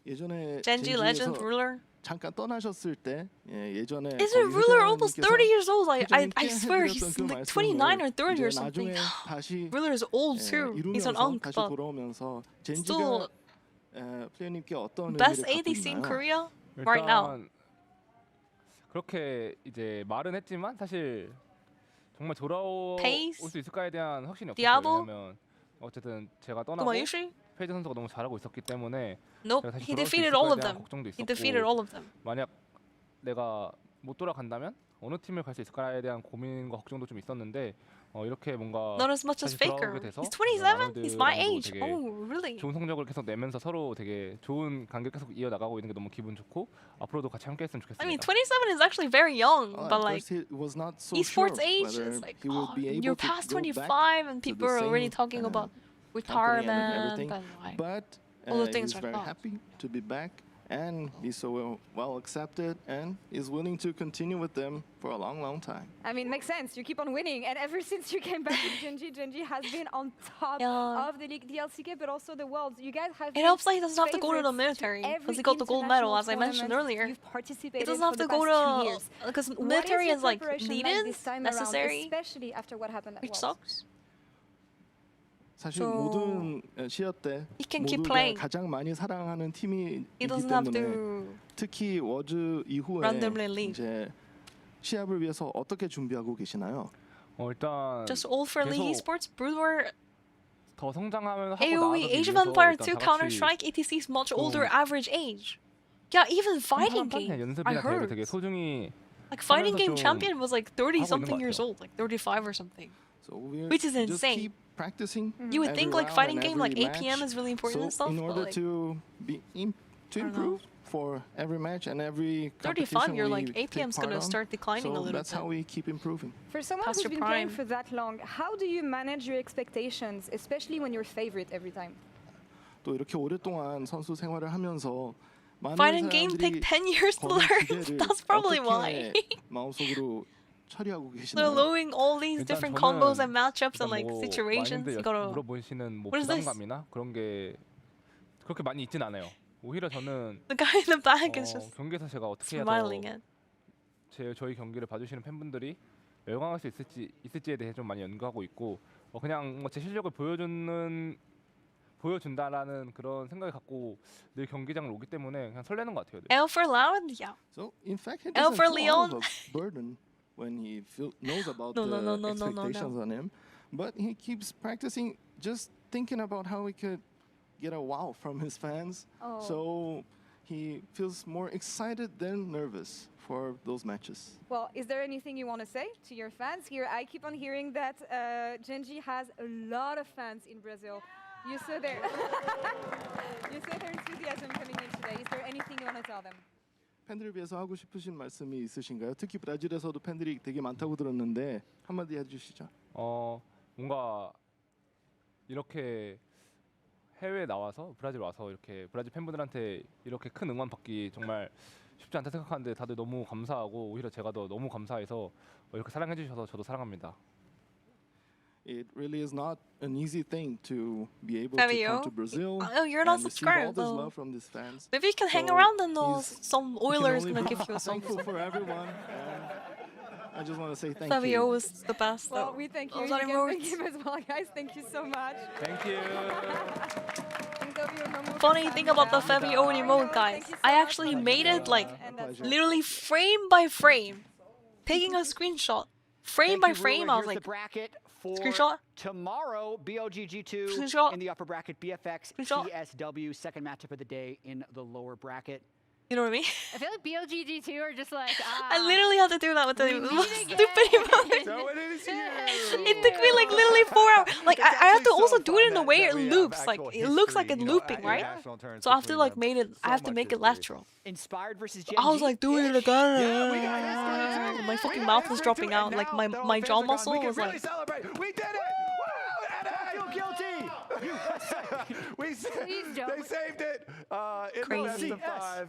예전에 Genji legend 젠지에서 Ruler. 잠깐 떠나셨을 때 예전에 Isn't Ruler almost 30 years old? I 회장님께 swear 해드렸던 he's 그 like 말씀을 29 or 30 or 이제 something. 나중에 다시 Ruler is old too. He's an 이루면서 unk, 다시 but 돌아오면서 still 젠지가 플레이님께 어떤 best 의미를 갖고 ADC in 있나요? Korea right now. 그렇게 이제 말은 했지만 사실 정말 돌아올 pace? 수 있을까에 대한 확신이 없었어요. Diablo? 왜냐면 어쨌든 제가 떠나고 페이지 선수가 너무 잘하고 있었기 때문에 Nope, 제가 다시 he 돌아올 수 defeated 있을까에 all of 대한 them. 걱정도 He defeated 있었고 all of them. 만약 내가 못 돌아간다면 어느 팀을 갈 수 있을까에 대한 고민과 걱정도 좀 있었는데 이렇게 뭔가 Not as much as 다시 돌아오게 Faker. 돼서 He's 27. He's my 라운드랑도 age. 되게 Oh, really? 좋은 성적을 계속 내면서 서로 되게 좋은 관계 계속 이어나가고 있는 게 너무 기분 좋고 앞으로도 같이 함께했으면 좋겠습니다. I mean, 27 is actually very young, but At like first he was not so esports sure age whether is like, he would be able you're to past go 25 back and to people the are already same, talking about company retirement and everything. and like But all the things he's are very gone. happy to be back, and he's so well accepted, and is willing to continue with them for a long time. I mean, makes sense. You keep on winning, and ever since you came back with Genji, Genji has been on top Yeah. of the league, the LCK, but also the Worlds. You guys have. It helps that he doesn't have to go to the favorites military every because he got the gold medal, international as I mentioned tournament earlier. You've participated He doesn't have for to the go past 2 to years. because What military your is like preparation needed, this time around, necessary, especially after what happened at which Worlds? sucks. 사실 So 모든 시어 때 he can keep 모두가 playing. 가장 많이 사랑하는 팀이기 He doesn't have 때문에 to 특히 워즈 이후에 randomly leave. 이제 시합을 위해서 어떻게 준비하고 계시나요? 일단 Just all for League 계속 Esports, Brood War, 더 성장하면 하고 AoE, 나아가기 Age of 위해서 Empire 일단 2, 다 Counter 같이 Strike, ETC's much 좀 older average age. Yeah, even fighting 그냥 game. I 연습이나 대회를 heard. 되게 소중히 Like fighting 하면서 game 좀 champion was like 30 하고 있는 something 것 years 같아요. old, like 35 or something. So we're Which is just insane. keep practicing. You would every think like round fighting and game every like APM match. is really important and So stuff, in but order like to improve for every match and every 35, competition you're we like take APM's part gonna on. start declining a So little that's bit. how we keep improving. For someone Past who's your been playing prime. for that long, how do you manage your expectations, especially when you're favorite every time? 또 이렇게 오랫동안 선수 생활을 하면서 많은 Fighting game 사람들이 take 10 years to 거는 learn. 기대를 That's probably why. 어떻게 마음속으로 처리하고 They're 계시나요? knowing all these 일단 different 저는 combos and matchups and 일단 like 뭐 situations. 많이들 You gotta. 물어보시는 뭐 What is this? 부담감이나 그런 게 그렇게 많이 있진 않아요. 오히려 저는 The guy in the back is just 경기에서 제가 어떻게 해야 smiling at. 저희 경기를 봐주시는 팬분들이 열광할 수 있을지에 대해 좀 많이 연구하고 있고 그냥 뭐 제 실력을 보여준다라는 그런 생각을 갖고 늘 경기장을 오기 때문에 그냥 설레는 것 같아요. 늘. L for Loud? Yeah. So in fact, he L doesn't for feel all Leon? of a burden when he knows about No, the no, no, no, no, no, expectations no. on him, but he keeps practicing, just thinking about how he could get a wow from his fans. Oh. So he feels more excited than nervous for those matches. Well, is there anything you want to say to your fans here? I keep on hearing that Genji has a lot of fans in Brazil. You saw their you saw their enthusiasm coming in today. Is there anything you want to tell them? 팬들을 위해서 하고 싶으신 말씀이 있으신가요? 특히 브라질에서도 팬들이 되게 많다고 들었는데 한마디 해주시죠. 뭔가 이렇게 해외에 나와서 브라질 와서 이렇게 브라질 팬분들한테 이렇게 큰 응원 받기 정말 쉽지 않다 생각하는데 다들 너무 감사하고 오히려 제가 더 너무 감사해서 이렇게 사랑해 주셔서 저도 사랑합니다. It really is not an easy thing to be able to Fabio? come to Brazil Oh, you're not and receive all subscribed, this though. love from these fans. Maybe you can hang So around and he's- some he can Oilers only gonna be give you a song. thankful for everyone. And I just want to say thank Fabio you. was the best. Well, though. we thank Those you. You are can thank emotes. him as well, guys. Thank you so much. Thank you. Funny thing about the Fabio emote, guys, I actually made it like literally frame by frame, taking a screenshot, frame by frame. I was like, the bracket for screenshot. tomorrow, BOGG2 Screenshot. in the upper bracket, BFX, Screenshot. TSW, second matchup of the day in the lower bracket. You know what I mean? I feel like BLGG2 are just like, I literally had to do that with the we most meet stupid emote. So it is you. It took me like literally 4 hours. Like I have to also do it in a way it loops. Like it looks like it's looping, right? So I have to like I have to make it lateral. Inspired versus So I was like doing it again. My fucking mouth was dropping out. Like my jaw muscle was like. We did it! I feel guilty. They saved it in Crazy. the best of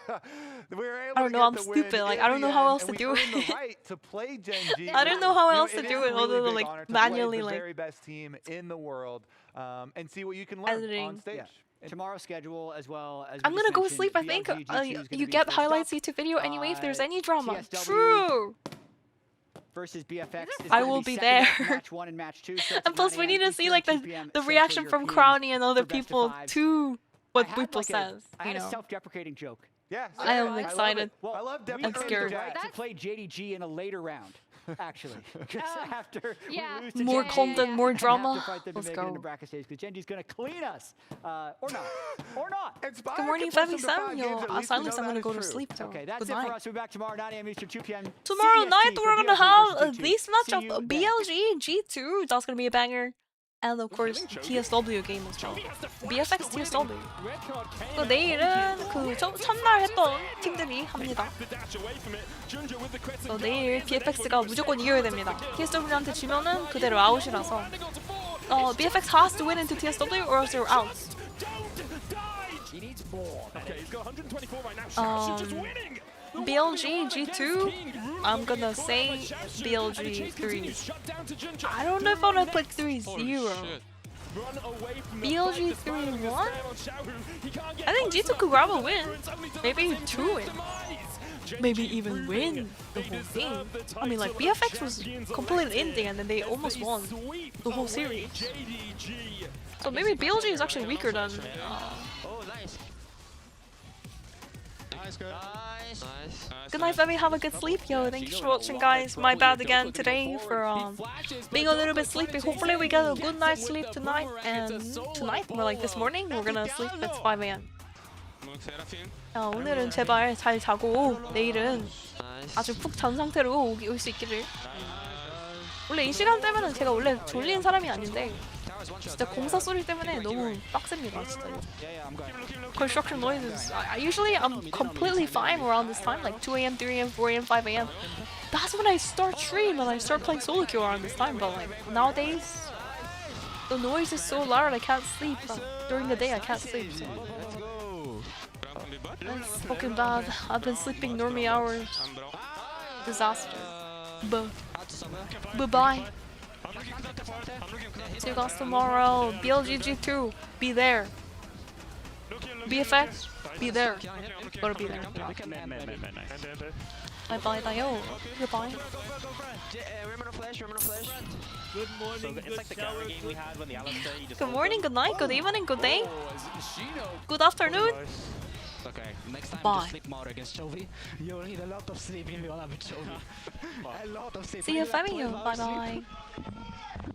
5. We were able I don't to know, get I'm the stupid, win like, in I don't the know how end, else and to we do earned it. the right to play Gen G. I don't know how You else to it do is it a other really than big like honor to manually play the like very best team in the world and see what you can learn editing. on stage. Tomorrow's schedule as well as I'm gonna go sleep. I think you get highlights YouTube video anyway if there's any drama. TSW True. versus BFX. Is I gonna will be be second there. Match 1 and match 2. starts And at plus 9 we need a.m. to see Eastern, like 2 p.m. the Central reaction from European Crowny and other for best of people fives. to what I had Buipo like says. I You had a know. self-deprecating joke. Yeah, I am love excited. it. I love We I'm earned the scared. right to play JDG in a later round. actually. After we lose to More Gen G, content, more and drama. have to fight them to Let's make it into go. bracket stage, because Gen G's going to clean us. Or not. Or not. Good morning, Fevi Sam. Yo, silence. I'm gonna go to sleep though. Okay, that's Good it night. for us. We'll be back tomorrow, 9 a.m. Eastern, 2 p.m. Tomorrow CST night for we're gonna BLG have versus G2. this See matchup, you then. BLG G2. That's gonna be a banger. And of course TSW game as well. BFX TSW. 또 내일은 그 첫날 했던 팀들이 합니다. 내일 BFX가 무조건 이겨야 됩니다. TSW한테 지면은 그대로 아웃이라서. BFX has to win into TSW or else they're out. BLG G2, I'm gonna say BLG 3. I don't know if I'm gonna put 3-0. BLG 3-1? I think G2 could grab a win. Maybe 2 win. Maybe even win the whole thing. I mean, like, BFX was completely ending and then they almost won the whole series. So maybe BLG is actually weaker than... Good night, Femi. Have a good sleep, yo. Thank you for watching, guys. My bad again today for being a little bit sleepy. Hopefully, we get a good night's sleep tonight. And tonight, more like this morning, we're gonna sleep at 5 a.m. 오늘은 제발 잘 자고 내일은 아주 푹 잔 상태로 올 수 있기를. 원래 이 시간대면은 제가 원래 졸린 사람이 아닌데 진짜 공사 소리 때문에 너무 빡셉니다, 진짜로. Construction noises. I'm completely fine around this time, like 2 a.m., 3 a.m., 4 a.m., 5 a.m. That's when I start stream and I start playing solo queue around this time. But like nowadays, the noise is so loud I can't sleep. During the day I can't sleep. So. That's fucking bad. I've been sleeping normie hours. Disaster. Bye. See you guys tomorrow. BLGG2, be there. BFX, be there. Gotta be there. Bye bye. Goodbye. Good morning, it's like the Gary game we had when the Alistair, you just Good morning, good night, good evening, good day. Good afternoon. Okay, next time Bye. just sleep more against Chovy. You'll need a lot of sleep if you wanna beat Chovy. A lot of sleep. See you, Maybe like Femi. 12 hours Bye sleep. bye.